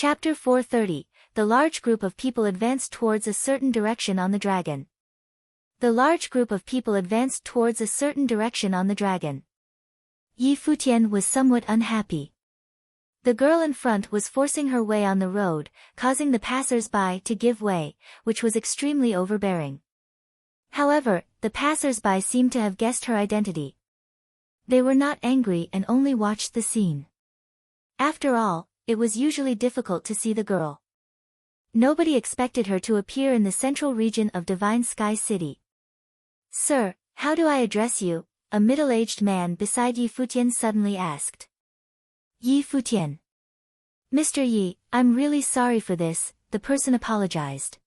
Chapter 430, The large group of people advanced towards a certain direction on the dragon. The large group of people advanced towards a certain direction on the dragon. Yi Futian was somewhat unhappy. The girl in front was forcing her way on the road, causing the passers-by to give way, which was extremely overbearing. However, the passers-by seemed to have guessed her identity. They were not angry and only watched the scene. After all, it was usually difficult to see the girl. Nobody expected her to appear in the central region of Divine Sky City. "Sir, how do I address you?" a middle-aged man beside Yi Futian suddenly asked. Yi Futian. "Mr. Yi, I'm really sorry for this," the person apologized.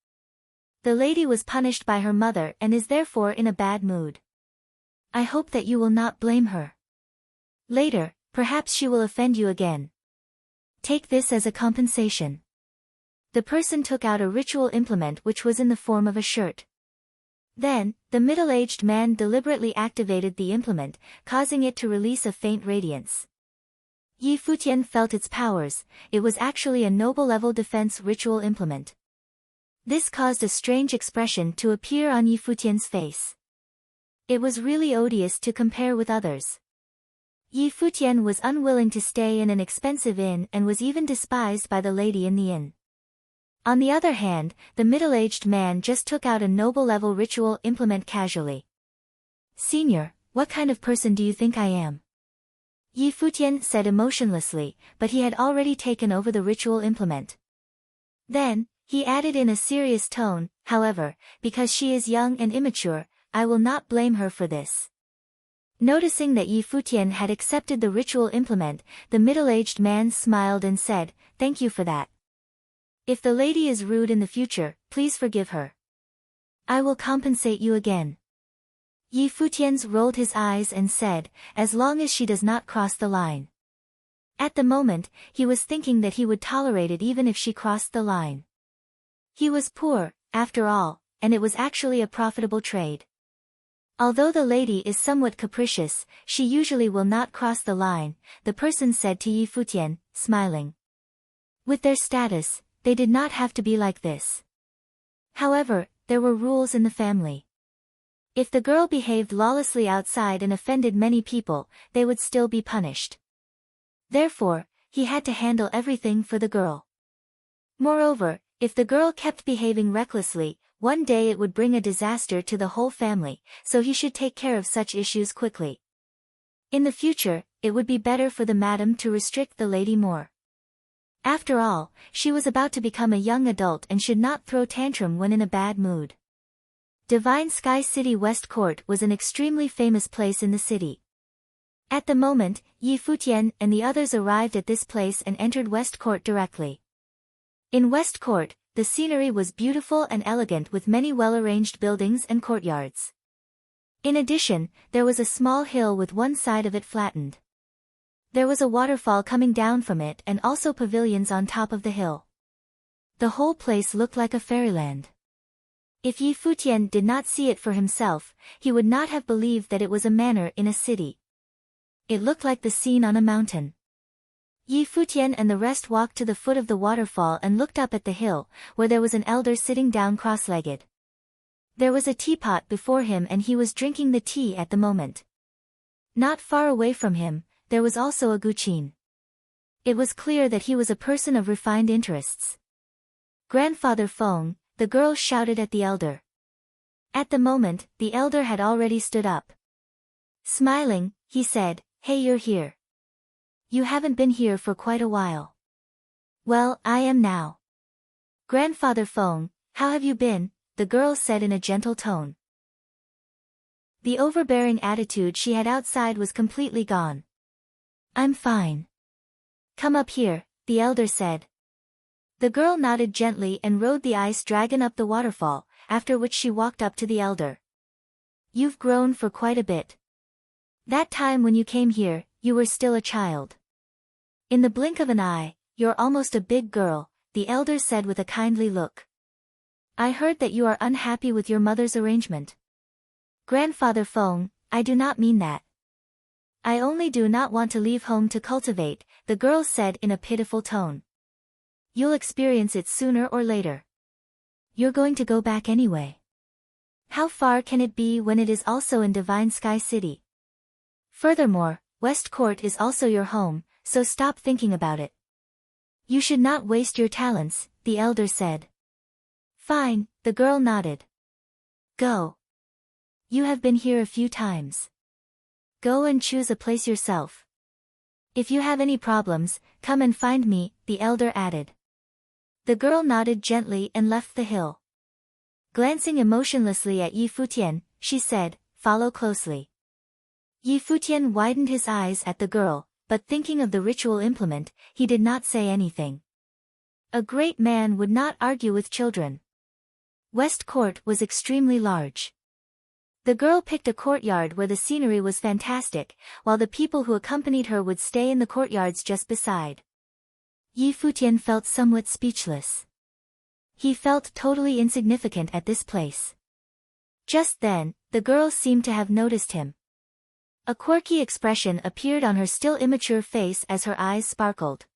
"The lady was punished by her mother and is therefore in a bad mood. I hope that you will not blame her. Later, perhaps she will offend you again. Take this as a compensation." The person took out a ritual implement which was in the form of a shirt. Then, the middle-aged man deliberately activated the implement, causing it to release a faint radiance. Yi Futian felt its powers. It was actually a noble-level defense ritual implement. This caused a strange expression to appear on Yi Futian's face. It was really odious to compare with others. Yi Futian was unwilling to stay in an expensive inn and was even despised by the lady in the inn. On the other hand, the middle-aged man just took out a noble-level ritual implement casually. "Senior, what kind of person do you think I am?" Yi Futian said emotionlessly, but he had already taken over the ritual implement. Then, he added in a serious tone, "However, because she is young and immature, I will not blame her for this." Noticing that Yi Futian had accepted the ritual implement, the middle-aged man smiled and said, "Thank you for that. If the lady is rude in the future, please forgive her. I will compensate you again." Yi Futian rolled his eyes and said, "As long as she does not cross the line." At the moment, he was thinking that he would tolerate it even if she crossed the line. He was poor, after all, and it was actually a profitable trade. "Although the lady is somewhat capricious, she usually will not cross the line," the person said to Yi Futian, smiling. With their status, they did not have to be like this. However, there were rules in the family. If the girl behaved lawlessly outside and offended many people, they would still be punished. Therefore, he had to handle everything for the girl. Moreover, if the girl kept behaving recklessly, one day it would bring a disaster to the whole family, so he should take care of such issues quickly. In the future, it would be better for the madam to restrict the lady more. After all, she was about to become a young adult and should not throw tantrum when in a bad mood. Divine Sky City West Court was an extremely famous place in the city. At the moment, Yi Futian and the others arrived at this place and entered West Court directly. In West Court, the scenery was beautiful and elegant with many well-arranged buildings and courtyards. In addition, there was a small hill with one side of it flattened. There was a waterfall coming down from it and also pavilions on top of the hill. The whole place looked like a fairyland. If Yi Futian did not see it for himself, he would not have believed that it was a manor in a city. It looked like the scene on a mountain. Yi Futian and the rest walked to the foot of the waterfall and looked up at the hill, where there was an elder sitting down cross-legged. There was a teapot before him and he was drinking the tea at the moment. Not far away from him, there was also a guqin. It was clear that he was a person of refined interests. "Grandfather Feng," the girl shouted at the elder. At the moment, the elder had already stood up. Smiling, he said, "Hey, you're here. You haven't been here for quite a while." "Well, I am now." "Grandfather Feng, how have you been?" the girl said in a gentle tone. The overbearing attitude she had outside was completely gone. "I'm fine." "Come up here," the elder said. The girl nodded gently and rode the ice dragon up the waterfall, after which she walked up to the elder. "You've grown for quite a bit. That time when you came here, you were still a child. In the blink of an eye, you're almost a big girl," the elder said with a kindly look. "I heard that you are unhappy with your mother's arrangement." "Grandfather Feng, I do not mean that. I only do not want to leave home to cultivate," the girl said in a pitiful tone. You'll experience it sooner or later. You're going to go back anyway. How far can it be when it is also in Divine Sky City? Furthermore, West Court is also your home, so stop thinking about it. You should not waste your talents, the elder said. Fine, the girl nodded. Go. You have been here a few times. Go and choose a place yourself. If you have any problems, come and find me, the elder added. The girl nodded gently and left the hill. Glancing emotionlessly at Yi Futian, she said, follow closely. Yi Futian widened his eyes at the girl, but thinking of the ritual implement, he did not say anything. A great man would not argue with children. West Court was extremely large. The girl picked a courtyard where the scenery was fantastic, while the people who accompanied her would stay in the courtyards just beside. Yi Futian felt somewhat speechless. He felt totally insignificant at this place. Just then, the girl seemed to have noticed him. A quirky expression appeared on her still immature face as her eyes sparkled.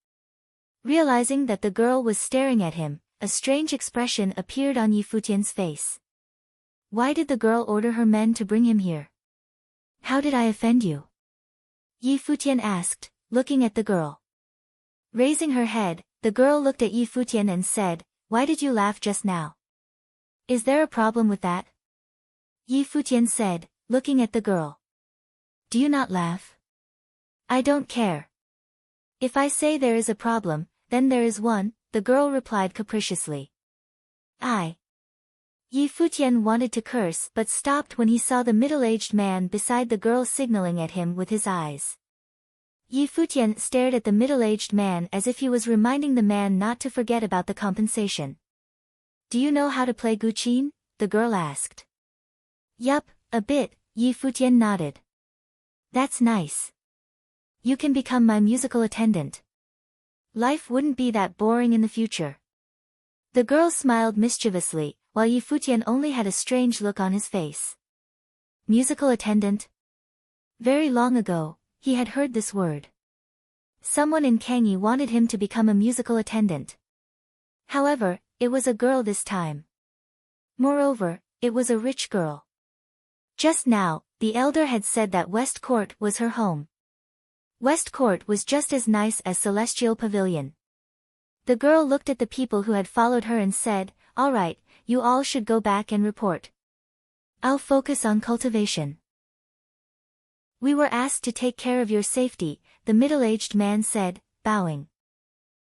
Realizing that the girl was staring at him, a strange expression appeared on Yi Futian's face. Why did the girl order her men to bring him here? How did I offend you? Yi Futian asked, looking at the girl. Raising her head, the girl looked at Yi Futian and said, why did you laugh just now? Is there a problem with that? Yi Futian said, looking at the girl. Do you not laugh? I don't care. If I say there is a problem, then there is one, the girl replied capriciously. Yi Futian wanted to curse but stopped when he saw the middle-aged man beside the girl signaling at him with his eyes. Yi Futian stared at the middle-aged man as if he was reminding the man not to forget about the compensation. Do you know how to play guqin? The girl asked. Yup, a bit, Yi Futian nodded. That's nice. You can become my musical attendant. Life wouldn't be that boring in the future. The girl smiled mischievously, while Yi Futian only had a strange look on his face. Musical attendant? Very long ago, he had heard this word. Someone in Kangyi wanted him to become a musical attendant. However, it was a girl this time. Moreover, it was a rich girl. Just now, the elder had said that West Court was her home. West Court was just as nice as Celestial Pavilion. The girl looked at the people who had followed her and said, all right, you all should go back and report. I'll focus on cultivation. We were asked to take care of your safety, the middle-aged man said, bowing.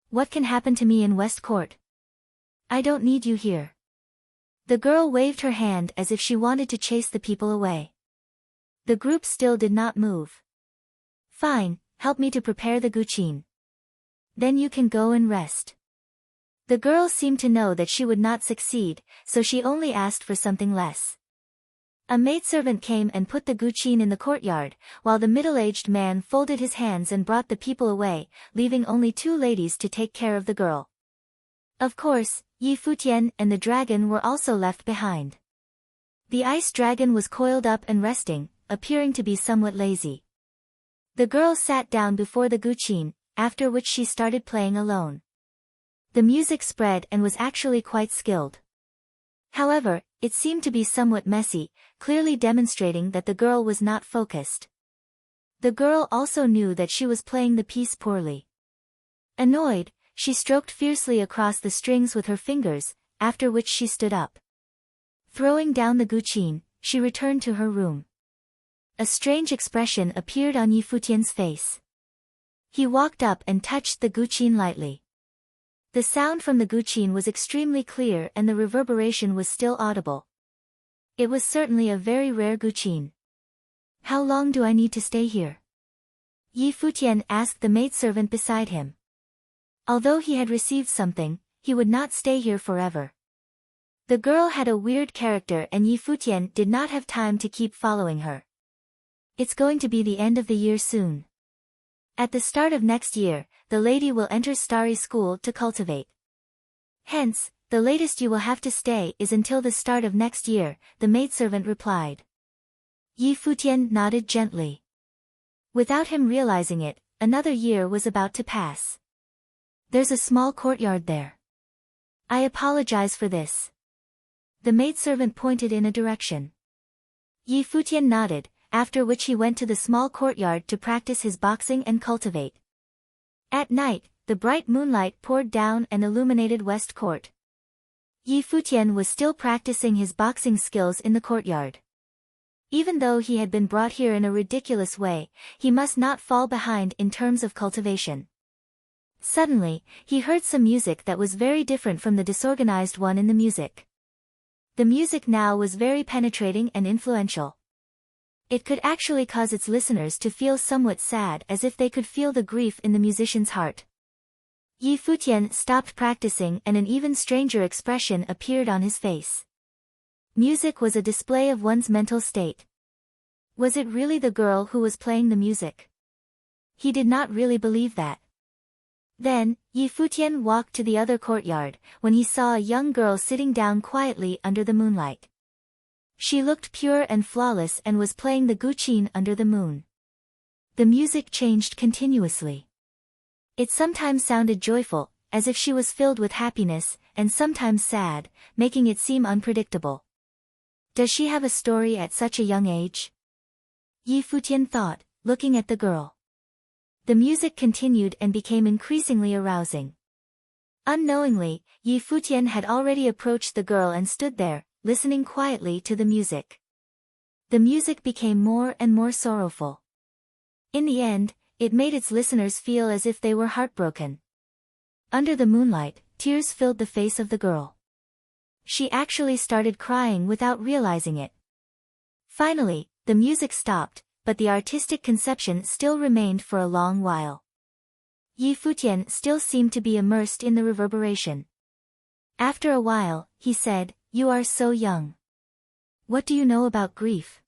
What can happen to me in West Court? I don't need you here. The girl waved her hand as if she wanted to chase the people away. The group still did not move. Fine, help me to prepare the guqin. Then you can go and rest. The girl seemed to know that she would not succeed, so she only asked for something less. A maidservant came and put the guqin in the courtyard, while the middle-aged man folded his hands and brought the people away, leaving only two ladies to take care of the girl. Of course, Yi Futian and the dragon were also left behind. The ice dragon was coiled up and resting, appearing to be somewhat lazy. The girl sat down before the guqin, after which she started playing alone. The music spread and was actually quite skilled. However, it seemed to be somewhat messy, clearly demonstrating that the girl was not focused. The girl also knew that she was playing the piece poorly. Annoyed, she stroked fiercely across the strings with her fingers, after which she stood up. Throwing down the guqin, she returned to her room. A strange expression appeared on Yi Futian's face. He walked up and touched the guqin lightly. The sound from the guqin was extremely clear and the reverberation was still audible. It was certainly a very rare guqin. How long do I need to stay here? Yi Futian asked the maidservant beside him. Although he had received something, he would not stay here forever. The girl had a weird character and Yi Futian did not have time to keep following her. It's going to be the end of the year soon. At the start of next year, the lady will enter Starry School to cultivate. Hence, the latest you will have to stay is until the start of next year, the maidservant replied. Yi Futian nodded gently. Without him realizing it, another year was about to pass. There's a small courtyard there. I apologize for this. The maidservant pointed in a direction. Yi Futian nodded, after which he went to the small courtyard to practice his boxing and cultivate. At night, the bright moonlight poured down and illuminated West Court. Yi Futian was still practicing his boxing skills in the courtyard. Even though he had been brought here in a ridiculous way, he must not fall behind in terms of cultivation. Suddenly, he heard some music that was very different from the disorganized one in the music. The music now was very penetrating and influential. It could actually cause its listeners to feel somewhat sad, as if they could feel the grief in the musician's heart. Yi Futian stopped practicing and an even stranger expression appeared on his face. Music was a display of one's mental state. Was it really the girl who was playing the music? He did not really believe that. Then, Yi Futian walked to the other courtyard, when he saw a young girl sitting down quietly under the moonlight. She looked pure and flawless and was playing the guqin under the moon. The music changed continuously. It sometimes sounded joyful, as if she was filled with happiness, and sometimes sad, making it seem unpredictable. Does she have a story at such a young age? Yi Futian thought, looking at the girl. The music continued and became increasingly arousing. Unknowingly, Yi Futian had already approached the girl and stood there, listening quietly to the music. The music became more and more sorrowful. In the end, it made its listeners feel as if they were heartbroken. Under the moonlight, tears filled the face of the girl. She actually started crying without realizing it. Finally, the music stopped, but the artistic conception still remained for a long while. Yi Futian still seemed to be immersed in the reverberation. After a while, he said, "You are so young. What do you know about grief?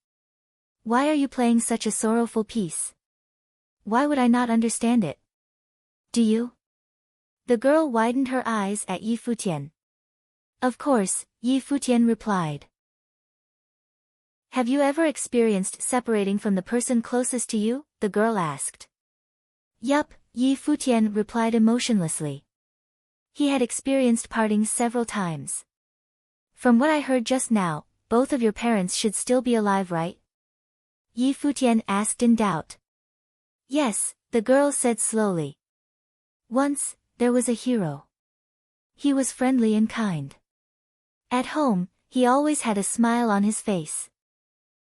Why are you playing such a sorrowful piece? Why would I not understand it? Do you?" The girl widened her eyes at Yi Futian. "Of course," Yi Futian replied. "Have you ever experienced separating from the person closest to you?" the girl asked. "Yup," Yi Futian replied emotionlessly. He had experienced parting several times. "From what I heard just now, both of your parents should still be alive, right?" Yi Futian asked in doubt. "Yes," the girl said slowly. "Once, there was a hero. He was friendly and kind. At home, he always had a smile on his face.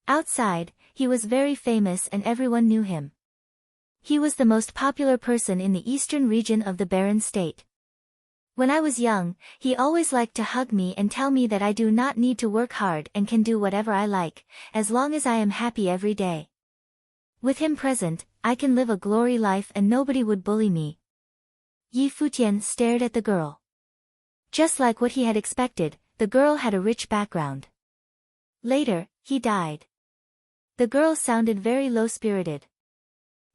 Outside, he was very famous and everyone knew him. He was the most popular person in the eastern region of the barren state. When I was young, he always liked to hug me and tell me that I do not need to work hard and can do whatever I like, as long as I am happy every day. With him present, I can live a glory life and nobody would bully me." Yi Futian stared at the girl. Just like what he had expected, the girl had a rich background. Later, he died. The girl sounded very low-spirited.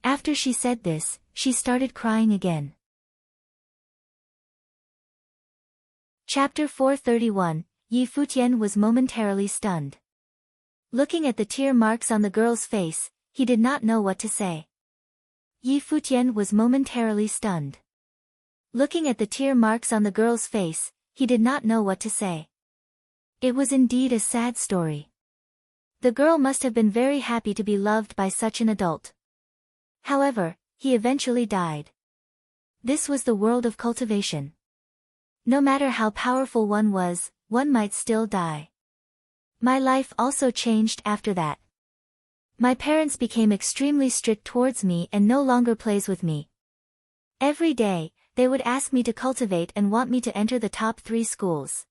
After she said this, she started crying again. Chapter 431, Yi Futian was momentarily stunned. Looking at the tear marks on the girl's face, he did not know what to say. Yi Futian was momentarily stunned. Looking at the tear marks on the girl's face, he did not know what to say. It was indeed a sad story. The girl must have been very happy to be loved by such an adult. However, he eventually died. This was the world of cultivation. No matter how powerful one was, one might still die. My life also changed after that. My parents became extremely strict towards me and no longer plays with me. Every day, they would ask me to cultivate and want me to enter the top 3 schools.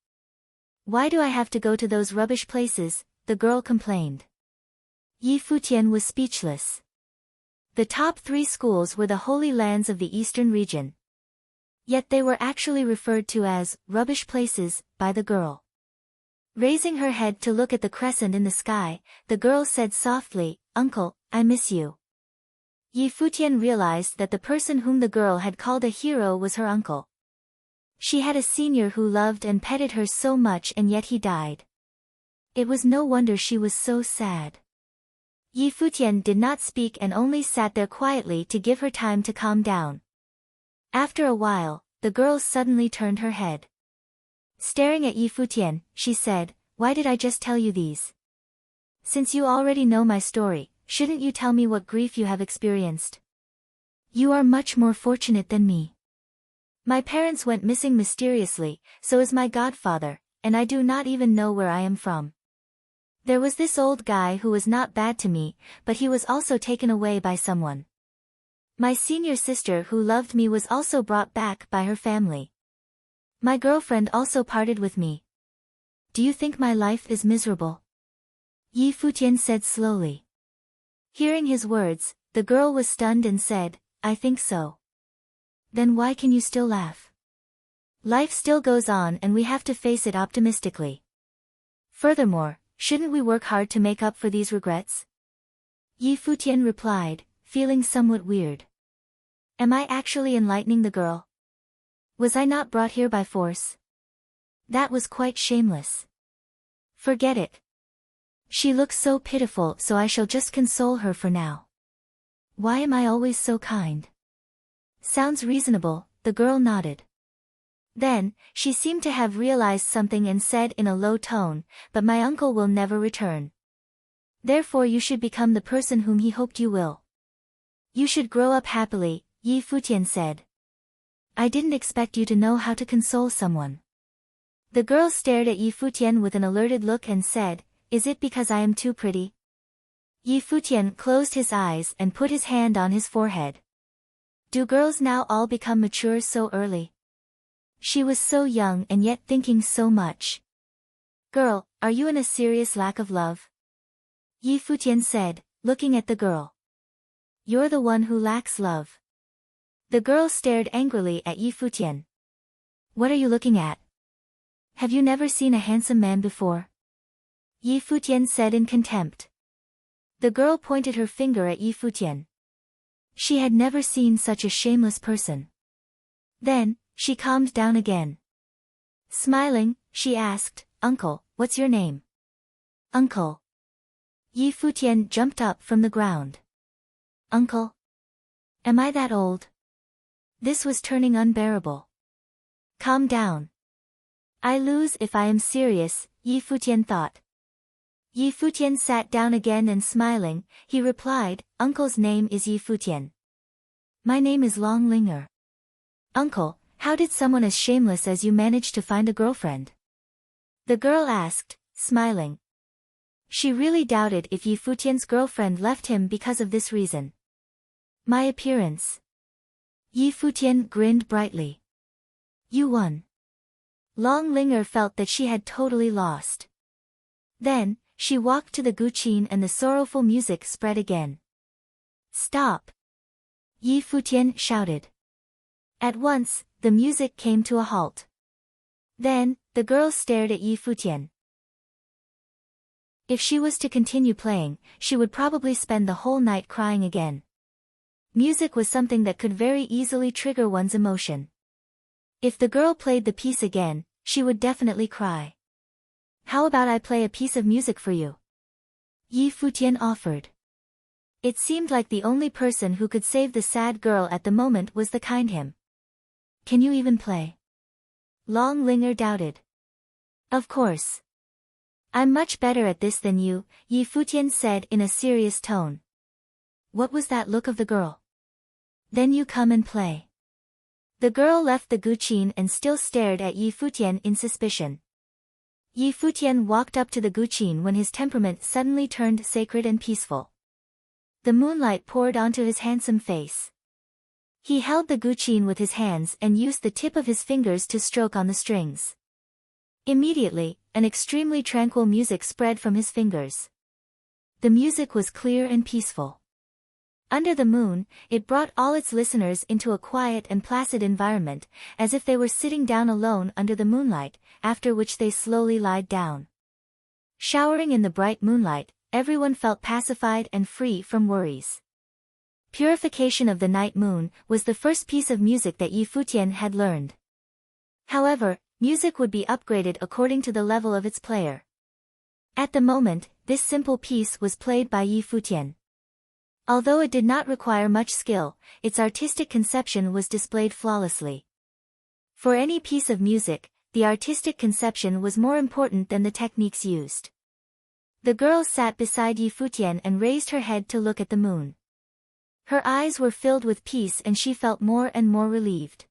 Why do I have to go to those rubbish places? The girl complained. Yi Futian was speechless. The top 3 schools were the holy lands of the eastern region. Yet they were actually referred to as rubbish places by the girl. Raising her head to look at the crescent in the sky, the girl said softly, "Uncle, I miss you." Yi Futian realized that the person whom the girl had called a hero was her uncle. She had a senior who loved and petted her so much and yet he died. It was no wonder she was so sad. Yi Futian did not speak and only sat there quietly to give her time to calm down. After a while, the girl suddenly turned her head. Staring at Yi Futian, she said, "Why did I just tell you these? Since you already know my story, shouldn't you tell me what grief you have experienced? You are much more fortunate than me. My parents went missing mysteriously, so is my godfather, and I do not even know where I am from. There was this old guy who was not bad to me, but he was also taken away by someone. My senior sister who loved me was also brought back by her family. My girlfriend also parted with me. Do you think my life is miserable?" Yi Futian said slowly. Hearing his words, the girl was stunned and said, "I think so." "Then why can you still laugh? Life still goes on and we have to face it optimistically. Furthermore, shouldn't we work hard to make up for these regrets?" Yi Futian replied, feeling somewhat weird. Am I actually enlightening the girl? Was I not brought here by force? That was quite shameless. Forget it. She looks so pitiful, so I shall just console her for now. Why am I always so kind? Sounds reasonable, the girl nodded. Then, she seemed to have realized something and said in a low tone, "But my uncle will never return. Therefore you should become the person whom he hoped you will. You should grow up happily," Yi Futian said. "I didn't expect you to know how to console someone." The girl stared at Yi Futian with an alerted look and said, "Is it because I am too pretty?" Yi Futian closed his eyes and put his hand on his forehead. Do girls now all become mature so early? She was so young and yet thinking so much. "Girl, are you in a serious lack of love?" Yi Futian said, looking at the girl. "You're the one who lacks love." The girl stared angrily at Yi Futian. "What are you looking at? Have you never seen a handsome man before?" Yi Futian said in contempt. The girl pointed her finger at Yi Futian. She had never seen such a shameless person. Then, she calmed down again. Smiling, she asked, "Uncle, what's your name?" "Uncle." Yi Futian jumped up from the ground. "Uncle? Am I that old?" This was turning unbearable. "Calm down. I lose if I am serious," Yi Futian thought. Yi Futian sat down again and smiling, he replied, "Uncle's name is Yi Futian. My name is Long Linger." "Uncle, how did someone as shameless as you manage to find a girlfriend?" The girl asked, smiling. She really doubted if Yi Futian's girlfriend left him because of this reason. "My appearance." Yi Futian grinned brightly. "You won." Long Linger felt that she had totally lost. Then, she walked to the guqin and the sorrowful music spread again. "Stop!" Yi Futian shouted. At once, the music came to a halt. Then, the girl stared at Yi Futian. If she was to continue playing, she would probably spend the whole night crying again. Music was something that could very easily trigger one's emotion. If the girl played the piece again, she would definitely cry. "How about I play a piece of music for you?" Yi Futian offered. It seemed like the only person who could save the sad girl at the moment was the kind him. "Can you even play?" Long Linger doubted. "Of course. I'm much better at this than you," Yi Futian said in a serious tone. What was that look of the girl? "Then you come and play." The girl left the guqin and still stared at Yi Futian in suspicion. Yi Futian walked up to the guqin when his temperament suddenly turned sacred and peaceful. The moonlight poured onto his handsome face. He held the guqin with his hands and used the tip of his fingers to stroke on the strings. Immediately, an extremely tranquil music spread from his fingers. The music was clear and peaceful. Under the moon, it brought all its listeners into a quiet and placid environment, as if they were sitting down alone under the moonlight, after which they slowly lied down. Showering in the bright moonlight, everyone felt pacified and free from worries. Purification of the Night Moon was the first piece of music that Yi Futian had learned. However, music would be upgraded according to the level of its player. At the moment, this simple piece was played by Yi Futian. Although it did not require much skill, its artistic conception was displayed flawlessly. For any piece of music, the artistic conception was more important than the techniques used. The girl sat beside Yi Futian and raised her head to look at the moon. Her eyes were filled with peace and she felt more and more relieved.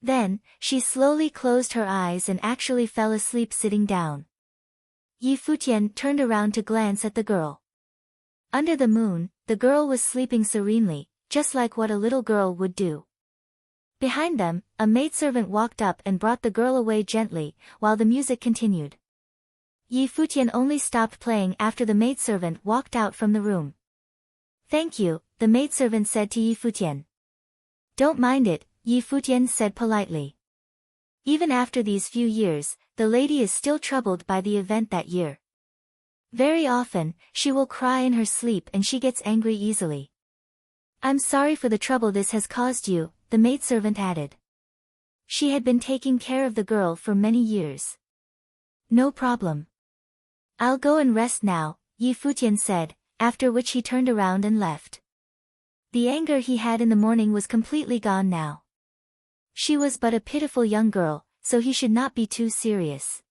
Then, she slowly closed her eyes and actually fell asleep sitting down. Yi Futian turned around to glance at the girl. Under the moon, the girl was sleeping serenely, just like what a little girl would do. Behind them, a maidservant walked up and brought the girl away gently, while the music continued. Yi Futian only stopped playing after the maidservant walked out from the room. "Thank you," the maidservant said to Yi Futian. "Don't mind it," Yi Futian said politely. Even after these few years, the lady is still troubled by the event that year. Very often, she will cry in her sleep and she gets angry easily. "I'm sorry for the trouble this has caused you," the maidservant added. She had been taking care of the girl for many years. "No problem. I'll go and rest now," Yi Futian said, after which he turned around and left. The anger he had in the morning was completely gone now. She was but a pitiful young girl, so he should not be too serious.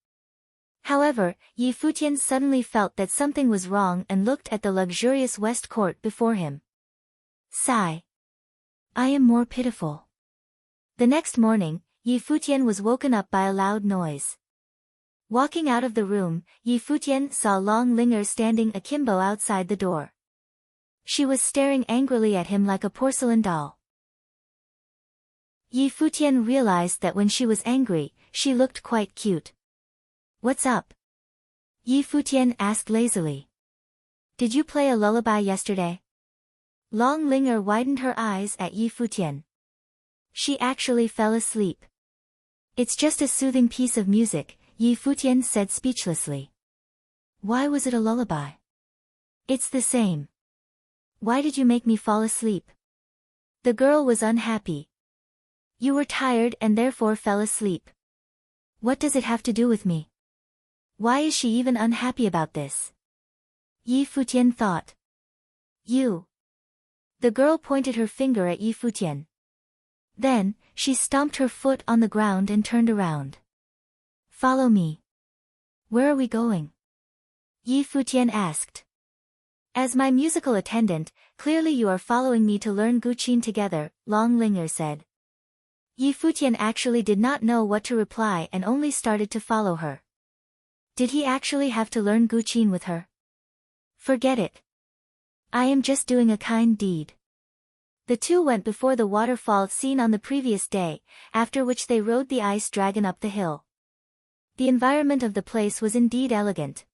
However, Yi Futian suddenly felt that something was wrong and looked at the luxurious west court before him. Sigh. I am more pitiful. The next morning, Yi Futian was woken up by a loud noise. Walking out of the room, Yi Futian saw Long Linger standing akimbo outside the door. She was staring angrily at him like a porcelain doll. Yi Futian realized that when she was angry, she looked quite cute. "What's up?" Yi Futian asked lazily. "Did you play a lullaby yesterday?" Long Linger widened her eyes at Yi Futian. She actually fell asleep. "It's just a soothing piece of music," Yi Futian said speechlessly. "Why was it a lullaby?" "It's the same. Why did you make me fall asleep?" The girl was unhappy. "You were tired and therefore fell asleep. What does it have to do with me? Why is she even unhappy about this?" Yi Futian thought. "You." The girl pointed her finger at Yi Futian. Then, she stomped her foot on the ground and turned around. "Follow me." "Where are we going?" Yi Futian asked. "As my musical attendant, clearly you are following me to learn Guqin together," Long Linger said. Yi Futian actually did not know what to reply and only started to follow her. Did he actually have to learn Guqin with her? Forget it. I am just doing a kind deed. The two went before the waterfall seen on the previous day, after which they rode the ice dragon up the hill. The environment of the place was indeed elegant.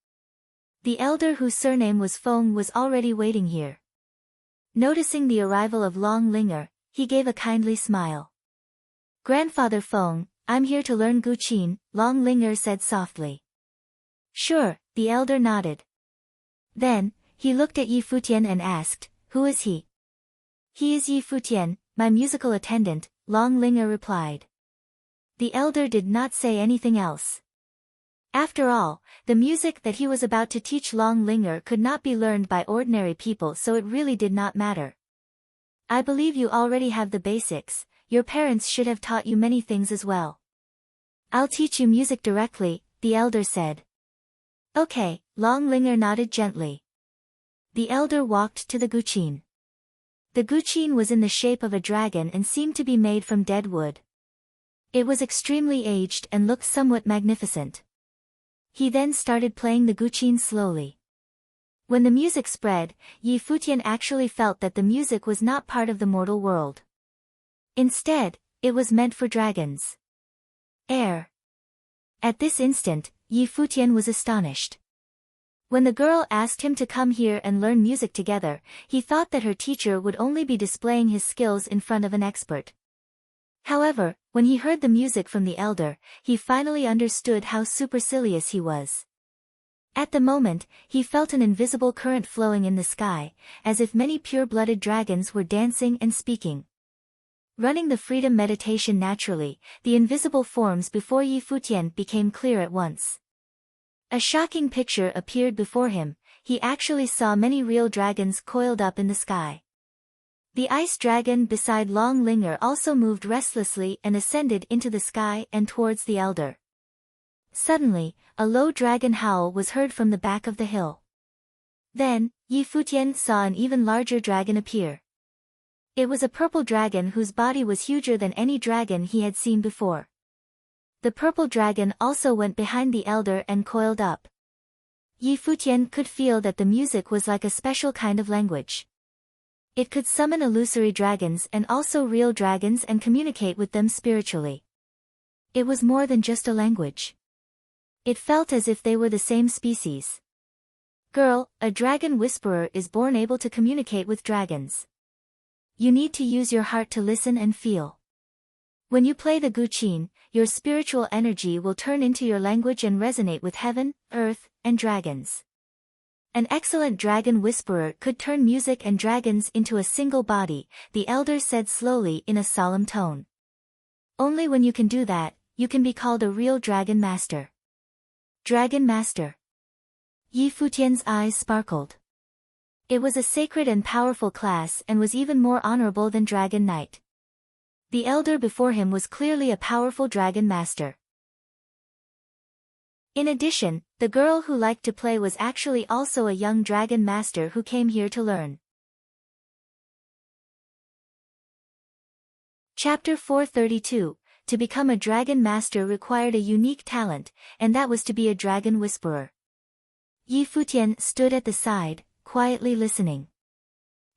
The elder whose surname was Feng was already waiting here. Noticing the arrival of Long Linger, he gave a kindly smile. "Grandfather Feng, I'm here to learn Guqin," Long Linger said softly. "Sure," the elder nodded. Then, he looked at Yi Futian and asked, "Who is he?" "He is Yi Futian, my musical attendant," Long Linger replied. The elder did not say anything else. After all, the music that he was about to teach Long Linger could not be learned by ordinary people, so it really did not matter. "I believe you already have the basics. Your parents should have taught you many things as well." "I'll teach you music directly," the elder said. "Okay," Long Linger nodded gently. The elder walked to the Guqin. The Guqin was in the shape of a dragon and seemed to be made from dead wood. It was extremely aged and looked somewhat magnificent. He then started playing the Guqin slowly. When the music spread, Yi Futian actually felt that the music was not part of the mortal world. Instead, it was meant for dragons. Air. At this instant, Yi Futian was astonished. When the girl asked him to come here and learn music together, he thought that her teacher would only be displaying his skills in front of an expert. However, when he heard the music from the elder, he finally understood how supercilious he was. At the moment, he felt an invisible current flowing in the sky, as if many pure-blooded dragons were dancing and speaking. Running the freedom meditation naturally, the invisible forms before Yi Futian became clear at once. A shocking picture appeared before him. He actually saw many real dragons coiled up in the sky. The ice dragon beside Long Linger also moved restlessly and ascended into the sky and towards the elder. Suddenly, a low dragon howl was heard from the back of the hill. Then, Yi Futian saw an even larger dragon appear. It was a purple dragon whose body was huger than any dragon he had seen before. The purple dragon also went behind the elder and coiled up. Yi Futian could feel that the music was like a special kind of language. It could summon illusory dragons and also real dragons and communicate with them spiritually. It was more than just a language. It felt as if they were the same species. Girl, a dragon whisperer is born able to communicate with dragons. You need to use your heart to listen and feel. When you play the guqin, your spiritual energy will turn into your language and resonate with heaven, earth, and dragons. An excellent dragon whisperer could turn music and dragons into a single body, the elder said slowly in a solemn tone. Only when you can do that, you can be called a real dragon master. Dragon master. Yi Futian's eyes sparkled. It was a sacred and powerful class and was even more honorable than Dragon Knight. The elder before him was clearly a powerful dragon master. In addition, the girl who liked to play was actually also a young dragon master who came here to learn. Chapter 432, To become a dragon master required a unique talent, and that was to be a dragon whisperer. Yi Futian stood at the side, quietly listening.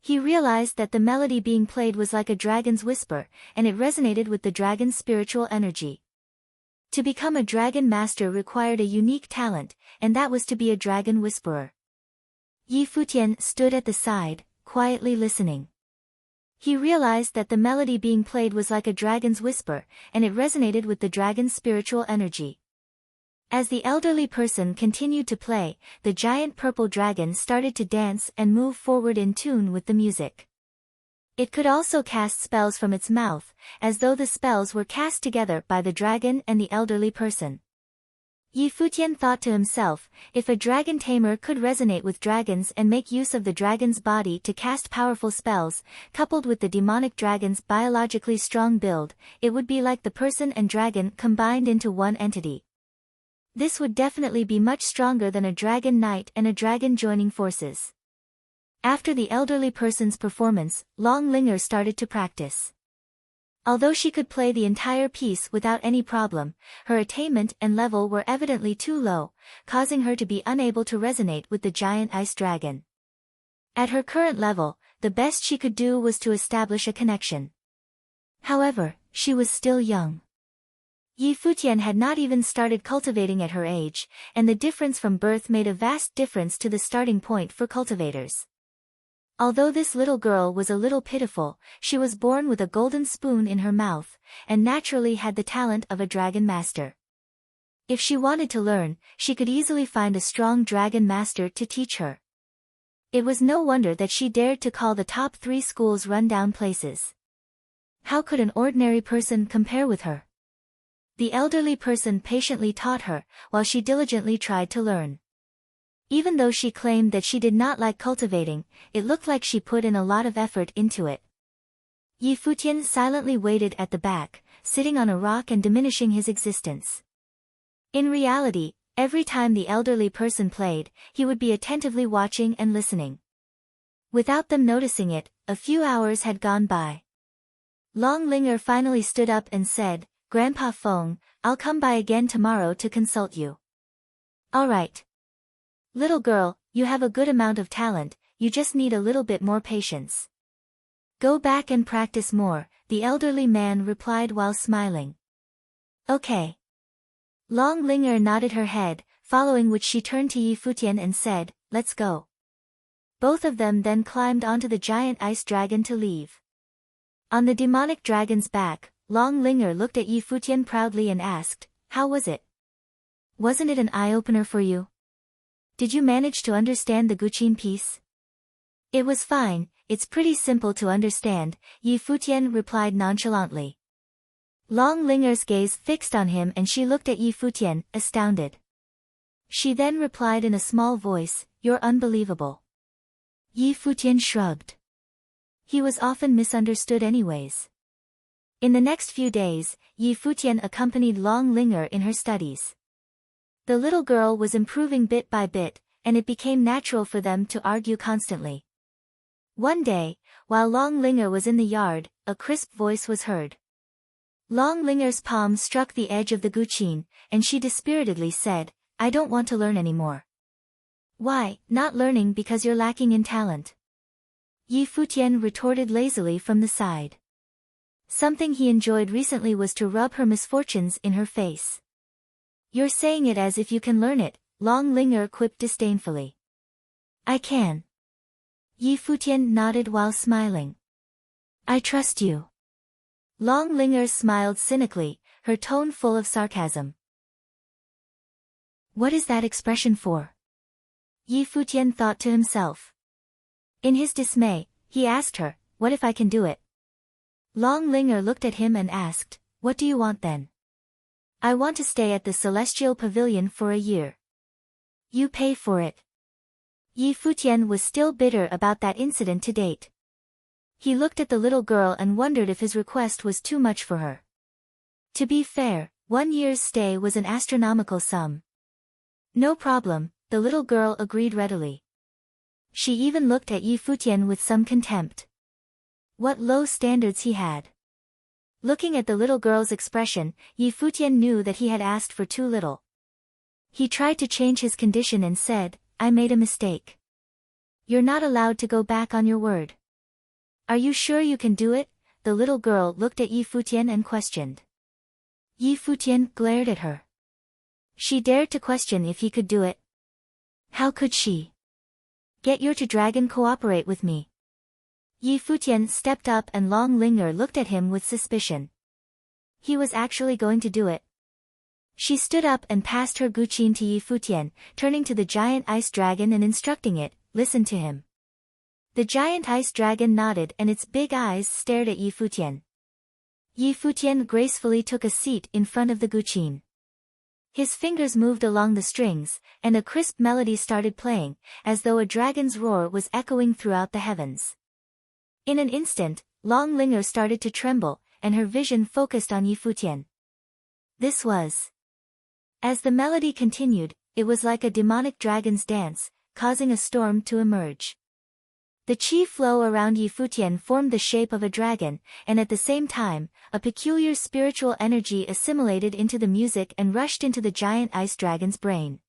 He realized that the melody being played was like a dragon's whisper, and it resonated with the dragon's spiritual energy. To become a dragon master required a unique talent, and that was to be a dragon whisperer. Yi Futian stood at the side, quietly listening. He realized that the melody being played was like a dragon's whisper, and it resonated with the dragon's spiritual energy. As the elderly person continued to play, the giant purple dragon started to dance and move forward in tune with the music. It could also cast spells from its mouth, as though the spells were cast together by the dragon and the elderly person. Yi Futian thought to himself, if a dragon tamer could resonate with dragons and make use of the dragon's body to cast powerful spells, coupled with the demonic dragon's biologically strong build, it would be like the person and dragon combined into one entity. This would definitely be much stronger than a dragon knight and a dragon joining forces. After the elderly person's performance, Long Linger started to practice. Although she could play the entire piece without any problem, her attainment and level were evidently too low, causing her to be unable to resonate with the giant ice dragon. At her current level, the best she could do was to establish a connection. However, she was still young. Yi Futian had not even started cultivating at her age, and the difference from birth made a vast difference to the starting point for cultivators. Although this little girl was a little pitiful, she was born with a golden spoon in her mouth, and naturally had the talent of a dragon master. If she wanted to learn, she could easily find a strong dragon master to teach her. It was no wonder that she dared to call the top 3 schools run-down places. How could an ordinary person compare with her? The elderly person patiently taught her, while she diligently tried to learn. Even though she claimed that she did not like cultivating, it looked like she put in a lot of effort into it. Yi Futian silently waited at the back, sitting on a rock and diminishing his existence. In reality, every time the elderly person played, he would be attentively watching and listening. Without them noticing it, a few hours had gone by. Long Linger finally stood up and said, "Grandpa Feng, I'll come by again tomorrow to consult you." "All right. Little girl, you have a good amount of talent, you just need a little bit more patience. Go back and practice more," the elderly man replied while smiling. "Okay." Long Linger nodded her head, following which she turned to Yi Futian and said, "Let's go." Both of them then climbed onto the giant ice dragon to leave. On the demonic dragon's back, Long Linger looked at Yi Futian proudly and asked, "How was it? Wasn't it an eye-opener for you? Did you manage to understand the guqin piece?" "It was fine, it's pretty simple to understand," Yi Futian replied nonchalantly. Long Linger's gaze fixed on him and she looked at Yi Futian, astounded. She then replied in a small voice, "You're unbelievable." Yi Futian shrugged. He was often misunderstood anyways. In the next few days, Yi Futian accompanied Long Linger in her studies. The little girl was improving bit by bit, and it became natural for them to argue constantly. One day, while Long Linger was in the yard, a crisp voice was heard. Long Linger's palm struck the edge of the guqin, and she dispiritedly said, "I don't want to learn anymore." "Why, not learning because you're lacking in talent?" Yi Futian retorted lazily from the side. Something he enjoyed recently was to rub her misfortunes in her face. "You're saying it as if you can learn it," Long Linger quipped disdainfully. "I can." Yi Futian nodded while smiling. "I trust you." Long Linger smiled cynically, her tone full of sarcasm. "What is that expression for?" Yi Futian thought to himself. In his dismay, he asked her, "What if I can do it?" Long Linger looked at him and asked, "What do you want then?" "I want to stay at the Celestial Pavilion for a year." "You pay for it." Yi Futian was still bitter about that incident to date. He looked at the little girl and wondered if his request was too much for her. To be fair, 1 year's stay was an astronomical sum. "No problem," the little girl agreed readily. She even looked at Yi Futian with some contempt. What low standards he had. Looking at the little girl's expression, Yi Futian knew that he had asked for too little. He tried to change his condition and said, "I made a mistake. You're not allowed to go back on your word." "Are you sure you can do it?" The little girl looked at Yi Futian and questioned. Yi Futian glared at her. She dared to question if he could do it. How could she? "Get your dragon cooperate with me." Yi Futian stepped up and Long Linger looked at him with suspicion. He was actually going to do it. She stood up and passed her guqin to Yi Futian, turning to the giant ice dragon and instructing it, "Listen to him." The giant ice dragon nodded and its big eyes stared at Yi Futian. Yi Futian gracefully took a seat in front of the guqin. His fingers moved along the strings, and a crisp melody started playing, as though a dragon's roar was echoing throughout the heavens. In an instant, Long Linger started to tremble, and her vision focused on Yi Futian. This was. As the melody continued, it was like a demonic dragon's dance, causing a storm to emerge. The qi flow around Yi Futian formed the shape of a dragon, and at the same time, a peculiar spiritual energy assimilated into the music and rushed into the giant ice dragon's brain.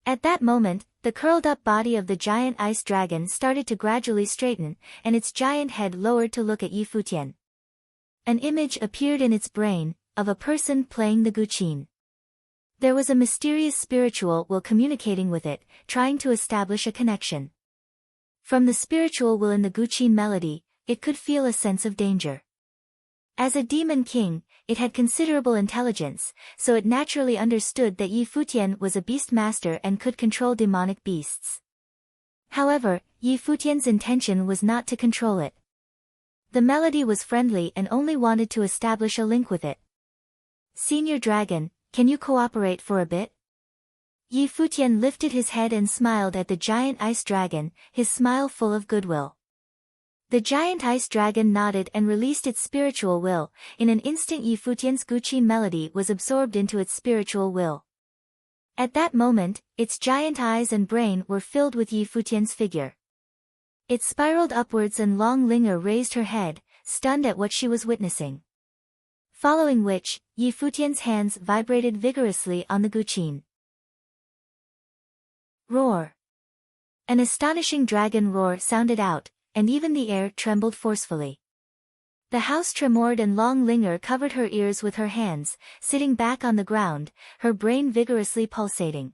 At that moment, the curled-up body of the giant ice dragon started to gradually straighten, and its giant head lowered to look at Yi Futian. An image appeared in its brain, of a person playing the guqin. There was a mysterious spiritual will communicating with it, trying to establish a connection. From the spiritual will in the guqin melody, it could feel a sense of danger. As a demon king, it had considerable intelligence, so it naturally understood that Yi Futian was a beast master and could control demonic beasts. However, Yi Futian's intention was not to control it. The melody was friendly and only wanted to establish a link with it. "Senior Dragon, can you cooperate for a bit?" Yi Futian lifted his head and smiled at the giant ice dragon, his smile full of goodwill. The giant ice dragon nodded and released its spiritual will. In an instant Yi Futian's guqin melody was absorbed into its spiritual will. At that moment, its giant eyes and brain were filled with Yi Futian's figure. It spiraled upwards and Long Linger raised her head, stunned at what she was witnessing. Following which, Yi Futian's hands vibrated vigorously on the guqin. Roar. An astonishing dragon roar sounded out, and even the air trembled forcefully. The house tremored and Long Linger covered her ears with her hands, sitting back on the ground, her brain vigorously pulsating.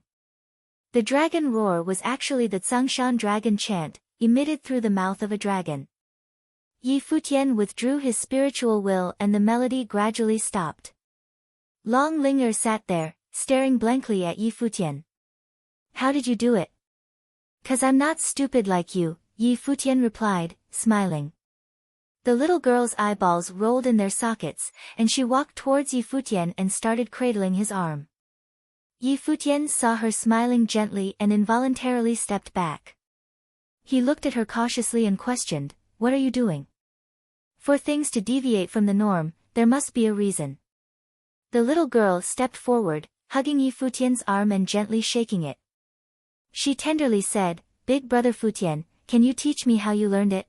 The dragon roar was actually the Tsangshan dragon chant, emitted through the mouth of a dragon. Yi Futian withdrew his spiritual will and the melody gradually stopped. Long Linger sat there, staring blankly at Yi Futian. "How did you do it?" "'Cause I'm not stupid like you," Yi Futian replied, smiling. The little girl's eyeballs rolled in their sockets, and she walked towards Yi Futian and started cradling his arm. Yi Futian saw her smiling gently and involuntarily stepped back. He looked at her cautiously and questioned, what are you doing? For things to deviate from the norm, there must be a reason. The little girl stepped forward, hugging Yi Futian's arm and gently shaking it. She tenderly said, "Big brother Futian, can you teach me how you learned it?"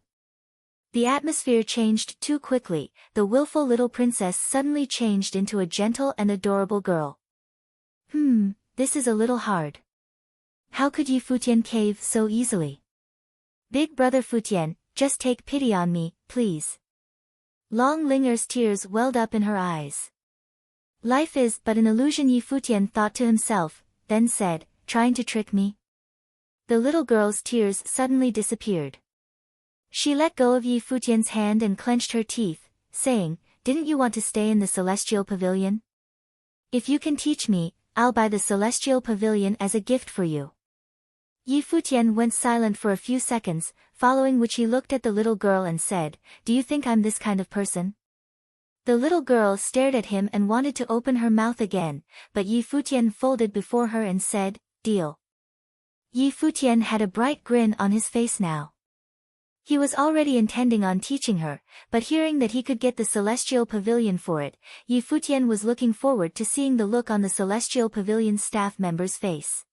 The atmosphere changed too quickly. The willful little princess suddenly changed into a gentle and adorable girl. This is a little hard. How could Yi Futian cave so easily? Big brother Futian, just take pity on me, please. Long Linger's tears welled up in her eyes. Life is but an illusion, Yi Futian thought to himself, then said, trying to trick me? The little girl's tears suddenly disappeared. She let go of Yi Futian's hand and clenched her teeth, saying, "Didn't you want to stay in the Celestial Pavilion? If you can teach me, I'll buy the Celestial Pavilion as a gift for you." Yi Futian went silent for a few seconds, following which he looked at the little girl and said, "Do you think I'm this kind of person?" The little girl stared at him and wanted to open her mouth again, but Yi Futian folded before her and said, "Deal." Yi Futian had a bright grin on his face now. He was already intending on teaching her, but hearing that he could get the Celestial Pavilion for it, Yi Futian was looking forward to seeing the look on the Celestial Pavilion's staff member's face.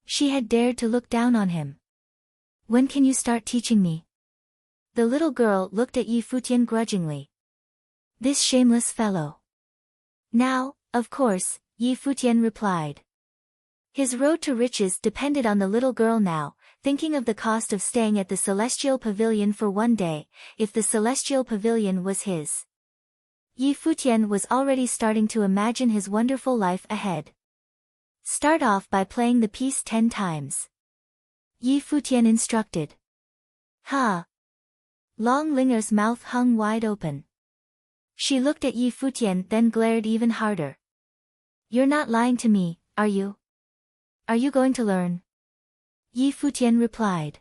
She had dared to look down on him. "When can you start teaching me?" The little girl looked at Yi Futian grudgingly. This shameless fellow. "Now, of course," Yi Futian replied. His road to riches depended on the little girl now, thinking of the cost of staying at the Celestial Pavilion for one day, if the Celestial Pavilion was his. Yi Futian was already starting to imagine his wonderful life ahead. Start off by playing the piece 10 times. Yi Futian instructed. Ha! Long Linger's mouth hung wide open. She looked at Yi Futian then glared even harder. "You're not lying to me, are you? Are you going to learn?" Yi Futian replied.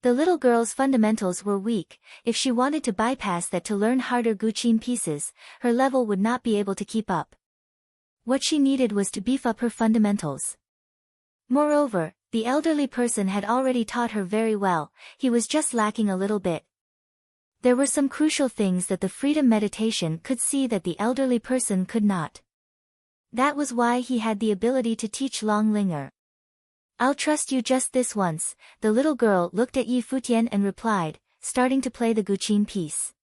The little girl's fundamentals were weak. If she wanted to bypass that to learn harder guqin pieces, her level would not be able to keep up. What she needed was to beef up her fundamentals. Moreover, the elderly person had already taught her very well, he was just lacking a little bit. There were some crucial things that the freedom meditation could see that the elderly person could not. That was why he had the ability to teach Long Linger. "I'll trust you just this once," the little girl looked at Yi Futian and replied, starting to play the guqin piece.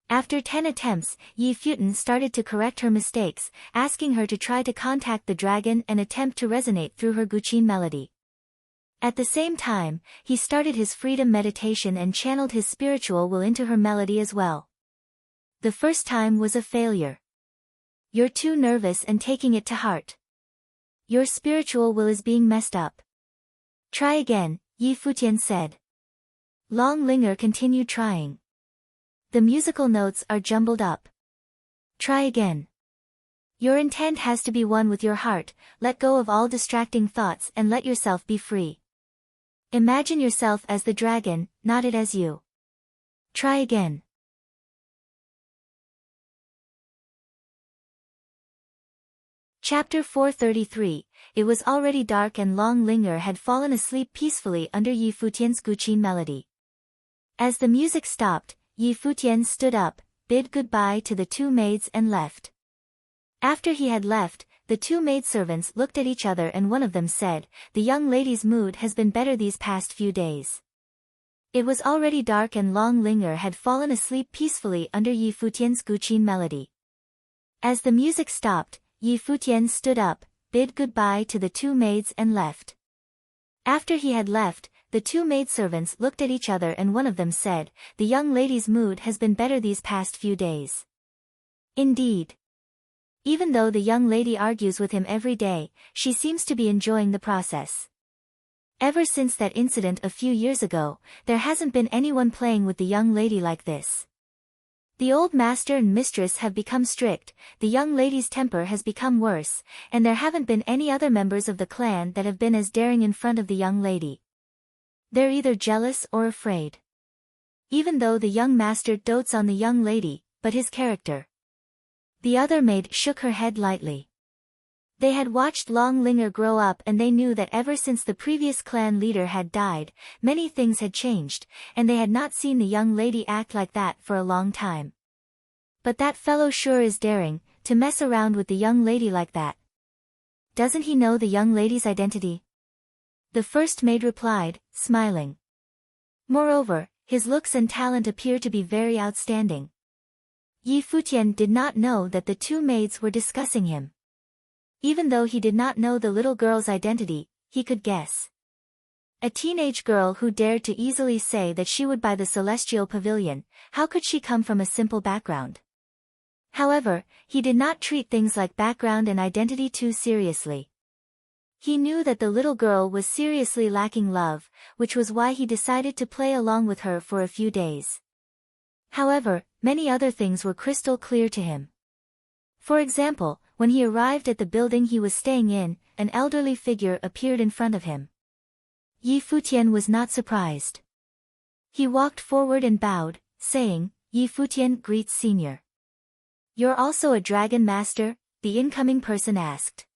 After 10 attempts, Yi Futian started to correct her mistakes, asking her to try to contact the dragon and attempt to resonate through her guqin melody. At the same time, he started his freedom meditation and channeled his spiritual will into her melody as well. The first time was a failure. "You're too nervous and taking it to heart. Your spiritual will is being messed up. Try again," Yi Futian said. Long Linger continued trying. "The musical notes are jumbled up. Try again. Your intent has to be one with your heart, let go of all distracting thoughts and let yourself be free. Imagine yourself as the dragon, not it as you. Try again." Chapter 433. It was already dark and Long Linger had fallen asleep peacefully under Yi Futian's guqin melody. As the music stopped, Yi Futian stood up, bid goodbye to the 2 maids and left. After he had left, the 2 maidservants looked at each other and one of them said, "The young lady's mood has been better these past few days." It was already dark and Long Linger had fallen asleep peacefully under Yi Futian's guqin melody. As the music stopped, Yi Futian stood up, bid goodbye to the 2 maids and left. After he had left, the 2 maidservants looked at each other and one of them said, "The young lady's mood has been better these past few days." Indeed. Even though the young lady argues with him every day, she seems to be enjoying the process. Ever since that incident a few years ago, there hasn't been anyone playing with the young lady like this. The old master and mistress have become strict, the young lady's temper has become worse, and there haven't been any other members of the clan that have been as daring in front of the young lady. They're either jealous or afraid. Even though the young master dotes on the young lady, but his character. The other maid shook her head lightly. They had watched Long Linger grow up and they knew that ever since the previous clan leader had died, many things had changed, and they had not seen the young lady act like that for a long time. But that fellow sure is daring, to mess around with the young lady like that. Doesn't he know the young lady's identity? The first maid replied, smiling. Moreover, his looks and talent appear to be very outstanding. Yi Futian did not know that the two maids were discussing him. Even though he did not know the little girl's identity, he could guess. A teenage girl who dared to easily say that she would buy the Celestial Pavilion, how could she come from a simple background? However, he did not treat things like background and identity too seriously. He knew that the little girl was seriously lacking love, which was why he decided to play along with her for a few days. However, many other things were crystal clear to him. For example, when he arrived at the building he was staying in, an elderly figure appeared in front of him. Yi Futian was not surprised. He walked forward and bowed, saying, Yi Futian greets Senior. You're also a dragon master? The incoming person asked.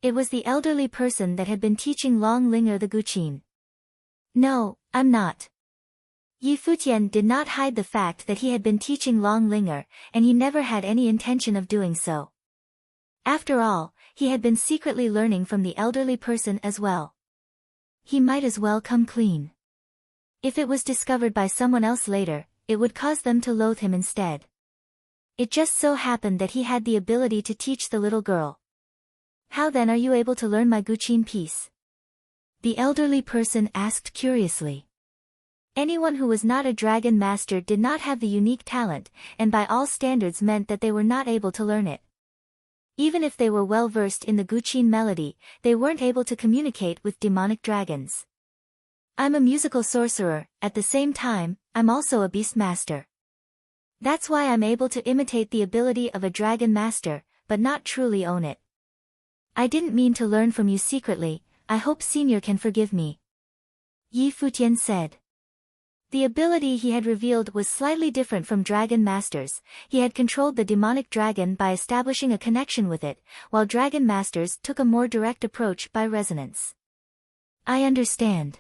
It was the elderly person that had been teaching Long Linger the Guqin. No, I'm not. Yi Futian did not hide the fact that he had been teaching Long Linger, and he never had any intention of doing so. After all, he had been secretly learning from the elderly person as well. He might as well come clean. If it was discovered by someone else later, it would cause them to loathe him instead. It just so happened that he had the ability to teach the little girl. How then are you able to learn my Guqin piece? The elderly person asked curiously. Anyone who was not a dragon master did not have the unique talent, and by all standards meant that they were not able to learn it. Even if they were well versed in the Guqin melody, they weren't able to communicate with demonic dragons. I'm a musical sorcerer, at the same time, I'm also a beast master. That's why I'm able to imitate the ability of a dragon master, but not truly own it. I didn't mean to learn from you secretly, I hope Senior can forgive me. Yi Futian said. The ability he had revealed was slightly different from dragon masters. He had controlled the demonic dragon by establishing a connection with it, while dragon masters took a more direct approach by resonance. I understand.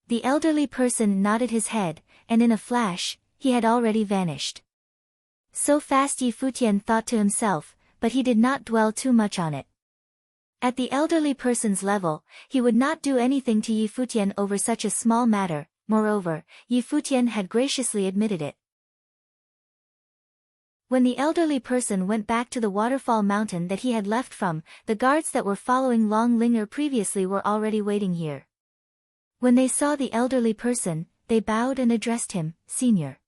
The elderly person nodded his head, and in a flash, he had already vanished. So fast Yi Futian thought to himself, but he did not dwell too much on it. At the elderly person's level, he would not do anything to Yi Futian over such a small matter. Moreover, Yi Futian had graciously admitted it. When the elderly person went back to the waterfall mountain that he had left from, the guards that were following Long Linger previously were already waiting here. When they saw the elderly person, they bowed and addressed him, Senior.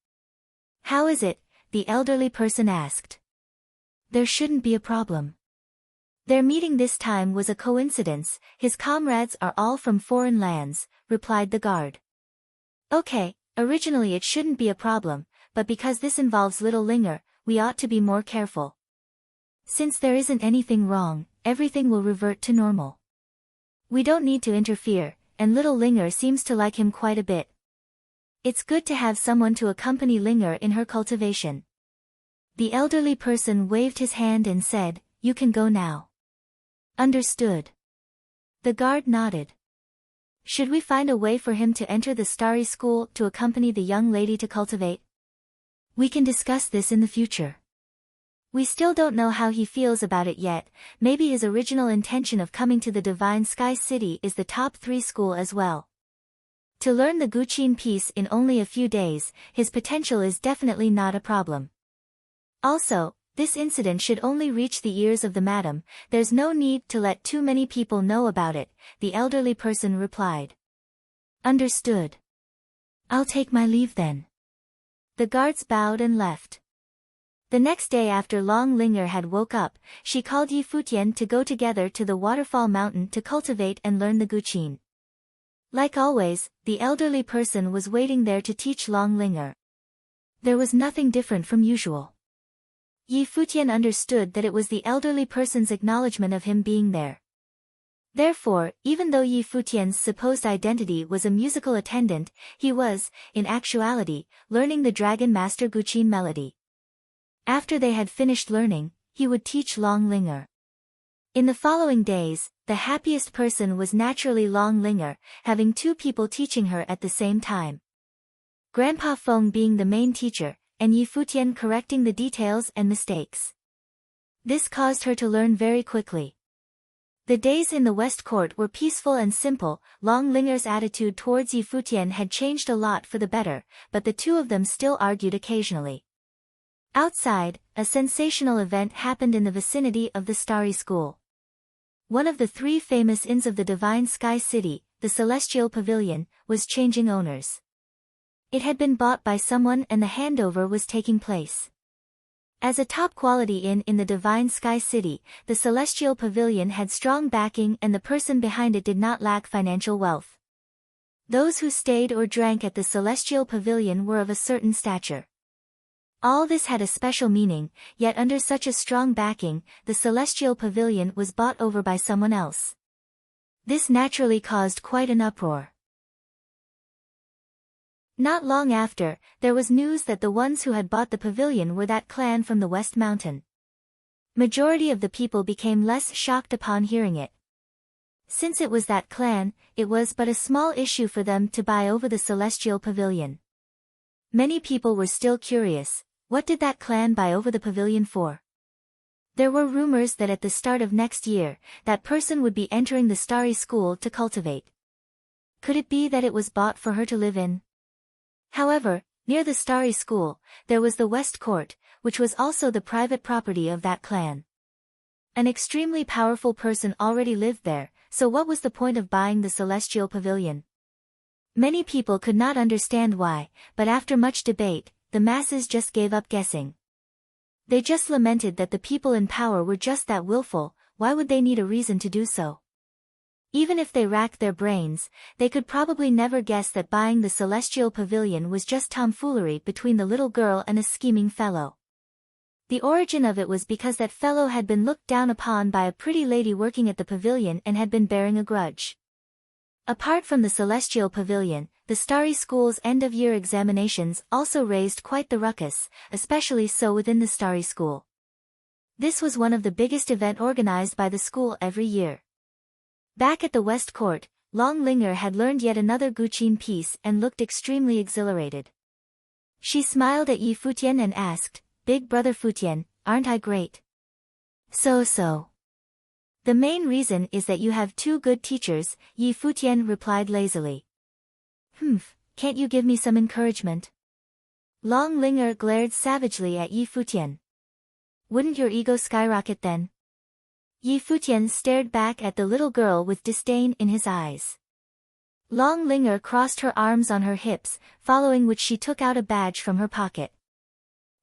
How is it? The elderly person asked. There shouldn't be a problem. Their meeting this time was a coincidence, his comrades are all from foreign lands, replied the guard. Okay, originally it shouldn't be a problem, but because this involves little Linger, we ought to be more careful. Since there isn't anything wrong, everything will revert to normal. We don't need to interfere, and little Linger seems to like him quite a bit. It's good to have someone to accompany Linger in her cultivation. The elderly person waved his hand and said, You can go now. Understood. The guard nodded. Should we find a way for him to enter the Starry School to accompany the young lady to cultivate? We can discuss this in the future. We still don't know how he feels about it yet, maybe his original intention of coming to the Divine Sky City is the top 3 school as well. To learn the Guqin piece in only a few days, his potential is definitely not a problem. Also, this incident should only reach the ears of the madam, there's no need to let too many people know about it, the elderly person replied. Understood. I'll take my leave then. The guards bowed and left. The next day after Long Linger had woke up, she called Yi Futian to go together to the waterfall mountain to cultivate and learn the Guqin. Like always, the elderly person was waiting there to teach Long Linger. There was nothing different from usual. Yi Futian understood that it was the elderly person's acknowledgement of him being there. Therefore, even though Yi Futian's supposed identity was a musical attendant, he was, in actuality, learning the Dragon Master Guqin melody. After they had finished learning, he would teach Long Linger. In the following days, the happiest person was naturally Long Linger, having two people teaching her at the same time. Grandpa Feng being the main teacher, and Yi Futian correcting the details and mistakes. This caused her to learn very quickly. The days in the West Court were peaceful and simple. Long Linger's attitude towards Yi Futian had changed a lot for the better, but the two of them still argued occasionally. Outside, a sensational event happened in the vicinity of the Starry School. One of the three famous inns of the Divine Sky City, the Celestial Pavilion, was changing owners. It had been bought by someone and the handover was taking place. As a top-quality inn in the Divine Sky City, the Celestial Pavilion had strong backing and the person behind it did not lack financial wealth. Those who stayed or drank at the Celestial Pavilion were of a certain stature. All this had a special meaning, yet under such a strong backing, the Celestial Pavilion was bought over by someone else. This naturally caused quite an uproar. Not long after, there was news that the ones who had bought the pavilion were that clan from the West Mountain. Majority of the people became less shocked upon hearing it. Since it was that clan, it was but a small issue for them to buy over the Celestial Pavilion. Many people were still curious. What did that clan buy over the pavilion for? There were rumors that at the start of next year, that person would be entering the Starry School to cultivate. Could it be that it was bought for her to live in? However, near the Starry School, there was the West Court, which was also the private property of that clan. An extremely powerful person already lived there, so what was the point of buying the Celestial Pavilion? Many people could not understand why, but after much debate, the masses just gave up guessing. They just lamented that the people in power were just that willful. Why would they need a reason to do so? Even if they racked their brains, they could probably never guess that buying the Celestial Pavilion was just tomfoolery between the little girl and a scheming fellow. The origin of it was because that fellow had been looked down upon by a pretty lady working at the pavilion and had been bearing a grudge. Apart from the Celestial Pavilion, the Starry School's end-of-year examinations also raised quite the ruckus, especially so within the Starry School. This was one of the biggest events organized by the school every year. Back at the West Court, Long Linger had learned yet another Guqin piece and looked extremely exhilarated. She smiled at Yi Futian and asked, "Big brother Futian, aren't I great?" So. The main reason is that you have two good teachers, Yi Futian replied lazily. Can't you give me some encouragement? Long Linger glared savagely at Yi Futian. Wouldn't your ego skyrocket then? Yi Futian stared back at the little girl with disdain in his eyes. Long Linger crossed her arms on her hips, following which she took out a badge from her pocket.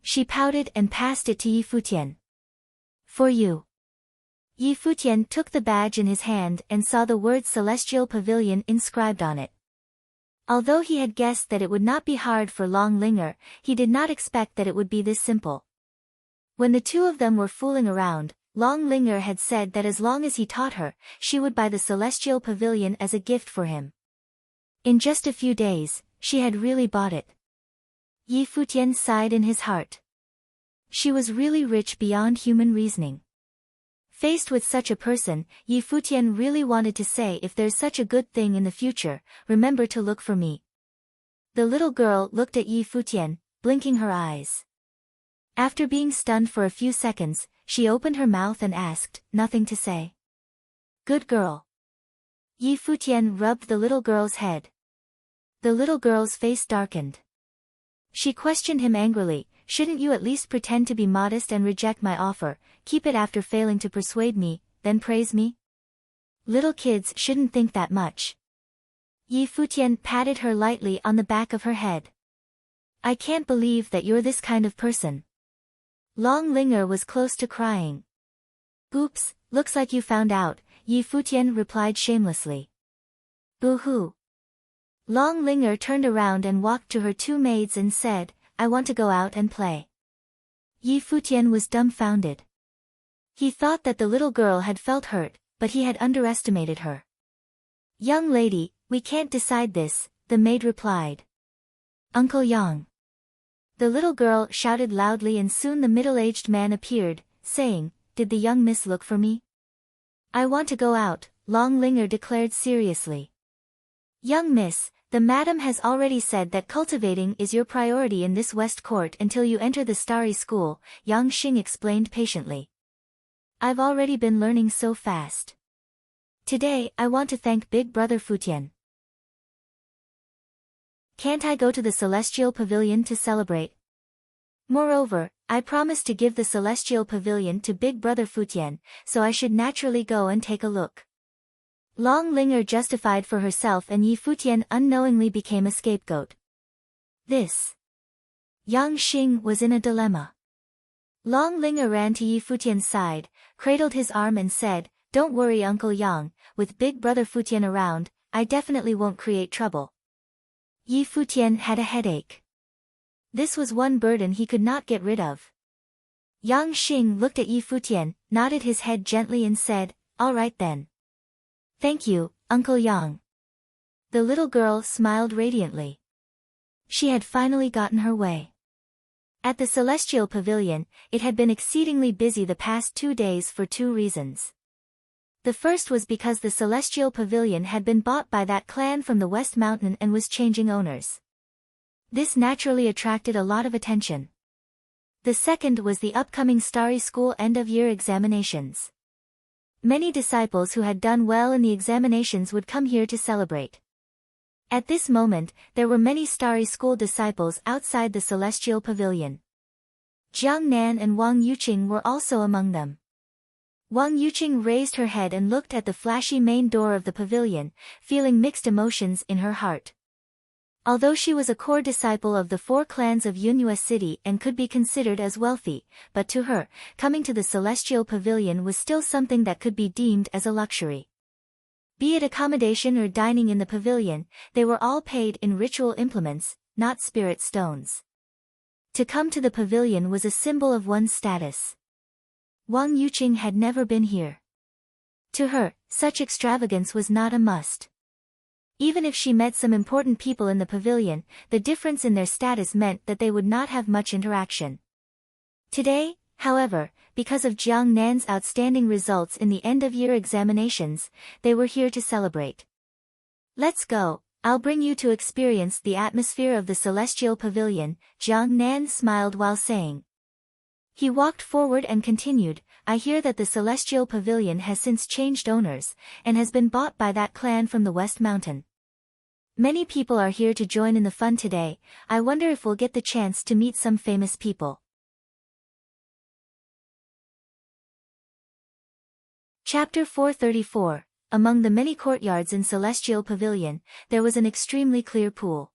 She pouted and passed it to Yi Futian. "For you." Yi Futian took the badge in his hand and saw the word Celestial Pavilion inscribed on it. Although he had guessed that it would not be hard for Long Linger, he did not expect that it would be this simple. When the two of them were fooling around, Long Linger had said that as long as he taught her, she would buy the Celestial Pavilion as a gift for him. In just a few days, she had really bought it. Yi Futian sighed in his heart. She was really rich beyond human reasoning. Faced with such a person, Yi Futian really wanted to say, if there's such a good thing in the future, remember to look for me. The little girl looked at Yi Futian, blinking her eyes. After being stunned for a few seconds, she opened her mouth and asked, "Nothing to say?" "Good girl." Yi Futian rubbed the little girl's head. The little girl's face darkened. She questioned him angrily, "Shouldn't you at least pretend to be modest and reject my offer, keep it after failing to persuade me, then praise me? Little kids shouldn't think that much." Yi Futian patted her lightly on the back of her head. "I can't believe that you're this kind of person." Long Linger was close to crying. "Oops, looks like you found out," Yi Futian replied shamelessly. "Boo-hoo." Long Linger turned around and walked to her two maids and said, "I want to go out and play." Yi Futian was dumbfounded. He thought that the little girl had felt hurt, but he had underestimated her. "Young lady, we can't decide this," the maid replied. "Uncle Yang." The little girl shouted loudly and soon the middle-aged man appeared, saying, "Did the young miss look for me?" I want to go out, Long Linger declared seriously. Young miss, the madam has already said that cultivating is your priority in this West Court until you enter the Starry School, Yang Xing explained patiently. I've already been learning so fast. Today, I want to thank Big Brother Futian. Can't I go to the Celestial Pavilion to celebrate? Moreover, I promised to give the Celestial Pavilion to Big Brother Futian, so I should naturally go and take a look. Long Linger justified for herself, and Yi Futian unknowingly became a scapegoat. This. Yang Xing was in a dilemma. Long Linger ran to Yi Futian's side, cradled his arm and said, "Don't worry Uncle Yang, with Big Brother Futian around, I definitely won't create trouble." Yi Futian had a headache. This was one burden he could not get rid of. Yang Xing looked at Yi Futian, nodded his head gently and said, "All right then. Thank you, Uncle Yang." The little girl smiled radiantly. She had finally gotten her way. At the Celestial Pavilion, it had been exceedingly busy the past 2 days for 2 reasons. The first was because the Celestial Pavilion had been bought by that clan from the West Mountain and was changing owners. This naturally attracted a lot of attention. The second was the upcoming Starry School end-of-year examinations. Many disciples who had done well in the examinations would come here to celebrate. At this moment, there were many Starry School disciples outside the Celestial Pavilion. Jiang Nan and Wang Yuqing were also among them. Wang Yuqing raised her head and looked at the flashy main door of the pavilion, feeling mixed emotions in her heart. Although she was a core disciple of the 4 clans of Yunhua City and could be considered as wealthy, but to her, coming to the Celestial Pavilion was still something that could be deemed as a luxury. Be it accommodation or dining in the pavilion, they were all paid in ritual implements, not spirit stones. To come to the pavilion was a symbol of one's status. Wang Yuqing had never been here. To her, such extravagance was not a must. Even if she met some important people in the pavilion, the difference in their status meant that they would not have much interaction. Today, however, because of Jiang Nan's outstanding results in the end-of-year examinations, they were here to celebrate. "Let's go, I'll bring you to experience the atmosphere of the Celestial Pavilion," Jiang Nan smiled while saying. He walked forward and continued, "I hear that the Celestial Pavilion has since changed owners, and has been bought by that clan from the West Mountain. Many people are here to join in the fun today. I wonder if we'll get the chance to meet some famous people." Chapter 434. Among the many courtyards in Celestial Pavilion, there was an extremely clear pool.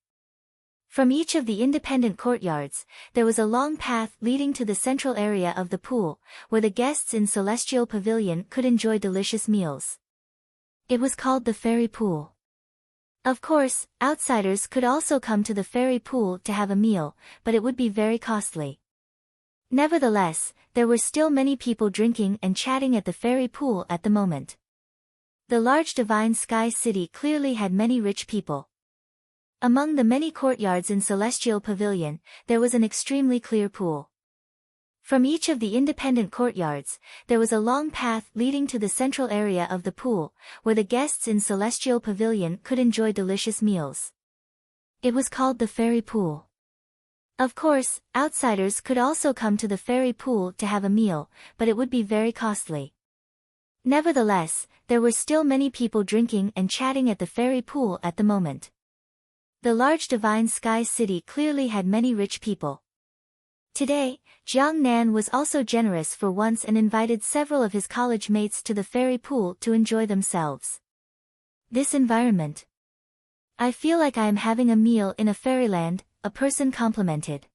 From each of the independent courtyards, there was a long path leading to the central area of the pool, where the guests in Celestial Pavilion could enjoy delicious meals. It was called the Fairy Pool. Of course, outsiders could also come to the Fairy Pool to have a meal, but it would be very costly. Nevertheless, there were still many people drinking and chatting at the Fairy Pool at the moment. The large Divine Sky City clearly had many rich people. Among the many courtyards in Celestial Pavilion, there was an extremely clear pool. From each of the independent courtyards, there was a long path leading to the central area of the pool, where the guests in Celestial Pavilion could enjoy delicious meals. It was called the Fairy Pool. Of course, outsiders could also come to the Fairy Pool to have a meal, but it would be very costly. Nevertheless, there were still many people drinking and chatting at the Fairy Pool at the moment. The large Divine Sky City clearly had many rich people. Today, Jiang Nan was also generous for once and invited several of his college mates to the Fairy Pool to enjoy themselves. This environment. "I feel like I am having a meal in a fairyland," a person complimented.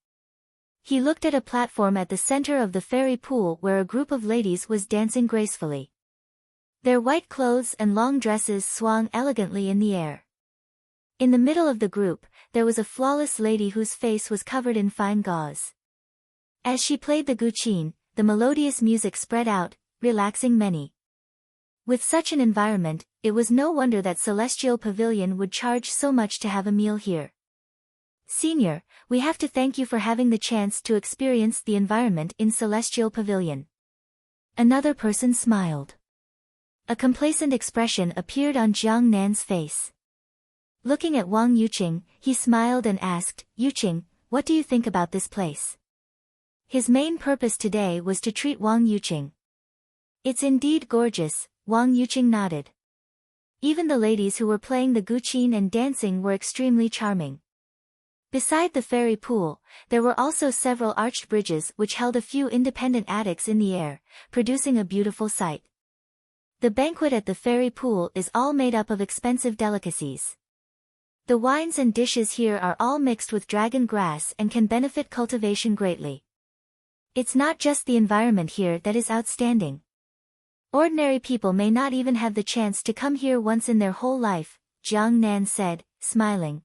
He looked at a platform at the center of the Fairy Pool where a group of ladies was dancing gracefully. Their white clothes and long dresses swung elegantly in the air. In the middle of the group, there was a flawless lady whose face was covered in fine gauze. As she played the guqin, the melodious music spread out, relaxing many. With such an environment, it was no wonder that Celestial Pavilion would charge so much to have a meal here. "Senior, we have to thank you for having the chance to experience the environment in Celestial Pavilion." Another person smiled. A complacent expression appeared on Jiang Nan's face. Looking at Wang Yuqing, he smiled and asked, "Yuqing, what do you think about this place?" His main purpose today was to treat Wang Yuqing. "It's indeed gorgeous," Wang Yuqing nodded. Even the ladies who were playing the guqin and dancing were extremely charming. Beside the fairy pool, there were also several arched bridges which held a few independent attics in the air, producing a beautiful sight. The banquet at the fairy pool is all made up of expensive delicacies. The wines and dishes here are all mixed with dragon grass and can benefit cultivation greatly. It's not just the environment here that is outstanding. Ordinary people may not even have the chance to come here once in their whole life, Jiang Nan said, smiling.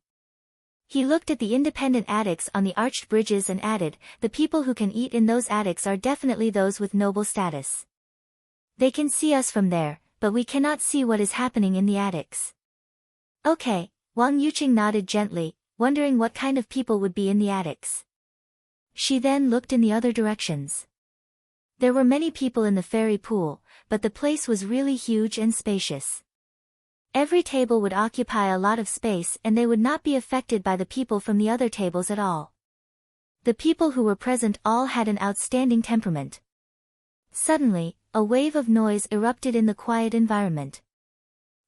He looked at the independent attics on the arched bridges and added, "The people who can eat in those attics are definitely those with noble status. They can see us from there, but we cannot see what is happening in the attics." "Okay," Wang Yuqing nodded gently, wondering what kind of people would be in the attics. She then looked in the other directions. There were many people in the fairy pool, but the place was really huge and spacious. Every table would occupy a lot of space and they would not be affected by the people from the other tables at all. The people who were present all had an outstanding temperament. Suddenly, a wave of noise erupted in the quiet environment.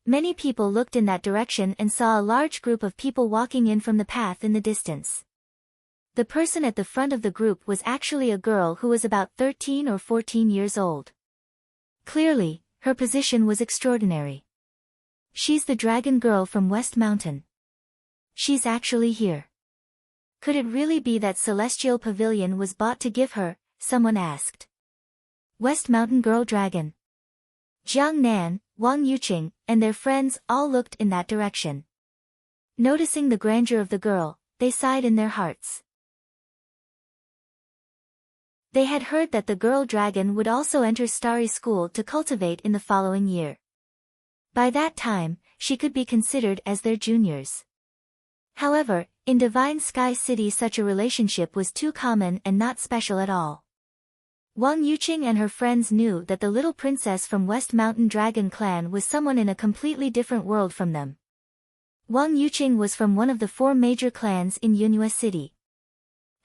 Many people looked in that direction and saw a large group of people walking in from the path in the distance. The person at the front of the group was actually a girl who was about 13 or 14 years old. Clearly, her position was extraordinary. "She's the dragon girl from West Mountain. She's actually here. Could it really be that Celestial Pavilion was bought to give her?" someone asked. West Mountain Girl Dragon. Jiang Nan, Wang Yuqing, and their friends all looked in that direction. Noticing the grandeur of the girl, they sighed in their hearts. They had heard that the girl dragon would also enter Starry School to cultivate in the following year. By that time, she could be considered as their juniors. However, in Divine Sky City such a relationship was too common and not special at all. Wang Yuqing and her friends knew that the little princess from West Mountain Dragon Clan was someone in a completely different world from them. Wang Yuqing was from one of the 4 major clans in Yunhua City.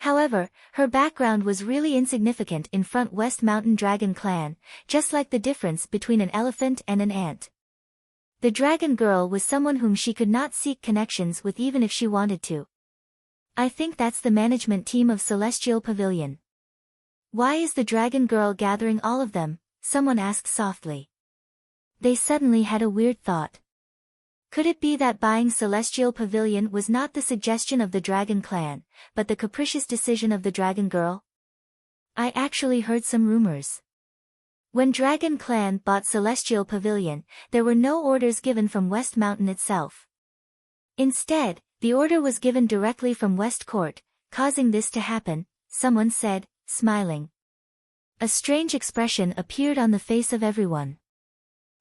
However, her background was really insignificant in front West Mountain Dragon Clan, just like the difference between an elephant and an ant. The dragon girl was someone whom she could not seek connections with even if she wanted to. "I think that's the management team of Celestial Pavilion. Why is the dragon girl gathering all of them?" someone asked softly. They suddenly had a weird thought. Could it be that buying Celestial Pavilion was not the suggestion of the Dragon Clan, but the capricious decision of the Dragon Girl? I actually heard some rumors. When Dragon Clan bought Celestial Pavilion, there were no orders given from West Mountain itself. Instead, the order was given directly from West Court, causing this to happen, someone said, smiling. A strange expression appeared on the face of everyone.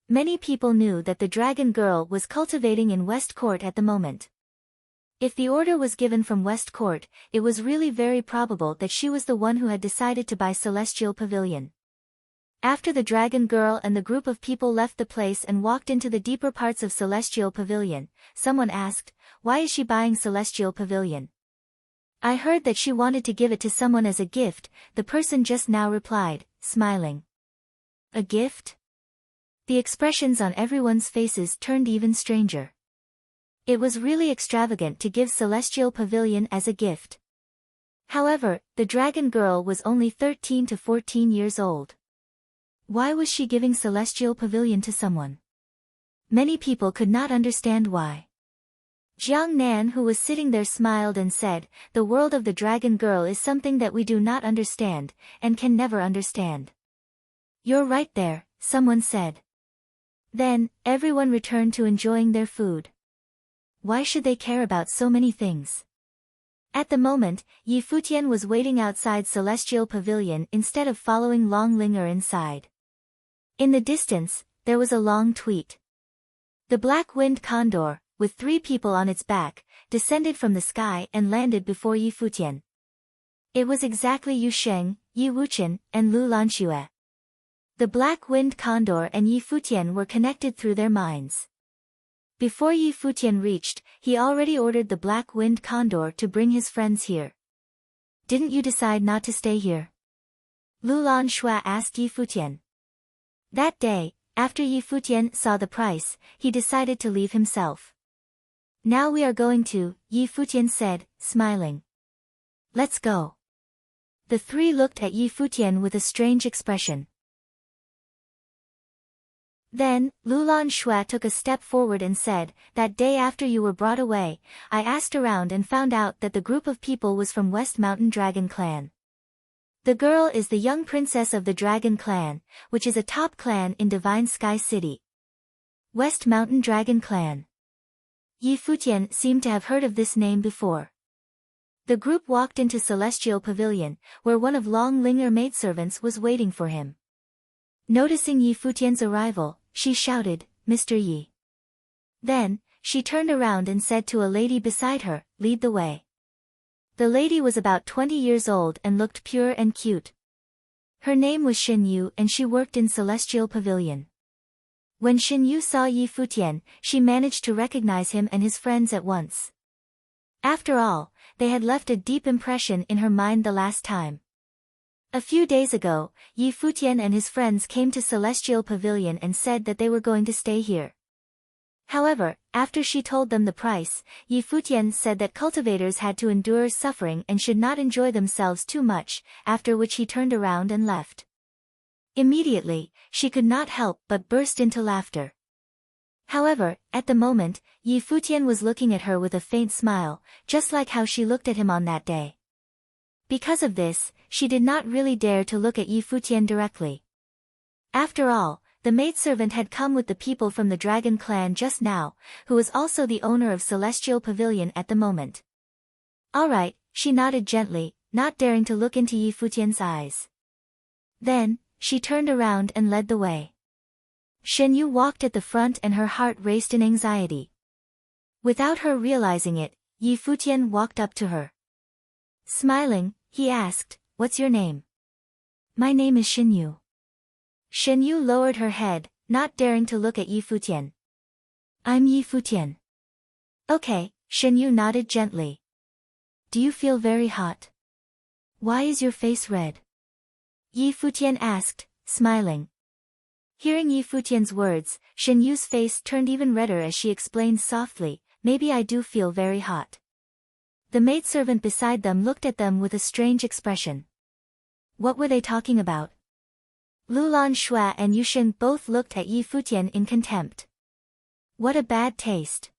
Many people knew that the Dragon Girl was cultivating in West Court at the moment. If the order was given from West Court, it was really very probable that she was the one who had decided to buy Celestial Pavilion. After the Dragon Girl and the group of people left the place and walked into the deeper parts of Celestial Pavilion, someone asked, "Why is she buying Celestial Pavilion?" "I heard that she wanted to give it to someone as a gift," the person just now replied, smiling. A gift? The expressions on everyone's faces turned even stranger. It was really extravagant to give Celestial Pavilion as a gift. However, the Dragon Girl was only 13 to 14 years old. Why was she giving Celestial Pavilion to someone? Many people could not understand why. Jiang Nan, who was sitting there, smiled and said, "The world of the Dragon Girl is something that we do not understand, and can never understand." "You're right there," someone said. Then, everyone returned to enjoying their food. Why should they care about so many things? At the moment, Futian was waiting outside Celestial Pavilion instead of following Long Linger inside. In the distance, there was a long tweet. The black-winged condor, with 3 people on its back, descended from the sky and landed before Futian. It was exactly Yu Sheng, Yi Wuchen, and Lu Lanxue. The black-winged condor and Yi Futian were connected through their minds. Before Yi Futian reached, he already ordered the black-winged condor to bring his friends here. Didn't you decide not to stay here? Lulan Shui asked Yi Futian. That day, after Yi Futian saw the price, he decided to leave himself. Now we are going to, Yi Futian said, smiling. Let's go. The three looked at Yi Futian with a strange expression. Then, Lulan Shui took a step forward and said, that day after you were brought away, I asked around and found out that the group of people was from West Mountain Dragon Clan. The girl is the young princess of the Dragon Clan, which is a top clan in Divine Sky City. West Mountain Dragon Clan. Yi Futian seemed to have heard of this name before. The group walked into Celestial Pavilion, where one of Long Linger maidservants was waiting for him. Noticing Yi Futian's arrival, she shouted, Mr. Yi. Then, she turned around and said to a lady beside her, lead the way. The lady was about 20 years old and looked pure and cute. Her name was Shen Yu and she worked in Celestial Pavilion. When Shen Yu saw Yi Futian, she managed to recognize him and his friends at once. After all, they had left a deep impression in her mind the last time. A few days ago, Yi Futian and his friends came to Celestial Pavilion and said that they were going to stay here. However, after she told them the price, Yi Futian said that cultivators had to endure suffering and should not enjoy themselves too much, after which he turned around and left. Immediately, she could not help but burst into laughter. However, at the moment, Yi Futian was looking at her with a faint smile, just like how she looked at him on that day. Because of this, she did not really dare to look at Yi Futian directly. After all, the maidservant had come with the people from the Dragon Clan just now, who was also the owner of Celestial Pavilion at the moment. Alright, she nodded gently, not daring to look into Yi Futian's eyes. Then, she turned around and led the way. Shen Yu walked at the front and her heart raced in anxiety. Without her realizing it, Yi Futian walked up to her. Smiling, he asked, what's your name? My name is Shen Yu. Shen Yu lowered her head, not daring to look at Yi Futian. I'm Yi Futian. Okay, Shen Yu nodded gently. Do you feel very hot? Why is your face red? Yi Futian asked, smiling. Hearing Yi Futian's words, Shen Yu's face turned even redder as she explained softly, maybe I do feel very hot. The maidservant beside them looked at them with a strange expression. What were they talking about? Lulan Shui and Yushin both looked at Yi Futian in contempt. What a bad taste.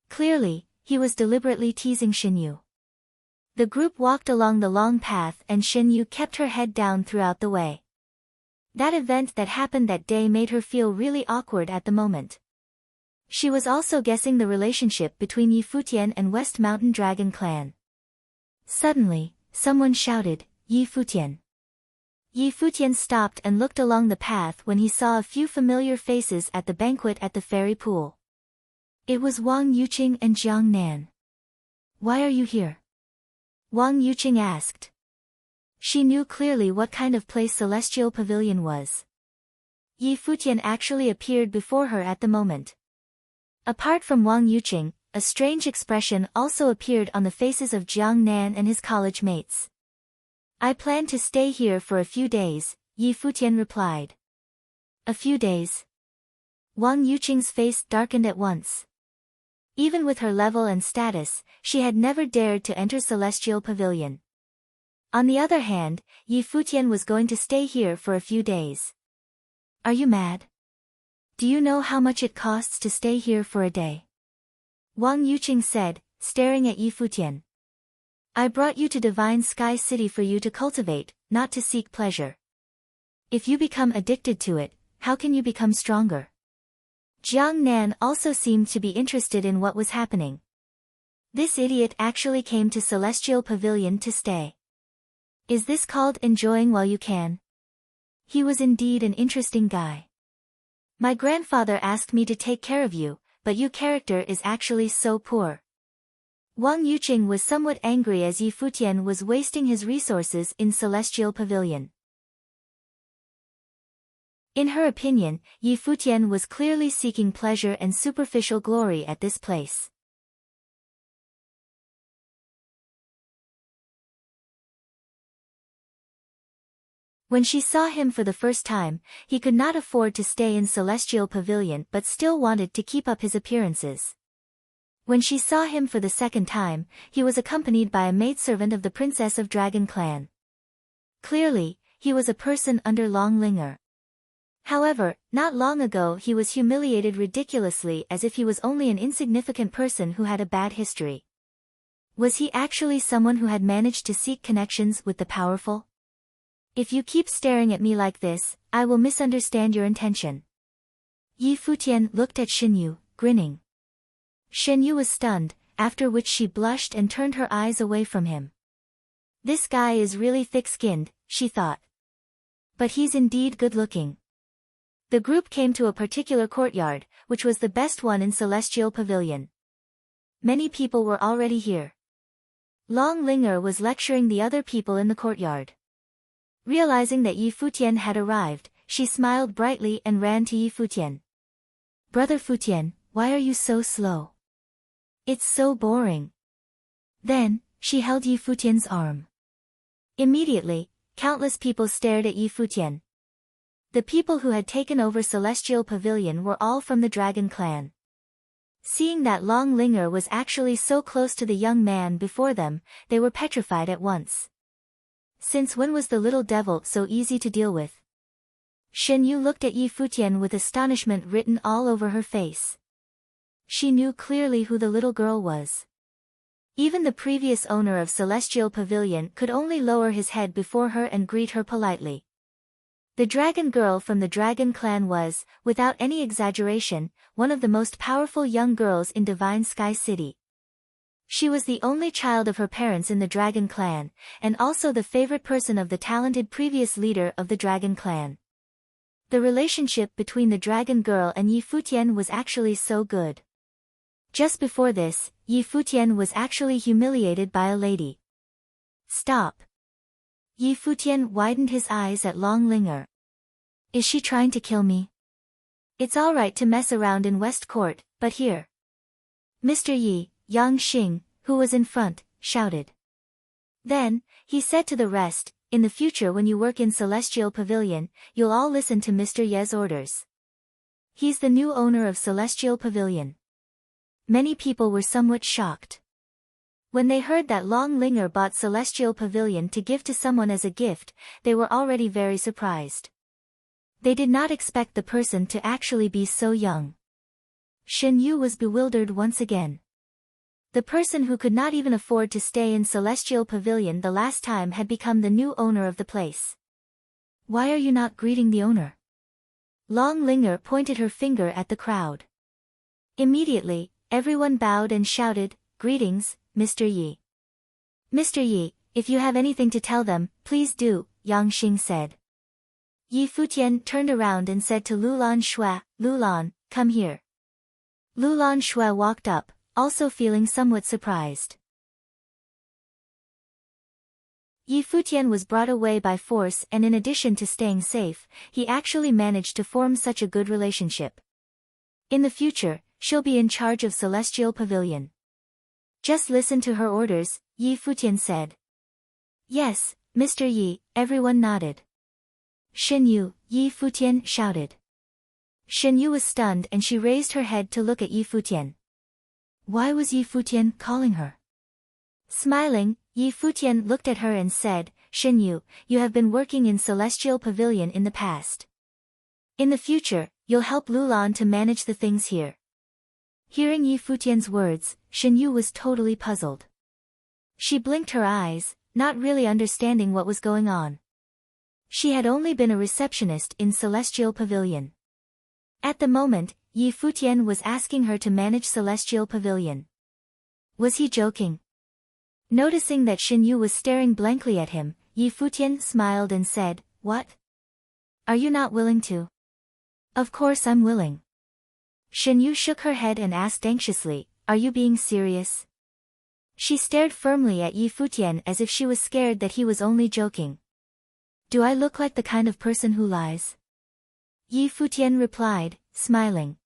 Clearly, he was deliberately teasing Shen Yu. The group walked along the long path and Shen Yu kept her head down throughout the way. That event that happened that day made her feel really awkward at the moment. She was also guessing the relationship between Yi Futian and West Mountain Dragon Clan. Suddenly, someone shouted, Yi Futian. Yi Futian stopped and looked along the path when he saw a few familiar faces at the banquet at the fairy pool. It was Wang Yuqing and Jiang Nan. Why are you here? Wang Yuqing asked. She knew clearly what kind of place Celestial Pavilion was. Yi Futian actually appeared before her at the moment. Apart from Wang Yuqing, a strange expression also appeared on the faces of Jiang Nan and his college mates. I plan to stay here for a few days, Yi Futian replied. A few days? Wang Yuqing's face darkened at once. Even with her level and status, she had never dared to enter Celestial Pavilion. On the other hand, Yi Futian was going to stay here for a few days. Are you mad? Do you know how much it costs to stay here for a day? Wang Yuqing said, staring at Yi Futian. I brought you to Divine Sky City for you to cultivate, not to seek pleasure. If you become addicted to it, how can you become stronger? Jiang Nan also seemed to be interested in what was happening. This idiot actually came to Celestial Pavilion to stay. Is this called enjoying while you can? He was indeed an interesting guy. My grandfather asked me to take care of you, but your character is actually so poor. Wang Yuqing was somewhat angry as Yi Futian was wasting his resources in Celestial Pavilion. In her opinion, Yi Futian was clearly seeking pleasure and superficial glory at this place. When she saw him for the first time, he could not afford to stay in Celestial Pavilion but still wanted to keep up his appearances. When she saw him for the second time, he was accompanied by a maidservant of the Princess of Dragon Clan. Clearly, he was a person under Long Linger. However, not long ago he was humiliated ridiculously as if he was only an insignificant person who had a bad history. Was he actually someone who had managed to seek connections with the powerful? If you keep staring at me like this, I will misunderstand your intention. Yi Futian looked at Xinyu, grinning. Xinyu was stunned, after which she blushed and turned her eyes away from him. This guy is really thick-skinned, she thought. But he's indeed good-looking. The group came to a particular courtyard, which was the best one in Celestial Pavilion. Many people were already here. Long Linger was lecturing the other people in the courtyard. Realizing that Yi Futian had arrived, she smiled brightly and ran to Yi Futian. Brother Futian, why are you so slow? It's so boring. Then, she held Yi Futian's arm. Immediately, countless people stared at Yi Futian. The people who had taken over Celestial Pavilion were all from the Dragon Clan. Seeing that Long Linger was actually so close to the young man before them, they were petrified at once. Since when was the little devil so easy to deal with? Xinyu looked at Yi Futian with astonishment written all over her face. She knew clearly who the little girl was. Even the previous owner of Celestial Pavilion could only lower his head before her and greet her politely. The dragon girl from the Dragon Clan was, without any exaggeration, one of the most powerful young girls in Divine Sky City. She was the only child of her parents in the Dragon Clan, and also the favorite person of the talented previous leader of the Dragon Clan. The relationship between the dragon girl and Yi Futian was actually so good. Just before this, Yi Futian was actually humiliated by a lady. Stop. Yi Futian widened his eyes at Long Linger. Is she trying to kill me? It's alright to mess around in West Court, but here. Mr. Yi, Yang Xing, who was in front, shouted. Then, he said to the rest, in the future when you work in Celestial Pavilion, you'll all listen to Mr. Ye's orders. He's the new owner of Celestial Pavilion. Many people were somewhat shocked. When they heard that Long Linger bought Celestial Pavilion to give to someone as a gift, they were already very surprised. They did not expect the person to actually be so young. Xinyu was bewildered once again. The person who could not even afford to stay in Celestial Pavilion the last time had become the new owner of the place. Why are you not greeting the owner? Long Linger pointed her finger at the crowd. Immediately, everyone bowed and shouted, Greetings, Mr. Yi. Mr. Yi, if you have anything to tell them, please do, Yang Xing said. Yi Futian turned around and said to Lulan Shui, Lulan, come here. Lulan Shui walked up, also feeling somewhat surprised. Yi Futian was brought away by force and in addition to staying safe, he actually managed to form such a good relationship. In the future, she'll be in charge of Celestial Pavilion. Just listen to her orders, Yi Futian said. Yes, Mr. Yi, everyone nodded. Xinyu, Yi Futian shouted. Xinyu was stunned and she raised her head to look at Yi Futian. Why was Yi Futian calling her? Smiling, Yi Futian looked at her and said, Xinyu, you have been working in Celestial Pavilion in the past. In the future, you'll help Lulan to manage the things here. Hearing Yi Futian's words, Xinyu was totally puzzled. She blinked her eyes, not really understanding what was going on. She had only been a receptionist in Celestial Pavilion. At the moment, Yi Futian was asking her to manage Celestial Pavilion. Was he joking? Noticing that Xinyu was staring blankly at him, Yi Futian smiled and said, What? Are you not willing to? Of course I'm willing. Xinyu shook her head and asked anxiously, Are you being serious? She stared firmly at Yi Futian as if she was scared that he was only joking. Do I look like the kind of person who lies? Yi Futian replied, smiling.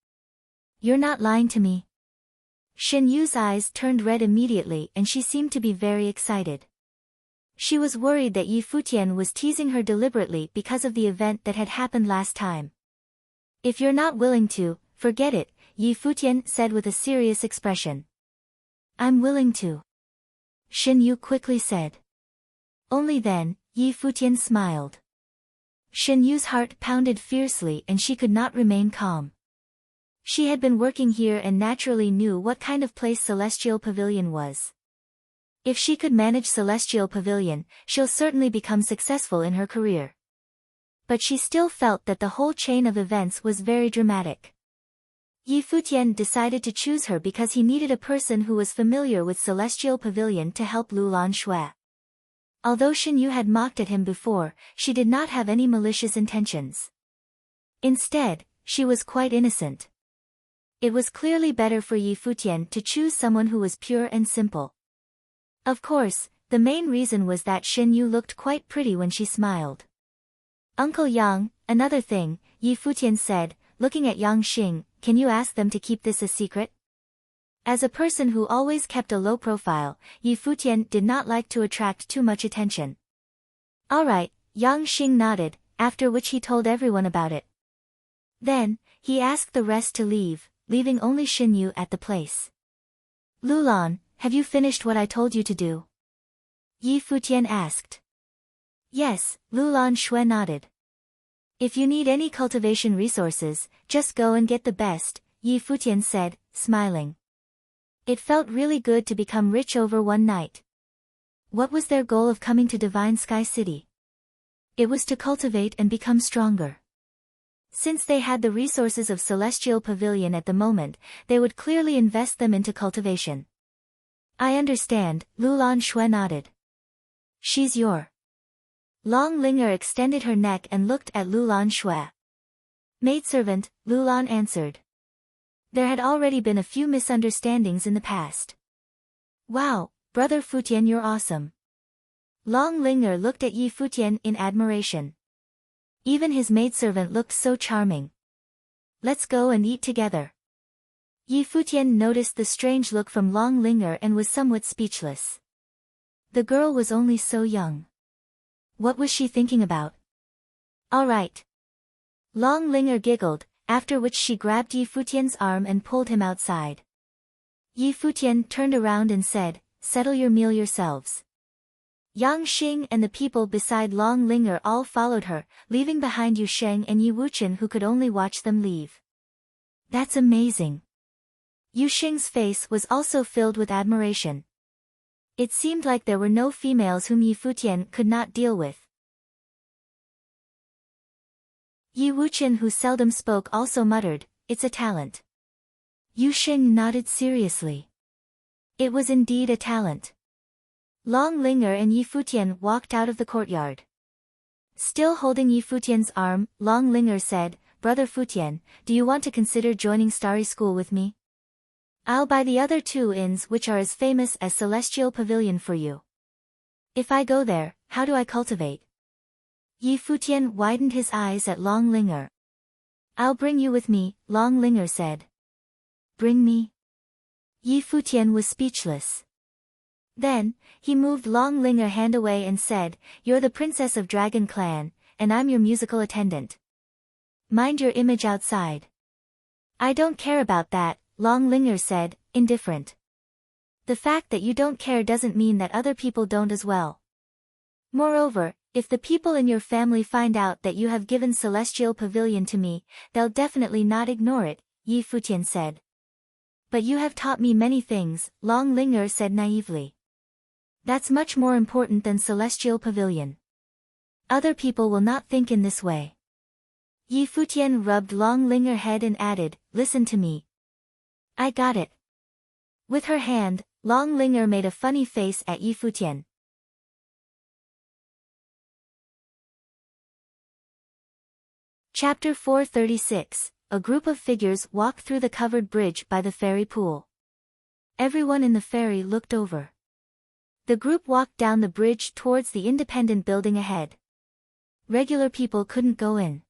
You're not lying to me. Shen Yu's eyes turned red immediately and she seemed to be very excited. She was worried that Yi Futian was teasing her deliberately because of the event that had happened last time. If you're not willing to, forget it, Yi Futian said with a serious expression. I'm willing to. Shen Yu quickly said. Only then, Yi Futian smiled. Shen Yu's heart pounded fiercely and she could not remain calm. She had been working here and naturally knew what kind of place Celestial Pavilion was. If she could manage Celestial Pavilion, she'll certainly become successful in her career. But she still felt that the whole chain of events was very dramatic. Yi Futian decided to choose her because he needed a person who was familiar with Celestial Pavilion to help Lulan Shui. Although Shen Yu had mocked at him before, she did not have any malicious intentions. Instead, she was quite innocent. It was clearly better for Yi Futian to choose someone who was pure and simple. Of course, the main reason was that Shen Yu looked quite pretty when she smiled. Uncle Yang, another thing, Yi Futian said, looking at Yang Xing, can you ask them to keep this a secret? As a person who always kept a low profile, Yi Futian did not like to attract too much attention. Alright, Yang Xing nodded, after which he told everyone about it. Then, he asked the rest to leave, leaving only Shen Yu at the place. Lulan, have you finished what I told you to do? Yi Futian asked. Yes, Lulan Shui nodded. If you need any cultivation resources, just go and get the best, Yi Futian said, smiling. It felt really good to become rich over one night. What was their goal of coming to Divine Sky City? It was to cultivate and become stronger. Since they had the resources of Celestial Pavilion at the moment, they would clearly invest them into cultivation. I understand, Lulan Shui nodded. She's your. Long Linger extended her neck and looked at Lulan Shui. Maidservant, Lulan answered. There had already been a few misunderstandings in the past. Wow, Brother Futian, you're awesome. Long Linger looked at Yi Futian in admiration. Even his maidservant looked so charming. Let's go and eat together. Yi Futian noticed the strange look from Long Linger and was somewhat speechless. The girl was only so young. What was she thinking about? All right. Long Linger giggled, after which she grabbed Yi Futian's arm and pulled him outside. Yi Futian turned around and said, settle your meal yourselves. Yang Xing and the people beside Long Linger all followed her, leaving behind Yu Sheng and Yi Wuchen who could only watch them leave. That's amazing. Yu Sheng's face was also filled with admiration. It seemed like there were no females whom Yi Futian could not deal with. Yi Wuchen, who seldom spoke, also muttered, it's a talent. Yu Sheng nodded seriously. It was indeed a talent. Long Linger and Yi Futian walked out of the courtyard. Still holding Yi Futian's arm, Long Linger said, Brother Futian, do you want to consider joining Starry School with me? I'll buy the other 2 inns which are as famous as Celestial Pavilion for you. If I go there, how do I cultivate? Yi Futian widened his eyes at Long Linger. I'll bring you with me, Long Linger said. Bring me? Yi Futian was speechless. Then, he moved Long Linger hand away and said, you're the princess of Dragon Clan, and I'm your musical attendant. Mind your image outside. I don't care about that, Long Linger said, indifferent. The fact that you don't care doesn't mean that other people don't as well. Moreover, if the people in your family find out that you have given Celestial Pavilion to me, they'll definitely not ignore it, Yi Futian said. But you have taught me many things, Long Linger said naively. That's much more important than Celestial Pavilion. Other people will not think in this way. Yi Futian rubbed Long Linger head and added, listen to me. I got it. With her hand, Long Linger made a funny face at Yi Futian. Chapter 436, a group of figures walked through the covered bridge by the ferry pool. Everyone in the ferry looked over. The group walked down the bridge towards the independent building ahead. Regular people couldn't go in.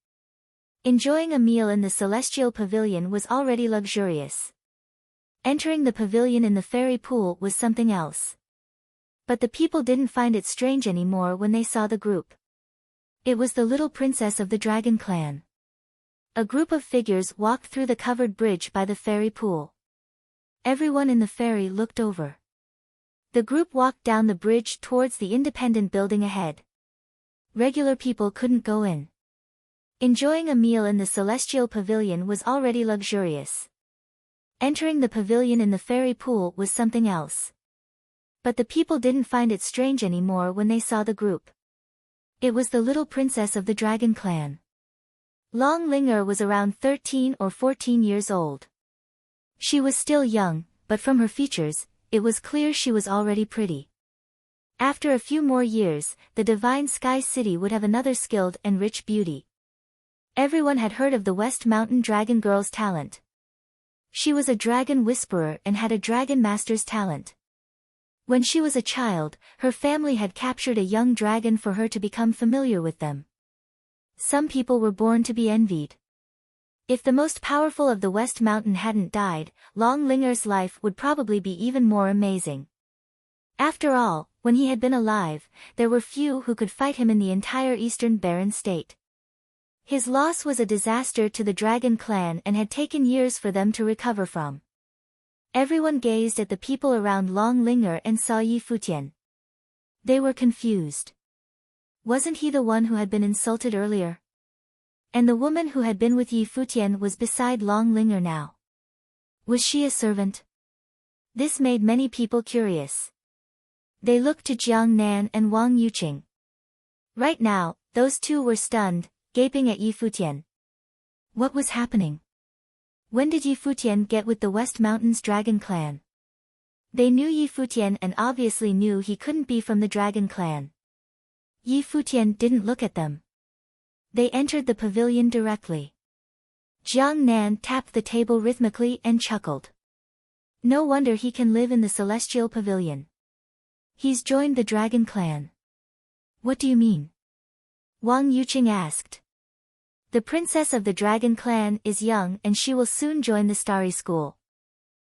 Enjoying a meal in the celestial pavilion was already luxurious. Entering the pavilion in the fairy pool was something else. But the people didn't find it strange anymore when they saw the group. It was the little princess of the dragon clan. A group of figures walked through the covered bridge by the fairy pool. Everyone in the ferry looked over. The group walked down the bridge towards the independent building ahead. Regular people couldn't go in. Enjoying a meal in the celestial pavilion was already luxurious. Entering the pavilion in the fairy pool was something else. But the people didn't find it strange anymore when they saw the group. It was the little princess of the dragon clan. Long Linger was around 13 or 14 years old. She was still young, but from her features, it was clear she was already pretty. After a few more years, the Divine Sky City would have another skilled and rich beauty. Everyone had heard of the West Mountain Dragon Girl's talent. She was a dragon whisperer and had a dragon master's talent. When she was a child, her family had captured a young dragon for her to become familiar with them. Some people were born to be envied. If the most powerful of the West Mountain hadn't died, Long Linger's life would probably be even more amazing. After all, when he had been alive, there were few who could fight him in the entire eastern barren state. His loss was a disaster to the dragon clan and had taken years for them to recover from. Everyone gazed at the people around Long Linger and saw Yi Futian. They were confused. Wasn't he the one who had been insulted earlier? And the woman who had been with Yi Futian was beside Long Linger now. Was she a servant? This made many people curious. They looked to Jiang Nan and Wang Yuqing. Right now, those two were stunned, gaping at Yi Futian. What was happening? When did Yi Futian get with the West Mountains Dragon Clan? They knew Yi Futian and obviously knew he couldn't be from the Dragon Clan. Yi Futian didn't look at them. They entered the pavilion directly. Jiang Nan tapped the table rhythmically and chuckled. No wonder he can live in the celestial pavilion. He's joined the Dragon Clan. What do you mean? Wang Yuqing asked. The princess of the Dragon Clan is young and she will soon join the Starry School.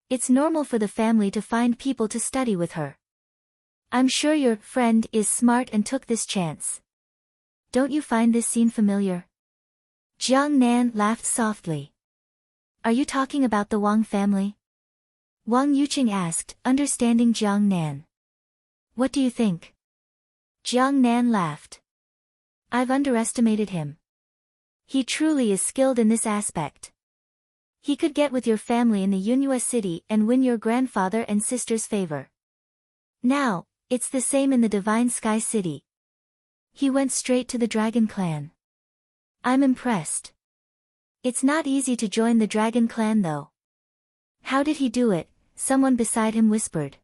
It's normal for the family to find people to study with her. I'm sure your friend is smart and took this chance. Don't you find this scene familiar? Jiang Nan laughed softly. Are you talking about the Wang family? Wang Yuqing asked, understanding Jiang Nan. What do you think? Jiang Nan laughed. I've underestimated him. He truly is skilled in this aspect. He could get with your family in the Yunhua city and win your grandfather and sister's favor. Now, it's the same in the Divine Sky City. He went straight to the Dragon Clan. I'm impressed. It's not easy to join the Dragon Clan though. How did he do it? Someone beside him whispered.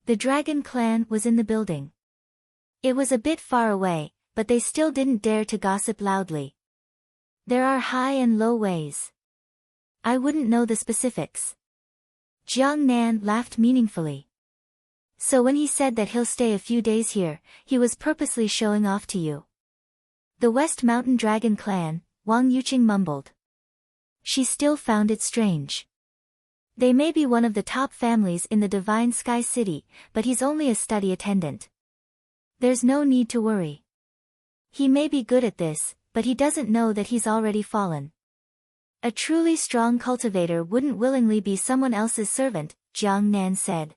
The Dragon Clan was in the building. It was a bit far away, but they still didn't dare to gossip loudly. There are high and low ways. I wouldn't know the specifics. Jiang Nan laughed meaningfully. So when he said that he'll stay a few days here, he was purposely showing off to you. The West Mountain Dragon Clan, Wang Yuqing mumbled. She still found it strange. They may be one of the top families in the Divine Sky City, but he's only a study attendant. There's no need to worry. He may be good at this, but he doesn't know that he's already fallen. A truly strong cultivator wouldn't willingly be someone else's servant, Jiang Nan said.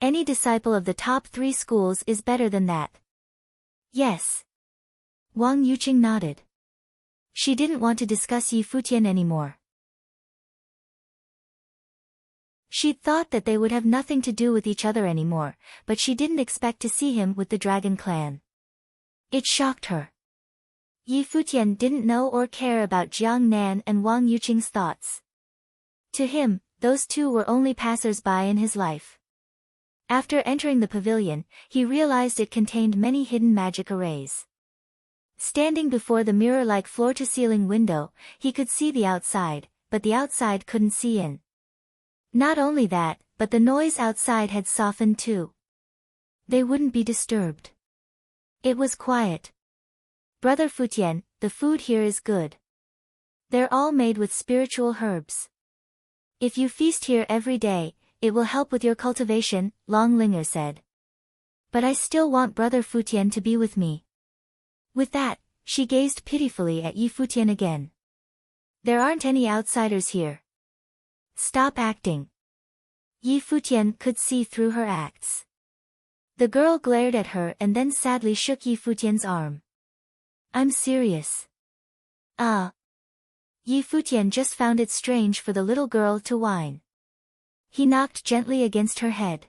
Any disciple of the top 3 schools is better than that. Yes. Wang Yuqing nodded. She didn't want to discuss Yi Futian anymore. She'd thought that they would have nothing to do with each other anymore, but she didn't expect to see him with the Dragon Clan. It shocked her. Yi Futian didn't know or care about Jiang Nan and Wang Yuqing's thoughts. To him, those two were only passers-by in his life. After entering the pavilion, he realized it contained many hidden magic arrays. Standing before the mirror-like floor-to-ceiling window, he could see the outside, but the outside couldn't see in. Not only that, but the noise outside had softened too. They wouldn't be disturbed. It was quiet. Brother Futian, the food here is good. They're all made with spiritual herbs. If you feast here every day, it will help with your cultivation, Long Linger said. But I still want Brother Futian to be with me. With that, she gazed pitifully at Yi Futian again. There aren't any outsiders here. Stop acting. Yi Futian could see through her acts. The girl glared at her and then sadly shook Yi Futian's arm. I'm serious. Ah. Yi Futian just found it strange for the little girl to whine. He knocked gently against her head.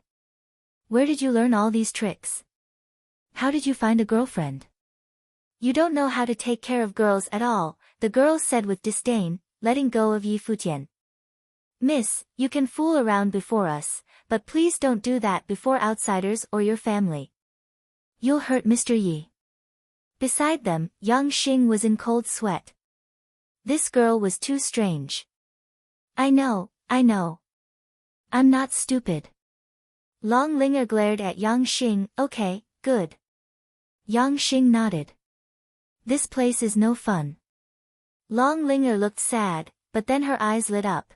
Where did you learn all these tricks? How did you find a girlfriend? You don't know how to take care of girls at all, the girl said with disdain, letting go of Yi Futian. Miss, you can fool around before us, but please don't do that before outsiders or your family. You'll hurt Mr. Yi. Beside them, Yang Xing was in cold sweat. This girl was too strange. I know. I'm not stupid. Long Linger glared at Yang Xing. Okay, good. Yang Xing nodded. This place is no fun. Long Linger looked sad, but then her eyes lit up.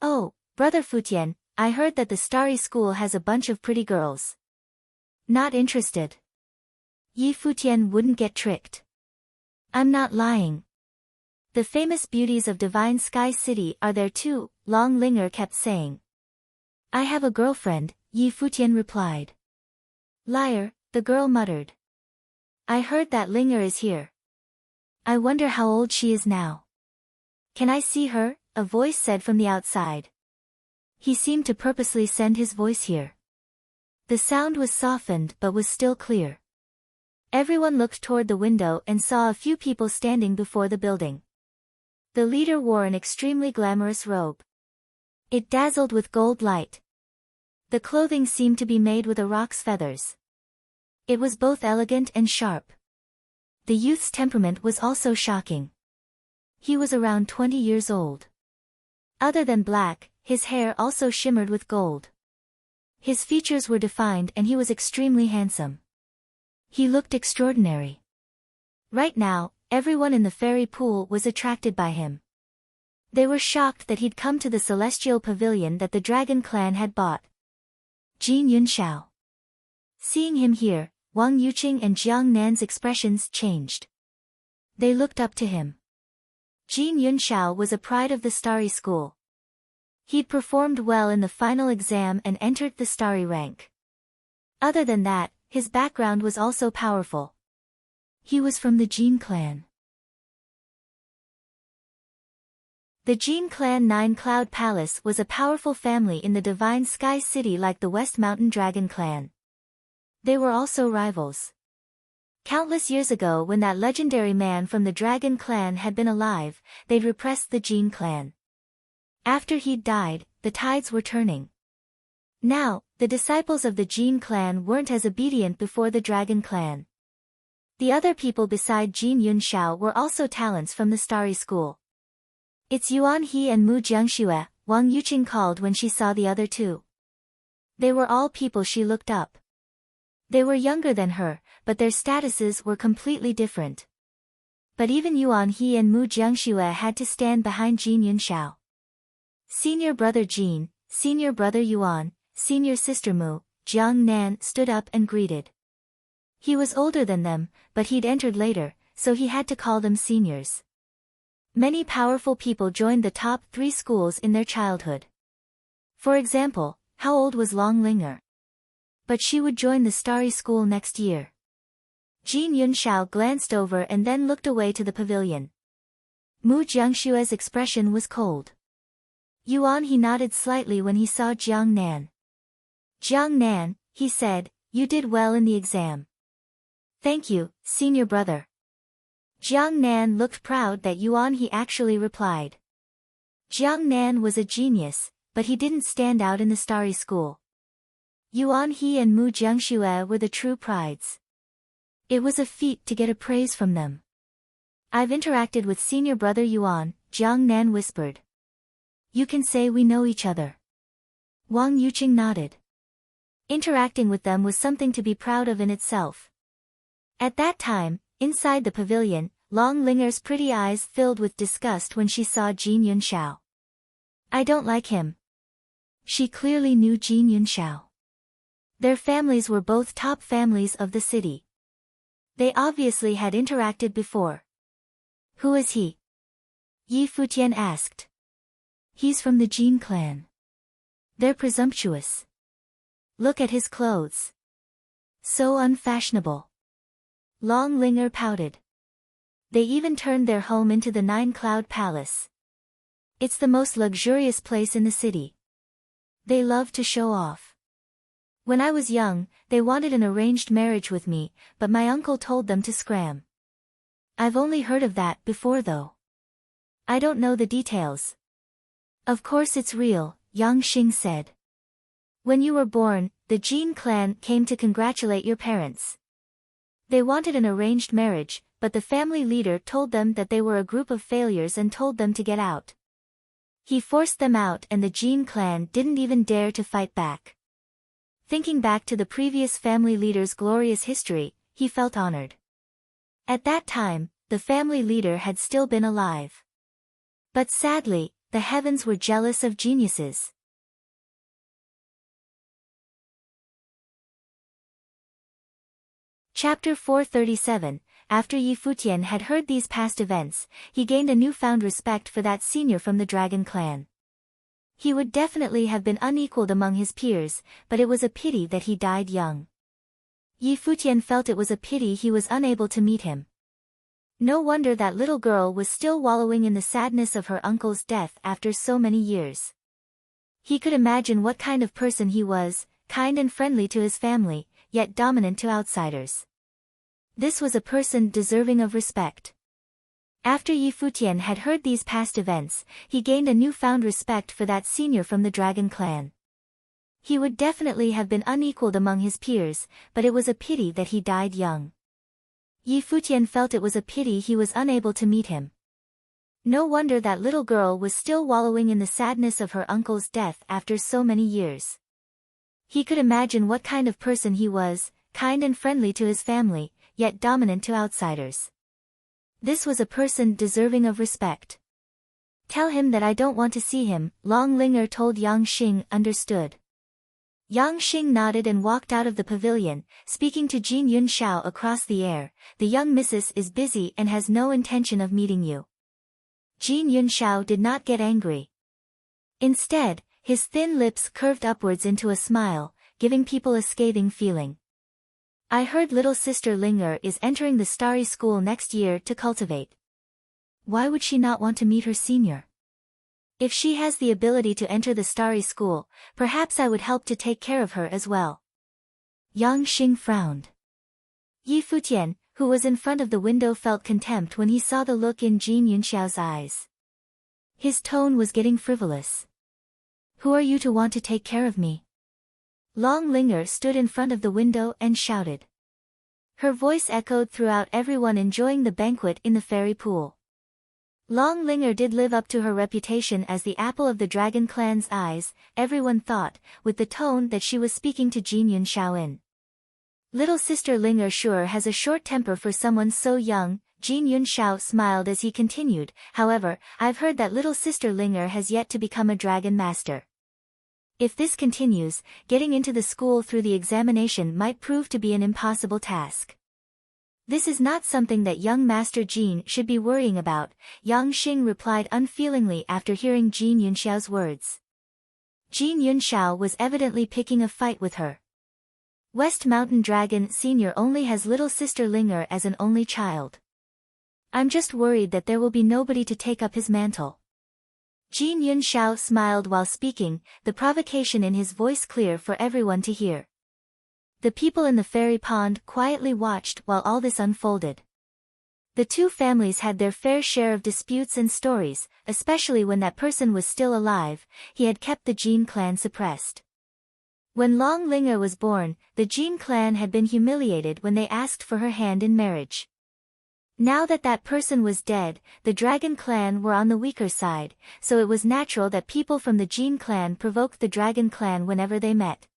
Oh, Brother Futian, I heard that the Starry School has a bunch of pretty girls. Not interested. Yi Futian wouldn't get tricked. I'm not lying. The famous beauties of Divine Sky City are there too, Long Linger kept saying. I have a girlfriend, Yi Futian replied. Liar, the girl muttered. I heard that Linger is here. I wonder how old she is now. Can I see her? A voice said from the outside. He seemed to purposely send his voice here. The sound was softened but was still clear. Everyone looked toward the window and saw a few people standing before the building. The leader wore an extremely glamorous robe. It dazzled with gold light. The clothing seemed to be made with a rock's feathers. It was both elegant and sharp. The youth's temperament was also shocking. He was around 20 years old. Other than black, his hair also shimmered with gold. His features were defined and he was extremely handsome. He looked extraordinary. Right now, everyone in the fairy pool was attracted by him. They were shocked that he'd come to the celestial pavilion that the Dragon Clan had bought. Jin Yunxiao. Seeing him here, Wang Yuqing and Jiang Nan's expressions changed. They looked up to him. Jin Yunxiao was a pride of the Starry School. He'd performed well in the final exam and entered the Starry rank. Other than that, his background was also powerful. He was from the Jin clan. The Jin clan Nine Cloud Palace was a powerful family in the Divine Sky City like the West Mountain Dragon clan. They were also rivals. Countless years ago when that legendary man from the Dragon clan had been alive, they'd repressed the Jin clan. After he'd died, the tides were turning. Now, the disciples of the Jin clan weren't as obedient before the Dragon clan. The other people beside Jin Yunxiao were also talents from the Starry School. It's Yuan He and Mu Jiangxue, Wang Yuqing called when she saw the other two. They were all people she looked up. They were younger than her, but their statuses were completely different. But even Yuan He and Mu Jiangxue had to stand behind Jin Yunxiao. Senior brother Jin, senior brother Yuan, senior sister Mu, Jiang Nan stood up and greeted. He was older than them, but he'd entered later, so he had to call them seniors. Many powerful people joined the top 3 schools in their childhood. For example, how old was Long Linger? But she would join the Starry School next year. Jin Yunxiao glanced over and then looked away to the pavilion. Mu Jiangxue's expression was cold. Yuan He nodded slightly when he saw Jiang Nan. Jiang Nan, he said, you did well in the exam. Thank you, senior brother. Jiang Nan looked proud that Yuan He actually replied. Jiang Nan was a genius, but he didn't stand out in the Starry School. Yuan He and Mu Jiangxue were the true prides. It was a feat to get a praise from them. I've interacted with senior brother Yuan, Jiang Nan whispered. You can say we know each other. Wang Yuqing nodded. Interacting with them was something to be proud of in itself. At that time, inside the pavilion, Long Linger's pretty eyes filled with disgust when she saw Jin Yunxiao. I don't like him. She clearly knew Jin Yunxiao. Their families were both top families of the city. They obviously had interacted before. Who is he? Yi Futian asked. He's from the Jin clan. They're presumptuous. Look at his clothes. So unfashionable. Long Linger pouted. They even turned their home into the Nine-Cloud Palace. It's the most luxurious place in the city. They love to show off. When I was young, they wanted an arranged marriage with me, but my uncle told them to scram. I've only heard of that before though. I don't know the details. Of course it's real, Yang Xing said. When you were born, the Jin clan came to congratulate your parents. They wanted an arranged marriage, but the family leader told them that they were a group of failures and told them to get out. He forced them out and the Jin clan didn't even dare to fight back. Thinking back to the previous family leader's glorious history, he felt honored. At that time, the family leader had still been alive. But sadly, the heavens were jealous of geniuses. Chapter 437. After Yi Futian had heard these past events, he gained a newfound respect for that senior from the Dragon clan. He would definitely have been unequaled among his peers, but it was a pity that he died young. Yi Futian felt it was a pity he was unable to meet him. No wonder that little girl was still wallowing in the sadness of her uncle's death after so many years. He could imagine what kind of person he was, kind and friendly to his family, yet dominant to outsiders. This was a person deserving of respect. After Yi Futian had heard these past events, he gained a newfound respect for that senior from the Dragon clan. He would definitely have been unequaled among his peers, but it was a pity that he died young. Yi Futian felt it was a pity he was unable to meet him. No wonder that little girl was still wallowing in the sadness of her uncle's death after so many years. He could imagine what kind of person he was, kind and friendly to his family, yet dominant to outsiders. This was a person deserving of respect. Tell him that I don't want to see him, Long Linger told Yang Xing. Understood. Yang Xing nodded and walked out of the pavilion, speaking to Jin Yunxiao across the air. The young missus is busy and has no intention of meeting you. Jin Yunxiao did not get angry. Instead, his thin lips curved upwards into a smile, giving people a scathing feeling. I heard little sister Linger is entering the starry school next year to cultivate. Why would she not want to meet her senior? If she has the ability to enter the starry school, perhaps I would help to take care of her as well. Yang Xing frowned. Yi Futian, who was in front of the window, felt contempt when he saw the look in Jin Yunxiao's eyes. His tone was getting frivolous. Who are you to want to take care of me? Long Linger stood in front of the window and shouted. Her voice echoed throughout everyone enjoying the banquet in the fairy pool. Long Linger did live up to her reputation as the apple of the Dragon clan's eyes, everyone thought, with the tone that she was speaking to Jin Yunxiao in. Little sister Linger sure has a short temper for someone so young. Jin Yunxiao smiled as he continued, however, I've heard that little sister Linger has yet to become a dragon master. If this continues, getting into the school through the examination might prove to be an impossible task. This is not something that young Master Jin should be worrying about, Yang Xing replied unfeelingly after hearing Jin Yunxiao's words. Jin Yunxiao was evidently picking a fight with her. West Mountain Dragon Senior only has little sister Linger as an only child. I'm just worried that there will be nobody to take up his mantle. Jin Yunxiao smiled while speaking, the provocation in his voice clear for everyone to hear. The people in the fairy pond quietly watched while all this unfolded. The two families had their fair share of disputes and stories, especially when that person was still alive. He had kept the Jin clan suppressed. When Long Linger was born, the Jin clan had been humiliated when they asked for her hand in marriage. Now that that person was dead, the Dragon clan were on the weaker side, so it was natural that people from the Jin clan provoked the Dragon clan whenever they met.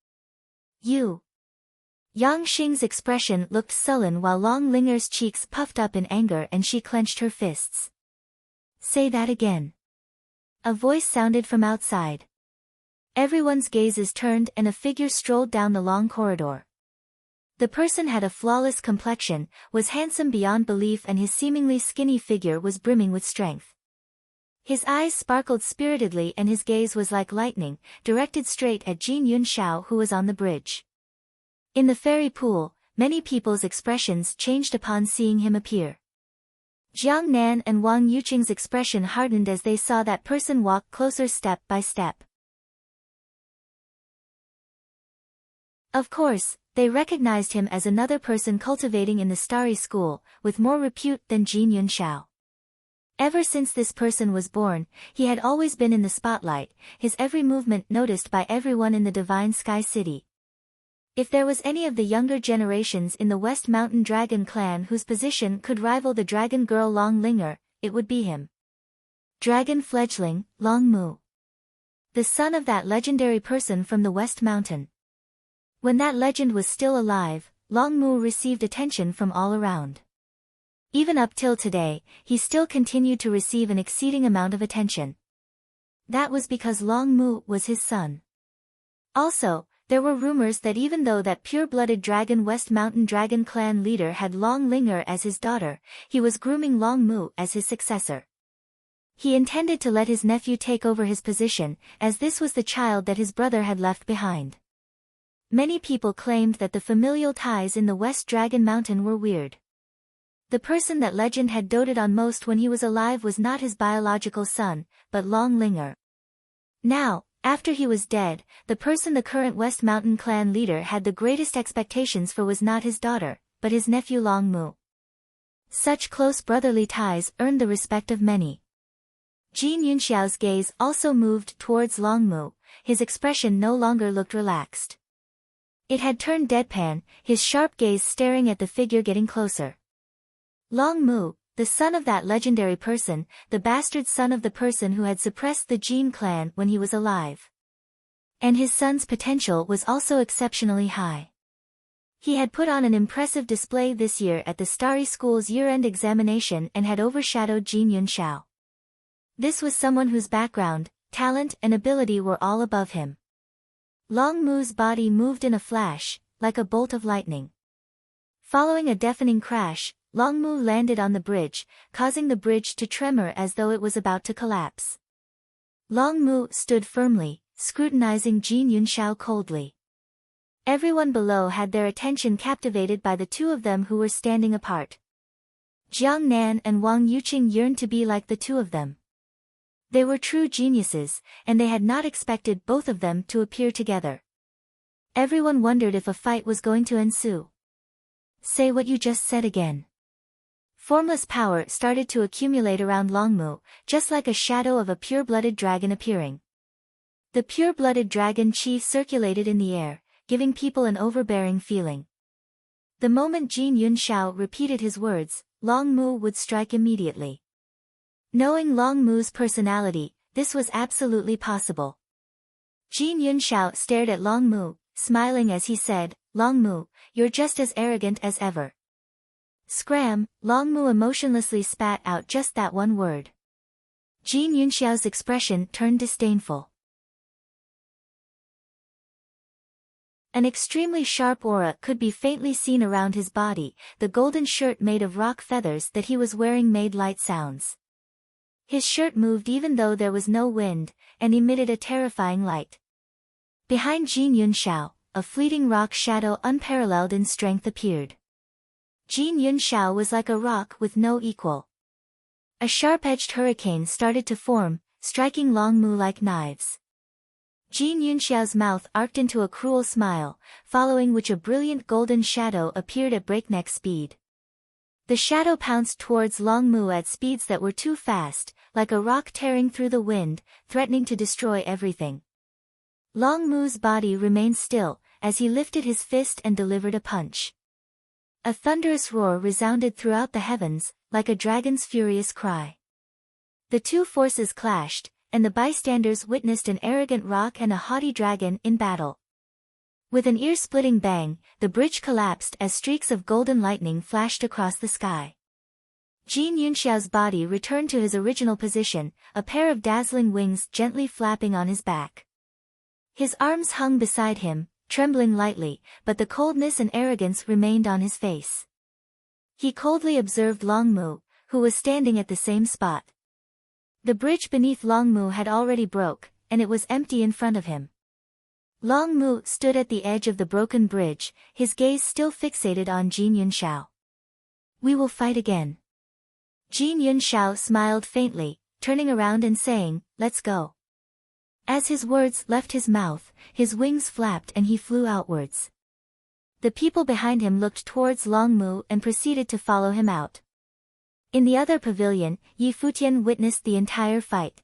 You Yang Xing's expression looked sullen while Long Linger's cheeks puffed up in anger and she clenched her fists. Say that again. A voice sounded from outside. Everyone's gazes turned and a figure strolled down the long corridor. The person had a flawless complexion, was handsome beyond belief and his seemingly skinny figure was brimming with strength. His eyes sparkled spiritedly and his gaze was like lightning, directed straight at Jin Yunxiao who was on the bridge. In the fairy pool, many people's expressions changed upon seeing him appear. Jiang Nan and Wang Yuqing's expression hardened as they saw that person walk closer step by step. Of course, they recognized him as another person cultivating in the Starry School, with more repute than Jin Yunxiao. Ever since this person was born, he had always been in the spotlight, his every movement noticed by everyone in the Divine Sky City. If there was any of the younger generations in the West Mountain Dragon clan whose position could rival the dragon girl Long Linger, it would be him. Dragon fledgling, Long Mu. The son of that legendary person from the West Mountain. When that legend was still alive, Long Mu received attention from all around. Even up till today, he still continued to receive an exceeding amount of attention. That was because Long Mu was his son. Also, there were rumors that even though that pure-blooded dragon West Mountain Dragon clan leader had Long Linger as his daughter, he was grooming Long Mu as his successor. He intended to let his nephew take over his position, as this was the child that his brother had left behind. Many people claimed that the familial ties in the West Dragon Mountain were weird. The person that legend had doted on most when he was alive was not his biological son, but Long Linger. Now, after he was dead, the person the current West Mountain clan leader had the greatest expectations for was not his daughter, but his nephew Long Mu. Such close brotherly ties earned the respect of many. Jin Yunxiao's gaze also moved towards Long Mu, his expression no longer looked relaxed. It had turned deadpan, his sharp gaze staring at the figure getting closer. Long Mu, the son of that legendary person, the bastard son of the person who had suppressed the Jin clan when he was alive. And his son's potential was also exceptionally high. He had put on an impressive display this year at the Starry School's year-end examination and had overshadowed Jin Yunxiao. This was someone whose background, talent and ability were all above him. Long Mu's body moved in a flash, like a bolt of lightning. Following a deafening crash, Long Mu landed on the bridge, causing the bridge to tremor as though it was about to collapse. Long Mu stood firmly, scrutinizing Jin Yunxiao coldly. Everyone below had their attention captivated by the two of them who were standing apart. Jiang Nan and Wang Yuqing yearned to be like the two of them. They were true geniuses, and they had not expected both of them to appear together. Everyone wondered if a fight was going to ensue. Say what you just said again. Formless power started to accumulate around Long Mu, just like a shadow of a pure-blooded dragon appearing. The pure-blooded dragon chi circulated in the air, giving people an overbearing feeling. The moment Jin Yunxiao repeated his words, Long Mu would strike immediately. Knowing Long Mu's personality, this was absolutely possible. Jin Yunxiao stared at Long Mu, smiling as he said, Long Mu, you're just as arrogant as ever. Scram, Long Mu emotionlessly spat out just that one word. Jin Yunxiao's expression turned disdainful. An extremely sharp aura could be faintly seen around his body, the golden shirt made of rock feathers that he was wearing made light sounds. His shirt moved even though there was no wind, and emitted a terrifying light. Behind Jin Yunxiao, a fleeting rock shadow unparalleled in strength appeared. Jin Yunxiao was like a rock with no equal. A sharp-edged hurricane started to form, striking Long Mu like knives. Jin Yunxiao's mouth arced into a cruel smile, following which a brilliant golden shadow appeared at breakneck speed. The shadow pounced towards Long Mu at speeds that were too fast, like a rock tearing through the wind, threatening to destroy everything. Long Mu's body remained still, as he lifted his fist and delivered a punch. A thunderous roar resounded throughout the heavens, like a dragon's furious cry. The two forces clashed, and the bystanders witnessed an arrogant rock and a haughty dragon in battle. With an ear-splitting bang, the bridge collapsed as streaks of golden lightning flashed across the sky. Jin Yunxiao's body returned to his original position, a pair of dazzling wings gently flapping on his back. His arms hung beside him, trembling lightly, but the coldness and arrogance remained on his face. He coldly observed Longmu, who was standing at the same spot. The bridge beneath Longmu had already broke, and it was empty in front of him. Longmu stood at the edge of the broken bridge, his gaze still fixated on Jin Yunxiao. "We will fight again." Jin Yunxiao smiled faintly, turning around and saying, "Let's go." As his words left his mouth, his wings flapped and he flew outwards. The people behind him looked towards Longmu and proceeded to follow him out. In the other pavilion, Yi Futian witnessed the entire fight.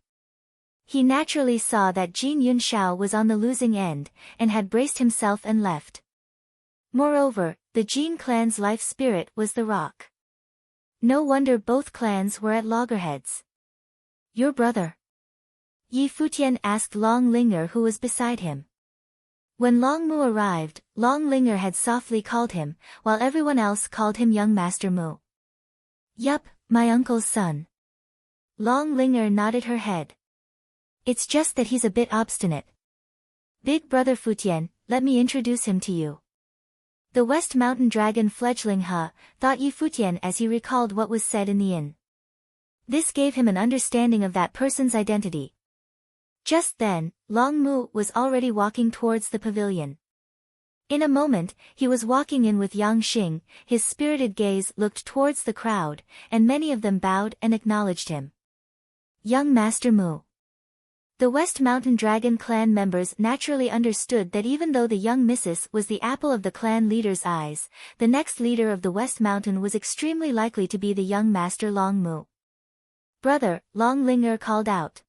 He naturally saw that Jin Yunxiao was on the losing end, and had braced himself and left. Moreover, the Jin clan's life spirit was the rock. No wonder both clans were at loggerheads. "Your brother?" Yi Futian asked Long Linger, who was beside him. When Longmu arrived, Long Linger had softly called him, while everyone else called him Young Master Mu. "Yup, my uncle's son." Long Linger nodded her head. "It's just that he's a bit obstinate. Big brother Futian, let me introduce him to you." The West Mountain Dragon fledgling thought Yi Futian as he recalled what was said in the inn. This gave him an understanding of that person's identity. Just then, Longmu was already walking towards the pavilion. In a moment, he was walking in with Yang Xing, his spirited gaze looked towards the crowd, and many of them bowed and acknowledged him. "Young Master Mu." The West Mountain Dragon clan members naturally understood that even though the young missus was the apple of the clan leader's eyes, the next leader of the West Mountain was extremely likely to be the young Master Longmu. "Brother," Long Linger called out.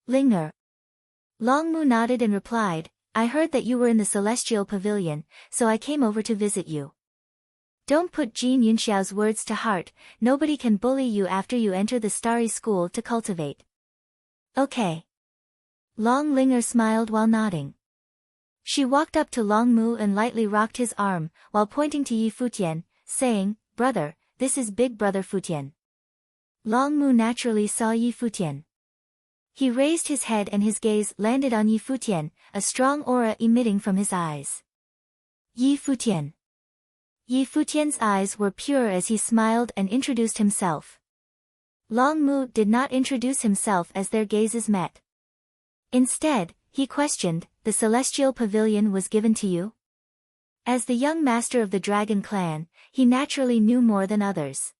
"Linger." Longmu nodded and replied, "I heard that you were in the Celestial Pavilion, so I came over to visit you." Don't put Jin Yunxiao's words to heart, nobody can bully you after you enter the Starry School to cultivate. "Okay." Long Linger smiled while nodding. She walked up to Longmu and lightly rocked his arm, while pointing to Yi Futian, saying, "Brother, this is Big Brother Futian." Longmu naturally saw Yi Futian. He raised his head and his gaze landed on Yi Futian, a strong aura emitting from his eyes. "Yi Futian." Yi Futian's eyes were pure as he smiled and introduced himself. Longmu did not introduce himself as their gazes met. Instead, he questioned, "The Celestial Pavilion was given to you?" As the young master of the Dragon clan, he naturally knew more than others.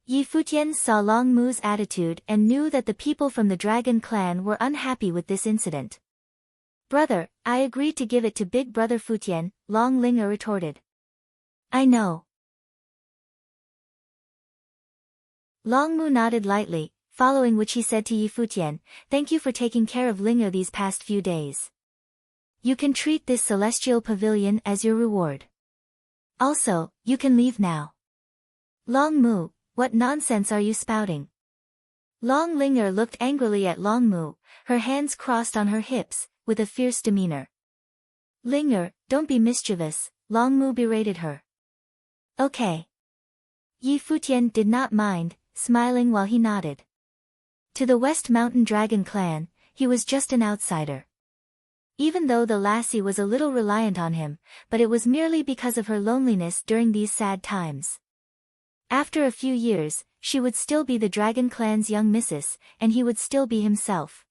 Yi Futian saw Longmu's attitude and knew that the people from the Dragon clan were unhappy with this incident. "Brother, I agreed to give it to Big Brother Futian," Long Linger retorted. "I know." Longmu nodded lightly, following which he said to Yi Futian, "Thank you for taking care of Linger these past few days. You can treat this Celestial Pavilion as your reward. Also, you can leave now." "Longmu, what nonsense are you spouting?" Long Linger looked angrily at Longmu, her hands crossed on her hips, with a fierce demeanor. "Linger, don't be mischievous," Longmu berated her. "Okay." Yi Futian did not mind, smiling while he nodded. To the West Mountain Dragon clan, he was just an outsider. Even though the lassie was a little reliant on him, but it was merely because of her loneliness during these sad times. After a few years, she would still be the Dragon clan's young missus, and he would still be himself.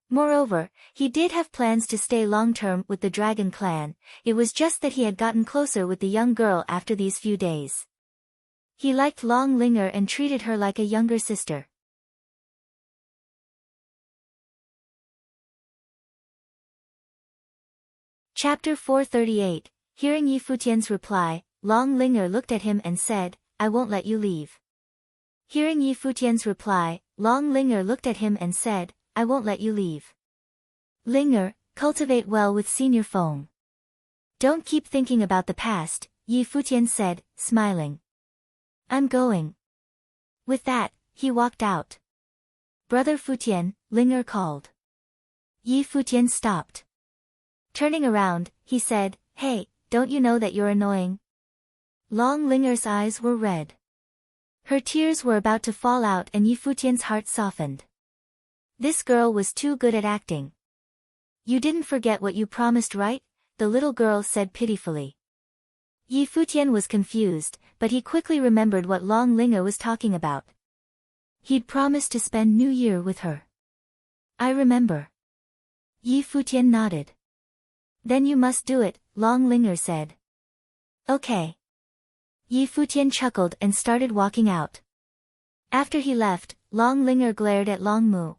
Moreover, he did have plans to stay long-term with the Dragon clan, it was just that he had gotten closer with the young girl after these few days. He liked Long Linger and treated her like a younger sister. Chapter 438, Hearing Yi Futian's reply, Long Linger looked at him and said, "I won't let you leave." Hearing Yi Futian's reply, Long Linger looked at him and said, "I won't let you leave. Linger, cultivate well with Senior Feng. Don't keep thinking about the past," Yi Futian said, smiling. "I'm going." With that, he walked out. "Brother Futian," Linger called. Yi Futian stopped. Turning around, he said, "Hey, don't you know that you're annoying?" Long Linger's eyes were red. Her tears were about to fall out and Yi Futian's heart softened. This girl was too good at acting. "You didn't forget what you promised, right?" the little girl said pitifully. Yi Futian was confused, but he quickly remembered what Long Linger was talking about. He'd promised to spend New Year with her. "I remember." Yi Futian nodded. "Then you must do it," Long Linger said. "Okay." Yi Futian chuckled and started walking out. After he left, Long Linger glared at Long Mu.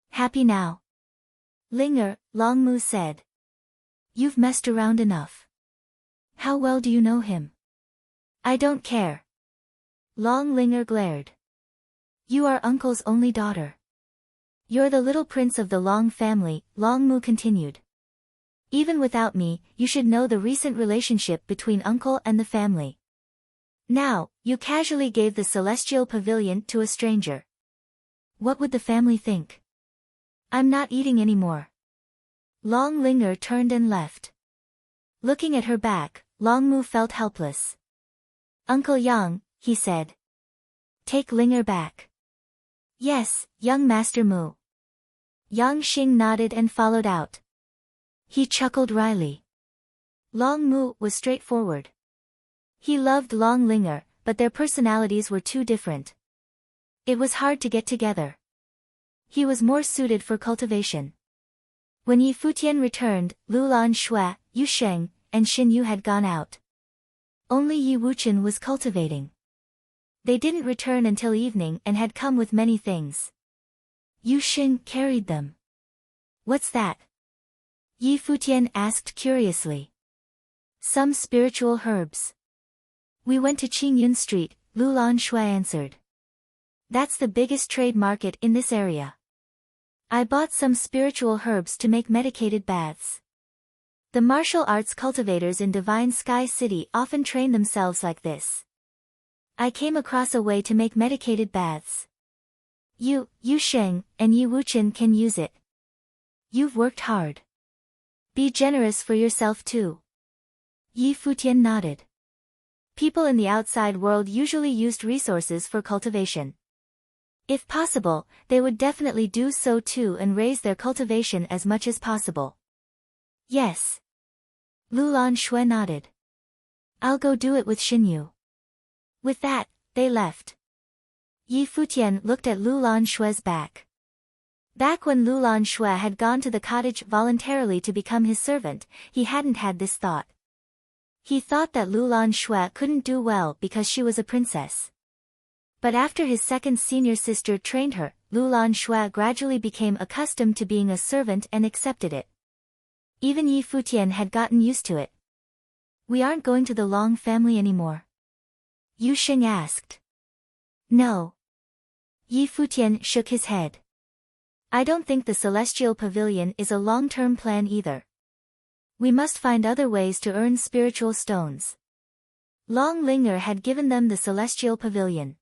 "Happy now?" "Linger," Long Mu said. "You've messed around enough. How well do you know him?" "I don't care." Long Linger glared. "You are uncle's only daughter. You're the little prince of the Long family," Long Mu continued. "Even without me, you should know the recent relationship between uncle and the family. Now, you casually gave the celestial pavilion to a stranger. What would the family think?" "I'm not eating anymore." Long Linger turned and left. Looking at her back, Long Mu felt helpless. "Uncle Yang," he said. "Take Linger back." "Yes, young Master Mu." Yang Xing nodded and followed out. He chuckled wryly. Long Mu was straightforward. He loved Long Linger, but their personalities were too different. It was hard to get together. He was more suited for cultivation. When Yi Futian returned, Lulan Shui, Yu Sheng, and Xin Yu had gone out. Only Yi Wuchen was cultivating. They didn't return until evening and had come with many things. Yu Sheng carried them. "What's that?" Yi Futian asked curiously. "Some spiritual herbs. We went to Qingyun Street," Lulan Shui answered. "That's the biggest trade market in this area. I bought some spiritual herbs to make medicated baths. The martial arts cultivators in Divine Sky City often train themselves like this. I came across a way to make medicated baths. Yu Sheng, and Yi Wuchen can use it. You've worked hard. Be generous for yourself too." Yi Futian nodded. People in the outside world usually used resources for cultivation. If possible, they would definitely do so too and raise their cultivation as much as possible. "Yes." Lulan Shui nodded. "I'll go do it with Xinyu." With that, they left. Yi Futian looked at Lulan Shui's back. Back when Lulan Shui had gone to the cottage voluntarily to become his servant, he hadn't had this thought. He thought that Lulan Shui couldn't do well because she was a princess. But after his second senior sister trained her, Lulan Shui gradually became accustomed to being a servant and accepted it. Even Yi Futian had gotten used to it. "We aren't going to the Long family anymore?" Yu Sheng asked. "No." Yi Futian shook his head. "I don't think the Celestial Pavilion is a long-term plan either. We must find other ways to earn spiritual stones." Long Linger had given them the Celestial Pavilion.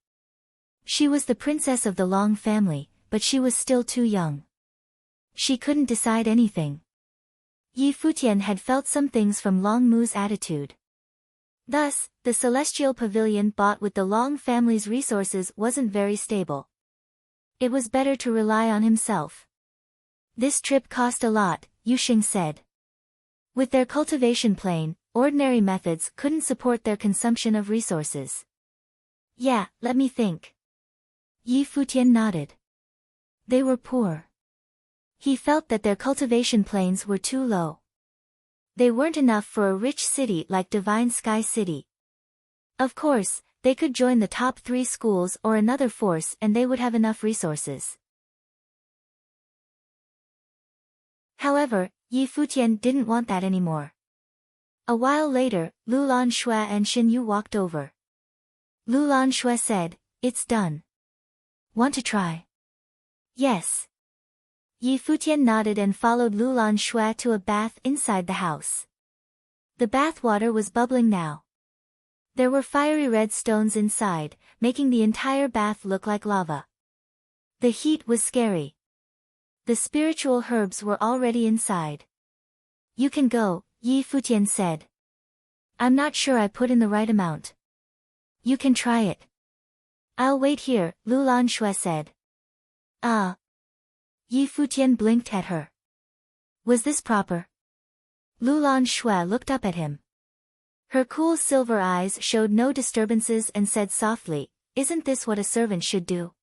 She was the princess of the Long family, but she was still too young. She couldn't decide anything. Yi Futian had felt some things from Long Mu's attitude. Thus, the Celestial Pavilion bought with the Long family's resources wasn't very stable. It was better to rely on himself. "This trip cost a lot," Yu Xing said. With their cultivation plane, ordinary methods couldn't support their consumption of resources. "Yeah, let me think." Yi Futian nodded. They were poor. He felt that their cultivation planes were too low. They weren't enough for a rich city like Divine Sky City. Of course, they could join the top 3 schools or another force and they would have enough resources. However, Yi Futian didn't want that anymore. A while later, Lulan Shui and Xin Yu walked over. Lulan Shui said, "It's done. Want to try?" "Yes." Yi Futian nodded and followed Lulan Shui to a bath inside the house. The bath water was bubbling now. There were fiery red stones inside, making the entire bath look like lava. The heat was scary. The spiritual herbs were already inside. You can go, Yi Futian said. I'm not sure I put in the right amount. You can try it. I'll wait here, Lulan Shui said. Ah. Yi Futian blinked at her. Was this proper? Lulan Shui looked up at him. Her cool silver eyes showed no disturbances and said softly, isn't this what a servant should do?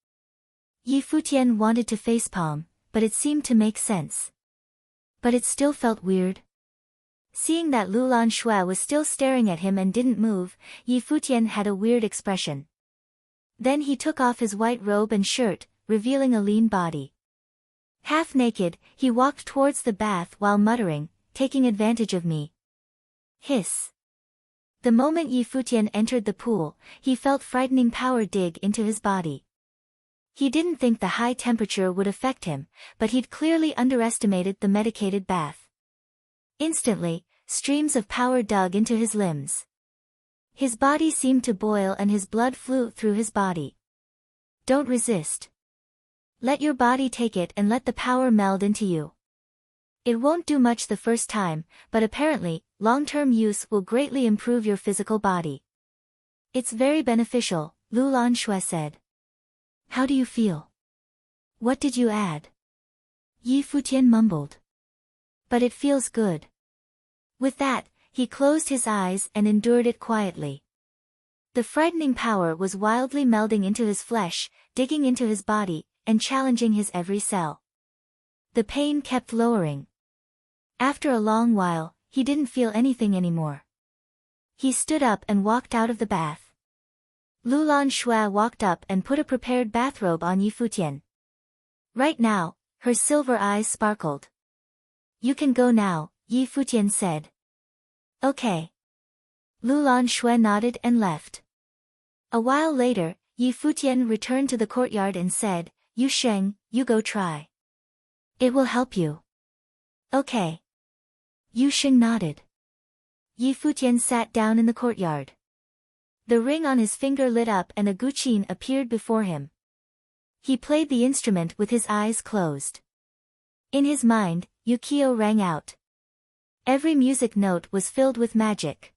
Yi Futian wanted to facepalm, but it seemed to make sense. But it still felt weird. Seeing that Lulan Shui was still staring at him and didn't move, Yi Futian had a weird expression. Then he took off his white robe and shirt, revealing a lean body. Half naked, he walked towards the bath while muttering, taking advantage of me. Hiss. The moment Yi Futian entered the pool, he felt frightening power dig into his body. He didn't think the high temperature would affect him, but he'd clearly underestimated the medicated bath. Instantly, streams of power dug into his limbs. His body seemed to boil and his blood flew through his body. Don't resist. Let your body take it and let the power meld into you. It won't do much the first time, but apparently, long-term use will greatly improve your physical body. It's very beneficial, Lulan Shui said. How do you feel? What did you add? Yi Futian mumbled. But it feels good. With that, he closed his eyes and endured it quietly. The frightening power was wildly melding into his flesh, digging into his body, and challenging his every cell. The pain kept lowering. After a long while, he didn't feel anything anymore. He stood up and walked out of the bath. Lulan Shui walked up and put a prepared bathrobe on Yi Futian. Right now, her silver eyes sparkled. You can go now, Yi Futian said. Okay. Lulan Shui nodded and left. A while later, Yi Futian returned to the courtyard and said, Yu Sheng, you go try. It will help you. Okay. Yu Sheng nodded. Yi Futian sat down in the courtyard. The ring on his finger lit up and a guqin appeared before him. He played the instrument with his eyes closed. In his mind, Yukio rang out. Every music note was filled with magic.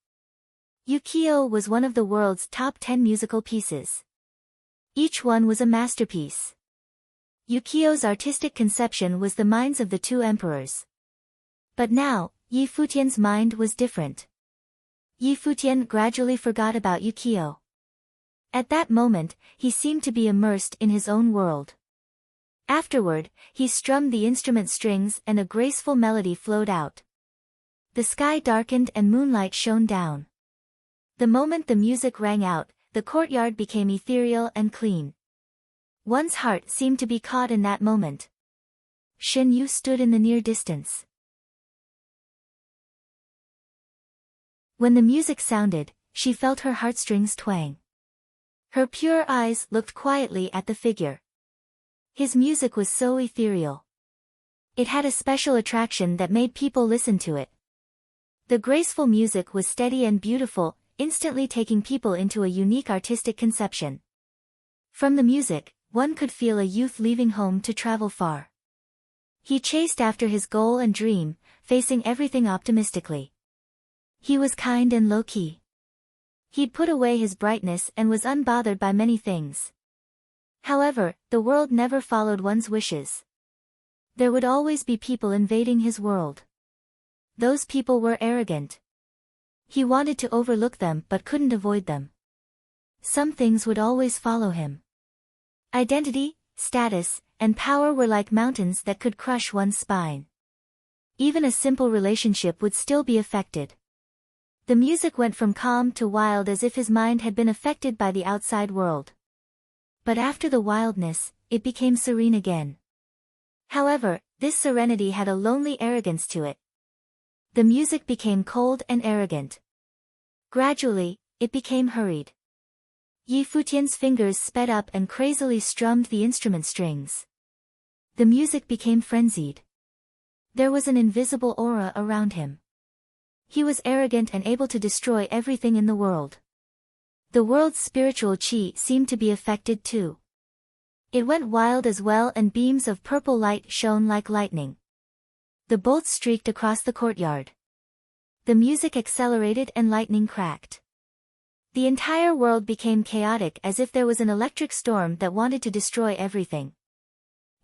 Yukio was one of the world's top 10 musical pieces. Each one was a masterpiece. Yukio's artistic conception was the minds of the two emperors. But now, Yi Futian's mind was different. Yi Futian gradually forgot about Yukio. At that moment, he seemed to be immersed in his own world. Afterward, he strummed the instrument strings and a graceful melody flowed out. The sky darkened and moonlight shone down. The moment the music rang out, the courtyard became ethereal and clean. One's heart seemed to be caught in that moment. Shen Yu stood in the near distance. When the music sounded, she felt her heartstrings twang. Her pure eyes looked quietly at the figure. His music was so ethereal. It had a special attraction that made people listen to it. The graceful music was steady and beautiful, instantly taking people into a unique artistic conception. From the music, one could feel a youth leaving home to travel far. He chased after his goal and dream, facing everything optimistically. He was kind and low-key. He'd put away his brightness and was unbothered by many things. However, the world never followed one's wishes. There would always be people invading his world. Those people were arrogant. He wanted to overlook them but couldn't avoid them. Some things would always follow him. Identity, status, and power were like mountains that could crush one's spine. Even a simple relationship would still be affected. The music went from calm to wild as if his mind had been affected by the outside world. But after the wildness, it became serene again. However, this serenity had a lonely arrogance to it. The music became cold and arrogant. Gradually, it became hurried. Yi Futian's fingers sped up and crazily strummed the instrument strings. The music became frenzied. There was an invisible aura around him. He was arrogant and able to destroy everything in the world. The world's spiritual chi seemed to be affected too. It went wild as well and beams of purple light shone like lightning. The bolts streaked across the courtyard. The music accelerated and lightning cracked. The entire world became chaotic as if there was an electric storm that wanted to destroy everything.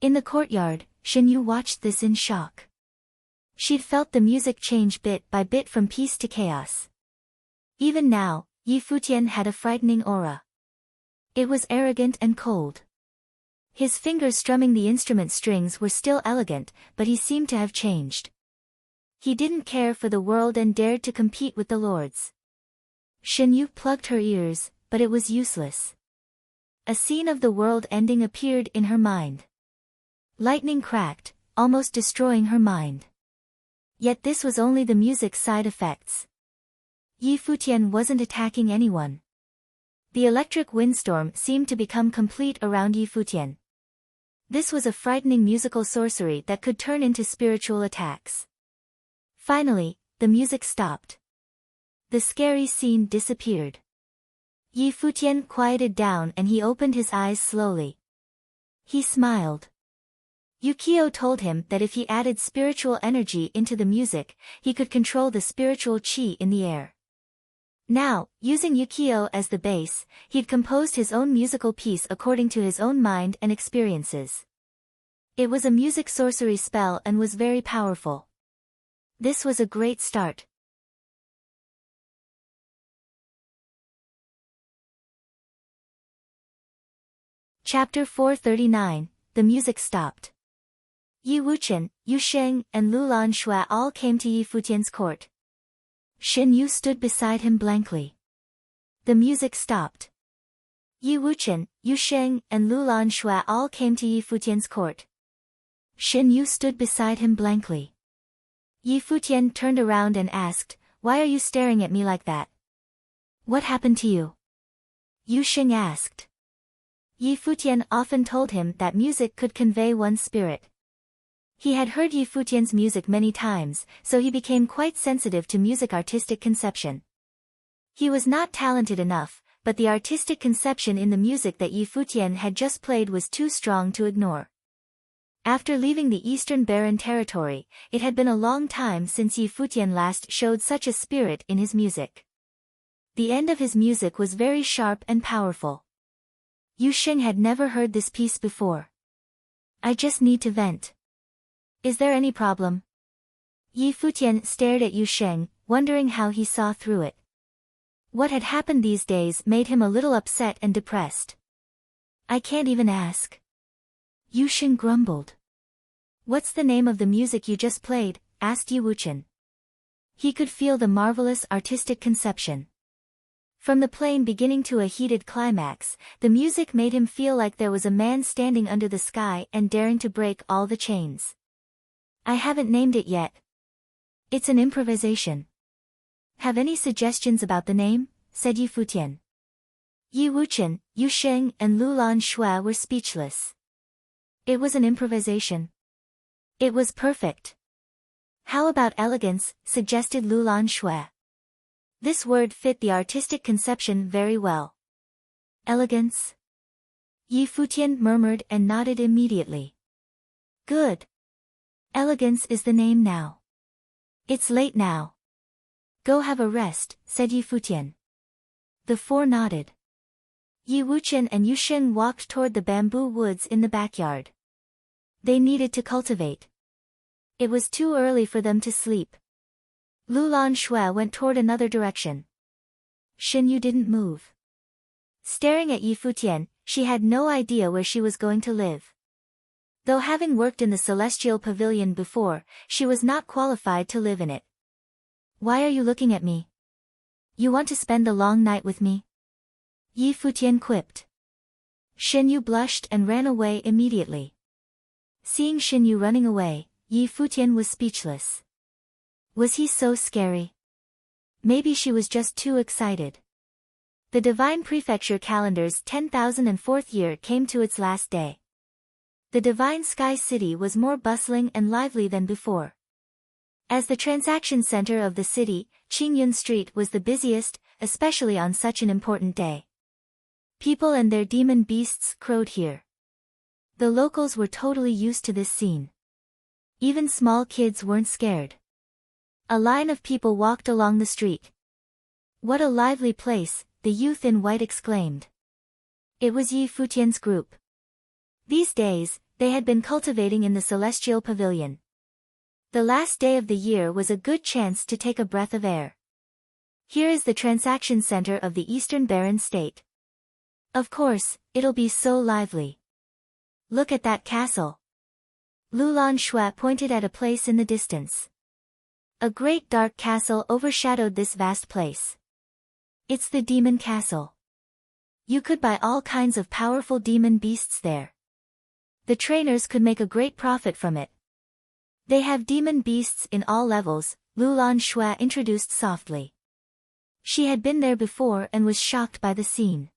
In the courtyard, Shinyu watched this in shock. She'd felt the music change bit by bit from peace to chaos. Even now, Yi Futian had a frightening aura. It was arrogant and cold. His fingers strumming the instrument strings were still elegant, but he seemed to have changed. He didn't care for the world and dared to compete with the lords. Shinyu plugged her ears, but it was useless. A scene of the world ending appeared in her mind. Lightning cracked, almost destroying her mind. Yet this was only the music's side effects. Yi Futian wasn't attacking anyone. The electric windstorm seemed to become complete around Yi Futian. This was a frightening musical sorcery that could turn into spiritual attacks. Finally, the music stopped. The scary scene disappeared. Yi Futian quieted down and he opened his eyes slowly. He smiled. Yukio told him that if he added spiritual energy into the music, he could control the spiritual chi in the air. Now, using Yukio as the base, he'd composed his own musical piece according to his own mind and experiences. It was a music sorcery spell and was very powerful. This was a great start. Chapter 439, The Music Stopped. Yi Wuchen, Yu Sheng, and Lu Lan Shui all came to Yi Futian's court. Shin Yu stood beside him blankly. The music stopped. Yi Wuchen, Yu Sheng, and Lu Lan Shui all came to Yi Futian's court. Shin Yu stood beside him blankly. Yi Futian turned around and asked, "Why are you staring at me like that? What happened to you?" Yu Sheng asked. Yi Futian often told him that music could convey one's spirit. He had heard Yi Futian's music many times, so he became quite sensitive to music artistic conception. He was not talented enough, but the artistic conception in the music that Yi Futian had just played was too strong to ignore. After leaving the Eastern Barren territory, it had been a long time since Yi Futian last showed such a spirit in his music. The end of his music was very sharp and powerful. Yu Sheng had never heard this piece before. "I just need to vent. Is there any problem?" Yi Futian stared at Yu Sheng, wondering how he saw through it. What had happened these days made him a little upset and depressed. "I can't even ask." Yu Sheng grumbled. "What's the name of the music you just played?" asked Yi Wuchen. He could feel the marvelous artistic conception. From the playing beginning to a heated climax, the music made him feel like there was a man standing under the sky and daring to break all the chains. "I haven't named it yet. It's an improvisation." "Have any suggestions about the name?" said Yi Futian. Yi Wuchen, Yu Sheng, and Lu Lan Shui were speechless. It was an improvisation. It was perfect. "How about elegance?" suggested Lu Lan Shui. This word fit the artistic conception very well. "Elegance?" Yi Futian murmured and nodded immediately. "Good. Elegance is the name now. It's late now. Go have a rest," said Yi Futian. The four nodded. Yi Wuchen and Yu Sheng walked toward the bamboo woods in the backyard. They needed to cultivate. It was too early for them to sleep. Lu Lan Shui went toward another direction. Shin Yu didn't move. Staring at Yi Futian, she had no idea where she was going to live. Though having worked in the Celestial Pavilion before, she was not qualified to live in it. "Why are you looking at me? You want to spend a long night with me?" Yi Futian quipped. Shin Yu blushed and ran away immediately. Seeing Shin Yu running away, Yi Futian was speechless. Was he so scary? Maybe she was just too excited. The Divine Prefecture calendar's 10,004th year came to its last day. The Divine Sky City was more bustling and lively than before. As the transaction center of the city, Qingyun Street was the busiest, especially on such an important day. People and their demon beasts crowed here. The locals were totally used to this scene. Even small kids weren't scared. A line of people walked along the street. What a lively place, the youth in white exclaimed. It was Yi Futian's group. These days, they had been cultivating in the celestial pavilion. The last day of the year was a good chance to take a breath of air. Here is the transaction center of the Eastern Barren State. Of course, it'll be so lively. Look at that castle. Lulan Shui pointed at a place in the distance. A great dark castle overshadowed this vast place. It's the demon castle. You could buy all kinds of powerful demon beasts there. The trainers could make a great profit from it. They have demon beasts in all levels, Lulan Shui introduced softly. She had been there before and was shocked by the scene.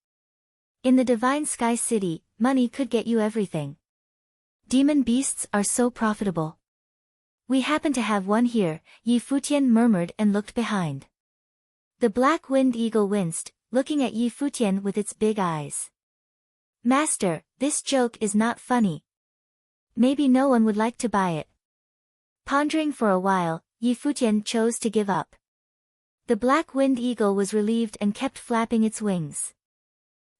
In the Divine Sky City, money could get you everything. Demon beasts are so profitable. We happen to have one here, Yi Futian murmured and looked behind. The black winged eagle winced, looking at Yi Futian with its big eyes. Master, this joke is not funny. Maybe no one would like to buy it. Pondering for a while, Yi Futian chose to give up. The black winged eagle was relieved and kept flapping its wings.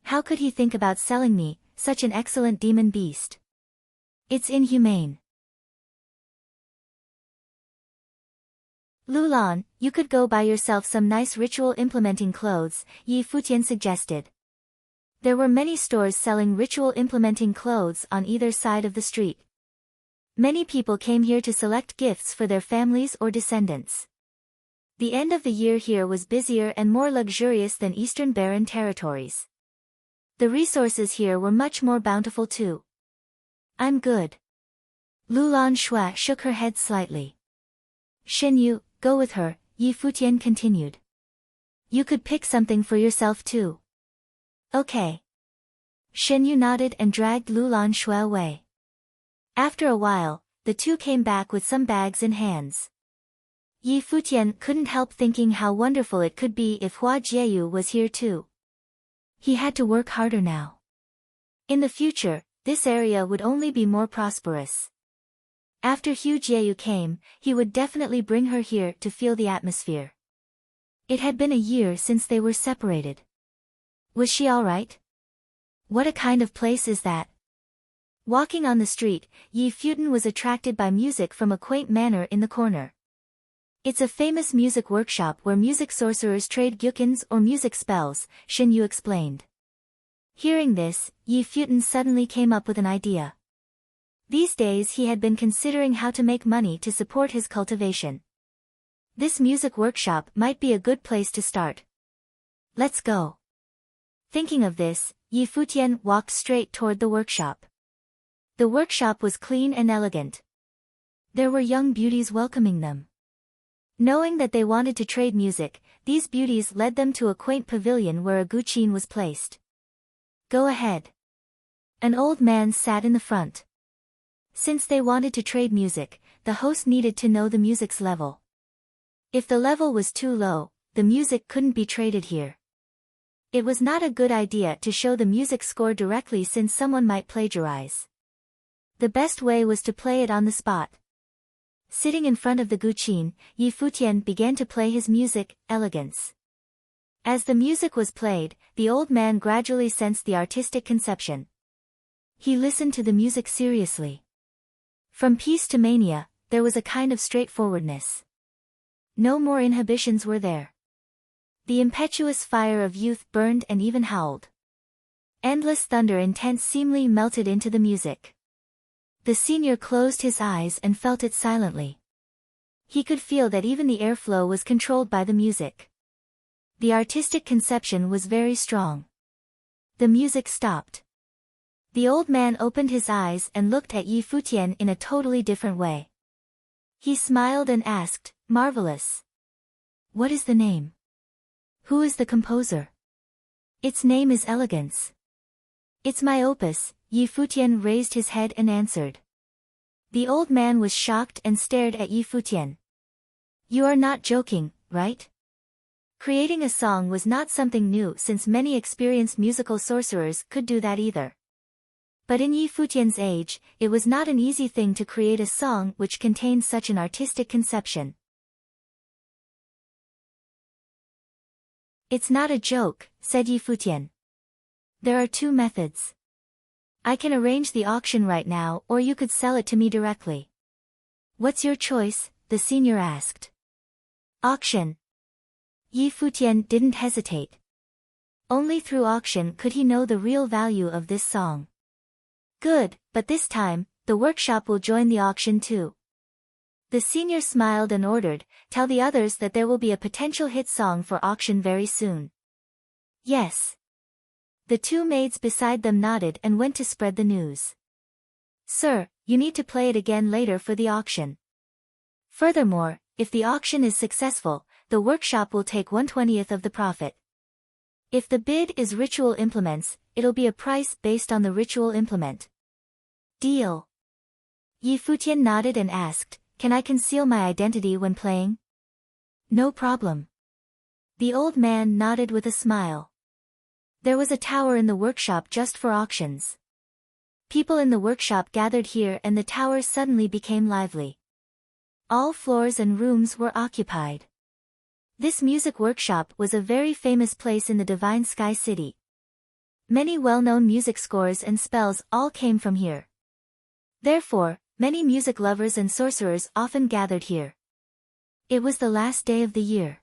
How could he think about selling me, such an excellent demon beast? It's inhumane. Lulan, you could go buy yourself some nice ritual implementing clothes, Yi Futian suggested. There were many stores selling ritual implementing clothes on either side of the street. Many people came here to select gifts for their families or descendants. The end of the year here was busier and more luxurious than Eastern Barren territories. The resources here were much more bountiful too. I'm good. Lulan Shui shook her head slightly. Shenyu, go with her, Yi Futian continued. You could pick something for yourself too. Okay. Shenyu nodded and dragged Lulan Shui away. After a while, the two came back with some bags in hands. Yi Futian couldn't help thinking how wonderful it could be if Hua Jieyu was here too. He had to work harder now. In the future, this area would only be more prosperous. After Hu Jieyu came, he would definitely bring her here to feel the atmosphere. It had been a year since they were separated. Was she all right? What a kind of place is that? Walking on the street, Yi Futian was attracted by music from a quaint manor in the corner. It's a famous music workshop where music sorcerers trade gyukins or music spells, Shenyu explained. Hearing this, Yi Futian suddenly came up with an idea. These days he had been considering how to make money to support his cultivation. This music workshop might be a good place to start. Let's go. Thinking of this, Yi Futian walked straight toward the workshop. The workshop was clean and elegant. There were young beauties welcoming them. Knowing that they wanted to trade music, these beauties led them to a quaint pavilion where a guqin was placed. Go ahead. An old man sat in the front. Since they wanted to trade music, the host needed to know the music's level. If the level was too low, the music couldn't be traded here. It was not a good idea to show the music score directly since someone might plagiarize. The best way was to play it on the spot. Sitting in front of the guqin, Yi Futian began to play his music, Elegance. As the music was played, the old man gradually sensed the artistic conception. He listened to the music seriously. From peace to mania, there was a kind of straightforwardness. No more inhibitions were there. The impetuous fire of youth burned and even howled. Endless thunder intense seemingly melted into the music. The senior closed his eyes and felt it silently. He could feel that even the airflow was controlled by the music. The artistic conception was very strong. The music stopped. The old man opened his eyes and looked at Yi Futian in a totally different way. He smiled and asked, "Marvelous. What is the name? Who is the composer?" "Its name is Elegance. It's my opus," Yi Futian raised his head and answered. The old man was shocked and stared at Yi Futian. "You are not joking, right?" Creating a song was not something new since many experienced musical sorcerers could do that either. But in Yi Futian's age, it was not an easy thing to create a song which contained such an artistic conception. It's not a joke, said Yi Futian. There are two methods. I can arrange the auction right now, or you could sell it to me directly. What's your choice? The senior asked. Auction. Yi Futian didn't hesitate. Only through auction could he know the real value of this song. Good, but this time, the workshop will join the auction too. The senior smiled and ordered, tell the others that there will be a potential hit song for auction very soon. Yes. The two maids beside them nodded and went to spread the news. Sir, you need to play it again later for the auction. Furthermore, if the auction is successful, the workshop will take 1/20th of the profit. If the bid is ritual implements, it'll be a price based on the ritual implement. Deal. Yi Futian nodded and asked, can I conceal my identity when playing? No problem. The old man nodded with a smile. There was a tower in the workshop just for auctions. People in the workshop gathered here and the tower suddenly became lively. All floors and rooms were occupied. This music workshop was a very famous place in the Divine Sky City. Many well-known music scores and spells all came from here. Therefore, many music lovers and sorcerers often gathered here. It was the last day of the year.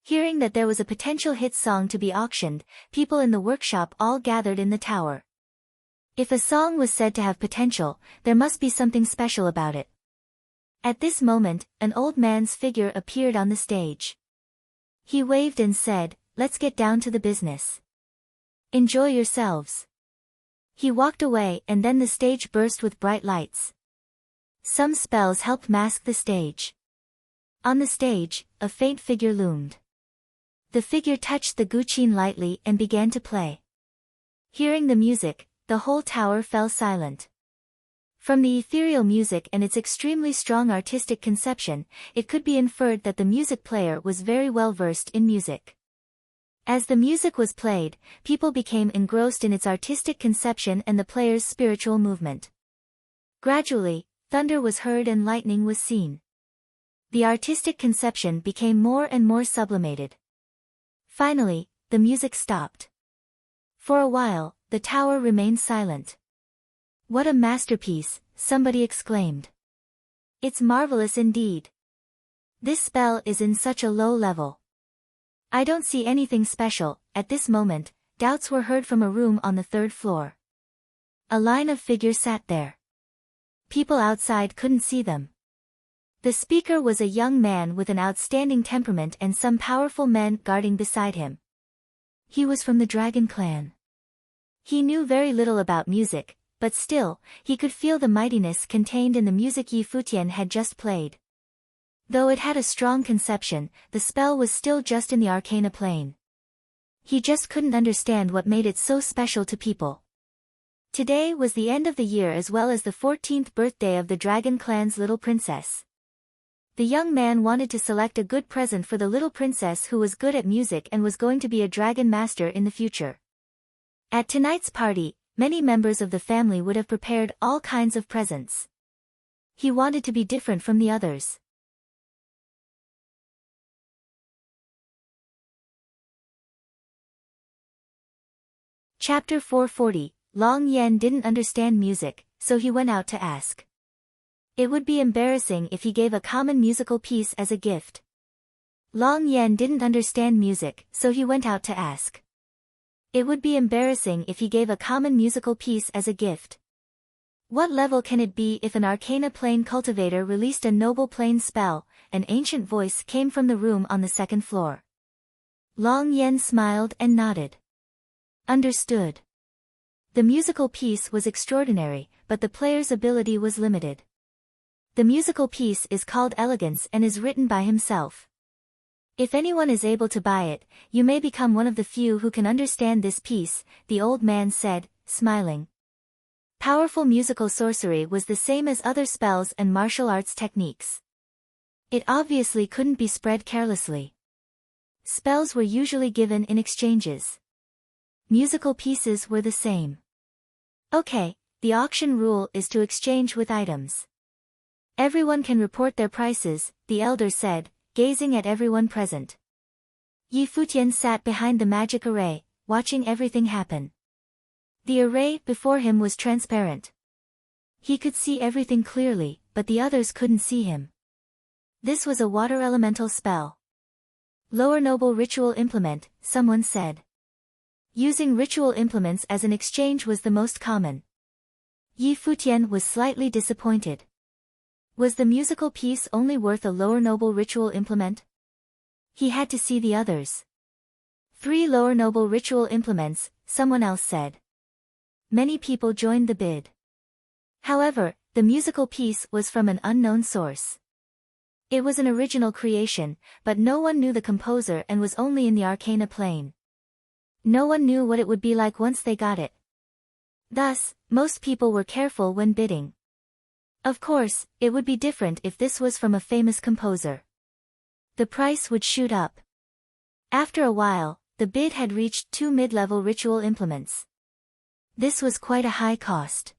Hearing that there was a potential hit song to be auctioned, people in the workshop all gathered in the tower. If a song was said to have potential, there must be something special about it. At this moment, an old man's figure appeared on the stage. He waved and said, let's get down to the business. Enjoy yourselves. He walked away and then the stage burst with bright lights. Some spells helped mask the stage. On the stage, a faint figure loomed. The figure touched the guqin lightly and began to play. Hearing the music, the whole tower fell silent. From the ethereal music and its extremely strong artistic conception, it could be inferred that the music player was very well versed in music. As the music was played, people became engrossed in its artistic conception and the player's spiritual movement. Gradually, thunder was heard and lightning was seen. The artistic conception became more and more sublimated. Finally, the music stopped. For a while, the tower remained silent. What a masterpiece, somebody exclaimed. It's marvelous indeed. This spell is in such a low level. I don't see anything special. At this moment, doubts were heard from a room on the 3rd floor. A line of figures sat there. People outside couldn't see them. The speaker was a young man with an outstanding temperament and some powerful men guarding beside him. He was from the Dragon Clan. He knew very little about music, but still, he could feel the mightiness contained in the music Yi Futian had just played. Though it had a strong conception, the spell was still just in the arcana plane. He just couldn't understand what made it so special to people. Today was the end of the year as well as the 14th birthday of the Dragon Clan's little princess. The young man wanted to select a good present for the little princess who was good at music and was going to be a dragon master in the future. At tonight's party, many members of the family would have prepared all kinds of presents. He wanted to be different from the others. Chapter 440, Long Yan didn't understand music, so he went out to ask. It would be embarrassing if he gave a common musical piece as a gift. Long Yan didn't understand music, so he went out to ask. It would be embarrassing if he gave a common musical piece as a gift. What level can it be if an arcana plane cultivator released a noble plane spell? An ancient voice came from the room on the 2nd floor. Long Yan smiled and nodded. Understood. The musical piece was extraordinary, but the player's ability was limited. The musical piece is called Elegance and is written by himself. If anyone is able to buy it, you may become one of the few who can understand this piece, the old man said, smiling. Powerful musical sorcery was the same as other spells and martial arts techniques. It obviously couldn't be spread carelessly. Spells were usually given in exchanges. Musical pieces were the same. Okay, the auction rule is to exchange with items. Everyone can report their prices, the elder said, gazing at everyone present. Yi Futian sat behind the magic array, watching everything happen. The array before him was transparent. He could see everything clearly, but the others couldn't see him. This was a water elemental spell. Lower noble ritual implement, someone said. Using ritual implements as an exchange was the most common. Yi Futian was slightly disappointed. Was the musical piece only worth a lower noble ritual implement? He had to see the others. 3 lower noble ritual implements, someone else said. Many people joined the bid. However, the musical piece was from an unknown source. It was an original creation, but no one knew the composer and was only in the Arcana plane. No one knew what it would be like once they got it. Thus, most people were careful when bidding. Of course, it would be different if this was from a famous composer. The price would shoot up. After a while, the bid had reached 2 mid-level ritual implements. This was quite a high cost.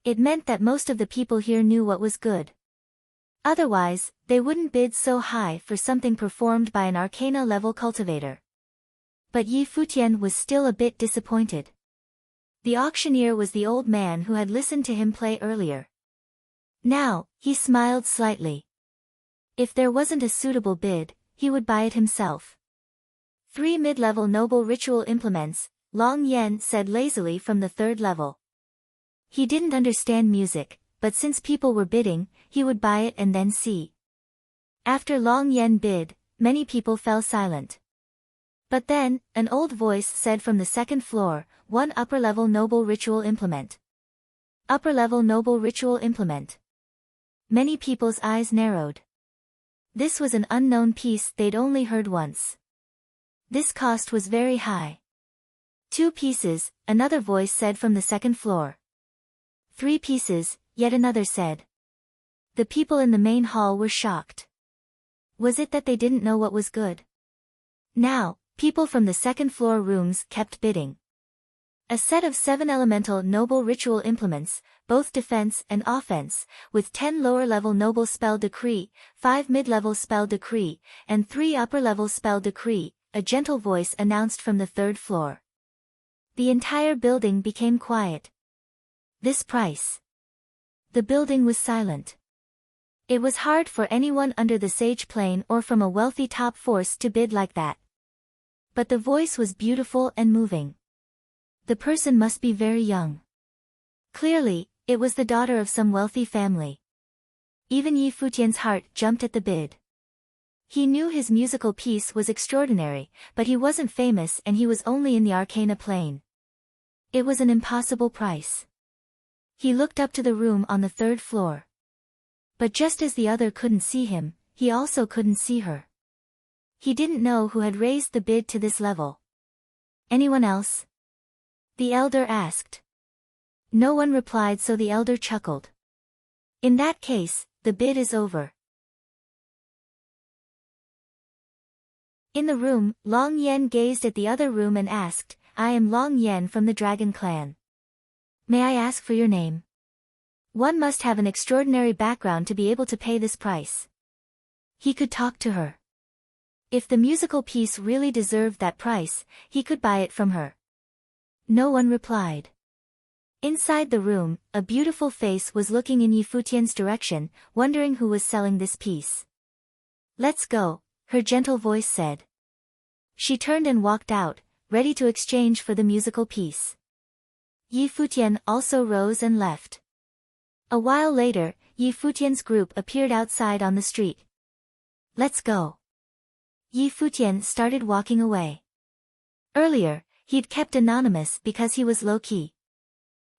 It meant that most of the people here knew what was good. Otherwise, they wouldn't bid so high for something performed by an Arcana-level cultivator. But Yi Futian was still a bit disappointed. The auctioneer was the old man who had listened to him play earlier. Now, he smiled slightly. If there wasn't a suitable bid, he would buy it himself. 3 mid-level noble ritual implements, Long Yen said lazily from the 3rd level. He didn't understand music, but since people were bidding, he would buy it and then see. After Long Yen bid, many people fell silent. But then, an old voice said from the 2nd floor, 1 upper-level noble ritual implement. Upper-level noble ritual implement. Many people's eyes narrowed. This was an unknown piece they'd only heard once. This cost was very high. 2 pieces, another voice said from the 2nd floor. 3 pieces, yet another said. The people in the main hall were shocked. Was it that they didn't know what was good? Now, people from the 2nd floor rooms kept bidding. A set of 7 elemental noble ritual implements, both defense and offense, with 10 lower-level noble spell decree, 5 mid-level spell decree, and 3 upper-level spell decree, a gentle voice announced from the 3rd floor. The entire building became quiet. This price. The building was silent. It was hard for anyone under the sage plane or from a wealthy top force to bid like that. But the voice was beautiful and moving. The person must be very young. Clearly, it was the daughter of some wealthy family. Even Yi Futian's heart jumped at the bid. He knew his musical piece was extraordinary, but he wasn't famous and he was only in the Arcana plane. It was an impossible price. He looked up to the room on the 3rd floor. But just as the other couldn't see him, he also couldn't see her. He didn't know who had raised the bid to this level. Anyone else? The elder asked. No one replied, so the elder chuckled. In that case, the bid is over. In the room, Long Yen gazed at the other room and asked, I am Long Yen from the Dragon Clan. May I ask for your name? One must have an extraordinary background to be able to pay this price. He could talk to her. If the musical piece really deserved that price, he could buy it from her. No one replied. Inside the room, a beautiful face was looking in Yi Futian's direction, wondering who was selling this piece. Let's go, her gentle voice said. She turned and walked out, ready to exchange for the musical piece. Yi Futian also rose and left. A while later, Yi Futian's group appeared outside on the street. Let's go. Yi Futian started walking away. Earlier, he'd kept anonymous because he was low-key.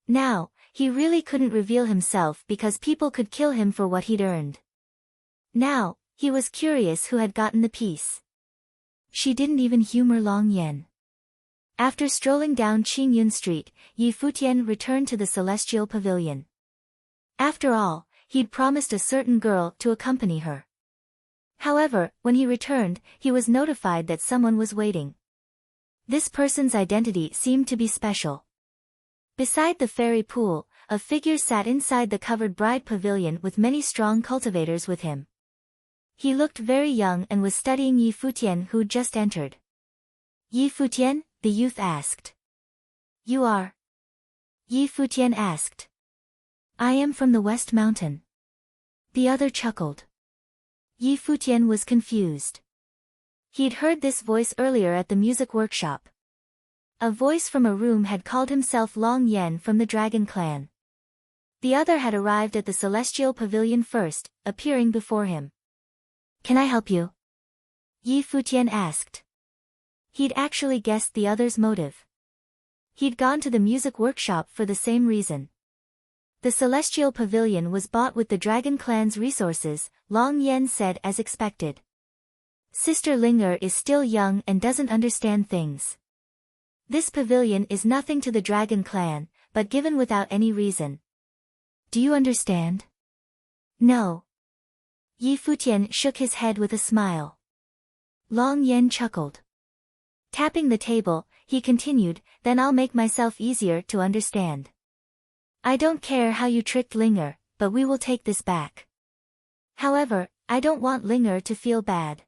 Now, he really couldn't reveal himself because people could kill him for what he'd earned. Now, he was curious who had gotten the piece. She didn't even humor Long Yen. After strolling down Qingyun Street, Yi Futian returned to the Celestial Pavilion. After all, he'd promised a certain girl to accompany her. However, when he returned, he was notified that someone was waiting. This person's identity seemed to be special. Beside the fairy pool, a figure sat inside the covered bride pavilion with many strong cultivators with him. He looked very young and was studying Yi Futian, who'd just entered. Yi Futian? The youth asked. You are? Yi Futian asked. I am from the West Mountain. The other chuckled. Yi Futian was confused. He'd heard this voice earlier at the music workshop. A voice from a room had called himself Long Yen from the Dragon Clan. The other had arrived at the Celestial Pavilion first, appearing before him. Can I help you? Yi Futian asked. He'd actually guessed the other's motive. He'd gone to the music workshop for the same reason. The Celestial Pavilion was bought with the Dragon Clan's resources, Long Yen said as expected. Sister Linger is still young and doesn't understand things. This pavilion is nothing to the Dragon Clan, but given without any reason. Do you understand? No. Yi Futian shook his head with a smile. Long Yen chuckled. Tapping the table, he continued, then I'll make myself easier to understand. I don't care how you tricked Linger, but we will take this back. However, I don't want Linger to feel bad.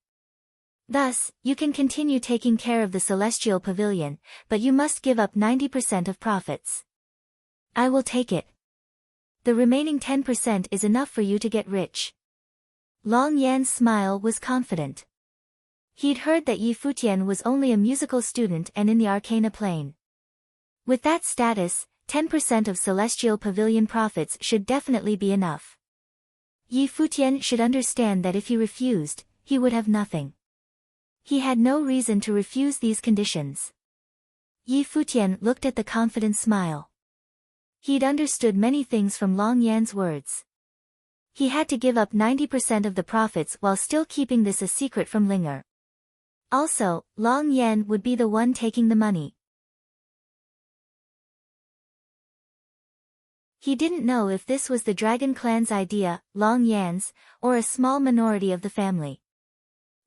Thus, you can continue taking care of the Celestial Pavilion, but you must give up 90% of profits. I will take it. The remaining 10% is enough for you to get rich. Long Yan's smile was confident. He'd heard that Yi Futian was only a musical student and in the Arcana plane. With that status, 10% of Celestial Pavilion profits should definitely be enough. Yi Futian should understand that if he refused, he would have nothing. He had no reason to refuse these conditions. Yi Futian looked at the confident smile. He'd understood many things from Long Yan's words. He had to give up 90% of the profits while still keeping this a secret from Linger. Also, Long Yan would be the one taking the money. He didn't know if this was the Dragon Clan's idea, Long Yan's, or a small minority of the family.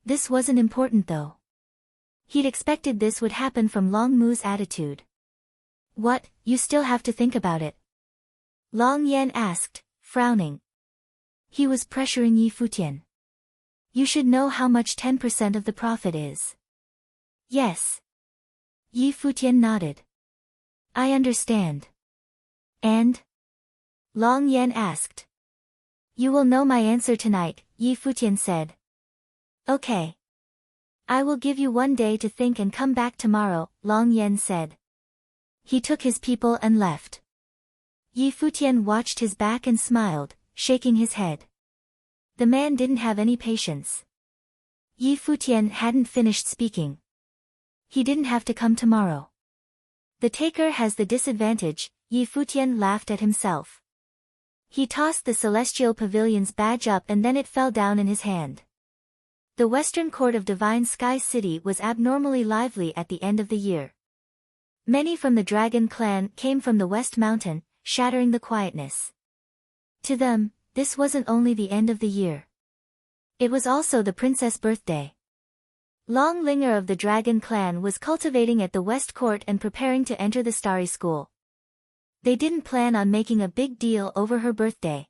This wasn't important though. He'd expected this would happen from Long Mu's attitude. What, you still have to think about it? Long Yan asked, frowning. He was pressuring Yi Futian. You should know how much 10% of the profit is. Yes. Yi Futian nodded. I understand. And? Long Yan asked. You will know my answer tonight, Yi Futian said. Okay. I will give you 1 day to think and come back tomorrow, Long Yan said. He took his people and left. Yi Futian watched his back and smiled, shaking his head. The man didn't have any patience. Yi Futian hadn't finished speaking. He didn't have to come tomorrow. The taker has the disadvantage, Yi Futian laughed at himself. He tossed the Celestial Pavilion's badge up and then it fell down in his hand. The Western Court of Divine Sky City was abnormally lively at the end of the year. Many from the Dragon Clan came from the West Mountain, shattering the quietness. To them, this wasn't only the end of the year. It was also the princess' birthday. Long Linger of the Dragon Clan was cultivating at the West Court and preparing to enter the Starry School. They didn't plan on making a big deal over her birthday.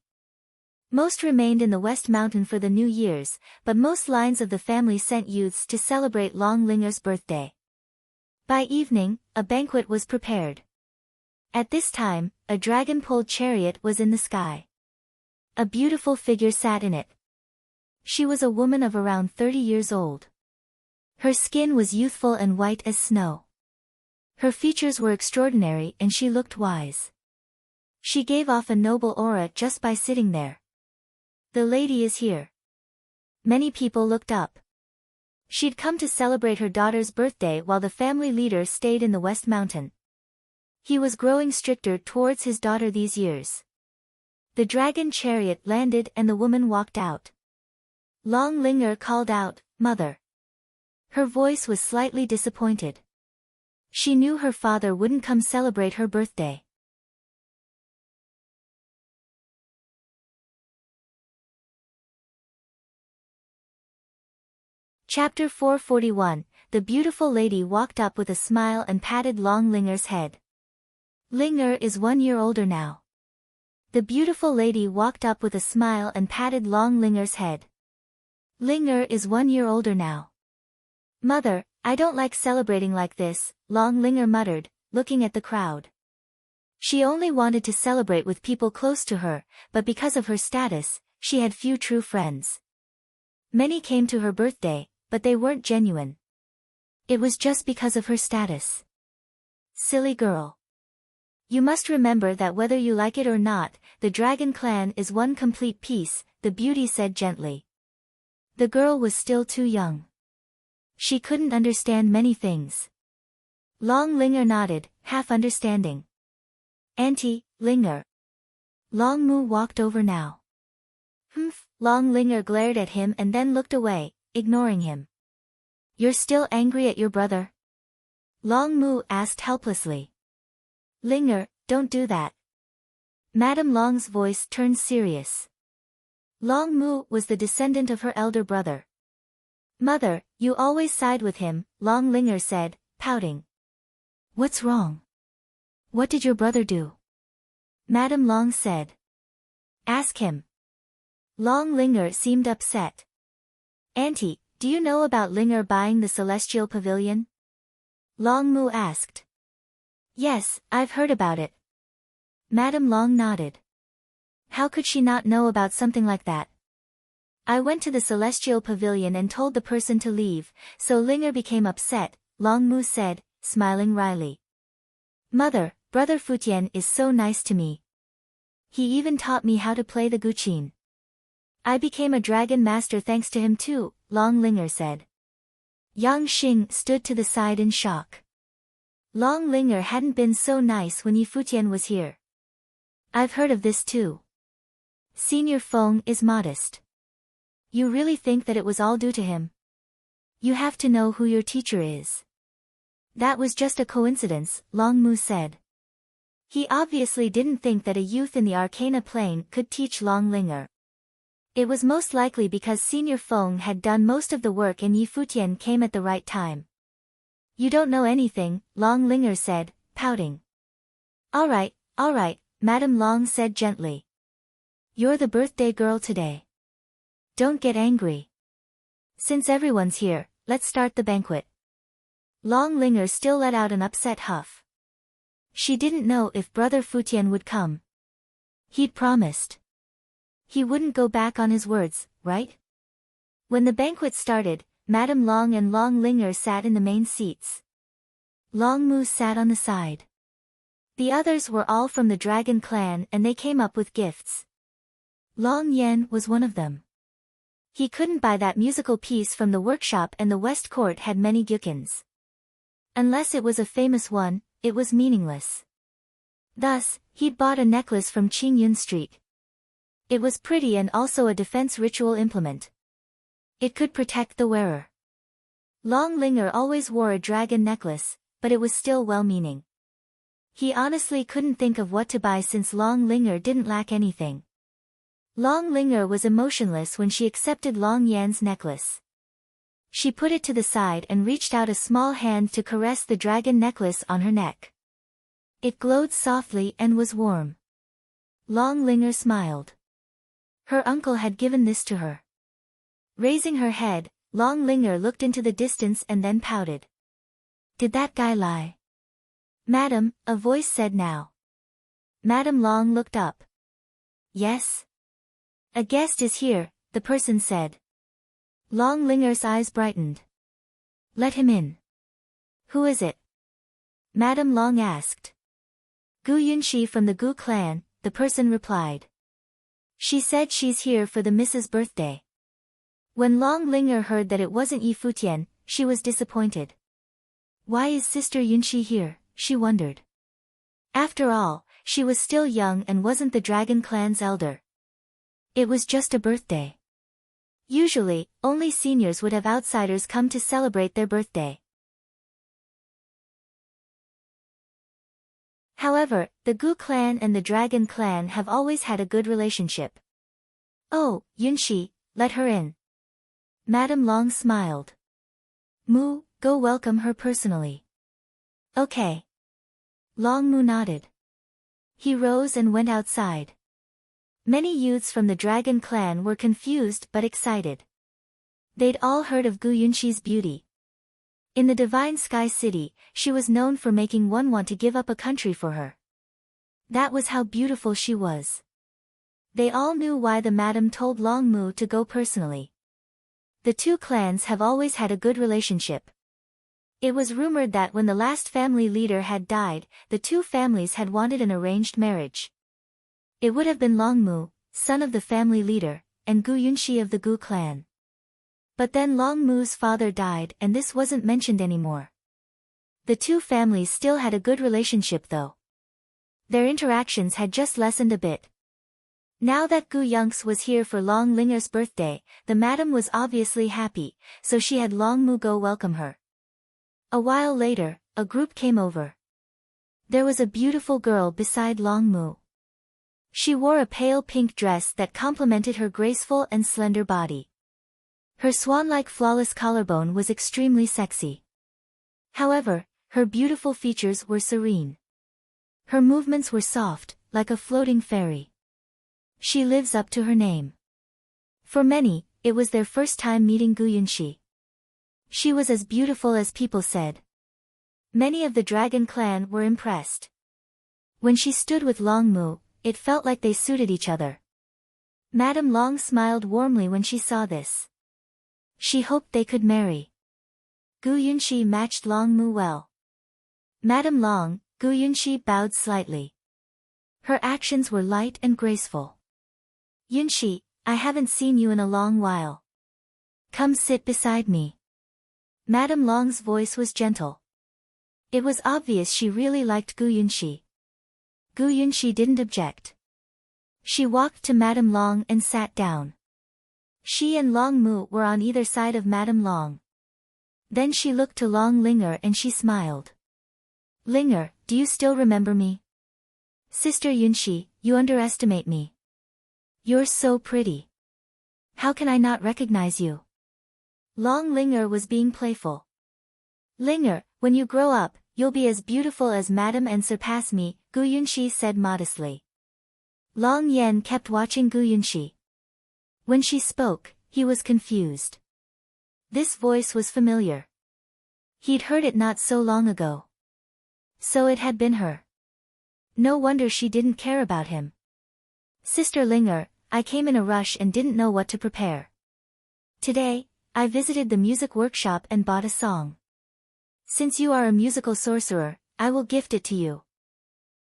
Most remained in the West Mountain for the New Year's, but most lines of the family sent youths to celebrate Long Linger's birthday. By evening, a banquet was prepared. At this time, a dragon-pulled chariot was in the sky. A beautiful figure sat in it. She was a woman of around 30 years old. Her skin was youthful and white as snow. Her features were extraordinary and she looked wise. She gave off a noble aura just by sitting there. The lady is here. Many people looked up. She'd come to celebrate her daughter's birthday while the family leader stayed in the West Mountain. He was growing stricter towards his daughter these years. The dragon chariot landed and the woman walked out. Long Linger called out, "Mother." Her voice was slightly disappointed. She knew her father wouldn't come celebrate her birthday. Chapter 441, the beautiful lady walked up with a smile and patted Long Linger's head. Linger is 1 year older now. The beautiful lady walked up with a smile and patted Long Linger's head. Linger is 1 year older now. Mother, I don't like celebrating like this, Long Linger muttered, looking at the crowd. She only wanted to celebrate with people close to her, but because of her status, she had few true friends. Many came to her birthday, but they weren't genuine. It was just because of her status. Silly girl. You must remember that whether you like it or not, the dragon clan is one complete piece, the beauty said gently. The girl was still too young. She couldn't understand many things. Long Linger nodded, half understanding. Auntie, Linger. Long Mu walked over now. Humph, Long Linger glared at him and then looked away, ignoring him. You're still angry at your brother? Long Mu asked helplessly. Linger, don't do that. Madame Long's voice turned serious. Long Mu was the descendant of her elder brother. Mother, you always side with him, Long Linger said, pouting. What's wrong? What did your brother do? Madame Long said. Ask him. Long Linger seemed upset. Auntie, do you know about Linger buying the Celestial Pavilion? Long Mu asked. Yes, I've heard about it. Madame Long nodded. How could she not know about something like that? I went to the Celestial Pavilion and told the person to leave, so Linger became upset, Long Mu said, smiling wryly. Mother, Brother Futian is so nice to me. He even taught me how to play the guqin. I became a dragon master thanks to him too, Long Linger said. Yang Xing stood to the side in shock. Long Linger hadn't been so nice when Yi Futian was here. I've heard of this too. Senior Feng is modest. You really think that it was all due to him? You have to know who your teacher is. That was just a coincidence, Long Mu said. He obviously didn't think that a youth in the Arcana plane could teach Long Linger. It was most likely because Senior Feng had done most of the work and Yi Futian came at the right time. You don't know anything, Long Linger said, pouting. All right, Madame Long said gently. You're the birthday girl today. Don't get angry. Since everyone's here, let's start the banquet. Long Linger still let out an upset huff. She didn't know if Brother Futian would come. He'd promised. He wouldn't go back on his words, right? When the banquet started, Madame Long and Long Linger sat in the main seats. Long Mu sat on the side. The others were all from the Dragon Clan and they came up with gifts. Long Yan was one of them. He couldn't buy that musical piece from the workshop and the West Court had many gyukins. Unless it was a famous one, it was meaningless. Thus, he'd bought a necklace from Qingyun Street. It was pretty and also a defense ritual implement. It could protect the wearer. Long Linger always wore a dragon necklace, but it was still well-meaning. He honestly couldn't think of what to buy since Long Linger didn't lack anything. Long Linger was emotionless when she accepted Long Yan's necklace. She put it to the side and reached out a small hand to caress the dragon necklace on her neck. It glowed softly and was warm. Long Linger smiled. Her uncle had given this to her. Raising her head, Long Linger looked into the distance and then pouted. Did that guy lie? Madam, a voice said now. Madame Long looked up. Yes? A guest is here, the person said. Long Linger's eyes brightened. Let him in. Who is it? Madame Long asked. Gu Yunxi from the Gu clan, the person replied. She said she's here for the Mrs. birthday. When Long Linger heard that it wasn't Yi Futian, she was disappointed. Why is Sister Yunxi here, she wondered. After all, she was still young and wasn't the Dragon Clan's elder. It was just a birthday. Usually, only seniors would have outsiders come to celebrate their birthday. However, the Gu clan and the Dragon clan have always had a good relationship. Oh, Yunxi, let her in. Madame Long smiled. Mu, go welcome her personally. Okay. Long Mu nodded. He rose and went outside. Many youths from the dragon clan were confused but excited. They'd all heard of Gu Yunshi's beauty. In the Divine Sky City, she was known for making one want to give up a country for her. That was how beautiful she was. They all knew why the madam told Long Mu to go personally. The two clans have always had a good relationship. It was rumored that when the last family leader had died, the two families had wanted an arranged marriage. It would have been Long Mu, son of the family leader, and Gu Yunshi of the Gu clan. But then Long Mu's father died and this wasn't mentioned anymore. The two families still had a good relationship though. Their interactions had just lessened a bit. Now that Gu Yunx was here for Long Linger's birthday, the madam was obviously happy, so she had Long Mu go welcome her. A while later, a group came over. There was a beautiful girl beside Long Mu. She wore a pale pink dress that complemented her graceful and slender body. Her swan-like flawless collarbone was extremely sexy. However, her beautiful features were serene. Her movements were soft, like a floating fairy. She lives up to her name. For many, it was their first time meeting Gu Yunshi. She was as beautiful as people said. Many of the dragon clan were impressed. When she stood with Long Mu, it felt like they suited each other. Madame Long smiled warmly when she saw this. She hoped they could marry. Gu Yunshi matched Long Mu well. Madame Long, Gu Yunshi bowed slightly. Her actions were light and graceful. Yunshi, I haven't seen you in a long while. Come sit beside me. Madame Long's voice was gentle. It was obvious she really liked Gu Yunshi. Gu Yunshi didn't object. She walked to Madame Long and sat down. She and Long Mu were on either side of Madame Long. Then she looked to Long Linger and she smiled. Linger, do you still remember me? Sister Yunshi, you underestimate me. You're so pretty. How can I not recognize you? Long Linger was being playful. Linger, when you grow up, you'll be as beautiful as Madame and surpass me, Gu Yunshi said modestly. Long Yen kept watching Gu Yunshi. When she spoke, he was confused. This voice was familiar. He'd heard it not so long ago. So it had been her. No wonder she didn't care about him. Sister Linger, I came in a rush and didn't know what to prepare. Today, I visited the music workshop and bought a song. Since you are a musical sorcerer, I will gift it to you.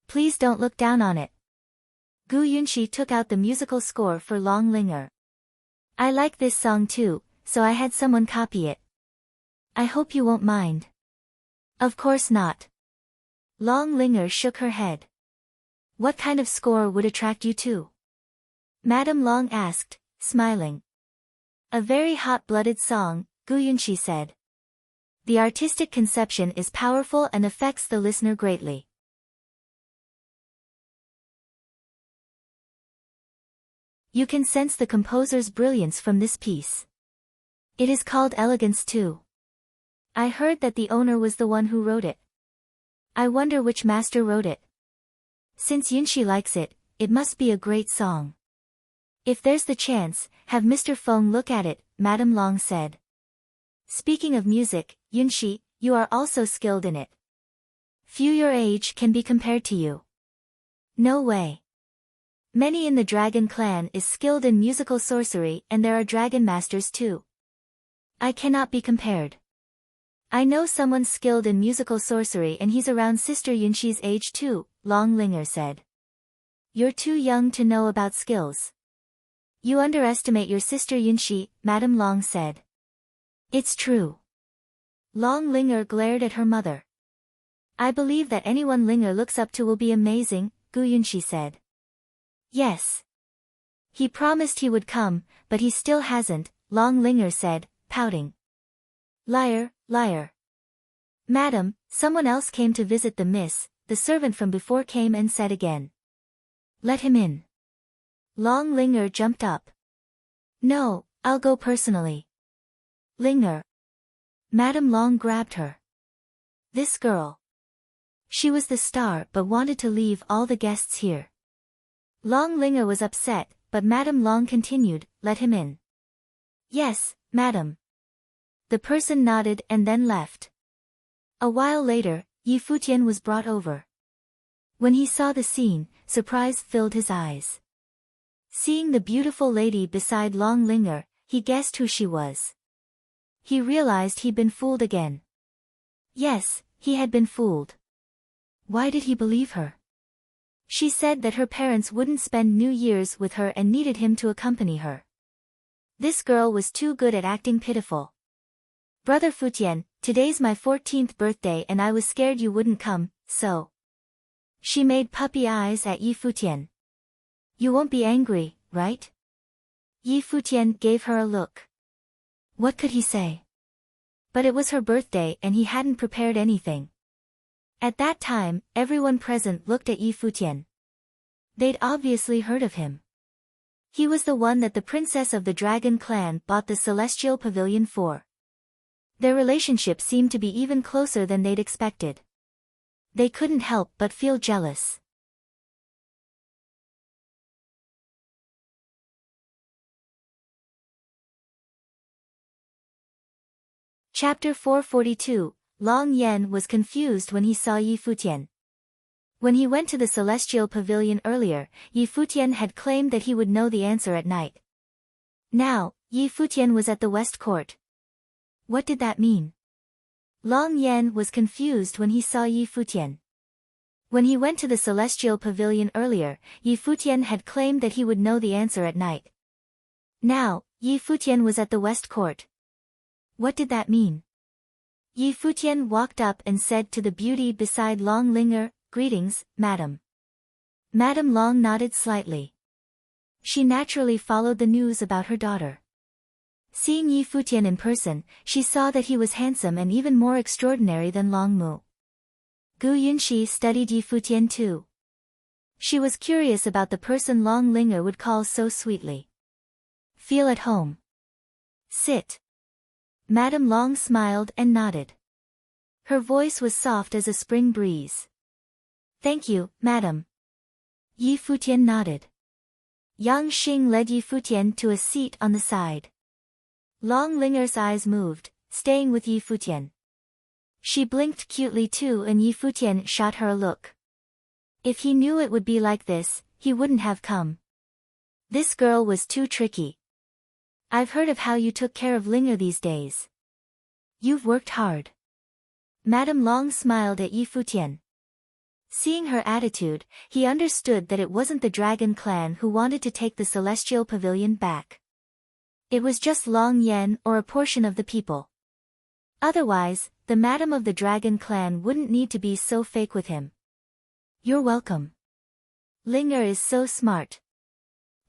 Please don't look down on it. Gu Yunshi took out the musical score for Long Linger. I like this song too, so I had someone copy it. I hope you won't mind. Of course not. Long Linger shook her head. What kind of score would attract you too? Madame Long asked, smiling. A very hot-blooded song, Gu Yunshi said. The artistic conception is powerful and affects the listener greatly. You can sense the composer's brilliance from this piece. It is called Elegance too. I heard that the owner was the one who wrote it. I wonder which master wrote it. Since Yunshi likes it, it must be a great song. If there's the chance, have Mr. Feng look at it, Madame Long said. Speaking of music, Yunshi, you are also skilled in it. Few your age can be compared to you. No way. Many in the dragon clan is skilled in musical sorcery and there are dragon masters too. I cannot be compared. I know someone skilled in musical sorcery and he's around Sister Yunshi's age too, Long Linger said. You're too young to know about skills. You underestimate your sister Yunshi, Madame Long said. It's true. Long Linger glared at her mother. I believe that anyone Linger looks up to will be amazing, Gu Yunshi said. Yes. He promised he would come, but he still hasn't, Long Linger said, pouting. Liar, liar. Madam, someone else came to visit the miss, the servant from before came and said again. Let him in. Long Linger jumped up. No, I'll go personally. Linger. Madame Long grabbed her. This girl. She was the star but wanted to leave all the guests here. Long Linger was upset, but Madame Long continued, "Let him in." "Yes, madam." The person nodded and then left. A while later, Yi Futian was brought over. When he saw the scene, surprise filled his eyes. Seeing the beautiful lady beside Long Linger, he guessed who she was. He realized he'd been fooled again. Yes, he had been fooled. Why did he believe her? She said that her parents wouldn't spend New Year's with her and needed him to accompany her. This girl was too good at acting pitiful. "Brother Futian, today's my 14th birthday and I was scared you wouldn't come, so." She made puppy eyes at Yi Futian. "You won't be angry, right?" Yi Futian gave her a look. What could he say? But it was her birthday and he hadn't prepared anything. At that time, everyone present looked at Yi Futian. They'd obviously heard of him. He was the one that the princess of the Dragon Clan bought the Celestial Pavilion for. Their relationship seemed to be even closer than they'd expected. They couldn't help but feel jealous. Chapter 442, Long Yen was confused when he saw Yi Futian. When he went to the Celestial Pavilion earlier, Yi Futian had claimed that he would know the answer at night. Now, Yi Futian was at the West Court. What did that mean? Long Yen was confused when he saw Yi Futian. When he went to the Celestial Pavilion earlier, Yi Futian had claimed that he would know the answer at night. Now, Yi Futian was at the West Court. What did that mean? Yi Futian walked up and said to the beauty beside Long Linger, "Greetings, madam." Madame Long nodded slightly. She naturally followed the news about her daughter. Seeing Yi Futian in person, she saw that he was handsome and even more extraordinary than Long Mu. Gu Yunxi studied Yi Futian too. She was curious about the person Long Linger would call so sweetly. "Feel at home. Sit." Madame Long smiled and nodded. Her voice was soft as a spring breeze. "Thank you, madam." Yi Futian nodded. Yang Xing led Yi Futian to a seat on the side. Long Linger's eyes moved, staying with Yi Futian. She blinked cutely too and Yi Futian shot her a look. If he knew it would be like this, he wouldn't have come. This girl was too tricky. "I've heard of how you took care of Linger these days. You've worked hard." Madame Long smiled at Yi Futian. Seeing her attitude, he understood that it wasn't the Dragon Clan who wanted to take the Celestial Pavilion back. It was just Long Yen or a portion of the people. Otherwise, the Madam of the Dragon Clan wouldn't need to be so fake with him. "You're welcome. Linger is so smart.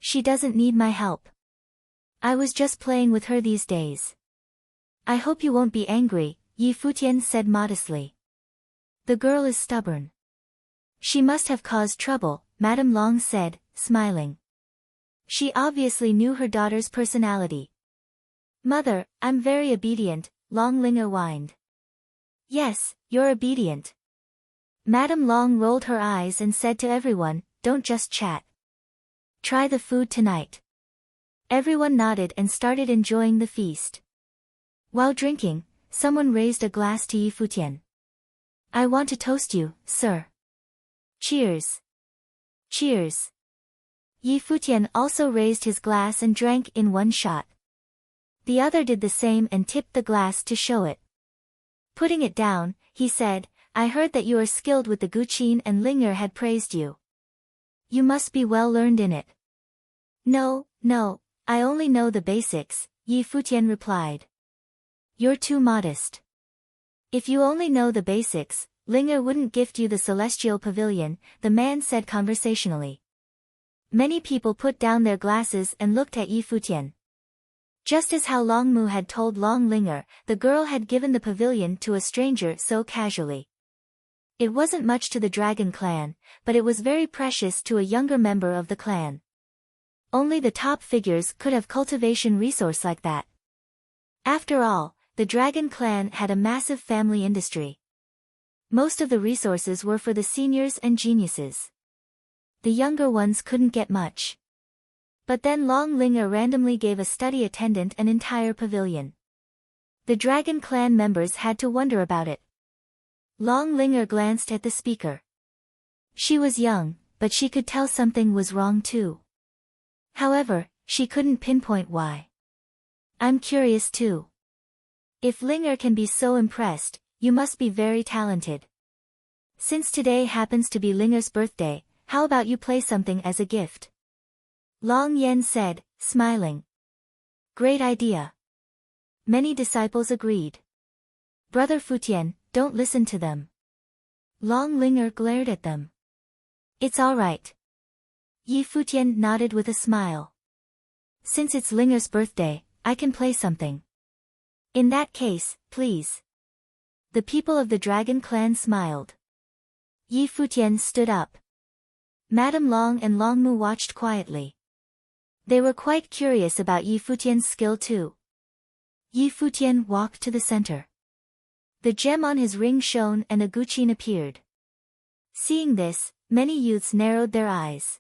She doesn't need my help. I was just playing with her these days." "I hope you won't be angry," Yi Futian said modestly. "The girl is stubborn." "She must have caused trouble," Madame Long said, smiling. She obviously knew her daughter's personality. "Mother, I'm very obedient," Long Linger whined. "Yes, you're obedient." Madame Long rolled her eyes and said to everyone, "Don't just chat. Try the food tonight." Everyone nodded and started enjoying the feast. While drinking, someone raised a glass to Yi Futian. "I want to toast you, sir." "Cheers." "Cheers." Yi Futian also raised his glass and drank in one shot. The other did the same and tipped the glass to show it. Putting it down, he said, "I heard that you are skilled with the Guqin and Linger had praised you. You must be well learned in it." No, I only know the basics," Yi Futian replied. "You're too modest. If you only know the basics, Linger wouldn't gift you the Celestial Pavilion," the man said conversationally. Many people put down their glasses and looked at Yi Futian. Just as how Long Mu had told Long Linger, the girl had given the pavilion to a stranger so casually. It wasn't much to the Dragon Clan, but it was very precious to a younger member of the clan. Only the top figures could have cultivation resource like that. After all, the Dragon Clan had a massive family industry. Most of the resources were for the seniors and geniuses. The younger ones couldn't get much. But then Long Linger randomly gave a study attendant an entire pavilion. The dragon clan members had to wonder about it. Long Linger glanced at the speaker. She was young, but she could tell something was wrong too. However, she couldn't pinpoint why. I'm curious too. If Linger can be so impressed, you must be very talented. Since today happens to be Linger's birthday, how about you play something as a gift? Long Yen said, smiling. Great idea. Many disciples agreed. Brother Futian, don't listen to them. Long Linger glared at them. It's all right. Yi Futian nodded with a smile. Since it's Linger's birthday, I can play something. In that case, please. The people of the dragon clan smiled. Yi Futian stood up. Madame Long and Long Mu watched quietly. They were quite curious about Yi Futian's skill too. Yi Futian walked to the center. The gem on his ring shone and a guqin appeared. Seeing this, many youths narrowed their eyes.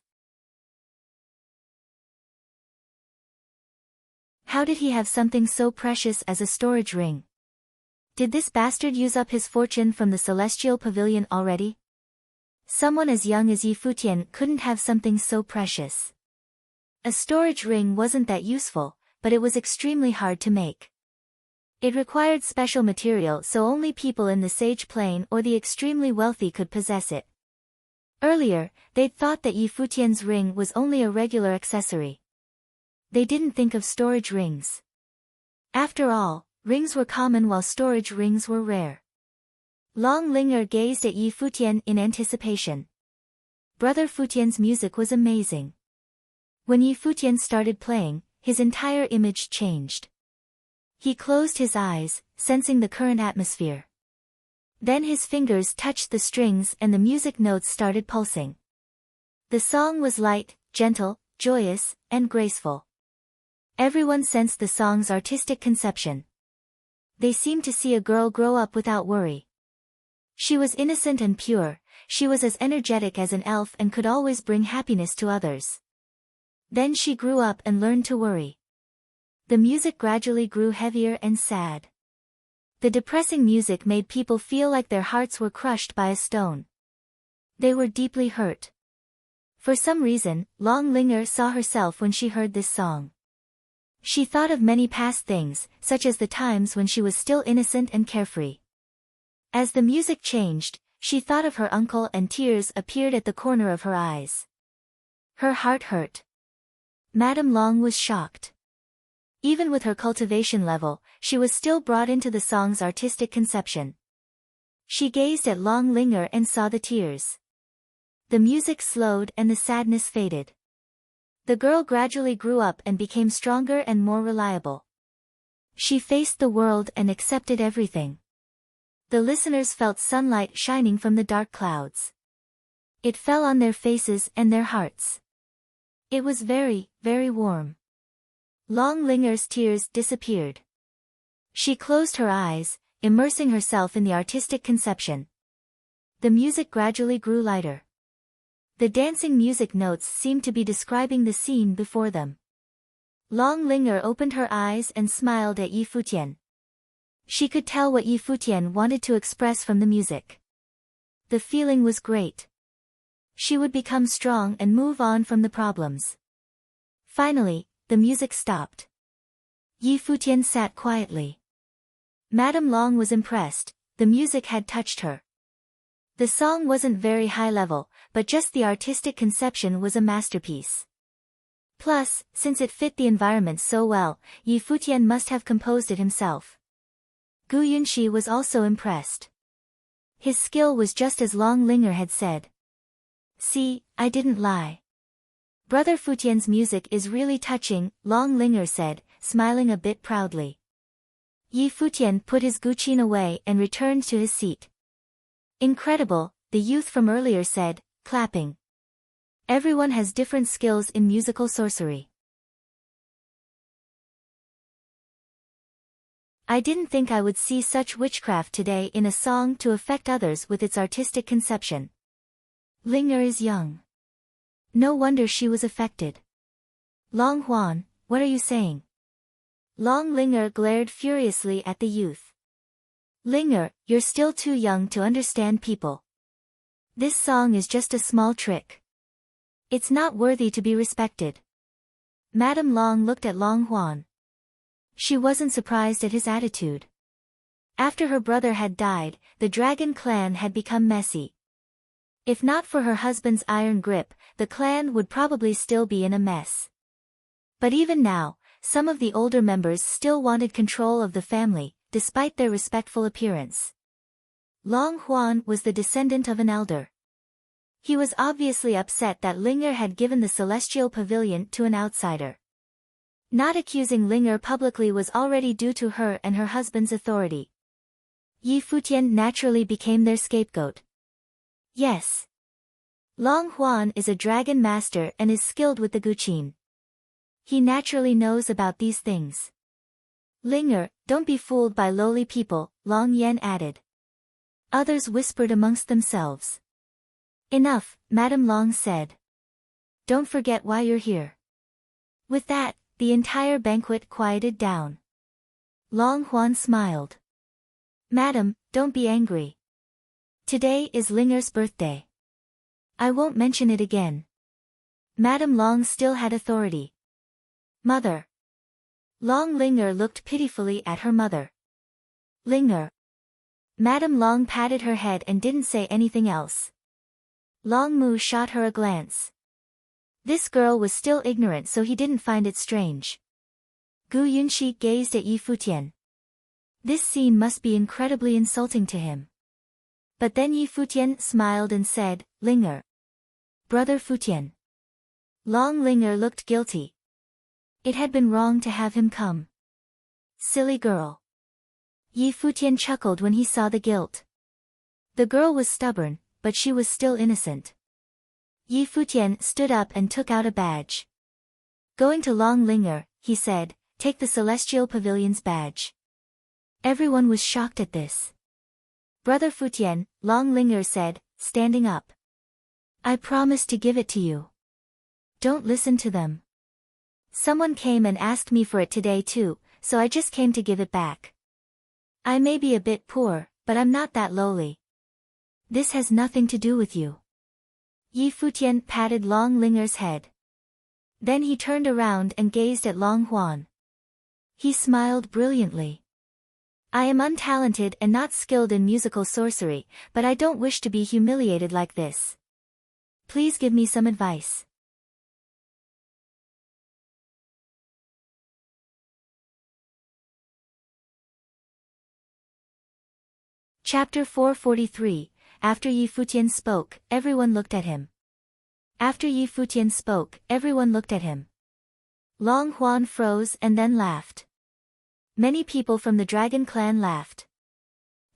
How did he have something so precious as a storage ring? Did this bastard use up his fortune from the celestial pavilion already? Someone as young as Yi Futian couldn't have something so precious. A storage ring wasn't that useful, but it was extremely hard to make. It required special material, so only people in the Sage Plane or the extremely wealthy could possess it. Earlier, they'd thought that Yi Futian's ring was only a regular accessory. They didn't think of storage rings. After all, rings were common while storage rings were rare. Long Linger gazed at Yi Futian in anticipation. Brother Futian's music was amazing. When Yi Futian started playing, his entire image changed. He closed his eyes, sensing the current atmosphere. Then his fingers touched the strings and the music notes started pulsing. The song was light, gentle, joyous, and graceful. Everyone sensed the song's artistic conception. They seemed to see a girl grow up without worry. She was innocent and pure, she was as energetic as an elf and could always bring happiness to others. Then she grew up and learned to worry. The music gradually grew heavier and sad. The depressing music made people feel like their hearts were crushed by a stone. They were deeply hurt. For some reason, Long Linger saw herself when she heard this song. She thought of many past things, such as the times when she was still innocent and carefree. As the music changed, she thought of her uncle and tears appeared at the corner of her eyes. Her heart hurt. Madame Long was shocked. Even with her cultivation level, she was still brought into the song's artistic conception. She gazed at Long Linger and saw the tears. The music slowed and the sadness faded. The girl gradually grew up and became stronger and more reliable. She faced the world and accepted everything. The listeners felt sunlight shining from the dark clouds. It fell on their faces and their hearts. It was very, very warm. Long Linger's tears disappeared. She closed her eyes, immersing herself in the artistic conception. The music gradually grew lighter. The dancing music notes seemed to be describing the scene before them. Long Linger opened her eyes and smiled at Yi Futian. She could tell what Yi Futian wanted to express from the music. The feeling was great. She would become strong and move on from the problems. Finally, the music stopped. Yi Futian sat quietly. Madame Long was impressed, the music had touched her. The song wasn't very high level, but just the artistic conception was a masterpiece. Plus, since it fit the environment so well, Yi Futian must have composed it himself. Gu Yunxi was also impressed. His skill was just as Long Linger had said. See, I didn't lie. Brother Futian's music is really touching, Long Linger said, smiling a bit proudly. Yi Futian put his guqin away and returned to his seat. Incredible, the youth from earlier said, clapping. Everyone has different skills in musical sorcery. I didn't think I would see such witchcraft today in a song to affect others with its artistic conception. Ling is young. No wonder she was affected. Long Huan, what are you saying? Long Ling glared furiously at the youth. Ling, you're still too young to understand people. This song is just a small trick. It's not worthy to be respected. Madame Long looked at Long Huan. She wasn't surprised at his attitude. After her brother had died, the dragon clan had become messy. If not for her husband's iron grip, the clan would probably still be in a mess. But even now, some of the older members still wanted control of the family, despite their respectful appearance. Long Huan was the descendant of an elder. He was obviously upset that Ling had given the celestial pavilion to an outsider. Not accusing Ling publicly was already due to her and her husband's authority. Futian naturally became their scapegoat. Yes. Long Huan is a dragon master and is skilled with the guqin. He naturally knows about these things. Ling, don't be fooled by lowly people, Long Yan added. Others whispered amongst themselves. Enough, Madame Long said. Don't forget why you're here. With that, the entire banquet quieted down. Long Huan smiled. Madam, don't be angry. Today is Linger's birthday. I won't mention it again. Madame Long still had authority. Mother. Long Linger looked pitifully at her mother. Linger. Madame Long patted her head and didn't say anything else. Long Mu shot her a glance. This girl was still ignorant, so he didn't find it strange. Gu Yunxi gazed at Futian. This scene must be incredibly insulting to him. But then Futian smiled and said, Linger. Brother Futian. Long Linger looked guilty. It had been wrong to have him come. Silly girl. Futian chuckled when he saw the guilt. The girl was stubborn, but she was still innocent. Futian stood up and took out a badge. Going to Long Linger, he said, take the Celestial Pavilion's badge. Everyone was shocked at this. Brother Futian, Long Linger said, standing up. I promised to give it to you. Don't listen to them. Someone came and asked me for it today too, so I just came to give it back. I may be a bit poor, but I'm not that lowly. This has nothing to do with you. Futian patted Long Linger's head. Then he turned around and gazed at Long Huan. He smiled brilliantly. I am untalented and not skilled in musical sorcery, but I don't wish to be humiliated like this. Please give me some advice. Chapter 443. After Futian spoke, everyone looked at him. After Futian spoke, everyone looked at him. Long Huan froze and then laughed. Many people from the Dragon Clan laughed.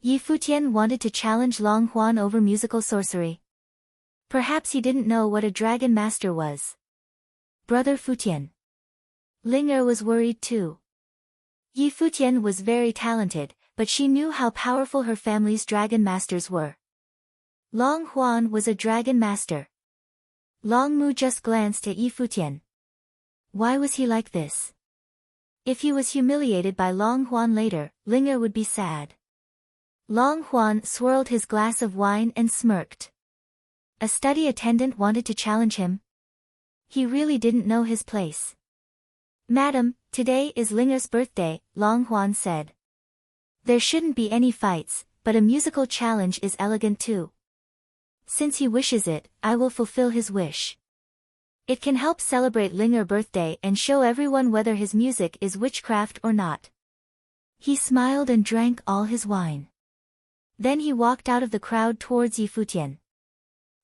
Futian wanted to challenge Long Huan over musical sorcery. Perhaps he didn't know what a dragon master was. Brother Futian. Linger was worried too. Futian was very talented, but she knew how powerful her family's dragon masters were. Long Huan was a dragon master. Long Mu just glanced at Futian. Why was he like this? If he was humiliated by Long Huan later, Linger would be sad. Long Huan swirled his glass of wine and smirked. A study attendant wanted to challenge him. He really didn't know his place. Madam, today is Linger's birthday, Long Huan said. There shouldn't be any fights, but a musical challenge is elegant too. Since he wishes it, I will fulfill his wish. It can help celebrate Linger's birthday and show everyone whether his music is witchcraft or not. He smiled and drank all his wine. Then he walked out of the crowd towards Futian.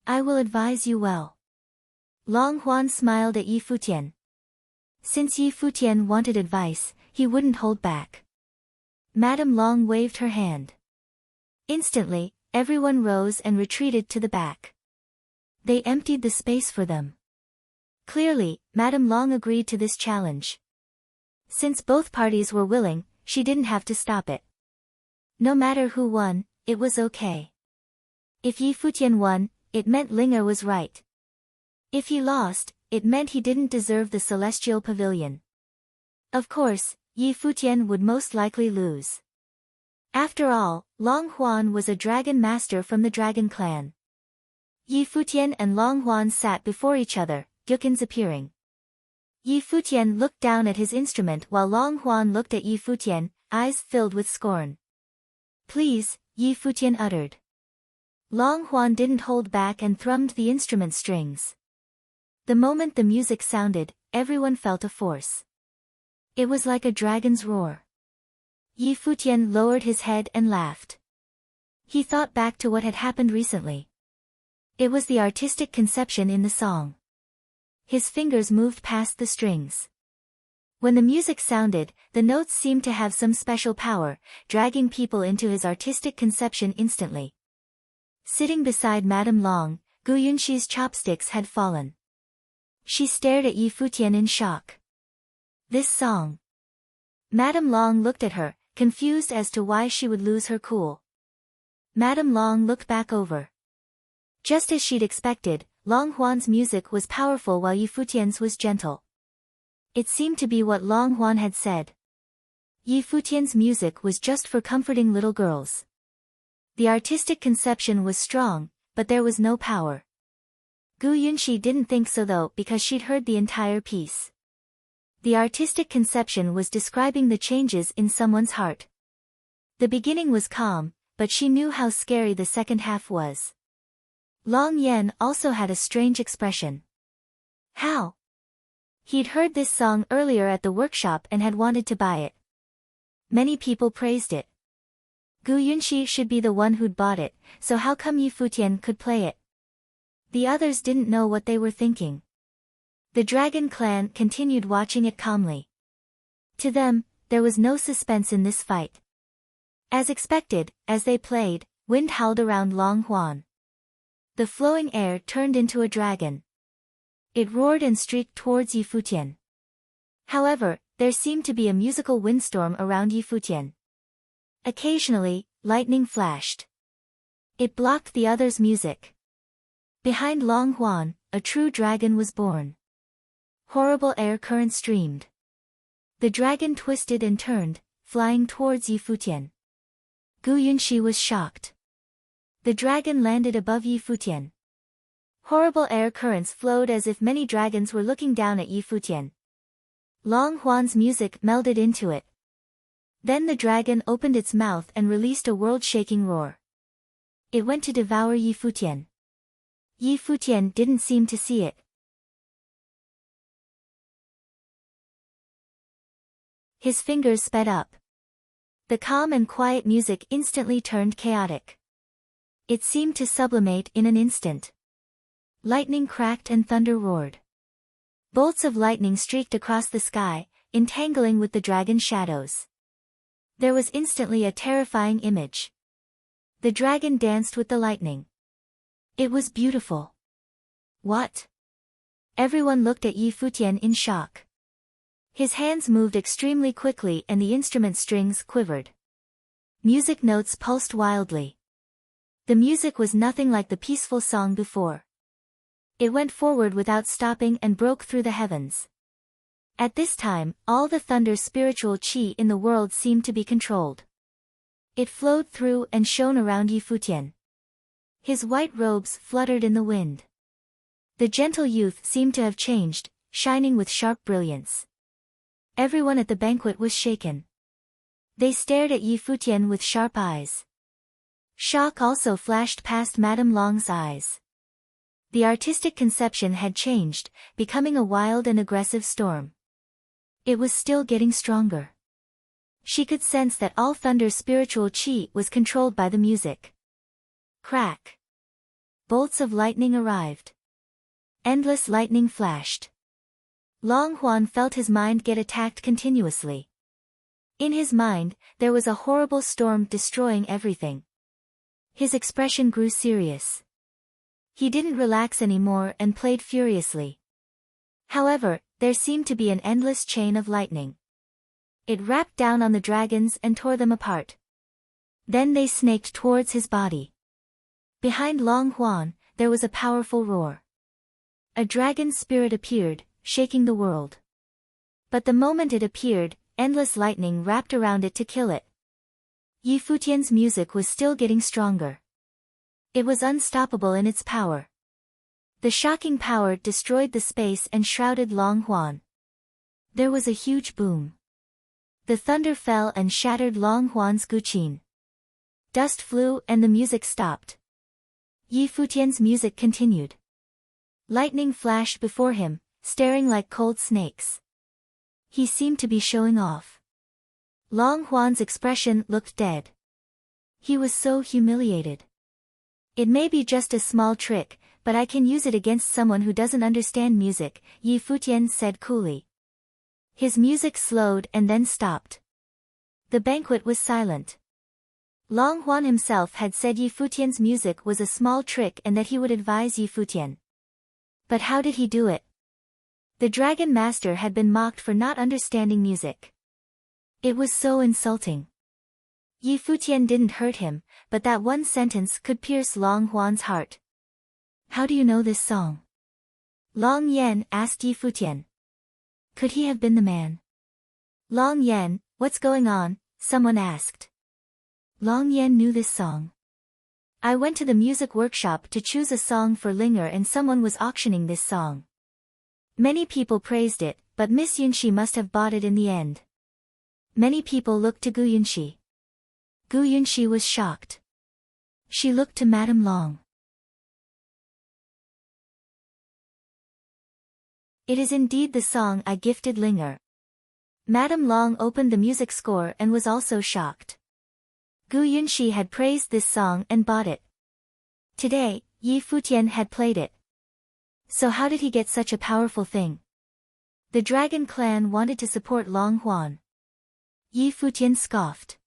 I will advise you well. Long Huan smiled at Futian. Since Futian wanted advice, he wouldn't hold back. Madame Long waved her hand. Instantly, everyone rose and retreated to the back. They emptied the space for them. Clearly, Madame Long agreed to this challenge. Since both parties were willing, she didn't have to stop it. No matter who won, it was okay. If Yi Futian won, it meant Linger was right. If he lost, it meant he didn't deserve the celestial pavilion. Of course, Yi Futian would most likely lose. After all, Long Huan was a dragon master from the dragon clan. Yi Futian and Long Huan sat before each other, Gyukin's appearing. Yi Futian looked down at his instrument while Long Huan looked at Yi Futian, eyes filled with scorn. Please, Yi Futian uttered. Long Huan didn't hold back and thrummed the instrument strings. The moment the music sounded, everyone felt a force. It was like a dragon's roar. Yi Futian lowered his head and laughed. He thought back to what had happened recently. It was the artistic conception in the song. His fingers moved past the strings. When the music sounded, the notes seemed to have some special power, dragging people into his artistic conception instantly. Sitting beside Madame Long, Gu Yunshi's chopsticks had fallen. She stared at Yi Futian in shock. This song. Madame Long looked at her, confused as to why she would lose her cool. Madame Long looked back over. Just as she'd expected, Long Huan's music was powerful while Yi Futian's was gentle. It seemed to be what Long Huan had said. Yi Futian's music was just for comforting little girls. The artistic conception was strong, but there was no power. Gu Yunxi didn't think so though because she'd heard the entire piece. The artistic conception was describing the changes in someone's heart. The beginning was calm, but she knew how scary the second half was. Long Yen also had a strange expression. How? He'd heard this song earlier at the workshop and had wanted to buy it. Many people praised it. Gu Yunxi should be the one who'd bought it, so how come Yi Futian could play it? The others didn't know what they were thinking. The dragon clan continued watching it calmly. To them, there was no suspense in this fight. As expected, as they played, wind howled around Long Huan. The flowing air turned into a dragon. It roared and streaked towards Yi Futian. However, there seemed to be a musical windstorm around Yi Futian. Occasionally, lightning flashed. It blocked the others' music. Behind Long Huan, a true dragon was born. Horrible air currents streamed. The dragon twisted and turned, flying towards Yi Futian. Gu Yunxi was shocked. The dragon landed above Yi Futian. Horrible air currents flowed as if many dragons were looking down at Yi Futian. Long Huan's music melded into it. Then the dragon opened its mouth and released a world-shaking roar. It went to devour Yi Futian. Yi Futian didn't seem to see it. His fingers sped up. The calm and quiet music instantly turned chaotic. It seemed to sublimate in an instant. Lightning cracked and thunder roared. Bolts of lightning streaked across the sky, entangling with the dragon's shadows. There was instantly a terrifying image. The dragon danced with the lightning. It was beautiful. What? Everyone looked at Yi Futian in shock. His hands moved extremely quickly and the instrument strings quivered. Music notes pulsed wildly. The music was nothing like the peaceful song before. It went forward without stopping and broke through the heavens. At this time, all the thunder's spiritual qi in the world seemed to be controlled. It flowed through and shone around Yi Futian. His white robes fluttered in the wind. The gentle youth seemed to have changed, shining with sharp brilliance. Everyone at the banquet was shaken. They stared at Yi Futian with sharp eyes. Shock also flashed past Madame Long's eyes. The artistic conception had changed, becoming a wild and aggressive storm. It was still getting stronger. She could sense that all thunder's spiritual qi was controlled by the music. Crack. Bolts of lightning arrived. Endless lightning flashed. Long Huan felt his mind get attacked continuously. In his mind, there was a horrible storm destroying everything. His expression grew serious. He didn't relax anymore and played furiously. However, there seemed to be an endless chain of lightning. It wrapped down on the dragons and tore them apart. Then they snaked towards his body. Behind Long Huan, there was a powerful roar. A dragon spirit appeared, shaking the world. But the moment it appeared, endless lightning wrapped around it to kill it. Yi Futian's music was still getting stronger. It was unstoppable in its power. The shocking power destroyed the space and shrouded Long Huan. There was a huge boom. The thunder fell and shattered Long Huan's guqin. Dust flew and the music stopped. Yi Futian's music continued. Lightning flashed before him, staring like cold snakes. He seemed to be showing off. Long Huan's expression looked dead. He was so humiliated. It may be just a small trick, but I can use it against someone who doesn't understand music, Yi Futian said coolly. His music slowed and then stopped. The banquet was silent. Long Huan himself had said Yi Futian's music was a small trick and that he would advise Yi Futian. But how did he do it? The Dragon Master had been mocked for not understanding music. It was so insulting. Yi Futian didn't hurt him, but that one sentence could pierce Long Huan's heart. How do you know this song? Long Yan asked Yi Futian. Could he have been the man? Long Yan, what's going on? Someone asked. Long Yan knew this song. I went to the music workshop to choose a song for Linger and someone was auctioning this song. Many people praised it, but Miss Yunxi must have bought it in the end. Many people looked to Gu Yunxi. Gu Yunxi was shocked. She looked to Madame Long. It is indeed the song I gifted Linger. Madame Long opened the music score and was also shocked. Gu Yunxi had praised this song and bought it. Today, Yi Futian had played it. So how did he get such a powerful thing? The Dragon Clan wanted to support Long Huan. Yi Futian scoffed.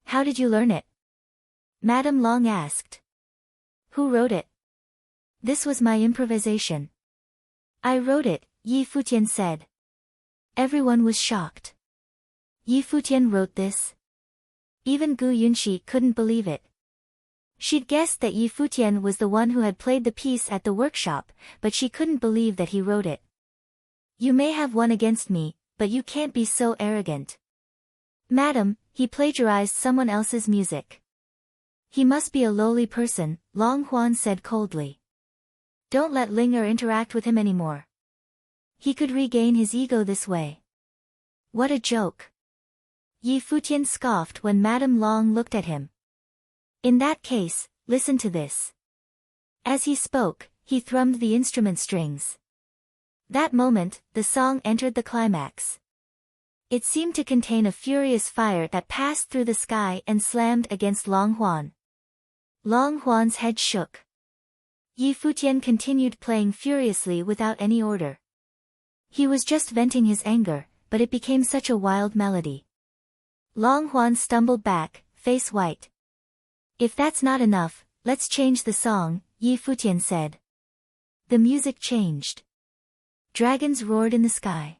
How did you learn it? Madame Long asked. Who wrote it? This was my improvisation. I wrote it, Yi Futian said. Everyone was shocked. Yi Futian wrote this? Even Gu Yunxi couldn't believe it. She'd guessed that Yi Futian was the one who had played the piece at the workshop, but she couldn't believe that he wrote it. You may have won against me, but you can't be so arrogant. Madam, he plagiarized someone else's music. He must be a lowly person, Long Huan said coldly. Don't let Linger interact with him anymore. He could regain his ego this way. What a joke. Yi Futian scoffed when Madame Long looked at him. In that case, listen to this. As he spoke, he thrummed the instrument strings. That moment, the song entered the climax. It seemed to contain a furious fire that passed through the sky and slammed against Long Huan. Long Huan's head shook. Yi Futian continued playing furiously without any order. He was just venting his anger, but it became such a wild melody. Long Huan stumbled back, face white. If that's not enough, let's change the song, Yi Futian said. The music changed. Dragons roared in the sky.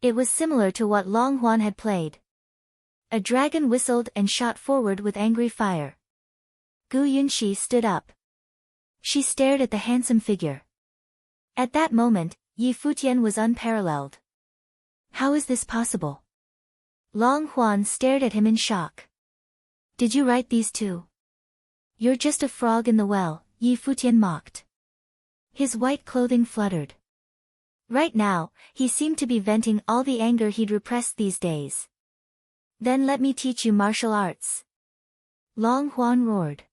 It was similar to what Long Huan had played. A dragon whistled and shot forward with angry fire. Gu Yunxi stood up. She stared at the handsome figure. At that moment, Yi Futian was unparalleled. How is this possible? Long Huan stared at him in shock. Did you write these too? You're just a frog in the well, Yi Futian mocked. His white clothing fluttered. Right now, he seemed to be venting all the anger he'd repressed these days. Then let me teach you martial arts. Long Huan roared.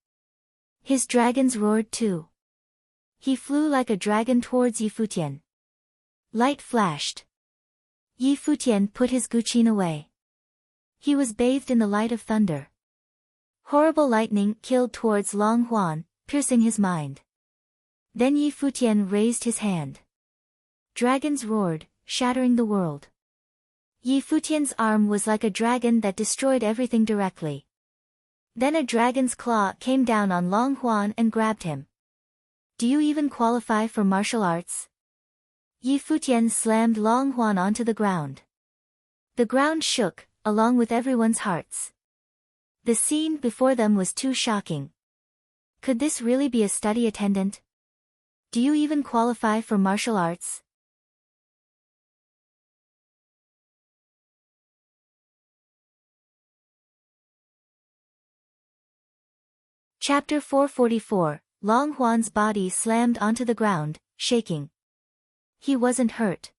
His dragons roared too. He flew like a dragon towards Yi Futian. Light flashed. Yi Futian put his guqin away. He was bathed in the light of thunder. Horrible lightning killed towards Long Huan, piercing his mind. Then Yi Futian raised his hand. Dragons roared, shattering the world. Yi Futian's arm was like a dragon that destroyed everything directly. Then a dragon's claw came down on Long Huan and grabbed him. Do you even qualify for martial arts? Yi Futian slammed Long Huan onto the ground. The ground shook, along with everyone's hearts. The scene before them was too shocking. Could this really be a study attendant? Do you even qualify for martial arts? Chapter 444, Long Huan's body slammed onto the ground, shaking. He wasn't hurt.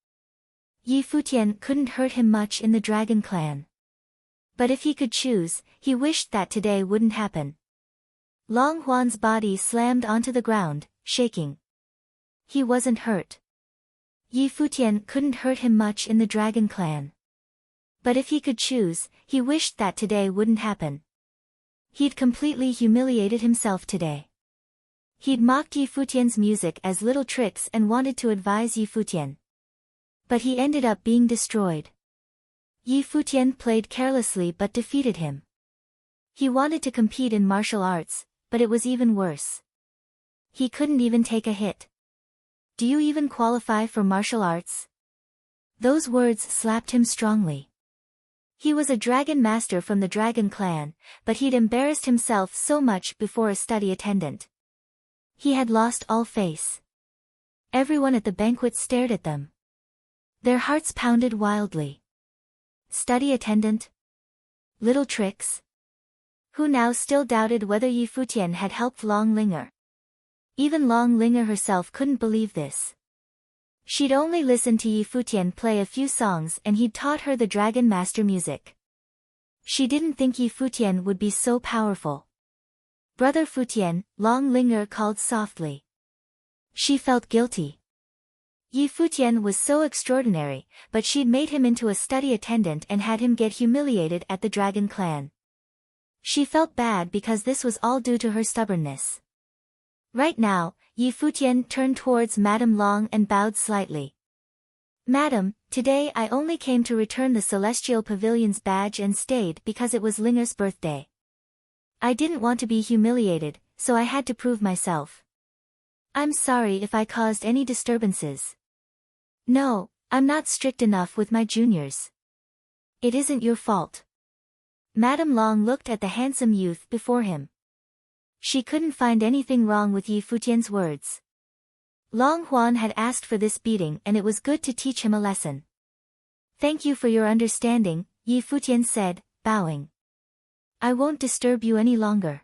Yi Futian couldn't hurt him much in the Dragon Clan. But if he could choose, he wished that today wouldn't happen. Long Huan's body slammed onto the ground, shaking. He wasn't hurt. Yi Futian couldn't hurt him much in the Dragon Clan. But if he could choose, he wished that today wouldn't happen. He'd completely humiliated himself today. He'd mocked Yi Futian's music as little tricks and wanted to advise Yi Futian. But he ended up being destroyed. Yi Futian played carelessly but defeated him. He wanted to compete in martial arts, but it was even worse. He couldn't even take a hit. Do you even qualify for martial arts? Those words slapped him strongly. He was a dragon master from the Dragon Clan, but he'd embarrassed himself so much before a study attendant. He had lost all face. Everyone at the banquet stared at them. Their hearts pounded wildly. Study attendant? Little tricks? Who now still doubted whether Yi Futian had helped Long Linger. Even Long Linger herself couldn't believe this. She'd only listened to Yi Futian play a few songs and he'd taught her the Dragon Master music. She didn't think Yi Futian would be so powerful. Brother Futian, Long Linger called softly. She felt guilty. Yi Futian was so extraordinary, but she'd made him into a study attendant and had him get humiliated at the Dragon Clan. She felt bad because this was all due to her stubbornness. Right now, Yi Futian turned towards Madame Long and bowed slightly. Madam, today I only came to return the Celestial Pavilion's badge and stayed because it was Linger's birthday. I didn't want to be humiliated, so I had to prove myself. I'm sorry if I caused any disturbances. No, I'm not strict enough with my juniors. It isn't your fault. Madame Long looked at the handsome youth before him. She couldn't find anything wrong with Yi Futian's words. Long Huan had asked for this beating and it was good to teach him a lesson. Thank you for your understanding, Yi Futian said, bowing. I won't disturb you any longer.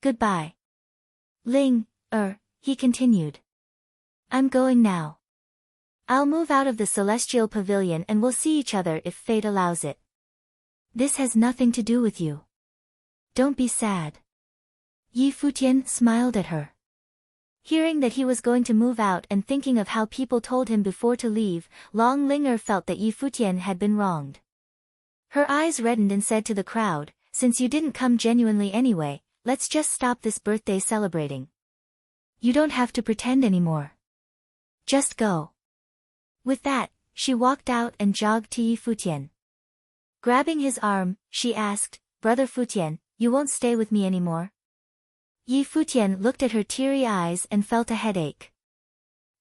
Goodbye. He continued. I'm going now. I'll move out of the Celestial Pavilion and we'll see each other if fate allows it. This has nothing to do with you. Don't be sad. Yi Futian smiled at her. Hearing that he was going to move out and thinking of how people told him before to leave, Long Linger felt that Yi Futian had been wronged. Her eyes reddened and said to the crowd, since you didn't come genuinely anyway, let's just stop this birthday celebrating. You don't have to pretend anymore. Just go. With that, she walked out and jogged to Yi Futian. Grabbing his arm, she asked, Brother Futian, you won't stay with me anymore? Yi Futian looked at her teary eyes and felt a headache.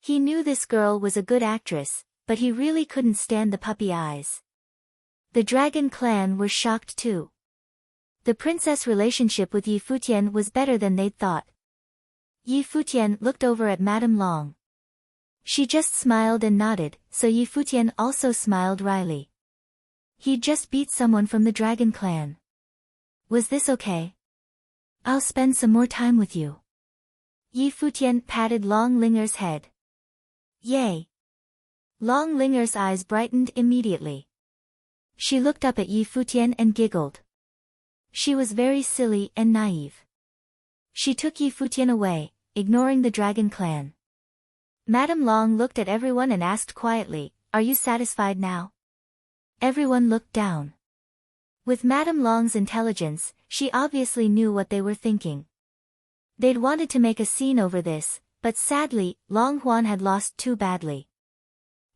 He knew this girl was a good actress, but he really couldn't stand the puppy eyes. The Dragon Clan were shocked too. The princess relationship with Yi Futian was better than they'd thought. Yi Futian looked over at Madame Long. She just smiled and nodded, so Yi Futian also smiled wryly. He'd just beat someone from the Dragon Clan. Was this okay? I'll spend some more time with you. Yi Futian patted Long Linger's head. Yay! Long Linger's eyes brightened immediately. She looked up at Yi Futian and giggled. She was very silly and naive. She took Yi Futian away, ignoring the Dragon Clan. Madame Long looked at everyone and asked quietly, Are you satisfied now? Everyone looked down. With Madame Long's intelligence, she obviously knew what they were thinking. They'd wanted to make a scene over this, but sadly, Long Huan had lost too badly.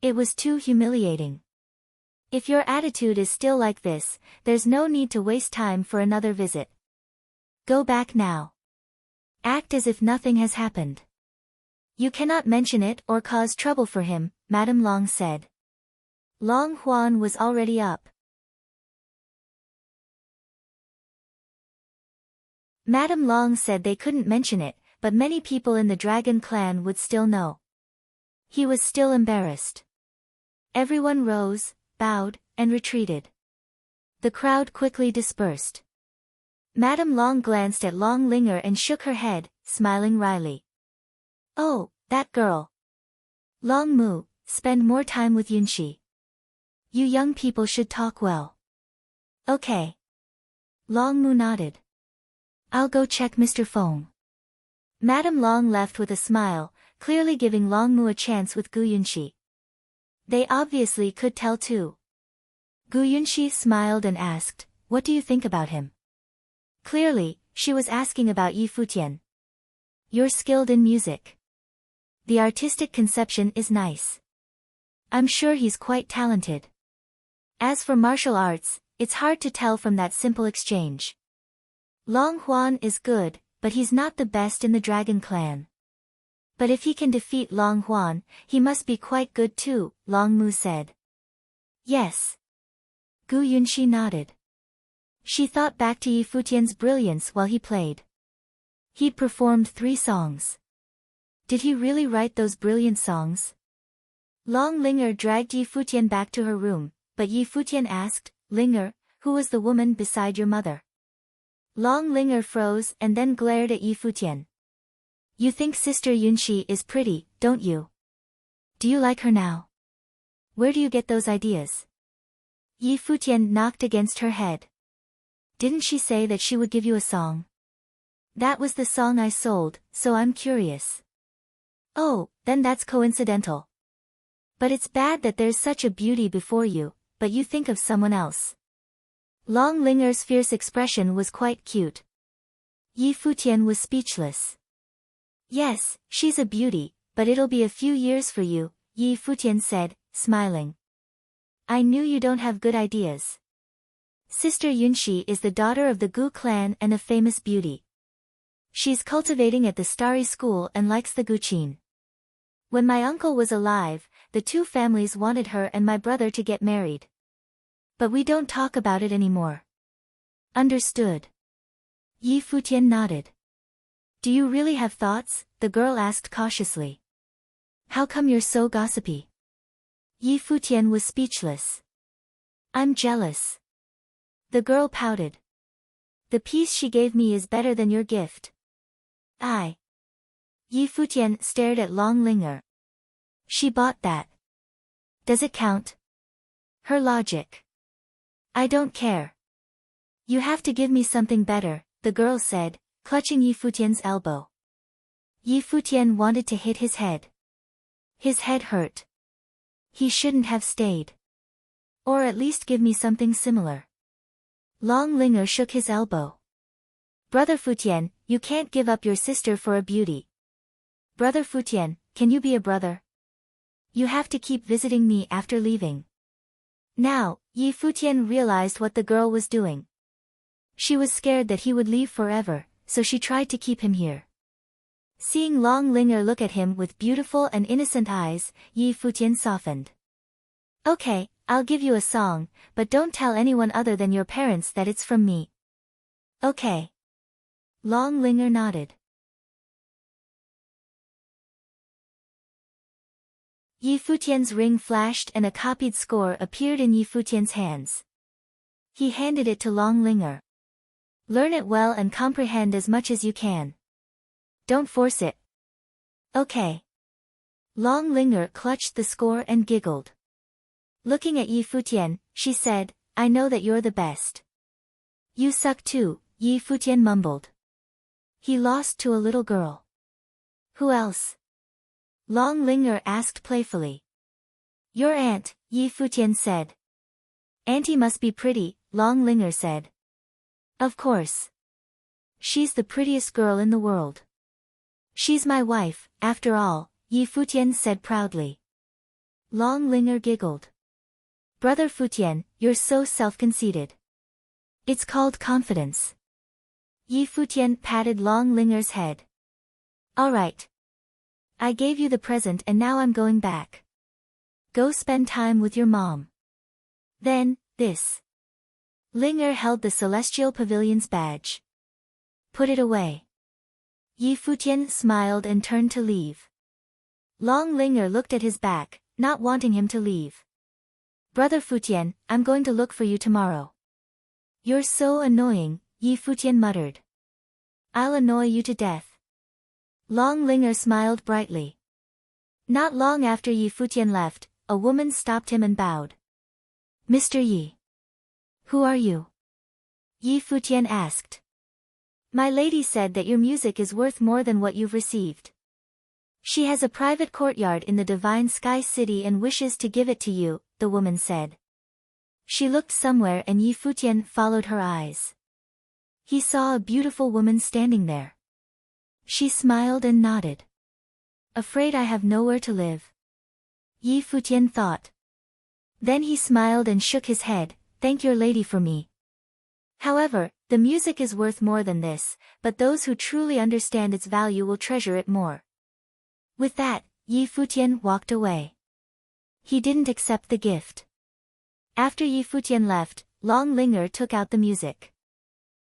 It was too humiliating. If your attitude is still like this, there's no need to waste time for another visit. Go back now. Act as if nothing has happened. You cannot mention it or cause trouble for him, Madame Long said. Long Huan was already up. Madame Long said they couldn't mention it, but many people in the dragon clan would still know. He was still embarrassed. Everyone rose, bowed, and retreated. The crowd quickly dispersed. Madame Long glanced at Long Linger and shook her head, smiling wryly. Oh, that girl. Long Mu, spend more time with Yunxi. You young people should talk well. Okay. Long Mu nodded. I'll go check Mr. Feng. Madame Long left with a smile, clearly giving Long Mu a chance with Gu Yunxi. They obviously could tell too. Gu Yunxi smiled and asked, what do you think about him? Clearly, she was asking about Yi Futian. You're skilled in music. The artistic conception is nice. I'm sure he's quite talented. As for martial arts, it's hard to tell from that simple exchange. Long Huan is good, but he's not the best in the dragon clan. But if he can defeat Long Huan, he must be quite good too, Long Mu said. Yes. Gu Yunxi nodded. She thought back to Yi Futian's brilliance while he played. He'd performed 3 songs. Did he really write those brilliant songs? Long Linger dragged Yi Futian back to her room, but Yi Futian asked, Linger, who was the woman beside your mother? Long Linger froze and then glared at Yi Futian. You think Sister Yunxi is pretty, don't you? Do you like her now? Where do you get those ideas? Yi Futian knocked against her head. Didn't she say that she would give you a song? That was the song I sold, so I'm curious. Oh, then that's coincidental. But it's bad that there's such a beauty before you, but you think of someone else. Long Linger's fierce expression was quite cute. Yi Futian was speechless. Yes, she's a beauty, but it'll be a few years for you, Yi Futian said, smiling. I knew you don't have good ideas. Sister Yunxi is the daughter of the Gu clan and a famous beauty. She's cultivating at the Starry School and likes the Guqin. When my uncle was alive, the 2 families wanted her and my brother to get married. But we don't talk about it anymore. Understood. Yi Futian nodded. Do you really have thoughts? The girl asked cautiously. How come you're so gossipy? Yi Futian was speechless. I'm jealous. The girl pouted. The piece she gave me is better than your gift. Yi Futian stared at Long Linger. She bought that. Does it count? Her logic. I don't care. You have to give me something better, the girl said, clutching Yi Futian's elbow. Yi Futian wanted to hit his head. His head hurt. He shouldn't have stayed. Or at least give me something similar. Long Linger shook his elbow. Brother Futian, you can't give up your sister for a beauty. Brother Futian, can you be a brother? You have to keep visiting me after leaving. Now, Yi Futian realized what the girl was doing. She was scared that he would leave forever, so she tried to keep him here. Seeing Long Linger look at him with beautiful and innocent eyes, Yi Futian softened. Okay, I'll give you a song, but don't tell anyone other than your parents that it's from me. Okay. Long Linger nodded. Yi Futian's ring flashed and a copied score appeared in Yi Futian's hands. He handed it to Long Linger. Learn it well and comprehend as much as you can. Don't force it. Okay. Long Linger clutched the score and giggled. Looking at Yi Futian, she said, I know that you're the best. You suck too, Yi Futian mumbled. He lost to a little girl. Who else? Long Linger asked playfully. Your aunt, Yi Futian said. Auntie must be pretty, Long Linger said. Of course. She's the prettiest girl in the world. She's my wife, after all, Yi Futian said proudly. Long Linger giggled. Brother Futian, you're so self-conceited. It's called confidence. Yi Futian patted Long Linger's head. All right. I gave you the present and now I'm going back. go spend time with your mom. Then, this. Linger held the Celestial Pavilion's badge. Put it away. Yi Futian smiled and turned to leave. Long Linger looked at his back, not wanting him to leave. Brother Futian, I'm going to look for you tomorrow. You're so annoying, Yi Futian muttered. I'll annoy you to death. Long Linger smiled brightly. Not long after Yi Futian left, a woman stopped him and bowed. Mr. Yi. Who are you? Yi Futian asked. My lady said that your music is worth more than what you've received. She has a private courtyard in the Divine Sky City and wishes to give it to you, the woman said. She looked somewhere and Yi Futian followed her eyes. He saw a beautiful woman standing there. She smiled and nodded. Afraid I have nowhere to live. Yi Futian thought. Then he smiled and shook his head, thank your lady for me. However, the music is worth more than this, but those who truly understand its value will treasure it more. With that, Yi Futian walked away. He didn't accept the gift. After Yi Futian left, Long Linger took out the music.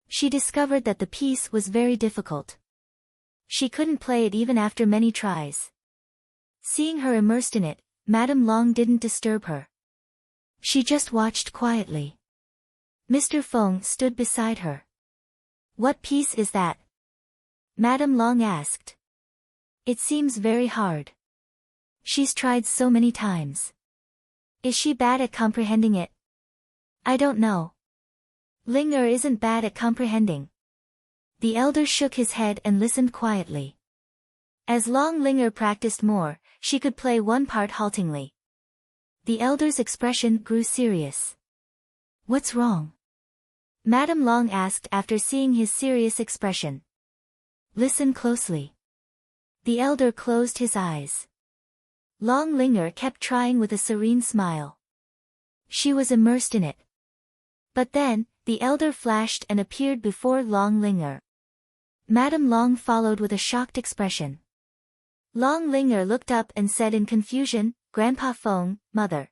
She discovered that the piece was very difficult. She couldn't play it even after many tries. Seeing her immersed in it, Madame Long didn't disturb her. She just watched quietly. Mr. Feng stood beside her. What piece is that? Madame Long asked. It seems very hard. She's tried so many times. Is she bad at comprehending it? I don't know. Linger isn't bad at comprehending. The elder shook his head and listened quietly. As Long Linger practiced more, she could play one part haltingly. The elder's expression grew serious. What's wrong? Madame Long asked after seeing his serious expression. Listen closely. The elder closed his eyes. Long Linger kept trying with a serene smile. She was immersed in it. But then, the elder flashed and appeared before Long Linger. Madame Long followed with a shocked expression. Long Linger looked up and said in confusion, Grandpa Feng, Mother.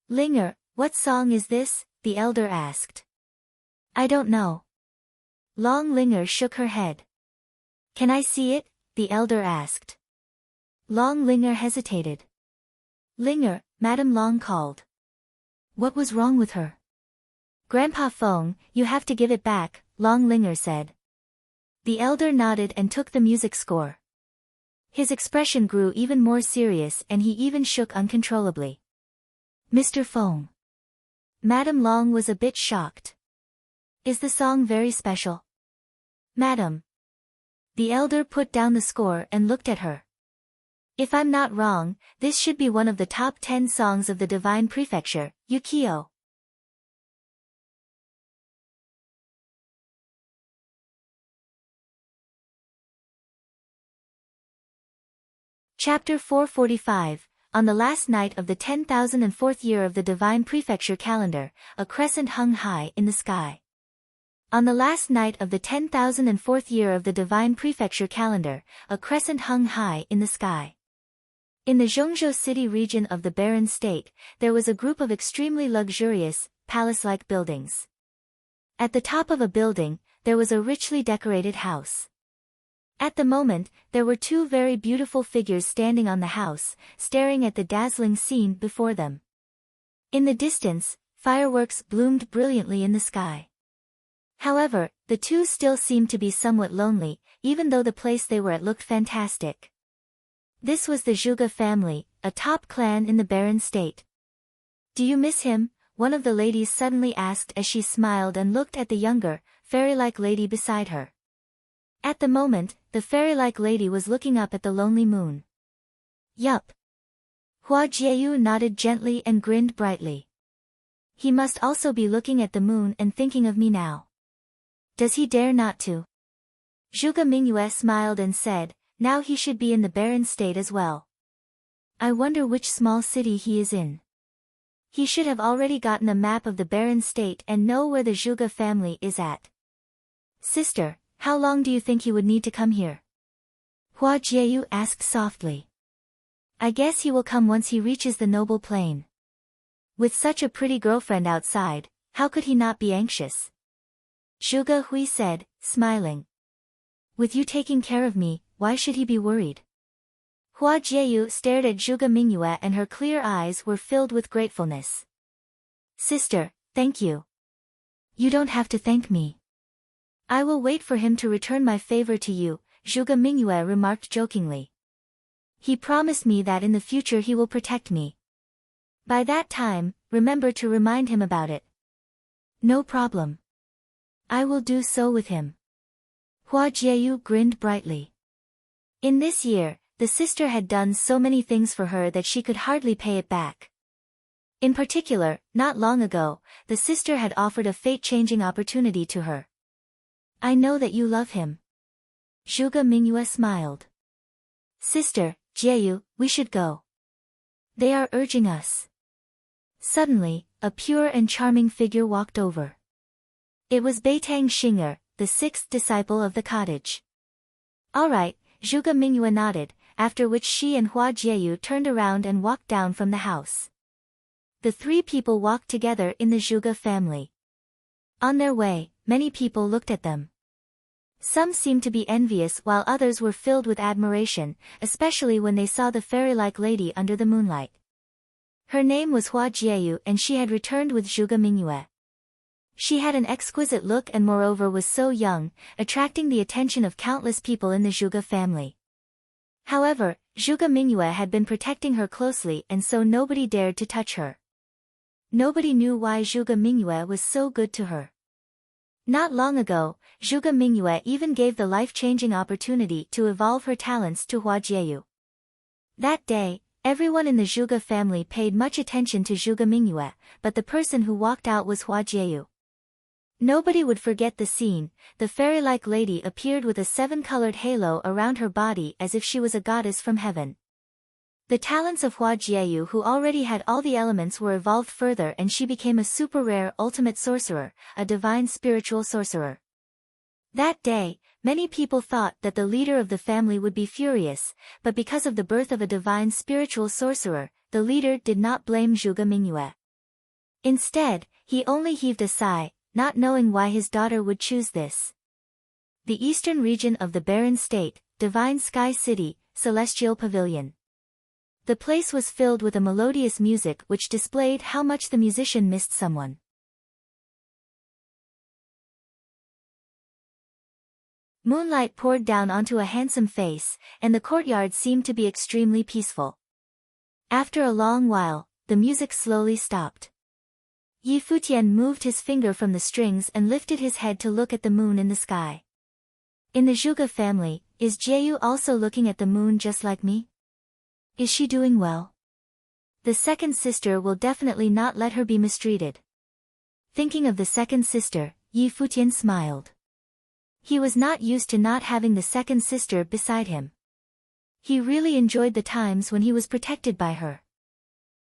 Linger, what song is this? The elder asked. I don't know. Long Linger shook her head. Can I see it? The elder asked. Long Linger hesitated. Linger, Madame Long called. What was wrong with her? Grandpa Feng, you have to give it back, Long Linger said. The elder nodded and took the music score. His expression grew even more serious and he even shook uncontrollably. Mr. Feng. Madame Long was a bit shocked. Is the song very special? Madam. The elder put down the score and looked at her. If I'm not wrong, this should be one of the top 10 songs of the Divine Prefecture, Yukio. Chapter 445, On the last night of the 10,004th year of the Divine Prefecture calendar, a crescent hung high in the sky. On the last night of the 10,004th year of the Divine Prefecture calendar, a crescent hung high in the sky. In the Zhongzhou city region of the Barren State, there was a group of extremely luxurious, palace-like buildings. At the top of a building, there was a richly decorated house. At the moment, there were two very beautiful figures standing on the house, staring at the dazzling scene before them. In the distance, fireworks bloomed brilliantly in the sky. However, the two still seemed to be somewhat lonely, even though the place they were at looked fantastic. This was the Zhuge family, a top clan in the Barren State. Do you miss him? One of the ladies suddenly asked as she smiled and looked at the younger, fairy-like lady beside her. At the moment, the fairy-like lady was looking up at the lonely moon. Yup. Hua Jieyu nodded gently and grinned brightly. He must also be looking at the moon and thinking of me now. Does he dare not to? Zhuge Mingyue smiled and said, now he should be in the Barren State as well. I wonder which small city he is in. He should have already gotten a map of the Barren State and know where the Zhuge family is at. Sister, how long do you think he would need to come here? Hua Jieyu asked softly. I guess he will come once he reaches the noble plain. With such a pretty girlfriend outside, how could he not be anxious? Zhuge Hui said, smiling. With you taking care of me, why should he be worried? Hua Jieyu stared at Zhuge Mingyue and her clear eyes were filled with gratefulness. Sister, thank you. You don't have to thank me. I will wait for him to return my favor to you, Zhuge Mingyue remarked jokingly. He promised me that in the future he will protect me. By that time, remember to remind him about it. No problem. I will do so with him. Hua Jieyu grinned brightly. In this year, the sister had done so many things for her that she could hardly pay it back. In particular, not long ago, the sister had offered a fate-changing opportunity to her. I know that you love him. Zhuge Mingyue smiled. Sister, Jieyu, we should go. They are urging us. Suddenly, a pure and charming figure walked over. It was Beitang Xing'er, the sixth disciple of the cottage. All right, Zhuge Mingyue nodded, after which she and Hua Jieyu turned around and walked down from the house. The three people walked together in the Zhuge family. On their way, many people looked at them. Some seemed to be envious while others were filled with admiration, especially when they saw the fairy-like lady under the moonlight. Her name was Hua Jieyu and she had returned with Zhuge Mingyue. She had an exquisite look and moreover was so young, attracting the attention of countless people in the Zhuge family. However, Zhuge Mingyue had been protecting her closely and so nobody dared to touch her. Nobody knew why Zhuge Mingyue was so good to her. Not long ago, Zhuge Mingyue even gave the life-changing opportunity to evolve her talents to Hua Jieyu. That day, everyone in the Zhuge family paid much attention to Zhuge Mingyue, but the person who walked out was Hua Jieyu. Nobody would forget the scene. The fairy-like lady appeared with a seven-colored halo around her body as if she was a goddess from heaven. The talents of Hua Jieyu, who already had all the elements, were evolved further and she became a super-rare ultimate sorcerer, a divine spiritual sorcerer. That day, many people thought that the leader of the family would be furious, but because of the birth of a divine spiritual sorcerer, the leader did not blame Zhuge Mingyue. Instead, he only heaved a sigh, not knowing why his daughter would choose this. The eastern region of the barren state, Divine Sky City, Celestial Pavilion. The place was filled with a melodious music which displayed how much the musician missed someone. Moonlight poured down onto a handsome face, and the courtyard seemed to be extremely peaceful. After a long while, the music slowly stopped. Futian moved his finger from the strings and lifted his head to look at the moon in the sky. In the Zhuge family, is Jieyu also looking at the moon just like me? Is she doing well? The second sister will definitely not let her be mistreated. Thinking of the second sister, Futian smiled. He was not used to not having the second sister beside him. He really enjoyed the times when he was protected by her.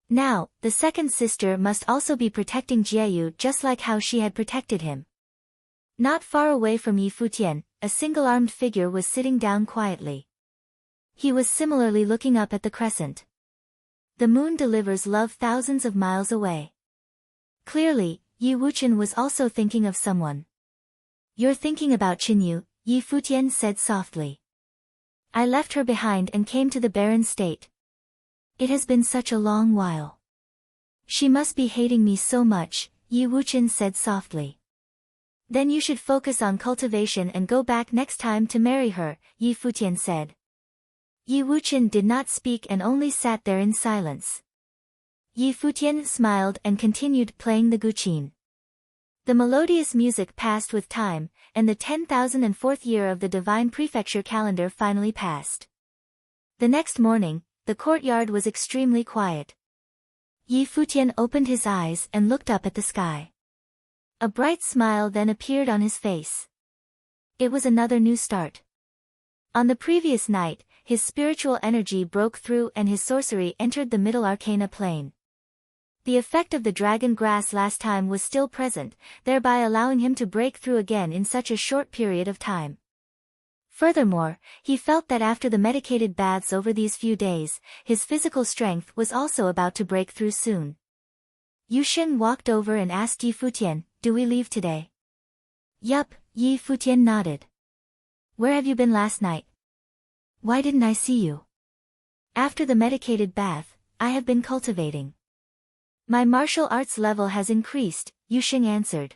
Now, the second sister must also be protecting Jieyu just like how she had protected him. Not far away from Futian, a single-armed figure was sitting down quietly. He was similarly looking up at the crescent. The moon delivers love thousands of miles away. Clearly, Yi Wuchen was also thinking of someone. You're thinking about Qinyu, Futian said softly. I left her behind and came to the barren state. It has been such a long while. She must be hating me so much, Yi Wuchen said softly. Then you should focus on cultivation and go back next time to marry her, Futian said. Yi Wuchen did not speak and only sat there in silence. Futian smiled and continued playing the guqin. The melodious music passed with time, and the 10,004th year of the divine prefecture calendar finally passed. The next morning, the courtyard was extremely quiet. Futian opened his eyes and looked up at the sky. A bright smile then appeared on his face. It was another new start. On the previous night, his spiritual energy broke through and his sorcery entered the middle arcana plane. The effect of the dragon grass last time was still present, thereby allowing him to break through again in such a short period of time. Furthermore, he felt that after the medicated baths over these few days, his physical strength was also about to break through soon. Yuxing walked over and asked Yi Futian, "Do we leave today?" "Yup," Yi Futian nodded. "Where have you been last night? Why didn't I see you?" "After the medicated bath, I have been cultivating. My martial arts level has increased," Yuxing answered.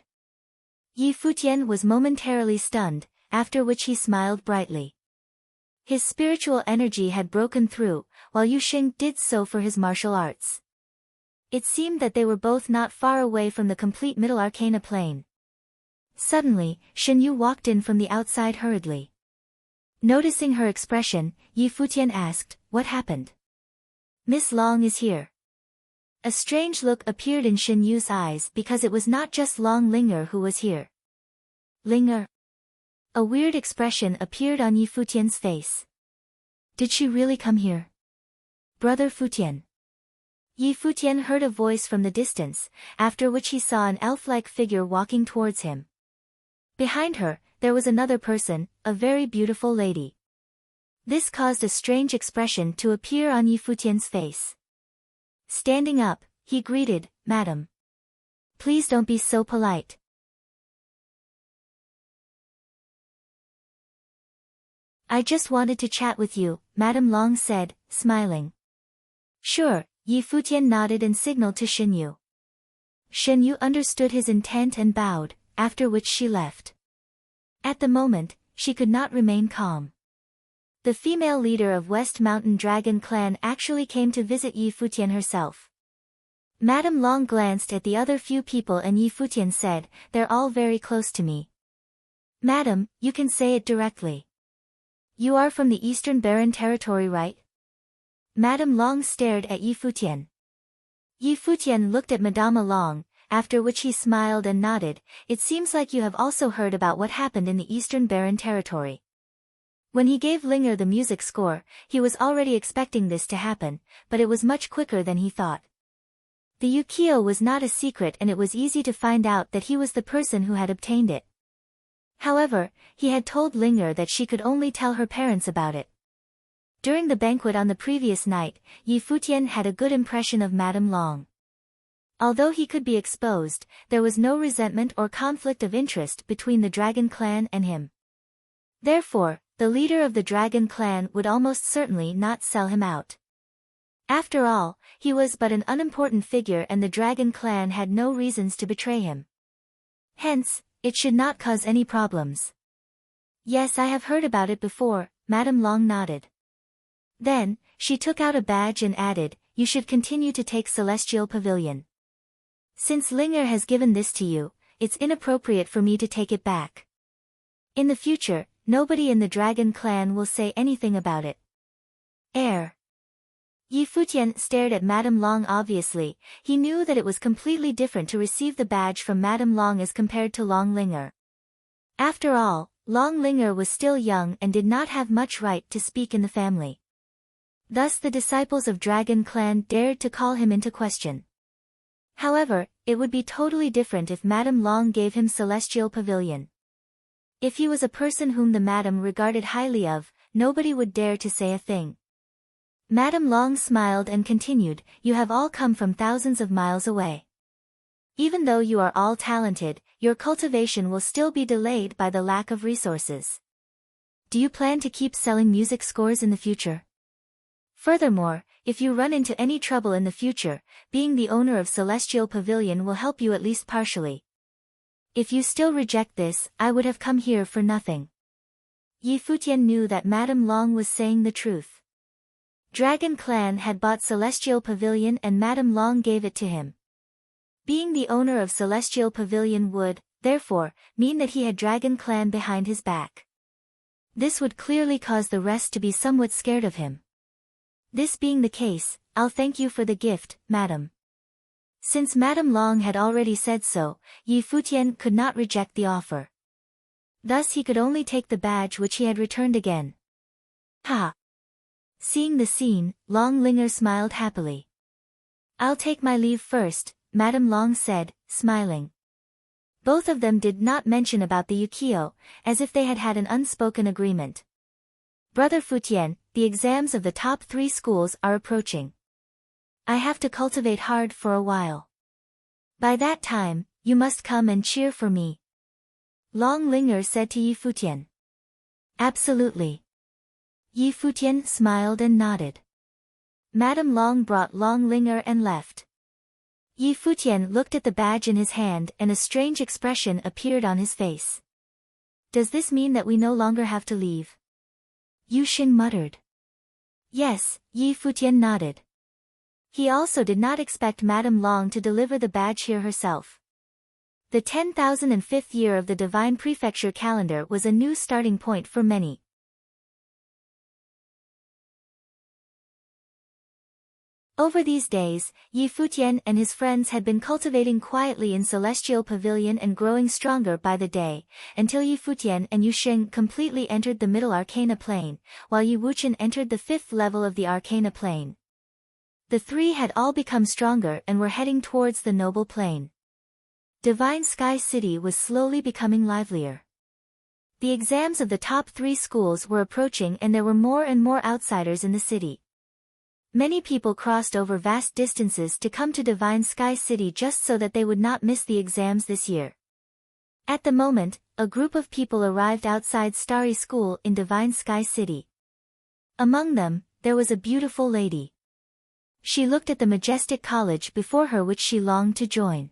Yi Futian was momentarily stunned, after which he smiled brightly. His spiritual energy had broken through, while Yuxing did so for his martial arts. It seemed that they were both not far away from the complete middle arcana plane. Suddenly, Shinyu walked in from the outside hurriedly. Noticing her expression, Yi Futian asked, "What happened?" "Miss Long is here." A strange look appeared in Shinyu's eyes because it was not just Long Linger who was here. "Linger?" A weird expression appeared on Yi Futian's face. "Did she really come here?" "Brother Futian." Yi Futian heard a voice from the distance, after which he saw an elf-like figure walking towards him. Behind her, there was another person, a very beautiful lady. This caused a strange expression to appear on Yi Futian's face. Standing up, he greeted, "Madam. Please don't be so polite." "I just wanted to chat with you," Madame Long said, smiling. "Sure," Yi Futian nodded and signaled to Shinyu. Shinyu understood his intent and bowed, after which she left. At the moment, she could not remain calm. The female leader of West Mountain Dragon Clan actually came to visit Yi Futian herself. Madame Long glanced at the other few people and Yi Futian said, "They're all very close to me." "Madam, you can say it directly. You are from the Eastern Baron territory, right?" Madame Long stared at Yi Futian. Yi Futian looked at Madame Long, after which he smiled and nodded. "It seems like you have also heard about what happened in the Eastern Baron territory." When he gave Linger the music score, he was already expecting this to happen, but it was much quicker than he thought. The Yukio was not a secret and it was easy to find out that he was the person who had obtained it. However, he had told Linger that she could only tell her parents about it. During the banquet on the previous night, Yi Futian had a good impression of Madame Long. Although he could be exposed, there was no resentment or conflict of interest between the Dragon Clan and him. Therefore, the leader of the Dragon Clan would almost certainly not sell him out. After all, he was but an unimportant figure and the Dragon Clan had no reasons to betray him. Hence, it should not cause any problems. "Yes, I have heard about it before," Madame Long nodded. Then, she took out a badge and added, "You should continue to take Celestial Pavilion. Since Linger has given this to you, it's inappropriate for me to take it back. In the future, nobody in the Dragon Clan will say anything about it." Air. Yi Futian stared at Madame Long. Obviously, he knew that it was completely different to receive the badge from Madame Long as compared to Long Linger. After all, Long Linger was still young and did not have much right to speak in the family. Thus the disciples of Dragon Clan dared to call him into question. However, it would be totally different if Madame Long gave him Celestial Pavilion. If he was a person whom the Madame regarded highly of, nobody would dare to say a thing. Madame Long smiled and continued, "You have all come from thousands of miles away. Even though you are all talented, your cultivation will still be delayed by the lack of resources. Do you plan to keep selling music scores in the future? Furthermore, if you run into any trouble in the future, being the owner of Celestial Pavilion will help you at least partially. If you still reject this, I would have come here for nothing." Yi Futian knew that Madame Long was saying the truth. Dragon Clan had bought Celestial Pavilion and Madame Long gave it to him. Being the owner of Celestial Pavilion would, therefore, mean that he had Dragon Clan behind his back. This would clearly cause the rest to be somewhat scared of him. "This being the case, I'll thank you for the gift, madam." Since Madame Long had already said so, Yi Futian could not reject the offer. Thus he could only take the badge which he had returned again. Ha! Seeing the scene, Long Linger smiled happily. "I'll take my leave first," Madame Long said, smiling. Both of them did not mention about the Yukio, as if they had had an unspoken agreement. Brother Futian, the exams of the top 3 schools are approaching. I have to cultivate hard for a while. By that time, you must come and cheer for me. Long Linger said to Yi Futian. Absolutely. Yi Futian smiled and nodded. Madame Long brought Long Linger and left. Yi Futian looked at the badge in his hand and a strange expression appeared on his face. Does this mean that we no longer have to leave? Yu Xing muttered. Yes, Yi Futian nodded. He also did not expect Madame Long to deliver the badge here herself. The 10,005th year of the Divine Prefecture calendar was a new starting point for many. Over these days, Yi Futian and his friends had been cultivating quietly in Celestial Pavilion and growing stronger by the day, until Yi Futian and Yu Xing completely entered the middle Arcana Plane, while Yi Wuchen entered the 5th level of the Arcana Plane. The three had all become stronger and were heading towards the Noble Plane. Divine Sky City was slowly becoming livelier. The exams of the top 3 schools were approaching and there were more and more outsiders in the city. Many people crossed over vast distances to come to Divine Sky City just so that they would not miss the exams this year. At the moment, a group of people arrived outside Starry School in Divine Sky City. Among them, there was a beautiful lady. She looked at the majestic college before her which she longed to join.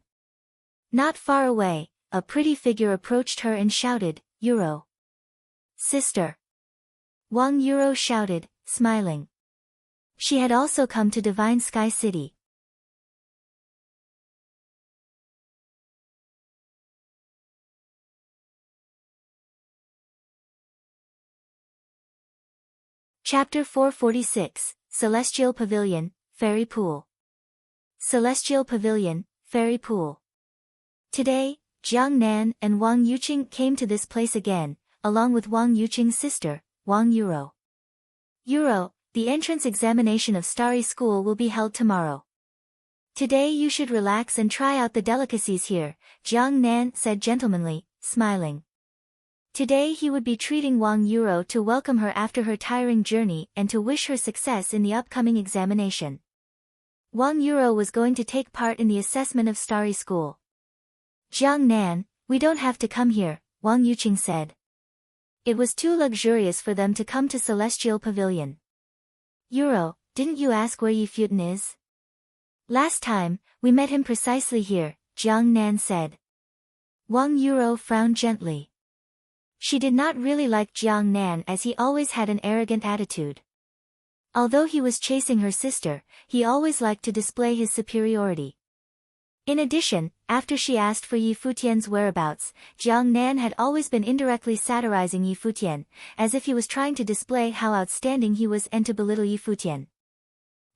Not far away, a pretty figure approached her and shouted, "Euro." "Sister." Wang Euro shouted, smiling. She had also come to Divine Sky City. Chapter 446, Celestial Pavilion, Fairy Pool. Celestial Pavilion, Fairy Pool. Today, Jiang Nan and Wang Yuqing came to this place again, along with Wang Yuqing's sister, Wang Euro. Euro, the entrance examination of Starry School will be held tomorrow. Today you should relax and try out the delicacies here, Jiang Nan said gentlemanly, smiling. Today he would be treating Wang Euro to welcome her after her tiring journey and to wish her success in the upcoming examination. Wang Euro was going to take part in the assessment of Starry School. Jiang Nan, we don't have to come here, Wang Yuqing said. It was too luxurious for them to come to Celestial Pavilion. Euro, didn't you ask where Yi Futian is? Last time, we met him precisely here, Jiang Nan said. Wang Euro frowned gently. She did not really like Jiang Nan as he always had an arrogant attitude. Although he was chasing her sister, he always liked to display his superiority. In addition, after she asked for Yi Futian's whereabouts, Jiang Nan had always been indirectly satirizing Yi Futian, as if he was trying to display how outstanding he was and to belittle Yi Futian.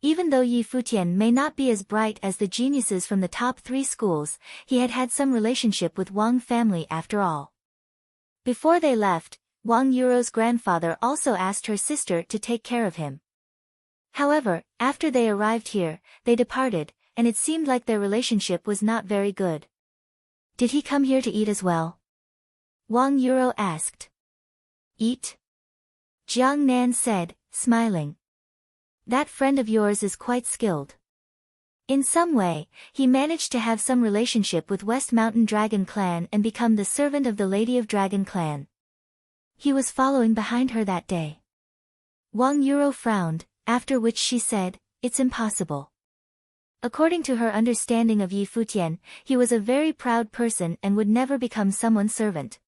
Even though Yi Futian may not be as bright as the geniuses from the top 3 schools, he had had some relationship with Wang family after all. Before they left, Wang Euro's grandfather also asked her sister to take care of him. However, after they arrived here, they departed, and it seemed like their relationship was not very good. Did he come here to eat as well? Wang Euro asked. Eat? Jiang Nan said, smiling. That friend of yours is quite skilled. In some way, he managed to have some relationship with West Mountain Dragon Clan and become the servant of the Lady of Dragon Clan. He was following behind her that day. Wang Euro frowned, after which she said, it's impossible. According to her understanding of Yi Futian, he was a very proud person and would never become someone's servant.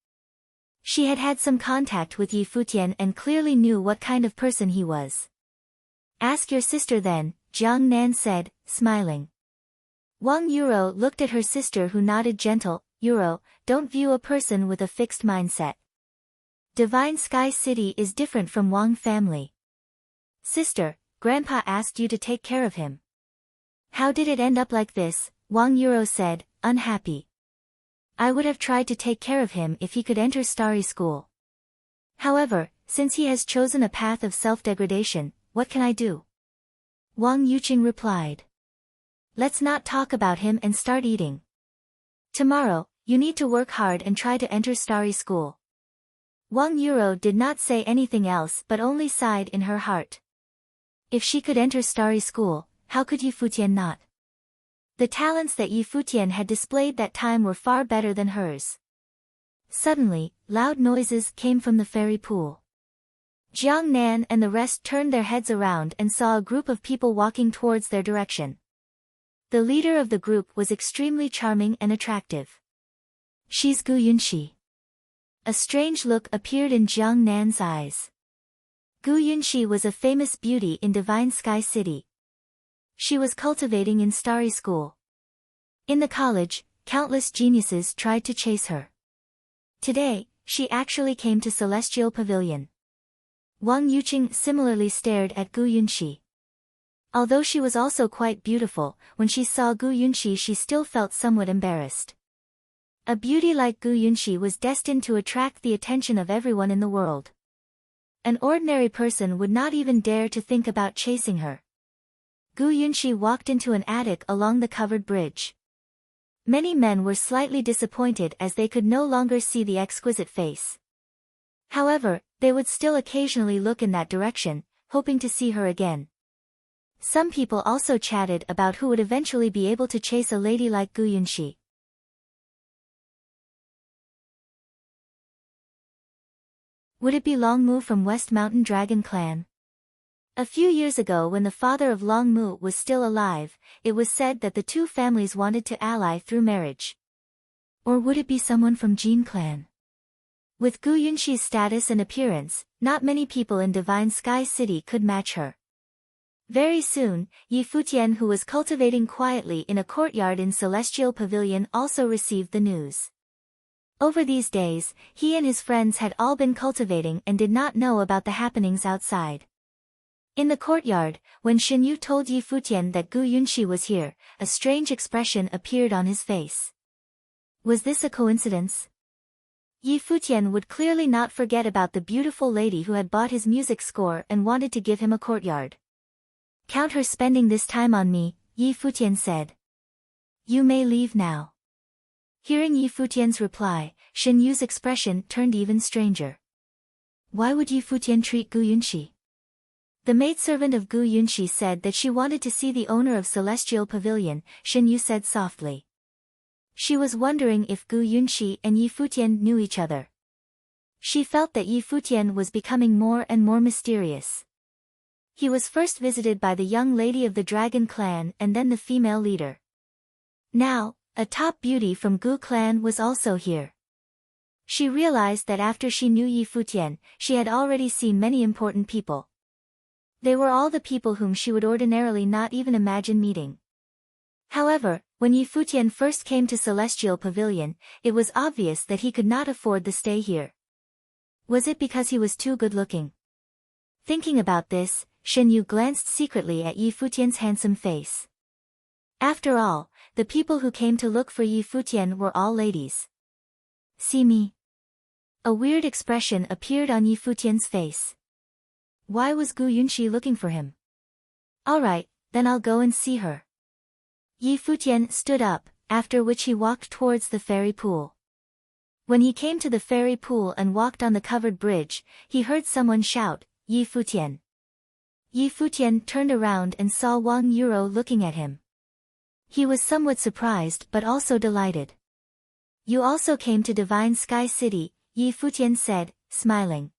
She had had some contact with Yi Futian and clearly knew what kind of person he was. Ask your sister then, Jiang Nan said, smiling. Wang Euro looked at her sister who nodded gentle, Euro, don't view a person with a fixed mindset. Divine Sky City is different from Wang family. Sister, Grandpa asked you to take care of him. How did it end up like this? Wang Euro said, unhappy. I would have tried to take care of him if he could enter Starry School. However, since he has chosen a path of self-degradation, what can I do? Wang Yuqing replied. Let's not talk about him and start eating. Tomorrow, you need to work hard and try to enter Starry School. Wang Yuro did not say anything else but only sighed in her heart. If she could enter Starry School, how could Yi Futian not? The talents that Yi Futian had displayed that time were far better than hers. Suddenly, loud noises came from the fairy pool. Jiang Nan and the rest turned their heads around and saw a group of people walking towards their direction. The leader of the group was extremely charming and attractive. She's Gu Yunxi. A strange look appeared in Jiang Nan's eyes. Gu Yunxi was a famous beauty in Divine Sky City. She was cultivating in Starry School. In the college, countless geniuses tried to chase her. Today, she actually came to Celestial Pavilion. Wang Yuqing similarly stared at Gu Yunxi. Although she was also quite beautiful, when she saw Gu Yunxi she still felt somewhat embarrassed. A beauty like Gu Yunxi was destined to attract the attention of everyone in the world. An ordinary person would not even dare to think about chasing her. Gu Yunxi walked into an attic along the covered bridge. Many men were slightly disappointed as they could no longer see the exquisite face. However, they would still occasionally look in that direction, hoping to see her again. Some people also chatted about who would eventually be able to chase a lady like Gu Yunxi. Would it be Long Mu from West Mountain Dragon Clan? A few years ago when the father of Long Mu was still alive, it was said that the two families wanted to ally through marriage. Or would it be someone from Jin Clan? With Gu Yunxi's status and appearance, not many people in Divine Sky City could match her. Very soon, Yi Futian, who was cultivating quietly in a courtyard in Celestial Pavilion, also received the news. Over these days, he and his friends had all been cultivating and did not know about the happenings outside. In the courtyard, when Xinyu told Yi Futian that Gu Yunxi was here, a strange expression appeared on his face. Was this a coincidence? Yi Futian would clearly not forget about the beautiful lady who had bought his music score and wanted to give him a courtyard. Count her spending this time on me, Yi Futian said. You may leave now. Hearing Yi Futian's reply, Shen Yu's expression turned even stranger. Why would Yi Futian treat Gu Yunxi? The maidservant of Gu Yunxi said that she wanted to see the owner of Celestial Pavilion, Shen Yu said softly. She was wondering if Gu Yunxi and Yi Futian knew each other. She felt that Yi Futian was becoming more and more mysterious. He was first visited by the young lady of the Dragon Clan and then the female leader. Now, a top beauty from Gu Clan was also here. She realized that after she knew Yi Futian, she had already seen many important people. They were all the people whom she would ordinarily not even imagine meeting. However, when Yi Futian first came to Celestial Pavilion, it was obvious that he could not afford the stay here. Was it because he was too good-looking? Thinking about this, Shen Yu glanced secretly at Yi Futian's handsome face. After all, the people who came to look for Yi Futian were all ladies. See me. A weird expression appeared on Yi Futian's face. Why was Gu Yunxi looking for him? Alright, then I'll go and see her. Yi Futian stood up, after which he walked towards the fairy pool. When he came to the fairy pool and walked on the covered bridge, he heard someone shout, Yi Futian. Yi Futian turned around and saw Wang Yuro looking at him. He was somewhat surprised but also delighted. You also came to Divine Sky City, Yi Futian said, smiling.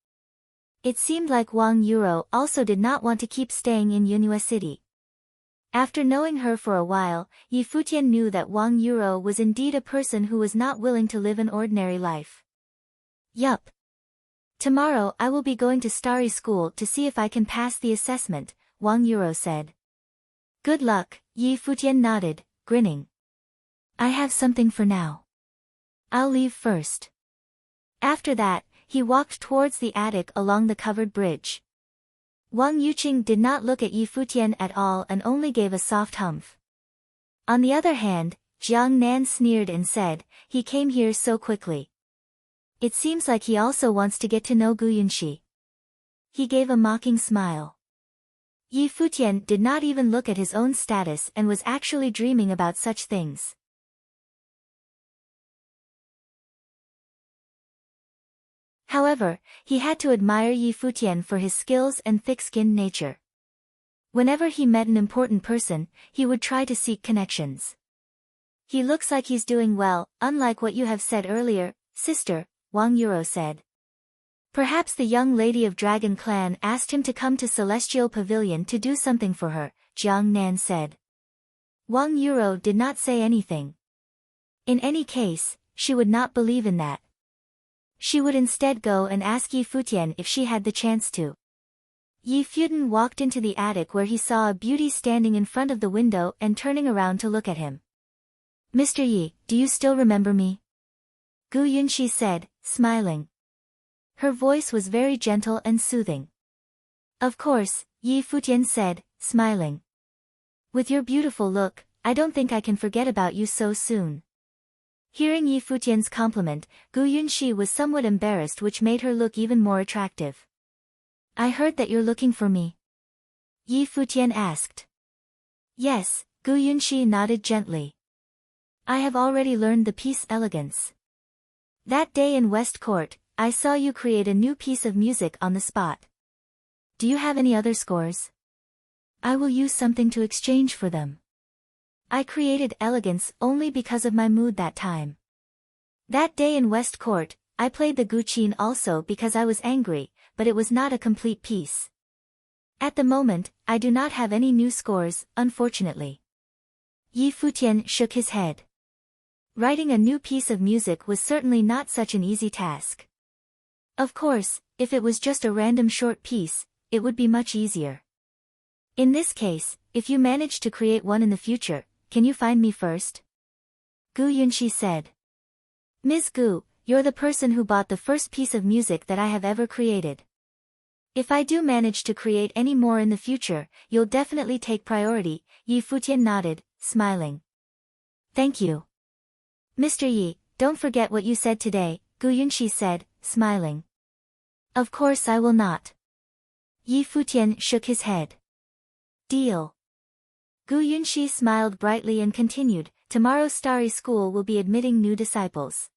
It seemed like Wang Yuro also did not want to keep staying in Yunhua City. After knowing her for a while, Yi Futian knew that Wang Yuro was indeed a person who was not willing to live an ordinary life. Yup. Tomorrow I will be going to Starry School to see if I can pass the assessment, Wang Yuro said. Good luck, Yi Futian nodded, grinning. I have something for now. I'll leave first. After that, he walked towards the attic along the covered bridge. Wang Yuqing did not look at Yi Futian at all and only gave a soft humph. On the other hand, Jiang Nan sneered and said, he came here so quickly. It seems like he also wants to get to know Gu Yunxi. He gave a mocking smile. Yi Futian did not even look at his own status and was actually dreaming about such things. However, he had to admire Yi Futian for his skills and thick-skinned nature. Whenever he met an important person, he would try to seek connections. He looks like he's doing well, unlike what you have said earlier, sister, Wang Yuro said. Perhaps the young lady of Dragon Clan asked him to come to Celestial Pavilion to do something for her, Jiang Nan said. Wang Yuro did not say anything. In any case, she would not believe in that. She would instead go and ask Yi Futian if she had the chance to. Yi Futian walked into the attic where he saw a beauty standing in front of the window and turning around to look at him. Mr. Yi, do you still remember me? Gu Yunxi said, smiling. Her voice was very gentle and soothing. Of course, Yi Futian said, smiling. With your beautiful look, I don't think I can forget about you so soon. Hearing Yi Futian's compliment, Gu Yunxi was somewhat embarrassed, which made her look even more attractive. I heard that you're looking for me. Yi Futian asked. Yes, Gu Yunxi nodded gently. I have already learned the piece Elegance. That day in West Court, I saw you create a new piece of music on the spot. Do you have any other scores? I will use something to exchange for them. I created Elegance only because of my mood that time. That day in West Court, I played the Guqin also because I was angry, but it was not a complete piece. At the moment, I do not have any new scores, unfortunately. Yi Futian shook his head. Writing a new piece of music was certainly not such an easy task. Of course, if it was just a random short piece, it would be much easier. In this case, if you manage to create one in the future, can you find me first? Gu Yunxi said. Ms. Gu, you're the person who bought the first piece of music that I have ever created. If I do manage to create any more in the future, you'll definitely take priority, Yi Futian nodded, smiling. Thank you. Mr. Yi, don't forget what you said today, Gu Yunxi said, smiling. Of course I will not. Yi Futian shook his head. Deal. Gu Yunxi smiled brightly and continued, tomorrow's Starry School will be admitting new disciples.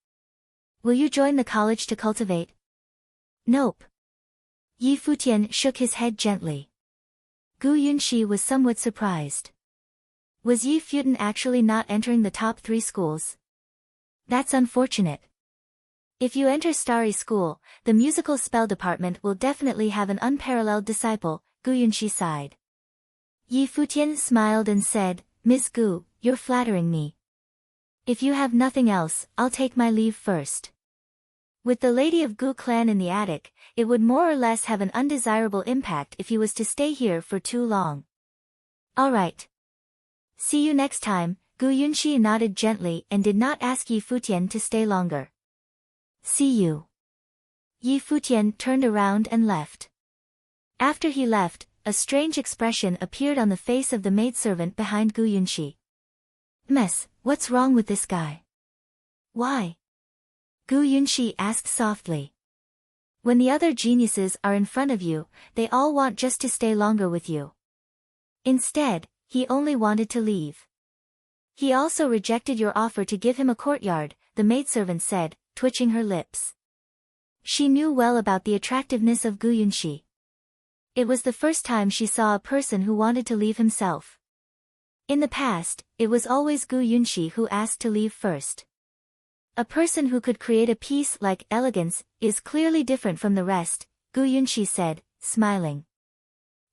Will you join the college to cultivate? Nope. Yi Futian shook his head gently. Gu Yunxi was somewhat surprised. Was Yi Futian actually not entering the top 3 schools? That's unfortunate. If you enter Starry School, the musical spell department will definitely have an unparalleled disciple, Gu Yunxi sighed. Yi Futian smiled and said, Ms. Gu, you're flattering me. If you have nothing else, I'll take my leave first. With the lady of Gu clan in the attic, it would more or less have an undesirable impact if he was to stay here for too long. Alright. See you next time, Gu Yunxi nodded gently and did not ask Yi Futian to stay longer. See you. Yi Futian turned around and left. After he left, a strange expression appeared on the face of the maidservant behind Gu Yunxi. Mess, what's wrong with this guy? Why? Gu Yunxi asked softly. When the other geniuses are in front of you, they all want just to stay longer with you. Instead, he only wanted to leave. He also rejected your offer to give him a courtyard, the maidservant said, twitching her lips. She knew well about the attractiveness of Gu Yunxi. It was the first time she saw a person who wanted to leave himself. In the past, it was always Gu Yunxi who asked to leave first. A person who could create a piece like Elegance is clearly different from the rest, Gu Yunxi said, smiling.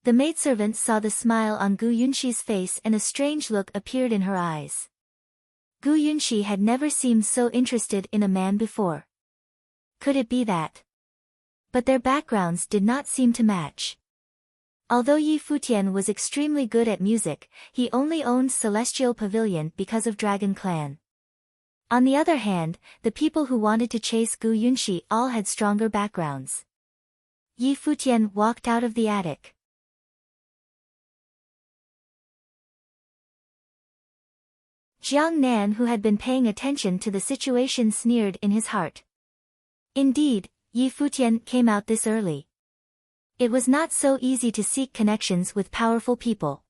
The maidservant saw the smile on Gu Yunxi's face and a strange look appeared in her eyes. Gu Yunxi had never seemed so interested in a man before. Could it be that? But their backgrounds did not seem to match. Although Yi Futian was extremely good at music, he only owned Celestial Pavilion because of Dragon Clan. On the other hand, the people who wanted to chase Gu Yunxi all had stronger backgrounds. Yi Futian walked out of the attic. Jiang Nan, who had been paying attention to the situation, sneered in his heart. Indeed, Yi Futian came out this early. It was not so easy to seek connections with powerful people.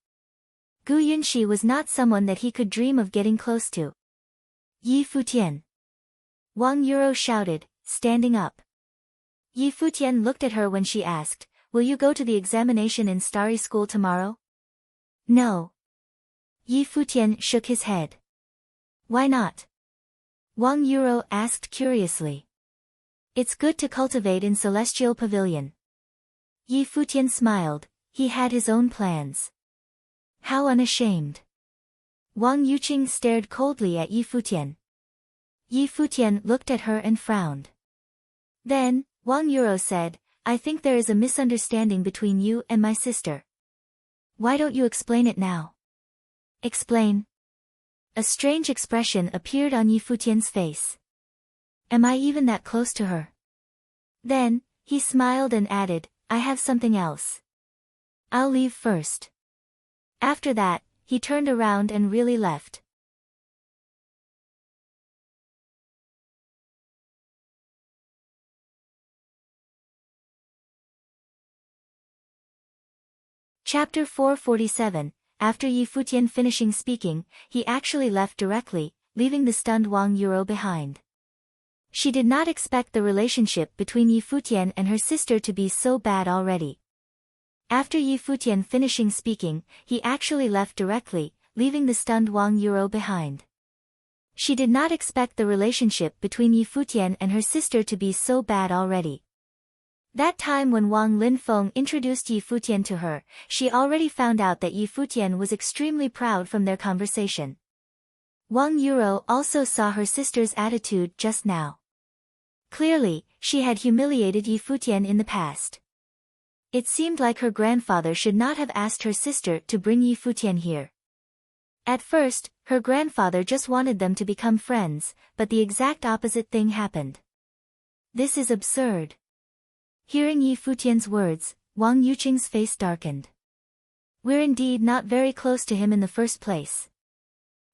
Gu Yunxi was not someone that he could dream of getting close to. Yi Futian. Wang Yuro shouted, standing up. Yi Futian looked at her when she asked, "Will you go to the examination in Starry School tomorrow?" "No." Yi Futian shook his head. "Why not?" Wang Yuro asked curiously. "It's good to cultivate in Celestial Pavilion." Yi Futian smiled, he had his own plans. How unashamed. Wang Yuqing stared coldly at Yi Futian. Yi Futian looked at her and frowned. Then, Wang Yuro said, "I think there is a misunderstanding between you and my sister. Why don't you explain it now?" "Explain?" A strange expression appeared on Yi Futian's face. "Am I even that close to her?" Then, he smiled and added, "I have something else. I'll leave first." After that, he turned around and really left. Chapter 447. After Yi Futian finishing speaking, he actually left directly, leaving the stunned Wang Yuro behind. She did not expect the relationship between Yi Futian and her sister to be so bad already. After Yi Futian finishing speaking, he actually left directly, leaving the stunned Wang Yuro behind. She did not expect the relationship between Yi Futian and her sister to be so bad already. That time when Wang Linfeng introduced Yi Futian to her, she already found out that Yi Futian was extremely proud from their conversation. Wang Yuro also saw her sister's attitude just now. Clearly, she had humiliated Yi Futian in the past. It seemed like her grandfather should not have asked her sister to bring Yi Futian here. At first, her grandfather just wanted them to become friends, but the exact opposite thing happened. This is absurd. Hearing Yi Futian's words, Wang Yuqing's face darkened. We're indeed not very close to him in the first place.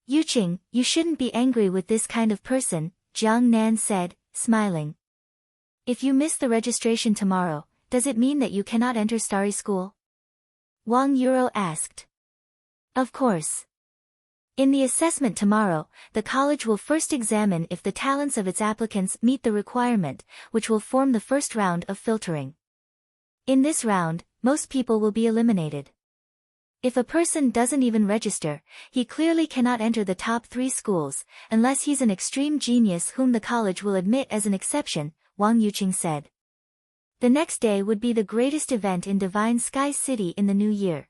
Yuqing, you shouldn't be angry with this kind of person, Jiang Nan said, smiling. If you miss the registration tomorrow, does it mean that you cannot enter Starry School? Wang Yuro asked. Of course. In the assessment tomorrow, the college will first examine if the talents of its applicants meet the requirement, which will form the first round of filtering. In this round, most people will be eliminated. If a person doesn't even register, he clearly cannot enter the top 3 schools, unless he's an extreme genius whom the college will admit as an exception, Wang Yuqing said. The next day would be the greatest event in Divine Sky City in the new year.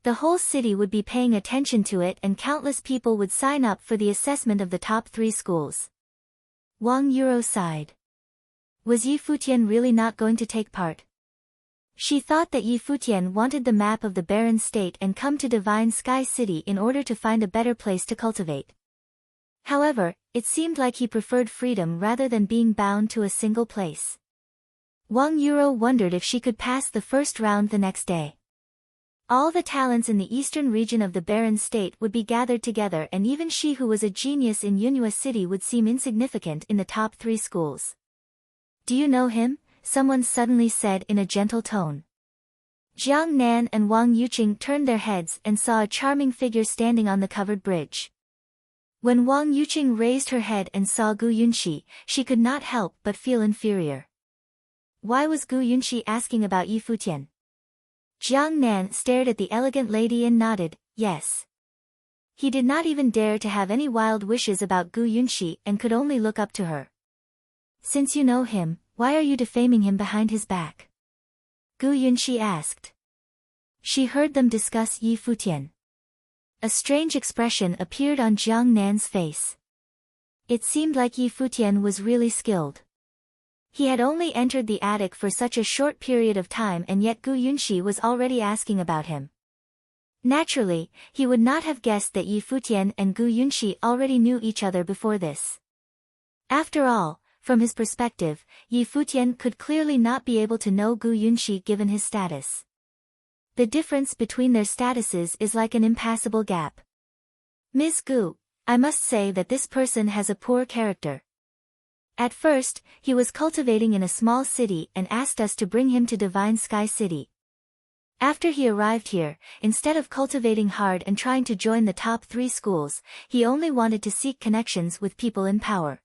The whole city would be paying attention to it and countless people would sign up for the assessment of the top 3 schools. Wang Yuro sighed. Was Yi Futian really not going to take part? She thought that Yi Futian wanted the map of the barren state and come to Divine Sky City in order to find a better place to cultivate. However, it seemed like he preferred freedom rather than being bound to a single place. Wang Yuro wondered if she could pass the first round the next day. All the talents in the eastern region of the barren state would be gathered together and even she who was a genius in Yunhua City would seem insignificant in the top 3 schools. Do you know him? Someone suddenly said in a gentle tone. Jiang Nan and Wang Yuqing turned their heads and saw a charming figure standing on the covered bridge. When Wang Yuqing raised her head and saw Gu Yunxi, she could not help but feel inferior. Why was Gu Yunxi asking about Yi Futian? Jiang Nan stared at the elegant lady and nodded, yes. He did not even dare to have any wild wishes about Gu Yunxi and could only look up to her. Since you know him, why are you defaming him behind his back? Gu Yunxi asked. She heard them discuss Yi Futian. A strange expression appeared on Jiang Nan's face. It seemed like Yi Futian was really skilled. He had only entered the attic for such a short period of time and yet Gu Yunxi was already asking about him. Naturally, he would not have guessed that Yi Futian and Gu Yunxi already knew each other before this. After all, from his perspective, Yi Futian could clearly not be able to know Gu Yunxi given his status. The difference between their statuses is like an impassable gap. Ms. Gu, I must say that this person has a poor character. At first, he was cultivating in a small city and asked us to bring him to Divine Sky City. After he arrived here, instead of cultivating hard and trying to join the top 3 schools, he only wanted to seek connections with people in power.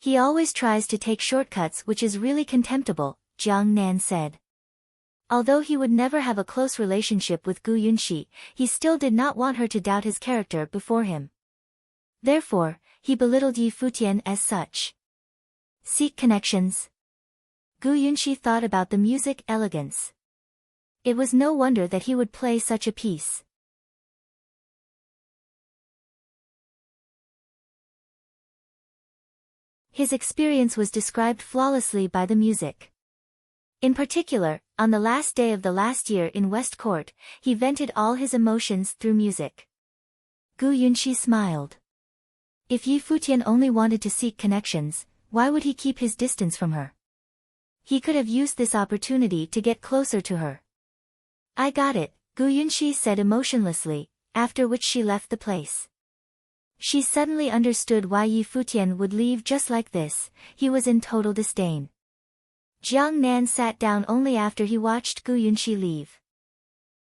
He always tries to take shortcuts, which is really contemptible, Jiang Nan said. Although he would never have a close relationship with Gu Yunxi, he still did not want her to doubt his character before him. Therefore, he belittled Yi Futian as such. Seek connections. Gu Yunxi thought about the music elegance. It was no wonder that he would play such a piece. His experience was described flawlessly by the music. In particular, on the last day of the last year in West Court, he vented all his emotions through music. Gu Yunxi smiled. If Yi Futian only wanted to seek connections, why would he keep his distance from her? He could have used this opportunity to get closer to her. I got it, Gu Yunxi said emotionlessly, after which she left the place. She suddenly understood why Yi Futian would leave just like this. He was in total disdain. Jiang Nan sat down only after he watched Gu Yunxi leave.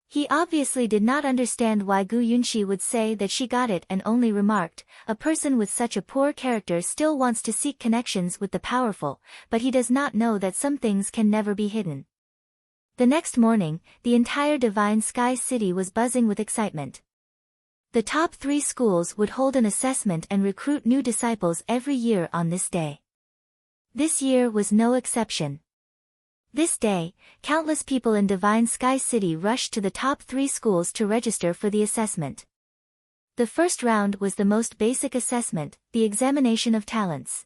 He obviously did not understand why Gu Yunxi would say that she got it and only remarked, a person with such a poor character still wants to seek connections with the powerful, but he does not know that some things can never be hidden. The next morning, the entire Divine Sky City was buzzing with excitement. The top 3 schools would hold an assessment and recruit new disciples every year on this day. This year was no exception. This day, countless people in Divine Sky City rushed to the top 3 schools to register for the assessment. The first round was the most basic assessment, the examination of talents.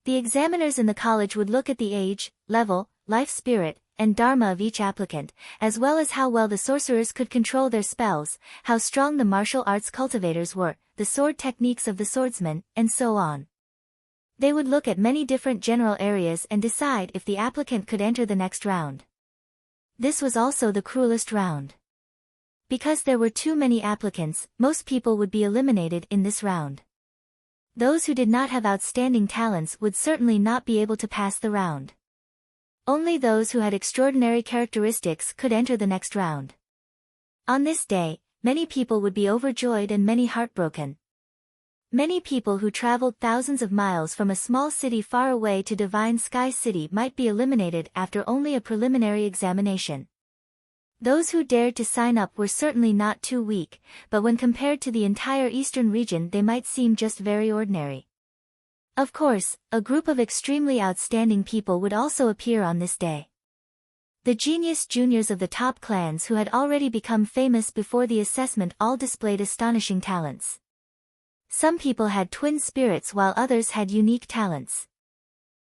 The examiners in the college would look at the age, level, life spirit, and dharma of each applicant, as well as how well the sorcerers could control their spells, how strong the martial arts cultivators were, the sword techniques of the swordsman, and so on. They would look at many different general areas and decide if the applicant could enter the next round. This was also the cruelest round. Because there were too many applicants, most people would be eliminated in this round. Those who did not have outstanding talents would certainly not be able to pass the round. Only those who had extraordinary characteristics could enter the next round. On this day, many people would be overjoyed and many heartbroken. Many people who traveled thousands of miles from a small city far away to Divine Sky City might be eliminated after only a preliminary examination. Those who dared to sign up were certainly not too weak, but when compared to the entire eastern region they might seem just very ordinary. Of course, a group of extremely outstanding people would also appear on this day. The genius juniors of the top clans who had already become famous before the assessment all displayed astonishing talents. Some people had twin spirits while others had unique talents.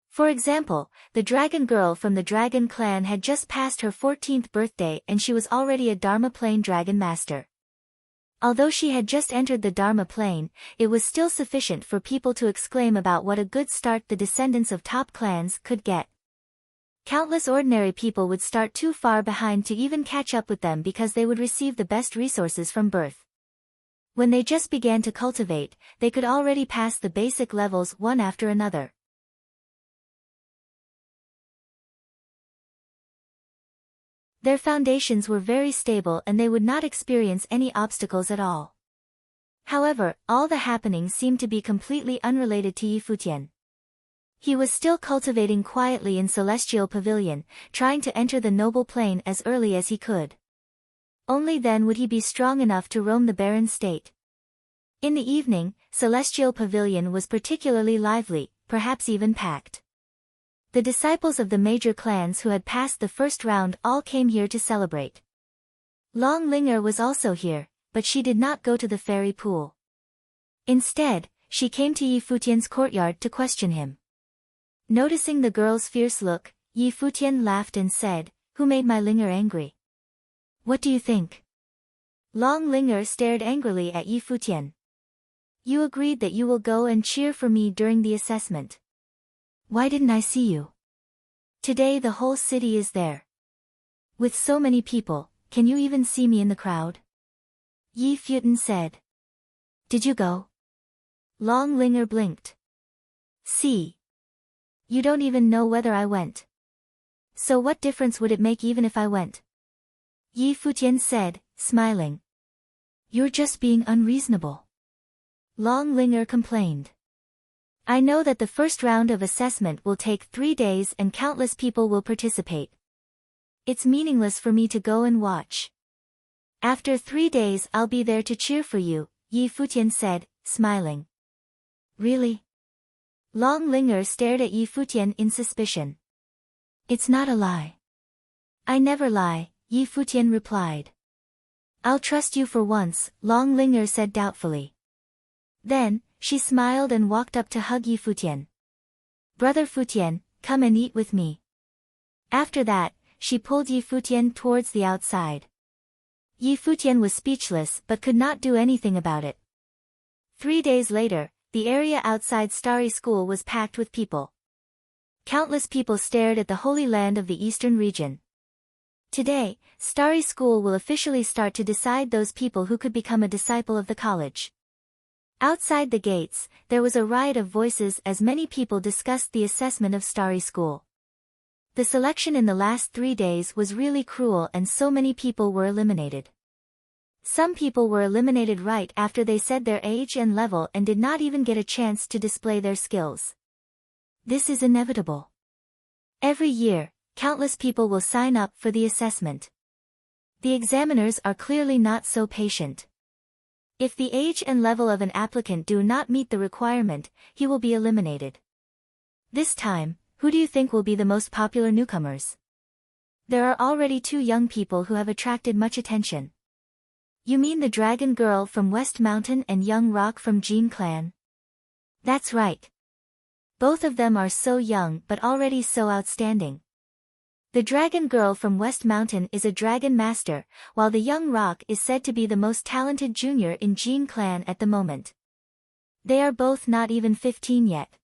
For example, the dragon girl from the dragon clan had just passed her 14th birthday and she was already a Dharma plane dragon master. Although she had just entered the Dharma plane, it was still sufficient for people to exclaim about what a good start the descendants of top clans could get. Countless ordinary people would start too far behind to even catch up with them because they would receive the best resources from birth. When they just began to cultivate, they could already pass the basic levels one after another. Their foundations were very stable and they would not experience any obstacles at all. However, all the happenings seemed to be completely unrelated to Yi Futian. He was still cultivating quietly in Celestial Pavilion, trying to enter the noble plane as early as he could. Only then would he be strong enough to roam the barren state. In the evening, Celestial Pavilion was particularly lively, perhaps even packed. The disciples of the major clans who had passed the first round all came here to celebrate. Long Linger was also here, but she did not go to the fairy pool. Instead, she came to Yi Futian's courtyard to question him. Noticing the girl's fierce look, Yi Futian laughed and said, "Who made my Linger angry? What do you think?" Long Linger stared angrily at Yi Futian. "You agreed that you will go and cheer for me during the assessment. Why didn't I see you? Today the whole city is there. With so many people, can you even see me in the crowd?" Yi Futian said. "Did you go?" Long Linger blinked. "See. You don't even know whether I went. So what difference would it make even if I went?" Yi Futian said, smiling. "You're just being unreasonable." Long Linger complained. I know that the first round of assessment will take 3 days and countless people will participate. It's meaningless for me to go and watch. After 3 days I'll be there to cheer for you, Futian said, smiling. Really? Long Linger stared at Futian in suspicion. It's not a lie. I never lie, Futian replied. I'll trust you for once, Long Linger said doubtfully. Then, she smiled and walked up to hug Futian. Brother Futian, come and eat with me. After that, she pulled Futian towards the outside. Futian was speechless but could not do anything about it. 3 days later, the area outside Starry School was packed with people. Countless people stared at the Holy Land of the Eastern region. Today, Starry School will officially start to decide those people who could become a disciple of the college. Outside the gates, there was a riot of voices as many people discussed the assessment of Starry School. The selection in the last 3 days was really cruel and so many people were eliminated. Some people were eliminated right after they said their age and level and did not even get a chance to display their skills. This is inevitable. Every year, countless people will sign up for the assessment. The examiners are clearly not so patient. If the age and level of an applicant do not meet the requirement, he will be eliminated. This time, who do you think will be the most popular newcomers? There are already 2 young people who have attracted much attention. You mean the Dragon Girl from West Mountain and Young Rock from Jean Clan? That's right. Both of them are so young but already so outstanding. The Dragon Girl from West Mountain is a Dragon Master, while the Young Rock is said to be the most talented junior in Jean Clan at the moment. They are both not even 15 yet.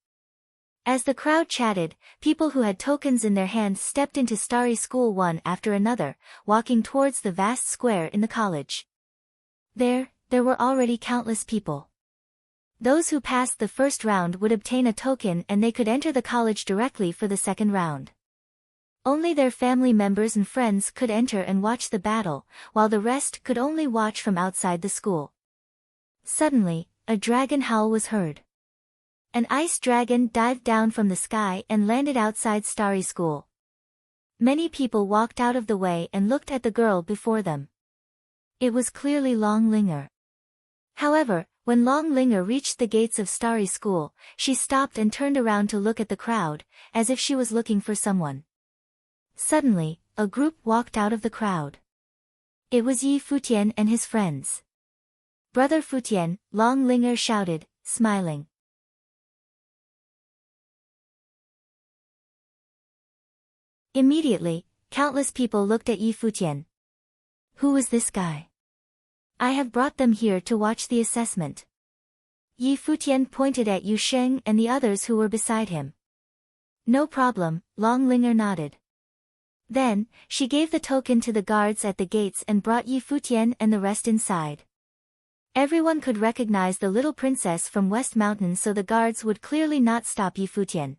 As the crowd chatted, people who had tokens in their hands stepped into Starry School one after another, walking towards the vast square in the college. There were already countless people. Those who passed the first round would obtain a token and they could enter the college directly for the second round. Only their family members and friends could enter and watch the battle, while the rest could only watch from outside the school. Suddenly, a dragon howl was heard. An ice dragon dived down from the sky and landed outside Starry School. Many people walked out of the way and looked at the girl before them. It was clearly Long Linger. However, when Long Linger reached the gates of Starry School, she stopped and turned around to look at the crowd, as if she was looking for someone. Suddenly, a group walked out of the crowd. It was Futian and his friends. Brother Futian, Long Linger shouted, smiling. Immediately, countless people looked at Futian. Who is this guy? I have brought them here to watch the assessment. Futian pointed at Yu Sheng and the others who were beside him. No problem, Long Linger nodded. Then, she gave the token to the guards at the gates and brought Futian and the rest inside. Everyone could recognize the little princess from West Mountain, so the guards would clearly not stop Futian.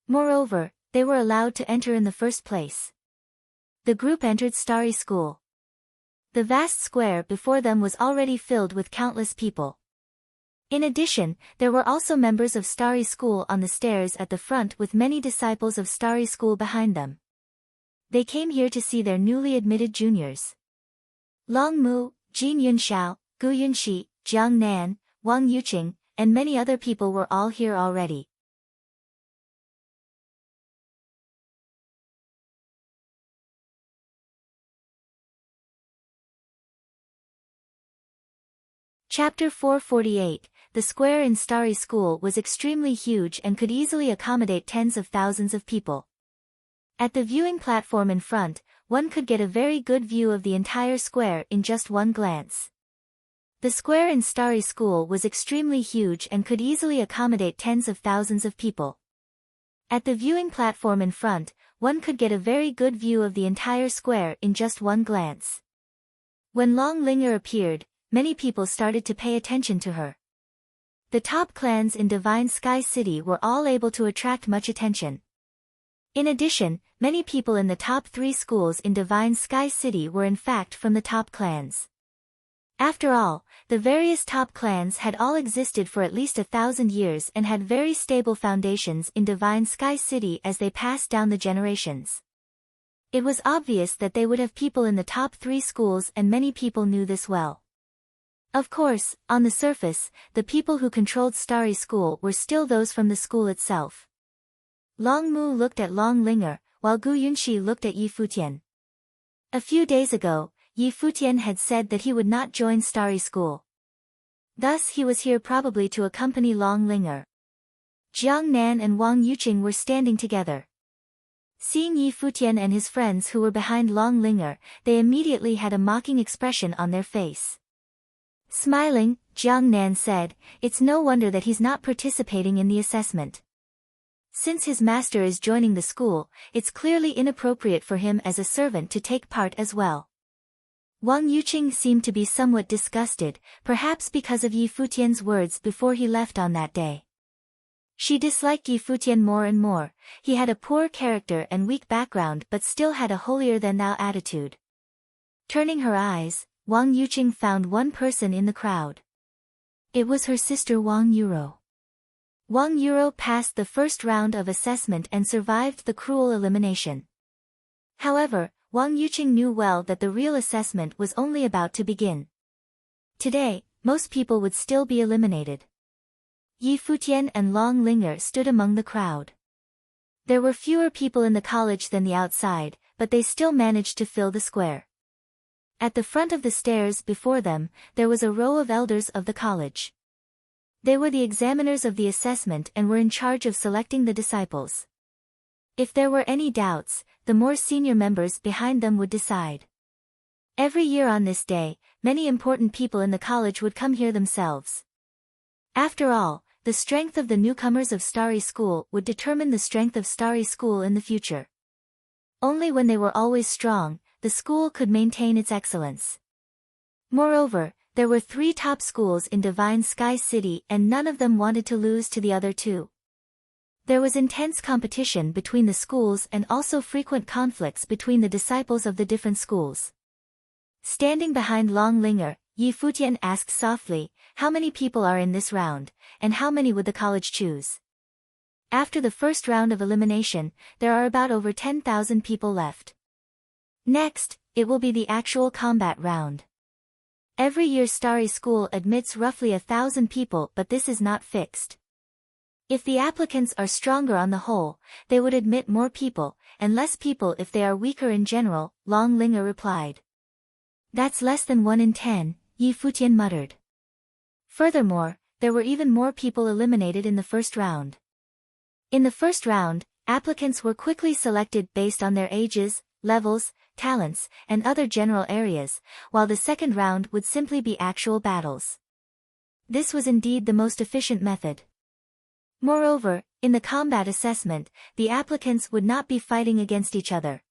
Moreover, they were allowed to enter in the first place. The group entered Starry School. The vast square before them was already filled with countless people. In addition, there were also members of Starry School on the stairs at the front with many disciples of Starry School behind them. They came here to see their newly admitted juniors. Long Mu, Jin Yunxiao, Gu Yunxi, Jiang Nan, Wang Yuqing, and many other people were all here already. Chapter 448, The square in Starry School was extremely huge and could easily accommodate tens of thousands of people. At the viewing platform in front, one could get a very good view of the entire square in just one glance. The square in Starry School was extremely huge and could easily accommodate tens of thousands of people. At the viewing platform in front, one could get a very good view of the entire square in just one glance. When Long Linger appeared, many people started to pay attention to her. The top clans in Divine Sky City were all able to attract much attention. In addition, many people in the top 3 schools in Divine Sky City were in fact from the top clans. After all, the various top clans had all existed for at least 1,000 years and had very stable foundations in Divine Sky City as they passed down the generations. It was obvious that they would have people in the top 3 schools, and many people knew this well. Of course, on the surface, the people who controlled Starry School were still those from the school itself. Long Mu looked at Long Linger, while Gu Yunxi looked at Yi Futian. A few days ago, Yi Futian had said that he would not join Starry School. Thus he was here probably to accompany Long Linger. Jiang Nan and Wang Yuqing were standing together. Seeing Yi Futian and his friends who were behind Long Linger, they immediately had a mocking expression on their face. Smiling, Jiang Nan said, "It's no wonder that he's not participating in the assessment. Since his master is joining the school, it's clearly inappropriate for him as a servant to take part as well." Wang Yuqing seemed to be somewhat disgusted, perhaps because of Yi Futian's words before he left on that day. She disliked Yi Futian more and more. He had a poor character and weak background but still had a holier-than-thou attitude. Turning her eyes, Wang Yuqing found one person in the crowd. It was her sister Wang Yuro. Wang Yuro passed the first round of assessment and survived the cruel elimination. However, Wang Yuqing knew well that the real assessment was only about to begin. Today, most people would still be eliminated. Yi Futian and Long Linger stood among the crowd. There were fewer people in the college than the outside, but they still managed to fill the square. At the front of the stairs before them, there was a row of elders of the college. They were the examiners of the assessment and were in charge of selecting the disciples. If there were any doubts, the more senior members behind them would decide. Every year on this day, many important people in the college would come here themselves. After all, the strength of the newcomers of Starry School would determine the strength of Starry School in the future. Only when they were always strong, the school could maintain its excellence. Moreover, there were 3 top schools in Divine Sky City and none of them wanted to lose to the other 2. There was intense competition between the schools and also frequent conflicts between the disciples of the different schools. Standing behind Long Linger, Yi Futian asked softly, "How many people are in this round, and how many would the college choose?" After the first round of elimination, there are about over 10,000 people left. Next, it will be the actual combat round. Every year Starry School admits roughly 1,000 people, but this is not fixed. If the applicants are stronger on the whole, they would admit more people, and less people if they are weaker in general, Long Linger replied. "That's less than 1 in 10, Yi Futian muttered. Furthermore, there were even more people eliminated in the first round. In the first round, applicants were quickly selected based on their ages, levels, talents, and other general areas, while the second round would simply be actual battles. This was indeed the most efficient method. Moreover, in the combat assessment, the applicants would not be fighting against each other.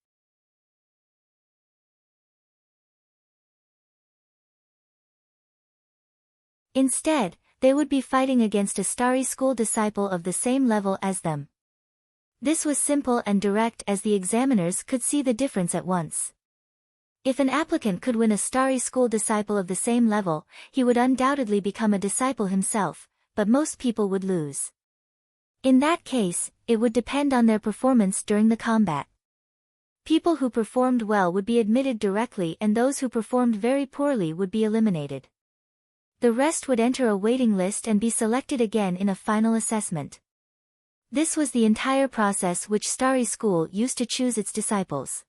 Instead, they would be fighting against a Starry School disciple of the same level as them. This was simple and direct as the examiners could see the difference at once. If an applicant could win a Starry School disciple of the same level, he would undoubtedly become a disciple himself, but most people would lose. In that case, it would depend on their performance during the combat. People who performed well would be admitted directly and those who performed very poorly would be eliminated. The rest would enter a waiting list and be selected again in a final assessment. This was the entire process which Starry School used to choose its disciples.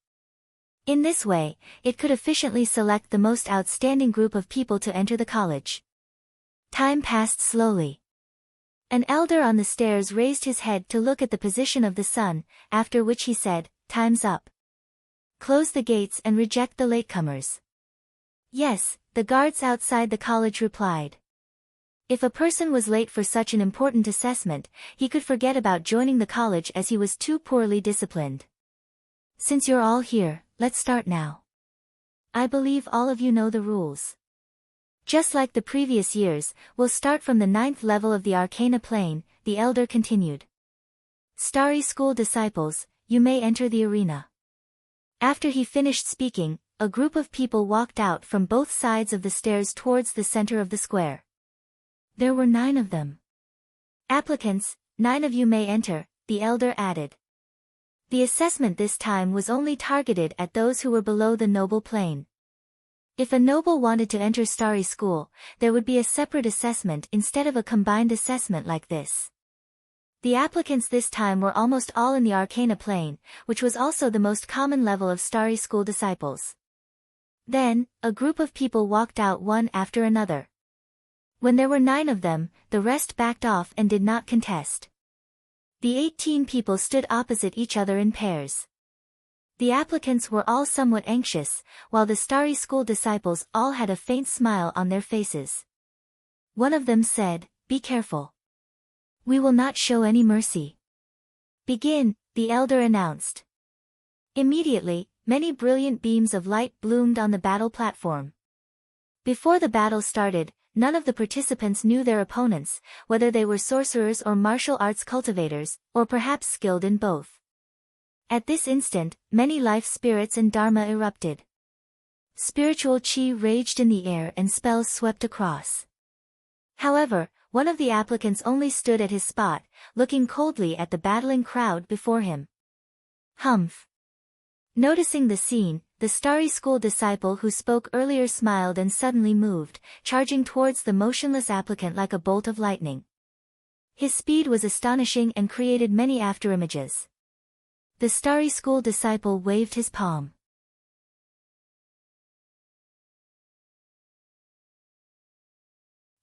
In this way, it could efficiently select the most outstanding group of people to enter the college. Time passed slowly. An elder on the stairs raised his head to look at the position of the sun, after which he said, "Time's up. Close the gates and reject the latecomers." "Yes," the guards outside the college replied. If a person was late for such an important assessment, he could forget about joining the college as he was too poorly disciplined. "Since you're all here, let's start now. I believe all of you know the rules. Just like the previous years, we'll start from the 9th level of the Arcana Plane," the elder continued. "Starry School disciples, you may enter the arena." After he finished speaking, a group of people walked out from both sides of the stairs towards the center of the square. There were 9 of them. Applicants, 9 of you may enter, the elder added. The assessment this time was only targeted at those who were below the noble plane. If a noble wanted to enter starry school, there would be a separate assessment instead of a combined assessment like this. The applicants this time were almost all in the Arcana plane, which was also the most common level of starry school disciples. Then, a group of people walked out one after another. When there were 9 of them, the rest backed off and did not contest. The 18 people stood opposite each other in pairs. The applicants were all somewhat anxious, while the starry school disciples all had a faint smile on their faces. One of them said, "Be careful. We will not show any mercy." "Begin," the elder announced. Immediately, many brilliant beams of light bloomed on the battle platform. Before the battle started, none of the participants knew their opponents, whether they were sorcerers or martial arts cultivators, or perhaps skilled in both. At this instant, many life spirits and dharma erupted. Spiritual chi raged in the air and spells swept across. However, one of the applicants only stood at his spot, looking coldly at the battling crowd before him. Humph. Noticing the scene, the starry school disciple who spoke earlier smiled and suddenly moved, charging towards the motionless applicant like a bolt of lightning. His speed was astonishing and created many afterimages. The starry school disciple waved his palm.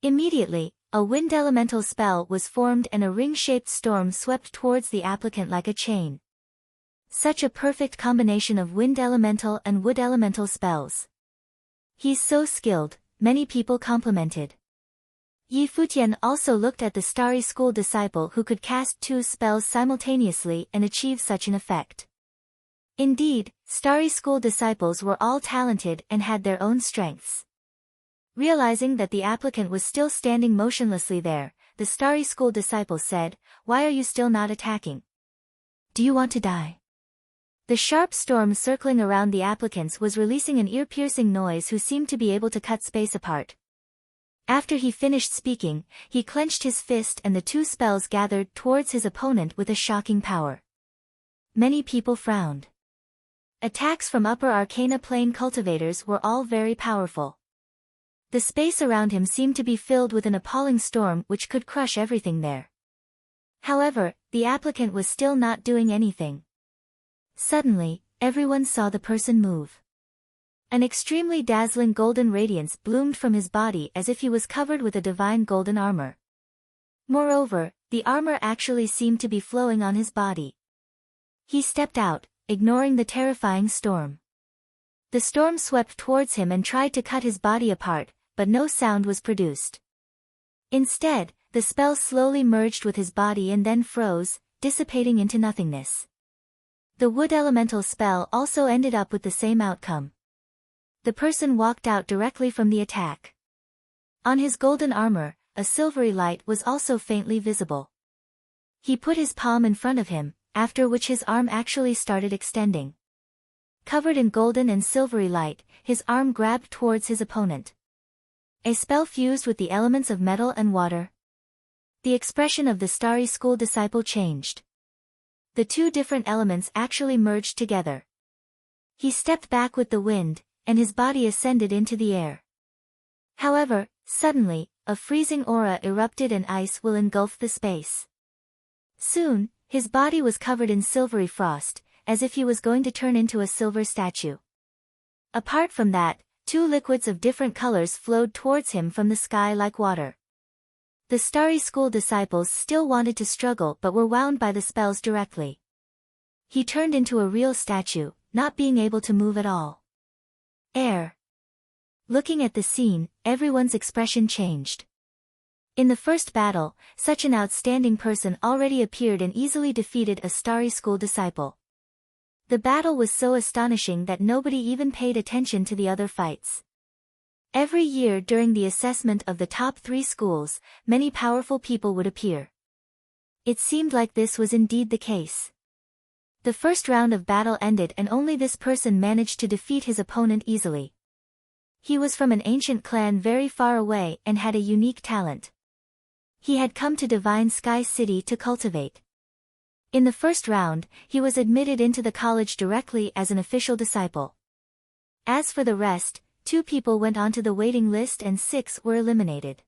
Immediately, a wind elemental spell was formed and a ring-shaped storm swept towards the applicant like a chain. Such a perfect combination of wind elemental and wood elemental spells. "He's so skilled," many people complimented. Futian also looked at the starry school disciple who could cast 2 spells simultaneously and achieve such an effect. Indeed, starry school disciples were all talented and had their own strengths. Realizing that the applicant was still standing motionlessly there, the starry school disciple said, "Why are you still not attacking? Do you want to die?" The sharp storm circling around the applicants was releasing an ear-piercing noise who seemed to be able to cut space apart. After he finished speaking, he clenched his fist and the 2 spells gathered towards his opponent with a shocking power. Many people frowned. Attacks from upper Arcana plane cultivators were all very powerful. The space around him seemed to be filled with an appalling storm which could crush everything there. However, the applicant was still not doing anything. Suddenly, everyone saw the person move. An extremely dazzling golden radiance bloomed from his body as if he was covered with a divine golden armor. Moreover, the armor actually seemed to be flowing on his body. He stepped out, ignoring the terrifying storm. The storm swept towards him and tried to cut his body apart, but no sound was produced. Instead, the spell slowly merged with his body and then froze, dissipating into nothingness. The wood elemental spell also ended up with the same outcome. The person walked out directly from the attack. On his golden armor, a silvery light was also faintly visible. He put his palm in front of him, after which his arm actually started extending. Covered in golden and silvery light, his arm grabbed towards his opponent. A spell fused with the elements of metal and water. The expression of the starry school disciple changed. The 2 different elements actually merged together. He stepped back with the wind, and his body ascended into the air. However, suddenly, a freezing aura erupted and ice will engulf the space. Soon, his body was covered in silvery frost, as if he was going to turn into a silver statue. Apart from that, 2 liquids of different colors flowed towards him from the sky like water. The starry school disciples still wanted to struggle but were wound by the spells directly. He turned into a real statue, not being able to move at all. Air. Looking at the scene, everyone's expression changed. In the first battle, such an outstanding person already appeared and easily defeated a starry school disciple. The battle was so astonishing that nobody even paid attention to the other fights. Every year during the assessment of the top 3 schools, many powerful people would appear. It seemed like this was indeed the case. The first round of battle ended and only this person managed to defeat his opponent easily. He was from an ancient clan very far away and had a unique talent. He had come to Divine Sky City to cultivate. In the first round, he was admitted into the college directly as an official disciple. As for the rest, 2 people went onto the waiting list and 6 were eliminated.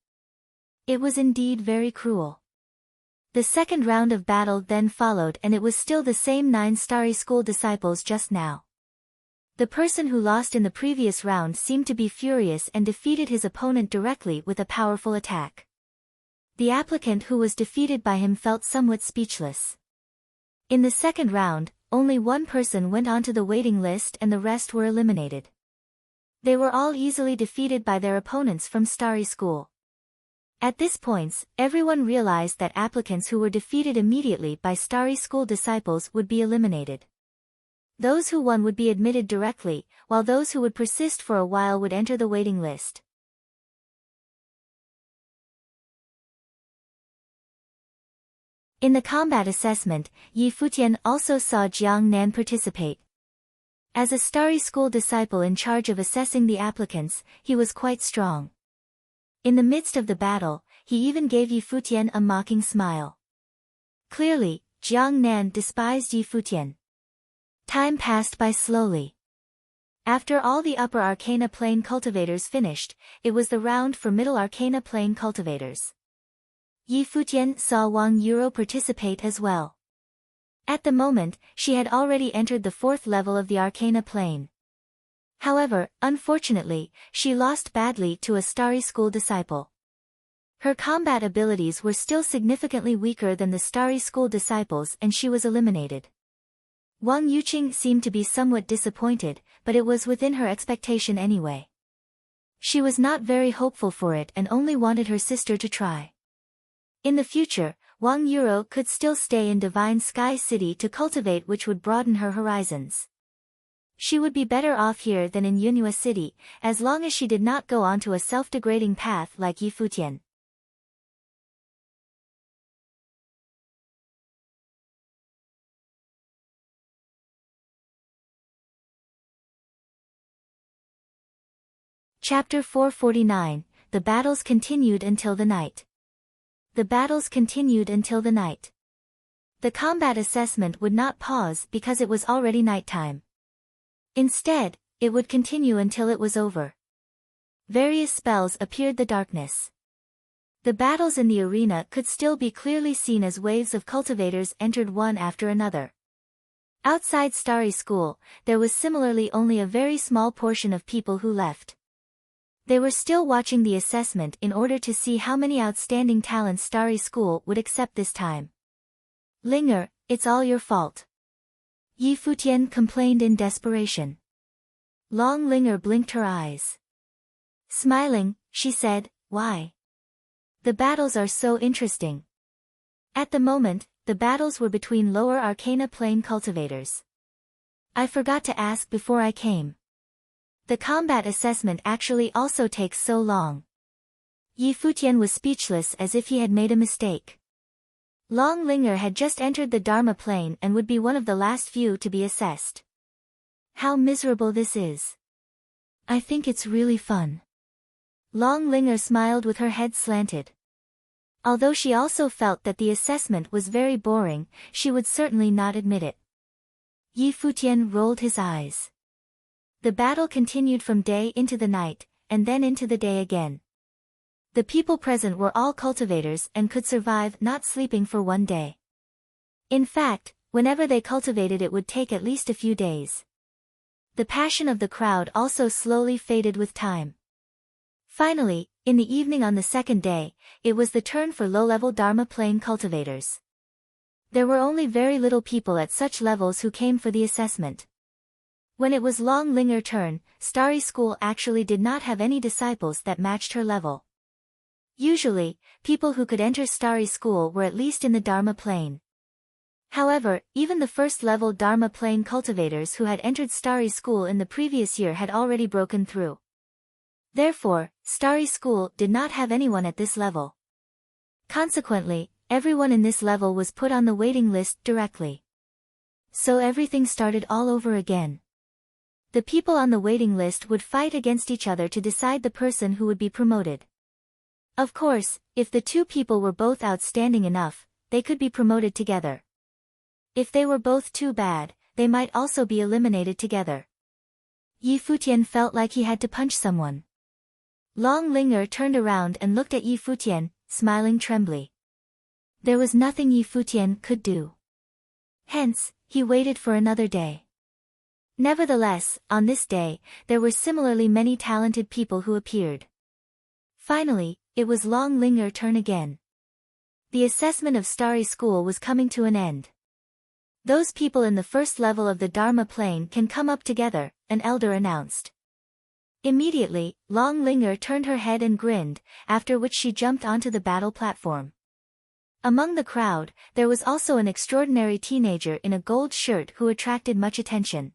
It was indeed very cruel. The second round of battle then followed and it was still the same 9 Starry School disciples just now. The person who lost in the previous round seemed to be furious and defeated his opponent directly with a powerful attack. The applicant who was defeated by him felt somewhat speechless. In the second round, only 1 person went onto the waiting list and the rest were eliminated. They were all easily defeated by their opponents from Starry School. At this point, everyone realized that applicants who were defeated immediately by Starry School disciples would be eliminated. Those who won would be admitted directly, while those who would persist for a while would enter the waiting list. In the combat assessment, Futian also saw Jiang Nan participate. As a Starry School disciple in charge of assessing the applicants, he was quite strong. In the midst of the battle, he even gave Futian a mocking smile. Clearly, Jiang Nan despised Futian. Time passed by slowly. After all the Upper Arcana Plane cultivators finished, it was the round for Middle Arcana Plane cultivators. Futian saw Wang Yuro participate as well. At the moment, she had already entered the 4th level of the Arcana Plane. However, unfortunately, she lost badly to a Starry School disciple. Her combat abilities were still significantly weaker than the Starry School disciples and she was eliminated. Wang Yuqing seemed to be somewhat disappointed, but it was within her expectation anyway. She was not very hopeful for it and only wanted her sister to try. In the future, Wang Yuro could still stay in Divine Sky City to cultivate, which would broaden her horizons. She would be better off here than in Yunhua City, as long as she did not go onto a self-degrading path like Futian. Chapter 449, The battles continued until the night. The battles continued until the night. The combat assessment would not pause because it was already nighttime. Instead, it would continue until it was over. Various spells appeared in the darkness. The battles in the arena could still be clearly seen as waves of cultivators entered one after another. Outside Starry School, there was similarly only a very small portion of people who left. They were still watching the assessment in order to see how many outstanding talents Starry School would accept this time. Linger, it's all your fault. Futian complained in desperation. Long Linger blinked her eyes. Smiling, she said, why? The battles are so interesting. At the moment, the battles were between Lower Arcana Plane cultivators. I forgot to ask before I came. The combat assessment actually also takes so long. Futian was speechless as if he had made a mistake. Long Linger had just entered the Dharma plane and would be one of the last few to be assessed. How miserable this is. I think it's really fun. Long Linger smiled with her head slanted. Although she also felt that the assessment was very boring, she would certainly not admit it. Futian rolled his eyes. The battle continued from day into the night, and then into the day again. The people present were all cultivators and could survive not sleeping for one day. In fact, whenever they cultivated it would take at least a few days. The passion of the crowd also slowly faded with time. Finally, in the evening on the second day, it was the turn for low-level Dharma plane cultivators. There were only very little people at such levels who came for the assessment. When it was Long Linger's turn, Starry School actually did not have any disciples that matched her level. Usually, people who could enter Starry School were at least in the Dharma plane. However, even the first-level Dharma plane cultivators who had entered Starry School in the previous year had already broken through. Therefore, Starry School did not have anyone at this level. Consequently, everyone in this level was put on the waiting list directly. So everything started all over again. The people on the waiting list would fight against each other to decide the person who would be promoted. Of course, if the two people were both outstanding enough, they could be promoted together. If they were both too bad, they might also be eliminated together. Futian felt like he had to punch someone. Long Linger turned around and looked at Futian, smiling trembly. There was nothing Futian could do. Hence, he waited for another day. Nevertheless, on this day, there were similarly many talented people who appeared. Finally, it was Long Linger's turn again. The assessment of Starry School was coming to an end. Those people in the first level of the Dharma plane can come up together, an elder announced. Immediately, Long Linger turned her head and grinned, after which she jumped onto the battle platform. Among the crowd, there was also an extraordinary teenager in a gold shirt who attracted much attention.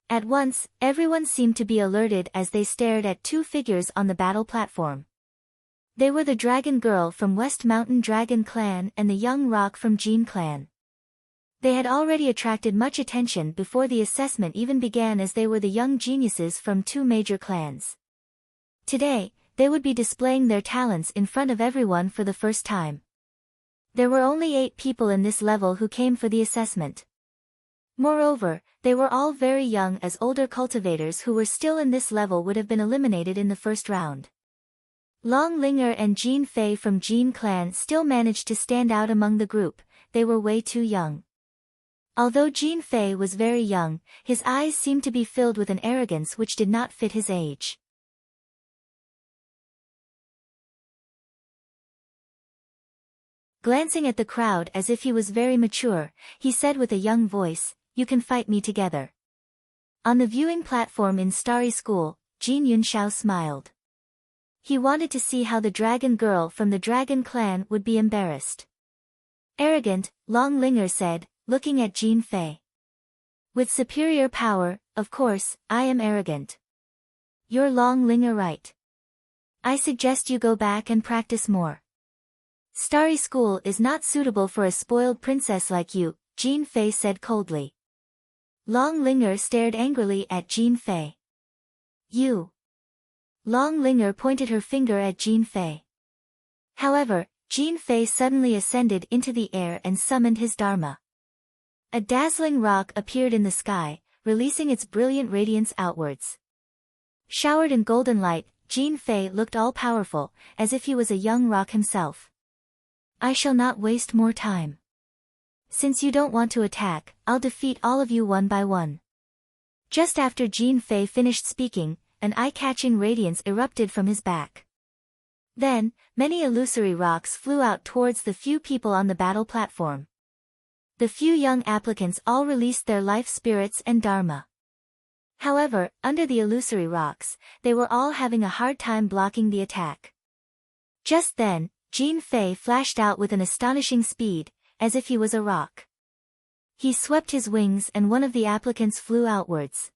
At once, everyone seemed to be alerted as they stared at two figures on the battle platform. They were the Dragon Girl from West Mountain Dragon Clan and the young Rock from Jean Clan. They had already attracted much attention before the assessment even began, as they were the young geniuses from two major clans. Today, they would be displaying their talents in front of everyone for the first time. There were only 8 people in this level who came for the assessment. Moreover, they were all very young, as older cultivators who were still in this level would have been eliminated in the first round. Long Linger and Jean Fei from Jean Clan still managed to stand out among the group. They were way too young. Although Jean Fei was very young, his eyes seemed to be filled with an arrogance which did not fit his age. Glancing at the crowd as if he was very mature, he said with a young voice, "You can fight me together." On the viewing platform in Starry School, Jin Yunxiao smiled. He wanted to see how the Dragon Girl from the Dragon Clan would be embarrassed. Arrogant, Long Linger said, looking at Jean Fei. With superior power, of course, I am arrogant. You're Long Linger, right? I suggest you go back and practice more. Starry School is not suitable for a spoiled princess like you, Jean Fei said coldly. Long Linger stared angrily at Jean Fei. You. Long Linger pointed her finger at Jean Fei. However, Jean Fei suddenly ascended into the air and summoned his Dharma. A dazzling rock appeared in the sky, releasing its brilliant radiance outwards. Showered in golden light, Jean Fei looked all-powerful, as if he was a young rock himself. I shall not waste more time. Since you don't want to attack, I'll defeat all of you one by one. Just after Jean Fei finished speaking, an eye-catching radiance erupted from his back. Then, many illusory rocks flew out towards the few people on the battle platform. The few young applicants all released their life spirits and Dharma. However, under the illusory rocks, they were all having a hard time blocking the attack. Just then, Jean Fei flashed out with an astonishing speed, as if he was a rock. He swept his wings and one of the applicants flew outwards.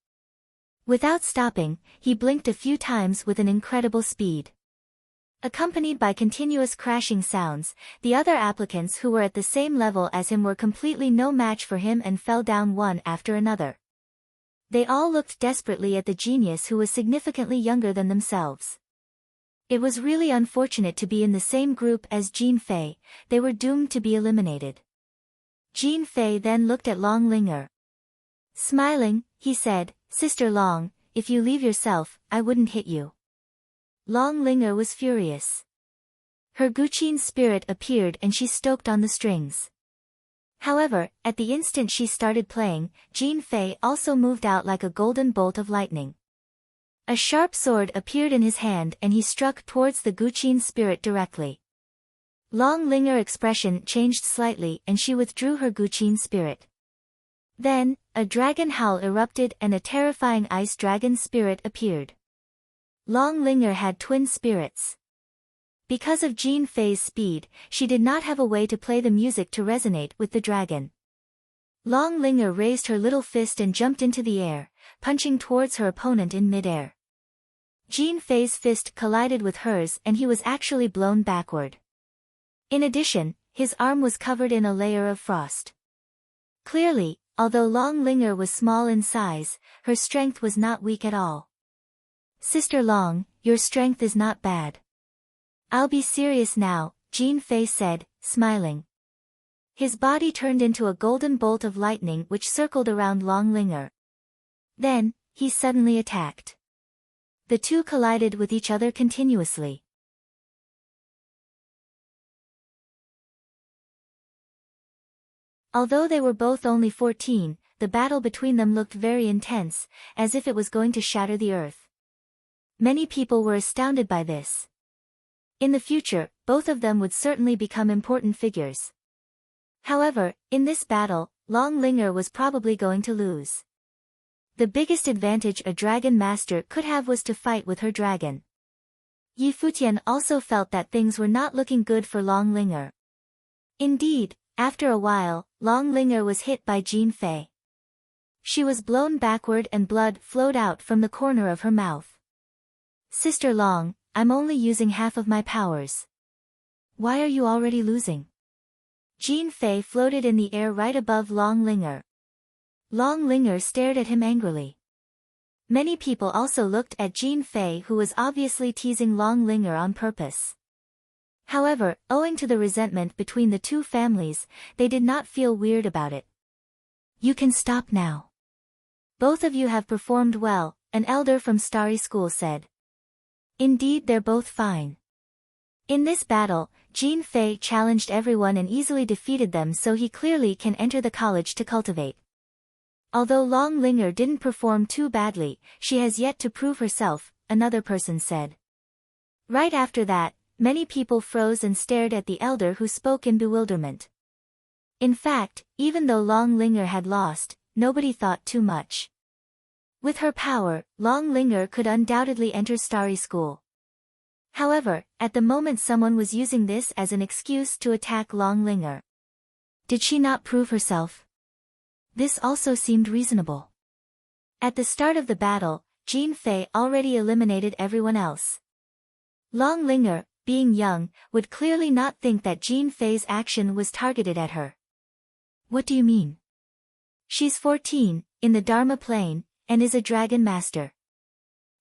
Without stopping, he blinked a few times with an incredible speed. Accompanied by continuous crashing sounds, the other applicants who were at the same level as him were completely no match for him and fell down one after another. They all looked desperately at the genius who was significantly younger than themselves. It was really unfortunate to be in the same group as Jean Fei. They were doomed to be eliminated. Jean Fei then looked at Long Linger. Smiling, he said, "Sister Long, if you leave yourself, I wouldn't hit you." Long Linger was furious. Her Guqin spirit appeared and she stoked on the strings. However, at the instant she started playing, Jean Fei also moved out like a golden bolt of lightning. A sharp sword appeared in his hand and he struck towards the Guqin spirit directly. Long Linger's expression changed slightly and she withdrew her Guqin spirit. Then, a dragon howl erupted and a terrifying ice dragon spirit appeared. Long Linger had twin spirits. Because of Jean Fei's speed, she did not have a way to play the music to resonate with the dragon. Long Linger raised her little fist and jumped into the air, punching towards her opponent in mid-air. Jean Fei's fist collided with hers and he was actually blown backward. In addition, his arm was covered in a layer of frost. Clearly, although Long Linger was small in size, her strength was not weak at all. "Sister Long, your strength is not bad." "I'll be serious now," Jin Fei said, smiling. His body turned into a golden bolt of lightning which circled around Long Linger. Then, he suddenly attacked. The two collided with each other continuously. Although they were both only 14, the battle between them looked very intense, as if it was going to shatter the earth. Many people were astounded by this. In the future, both of them would certainly become important figures. However, in this battle, Long Linger was probably going to lose. The biggest advantage a dragon master could have was to fight with her dragon. Futian also felt that things were not looking good for Long Linger. Indeed, after a while, Long Linger was hit by Jin Fei. She was blown backward and blood flowed out from the corner of her mouth. "Sister Long, I'm only using half of my powers. Why are you already losing?" Jin Fei floated in the air right above Long Linger. Long Linger stared at him angrily. Many people also looked at Jin Fei, who was obviously teasing Long Linger on purpose. However, owing to the resentment between the two families, they did not feel weird about it. "You can stop now. Both of you have performed well," an elder from Starry School said. "Indeed, they're both fine." In this battle, Jin Fei challenged everyone and easily defeated them, so he clearly can enter the college to cultivate. Although Long Linger didn't perform too badly, she has yet to prove herself, another person said. Right after that, many people froze and stared at the elder, who spoke in bewilderment. In fact, even though Long Linger had lost, nobody thought too much. With her power, Long Linger could undoubtedly enter Starry School. However, at the moment someone was using this as an excuse to attack Long Linger. Did she not prove herself? This also seemed reasonable. At the start of the battle, Jin Fei already eliminated everyone else. Long Linger, being young, would clearly not think that Jin Fei's action was targeted at her. "What do you mean?" "She's 14, in the Dharma plane, and is a dragon master.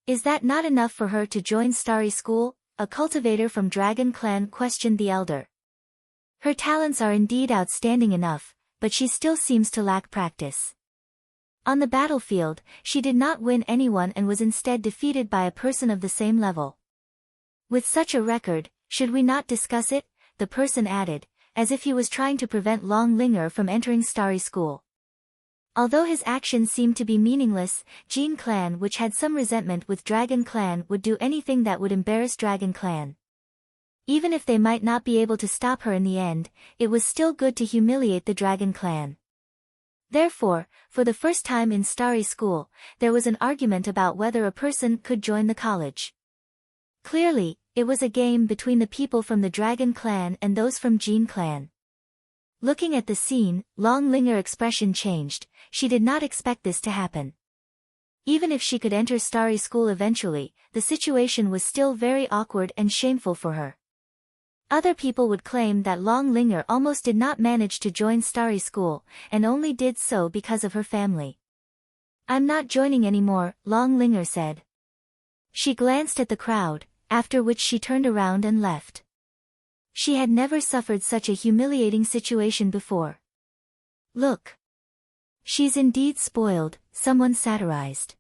Is that not enough for her to join Starry School?" a cultivator from Dragon Clan questioned the elder. "Her talents are indeed outstanding enough, but she still seems to lack practice. On the battlefield, she did not win anyone and was instead defeated by a person of the same level. With such a record, should we not discuss it?" the person added, as if he was trying to prevent Long Linger from entering Starry School. Although his actions seemed to be meaningless, Jin Clan, which had some resentment with Dragon Clan, would do anything that would embarrass Dragon Clan. Even if they might not be able to stop her in the end, it was still good to humiliate the Dragon Clan. Therefore, for the first time in Starry School, there was an argument about whether a person could join the college. Clearly, it was a game between the people from the Dragon Clan and those from Jin Clan. Looking at the scene, Long Linger's expression changed. She did not expect this to happen. Even if she could enter Starry School eventually, the situation was still very awkward and shameful for her. Other people would claim that Long Linger almost did not manage to join Starry School, and only did so because of her family. "I'm not joining anymore," Long Linger said. She glanced at the crowd, after which she turned around and left. She had never suffered such a humiliating situation before. "Look. She's indeed spoiled," someone satirized.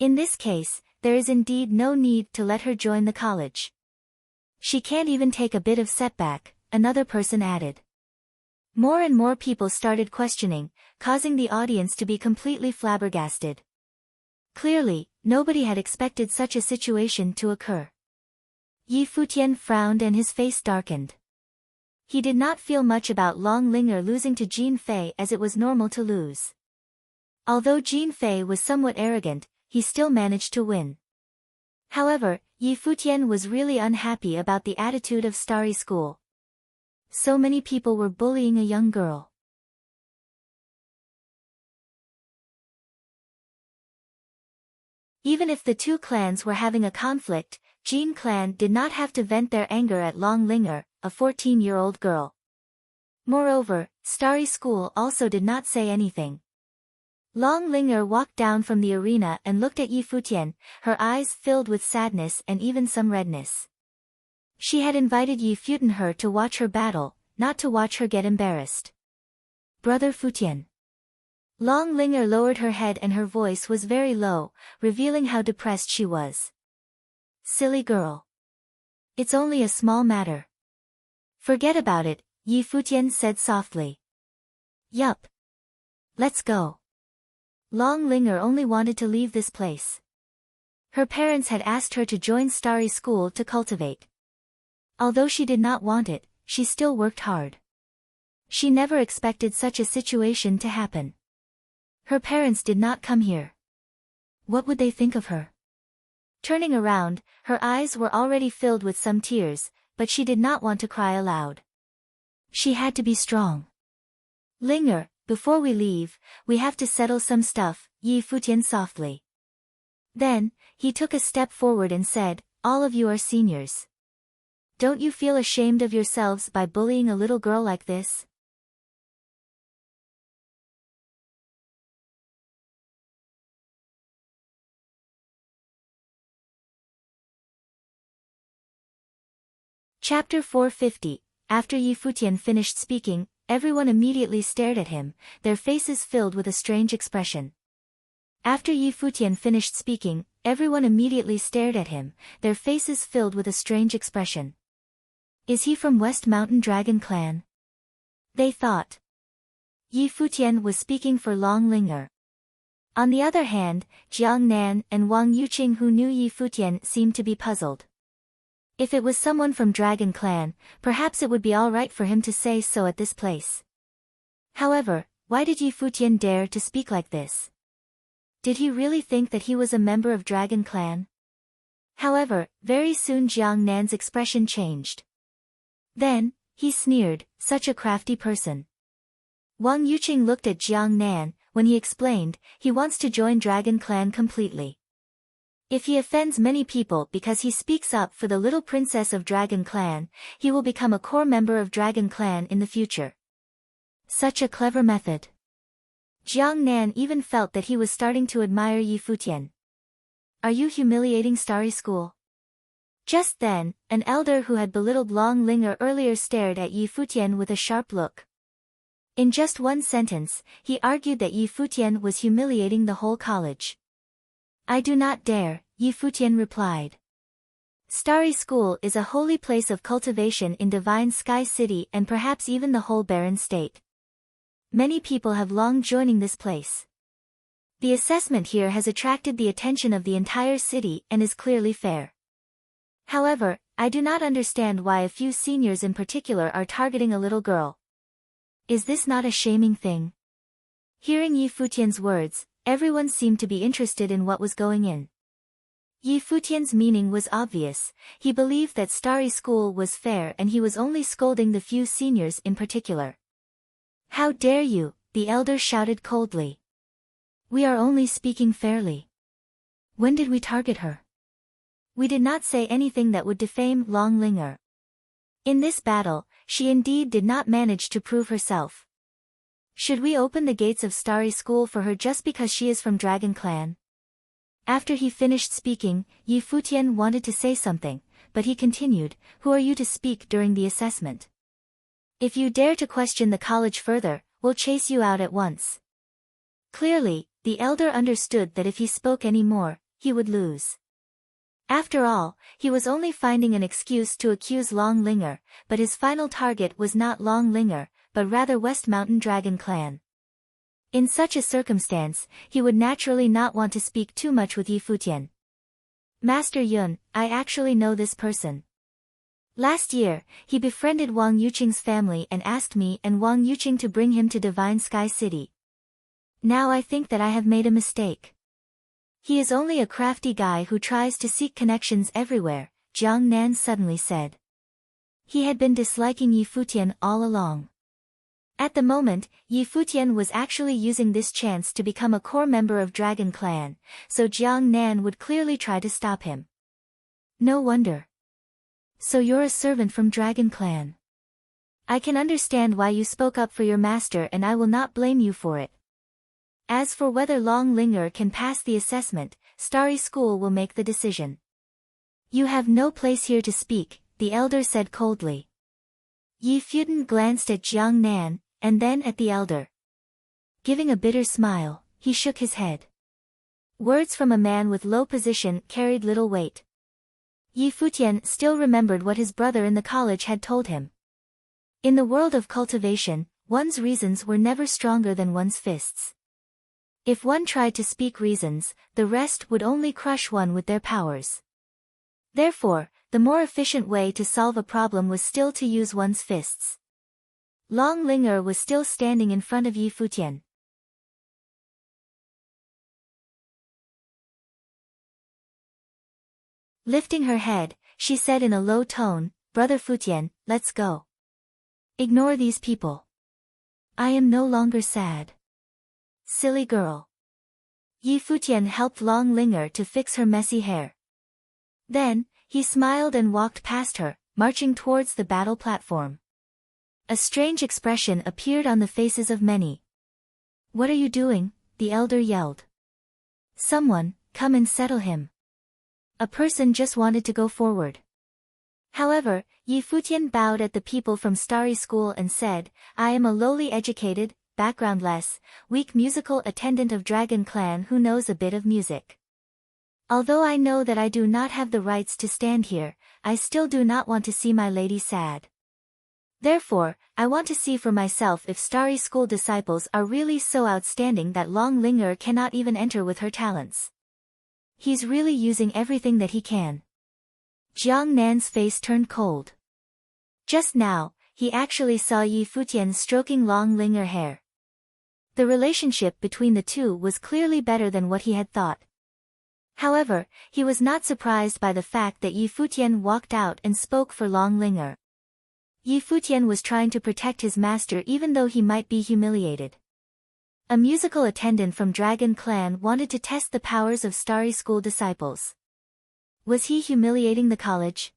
"In this case, there is indeed no need to let her join the college. She can't even take a bit of setback," another person added. More and more people started questioning, causing the audience to be completely flabbergasted. Clearly, nobody had expected such a situation to occur. Futian frowned and his face darkened. He did not feel much about Long Linger losing to Jin Fei, as it was normal to lose. Although Jin Fei was somewhat arrogant, he still managed to win. However, Futian was really unhappy about the attitude of Starry School. So many people were bullying a young girl. Even if the two clans were having a conflict, Jin Clan did not have to vent their anger at Long Linger, a 14-year-old girl. Moreover, Starry School also did not say anything. Long Linger walked down from the arena and looked at Yi Futian, her eyes filled with sadness and even some redness. She had invited Yi Futian her to watch her battle, not to watch her get embarrassed. Brother Futian. Long Linger lowered her head and her voice was very low, revealing how depressed she was. Silly girl. It's only a small matter. Forget about it, Yi Futian said softly. Yup. Let's go. Long Linger only wanted to leave this place. Her parents had asked her to join Starry School to cultivate. Although she did not want it, she still worked hard. She never expected such a situation to happen. Her parents did not come here. What would they think of her? Turning around, her eyes were already filled with some tears, but she did not want to cry aloud. She had to be strong. Linger, before we leave, we have to settle some stuff, Yi Futian softly. Then, he took a step forward and said, all of you are seniors. Don't you feel ashamed of yourselves by bullying a little girl like this? Chapter 450. After Yi Futian finished speaking, everyone immediately stared at him, their faces filled with a strange expression. After Yi Futian finished speaking, everyone immediately stared at him, their faces filled with a strange expression. Is he from West Mountain Dragon Clan? They thought. Yi Futian was speaking for Long Linger. On the other hand, Jiang Nan and Wang Yuqing, who knew Yi Futian, seemed to be puzzled. If it was someone from Dragon Clan, perhaps it would be all right for him to say so at this place. However, why did Yi Futian dare to speak like this? Did he really think that he was a member of Dragon Clan? However, very soon Jiang Nan's expression changed. Then, he sneered, such a crafty person. Wang Yuqing looked at Jiang Nan. When he explained, he wants to join Dragon Clan completely. If he offends many people because he speaks up for the little princess of Dragon Clan, he will become a core member of Dragon Clan in the future. Such a clever method. Jiang Nan even felt that he was starting to admire Yi Futian. Are you humiliating Starry School? Just then, an elder who had belittled Long Linger earlier stared at Yi Futian with a sharp look. In just one sentence, he argued that Yi Futian was humiliating the whole college. I do not dare, Yi Futian replied. Starry School is a holy place of cultivation in Divine Sky City and perhaps even the whole barren state. Many people have long joining this place. The assessment here has attracted the attention of the entire city and is clearly fair. However, I do not understand why a few seniors in particular are targeting a little girl. Is this not a shaming thing? Hearing Yi Futian's words, everyone seemed to be interested in what was going in. Yi Futian's meaning was obvious. He believed that Starry School was fair and he was only scolding the few seniors in particular. How dare you, the elder shouted coldly. We are only speaking fairly. When did we target her? We did not say anything that would defame Long Linger. In this battle, she indeed did not manage to prove herself. Should we open the gates of Starry School for her just because she is from Dragon Clan? After he finished speaking, Yi Futian wanted to say something, but he continued, who are you to speak during the assessment? If you dare to question the college further, we'll chase you out at once. Clearly, the elder understood that if he spoke any more, he would lose. After all, he was only finding an excuse to accuse Long Linger, but his final target was not Long Linger, but rather West Mountain Dragon Clan. In such a circumstance, he would naturally not want to speak too much with Yi Futian. Master Yun, I actually know this person. Last year, he befriended Wang Yuqing's family and asked me and Wang Yuqing to bring him to Divine Sky City. Now I think that I have made a mistake. He is only a crafty guy who tries to seek connections everywhere, Jiang Nan suddenly said. He had been disliking Yi Futian all along. At the moment, Yi Futian was actually using this chance to become a core member of Dragon Clan, so Jiang Nan would clearly try to stop him. No wonder. So you're a servant from Dragon Clan. I can understand why you spoke up for your master and I will not blame you for it. As for whether Long Linger can pass the assessment, Starry School will make the decision. You have no place here to speak, the elder said coldly. Yi Futian glanced at Jiang Nan, and then at the elder. Giving a bitter smile, he shook his head. Words from a man with low position carried little weight. Yi Futian still remembered what his brother in the college had told him. In the world of cultivation, one's reasons were never stronger than one's fists. If one tried to speak reasons, the rest would only crush one with their powers. Therefore, the more efficient way to solve a problem was still to use one's fists. Long Linger was still standing in front of Yi Futian. Lifting her head, she said in a low tone, Brother Futian, let's go. Ignore these people. I am no longer sad. Silly girl. Yi Futian helped Long Linger to fix her messy hair. Then, he smiled and walked past her, marching towards the battle platform. A strange expression appeared on the faces of many. What are you doing? The elder yelled. Someone, come and settle him. A person just wanted to go forward. However, Yi Futian bowed at the people from Starry School and said, I am a lowly educated, backgroundless, weak musical attendant of Dragon Clan who knows a bit of music. Although I know that I do not have the rights to stand here, I still do not want to see my lady sad. Therefore, I want to see for myself if Starry School disciples are really so outstanding that Long Linger cannot even enter with her talents. He's really using everything that he can. Jiang Nan's face turned cold. Just now, he actually saw Yi Futian stroking Long Linger hair. The relationship between the two was clearly better than what he had thought. However, he was not surprised by the fact that Yi Futian walked out and spoke for Long Linger. Yi Futian was trying to protect his master even though he might be humiliated. A musical attendant from Dragon Clan wanted to test the powers of Starry School disciples. Was he humiliating the college?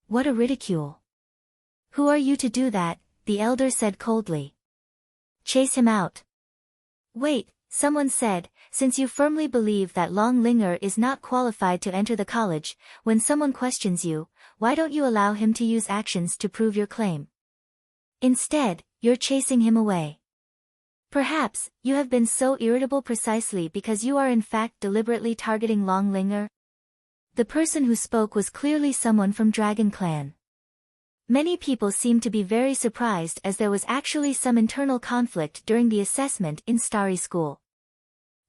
What a ridicule. Who are you to do that? The elder said coldly. Chase him out. Wait, someone said, since you firmly believe that Long Linger is not qualified to enter the college, when someone questions you, why don't you allow him to use actions to prove your claim? Instead, you're chasing him away. Perhaps, you have been so irritable precisely because you are in fact deliberately targeting Long Linger? The person who spoke was clearly someone from Dragon Clan. Many people seemed to be very surprised as there was actually some internal conflict during the assessment in Starry School.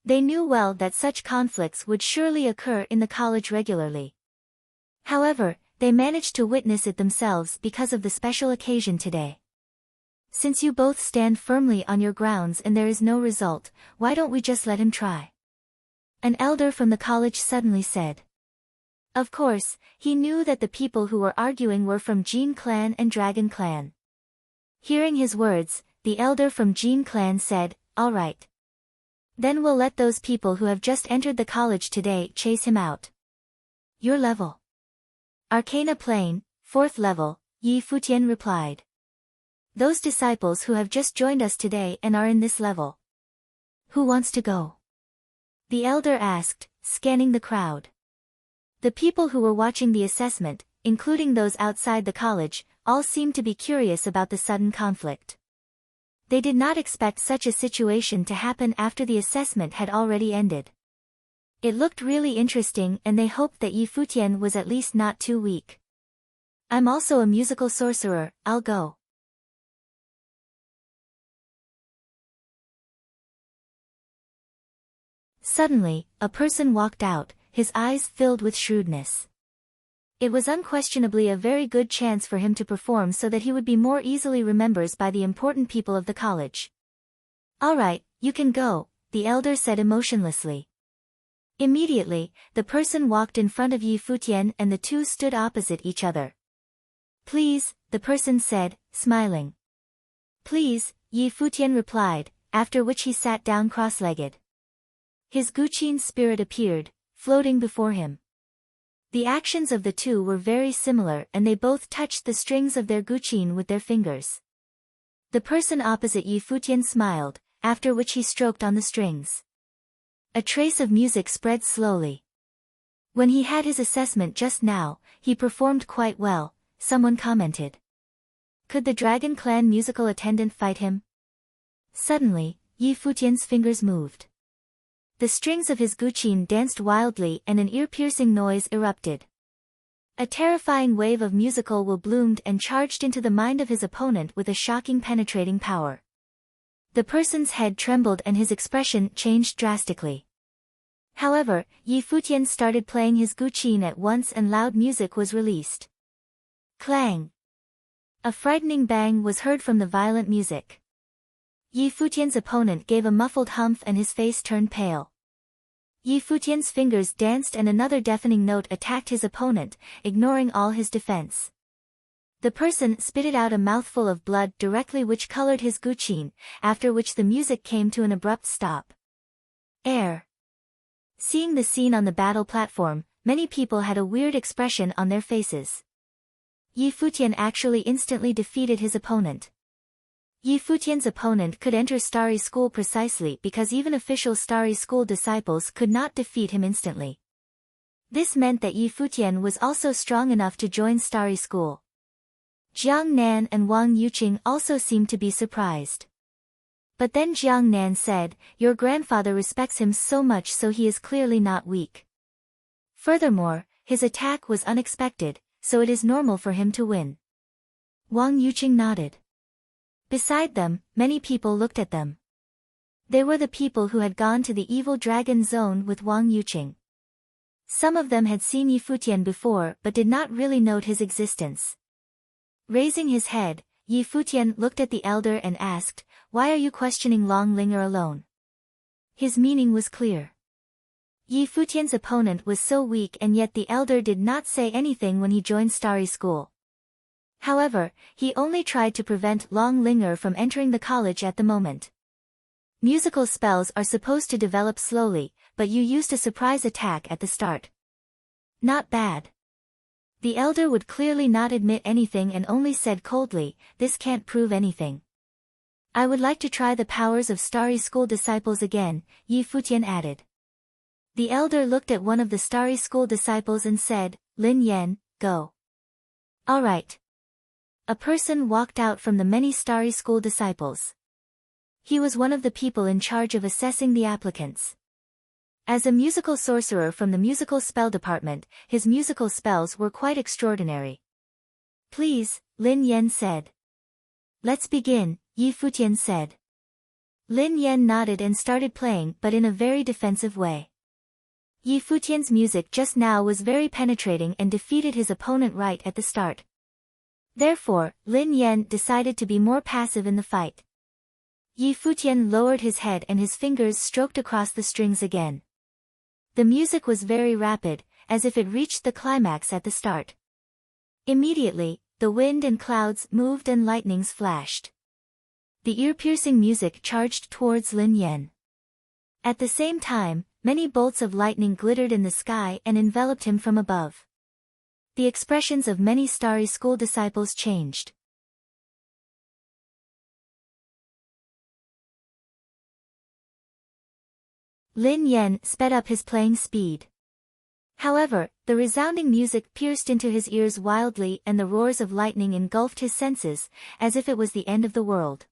They knew well that such conflicts would surely occur in the college regularly. However, they managed to witness it themselves because of the special occasion today. Since you both stand firmly on your grounds and there is no result, why don't we just let him try? An elder from the college suddenly said. Of course, he knew that the people who were arguing were from Jin Clan and Dragon Clan. Hearing his words, the elder from Jin Clan said, all right. Then we'll let those people who have just entered the college today chase him out. Your level. Arcana Plane, 4th level, Yi Futian replied. Those disciples who have just joined us today and are in this level. Who wants to go? The elder asked, scanning the crowd. The people who were watching the assessment, including those outside the college, all seemed to be curious about the sudden conflict. They did not expect such a situation to happen after the assessment had already ended. It looked really interesting and they hoped that Yi Futian was at least not too weak. I'm also a musical sorcerer, I'll go. Suddenly, a person walked out, his eyes filled with shrewdness. It was unquestionably a very good chance for him to perform so that he would be more easily remembered by the important people of the college. All right, you can go, the elder said emotionlessly. Immediately, the person walked in front of Yi Futian and the two stood opposite each other. Please, the person said, smiling. Please, Yi Futian replied, after which he sat down cross-legged. His Guqin spirit appeared, floating before him. The actions of the two were very similar and they both touched the strings of their guqin with their fingers. The person opposite Yi Futian smiled, after which he stroked on the strings. A trace of music spread slowly. When he had his assessment just now, he performed quite well, someone commented. Could the Dragon Clan musical attendant fight him? Suddenly, Yi Futian's fingers moved. The strings of his guqin danced wildly and an ear-piercing noise erupted. A terrifying wave of musical will bloomed and charged into the mind of his opponent with a shocking penetrating power. The person's head trembled and his expression changed drastically. However, Yi Futian started playing his guqin at once and loud music was released. Clang! A frightening bang was heard from the violent music. Yi Futian's opponent gave a muffled humph and his face turned pale. Yi Futian's fingers danced and another deafening note attacked his opponent, ignoring all his defense. The person spitted out a mouthful of blood directly which colored his guqin, after which the music came to an abrupt stop. Air. Seeing the scene on the battle platform, many people had a weird expression on their faces. Yi Futian actually instantly defeated his opponent. Yi Futian's opponent could enter Starry School precisely because even official Starry School disciples could not defeat him instantly. This meant that Yi Futian was also strong enough to join Starry School. Jiang Nan and Wang Yuqing also seemed to be surprised. But then Jiang Nan said, "Your grandfather respects him so much, so he is clearly not weak. Furthermore, his attack was unexpected, so it is normal for him to win." Wang Yuqing nodded. Beside them, many people looked at them. They were the people who had gone to the evil dragon zone with Wang Yuqing. Some of them had seen Yi Futian before but did not really note his existence. Raising his head, Yi Futian looked at the elder and asked, "Why are you questioning Long Linger alone?" His meaning was clear. Yi Futian's opponent was so weak and yet the elder did not say anything when he joined Starry School. However, he only tried to prevent Long Linger from entering the college at the moment. Musical spells are supposed to develop slowly, but you used a surprise attack at the start. Not bad. The elder would clearly not admit anything and only said coldly, "This can't prove anything." "I would like to try the powers of Starry School disciples again," Yi Futian added. The elder looked at one of the Starry School disciples and said, "Lin Yan, go." "All right." A person walked out from the many Starry School disciples. He was one of the people in charge of assessing the applicants. As a musical sorcerer from the musical spell department, his musical spells were quite extraordinary. "Please," Lin Yan said. "Let's begin," Yi Futian said. Lin Yan nodded and started playing, but in a very defensive way. Yi Futian's music just now was very penetrating and defeated his opponent right at the start. Therefore, Lin Yan decided to be more passive in the fight. Yi Futian lowered his head and his fingers stroked across the strings again. The music was very rapid, as if it reached the climax at the start. Immediately, the wind and clouds moved and lightnings flashed. The ear-piercing music charged towards Lin Yan. At the same time, many bolts of lightning glittered in the sky and enveloped him from above. The expressions of many Starry School disciples changed. Lin Yan sped up his playing speed. However, the resounding music pierced into his ears wildly and the roars of lightning engulfed his senses, as if it was the end of the world.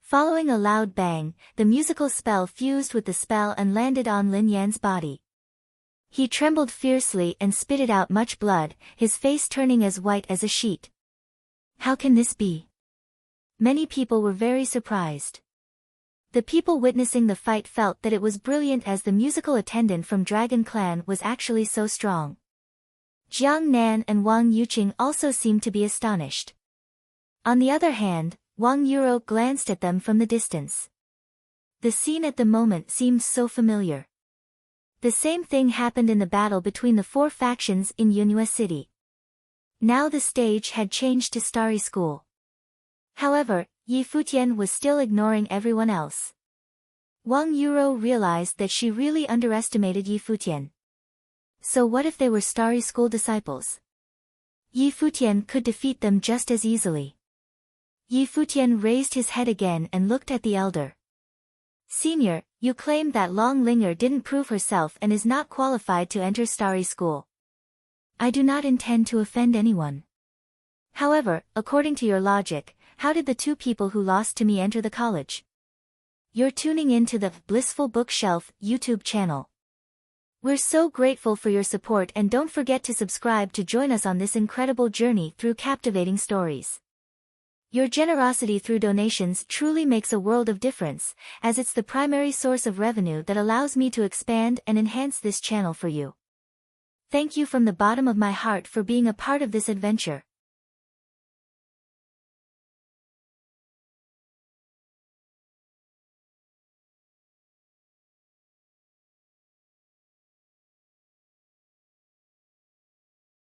Following a loud bang, the musical spell fused with the spell and landed on Lin Yan's body. He trembled fiercely and spitted out much blood, his face turning as white as a sheet. How can this be? Many people were very surprised. The people witnessing the fight felt that it was brilliant as the musical attendant from Dragon Clan was actually so strong. Jiang Nan and Wang Yuqing also seemed to be astonished. On the other hand, Wang Yuro glanced at them from the distance. The scene at the moment seemed so familiar. The same thing happened in the battle between the four factions in Yunhua City. Now the stage had changed to Starry School. However, Yi Futian was still ignoring everyone else. Wang Yuro realized that she really underestimated Yi Futian. So what if they were Starry School disciples? Yi Futian could defeat them just as easily. Yi Futian raised his head again and looked at the elder. Senior, you claim that Long Linger didn't prove herself and is not qualified to enter Starry School. I do not intend to offend anyone. However, according to your logic, how did the two people who lost to me enter the college? You're tuning in to the Blissful Bookshelf YouTube channel. We're so grateful for your support, and don't forget to subscribe to join us on this incredible journey through captivating stories. Your generosity through donations truly makes a world of difference, as it's the primary source of revenue that allows me to expand and enhance this channel for you. Thank you from the bottom of my heart for being a part of this adventure.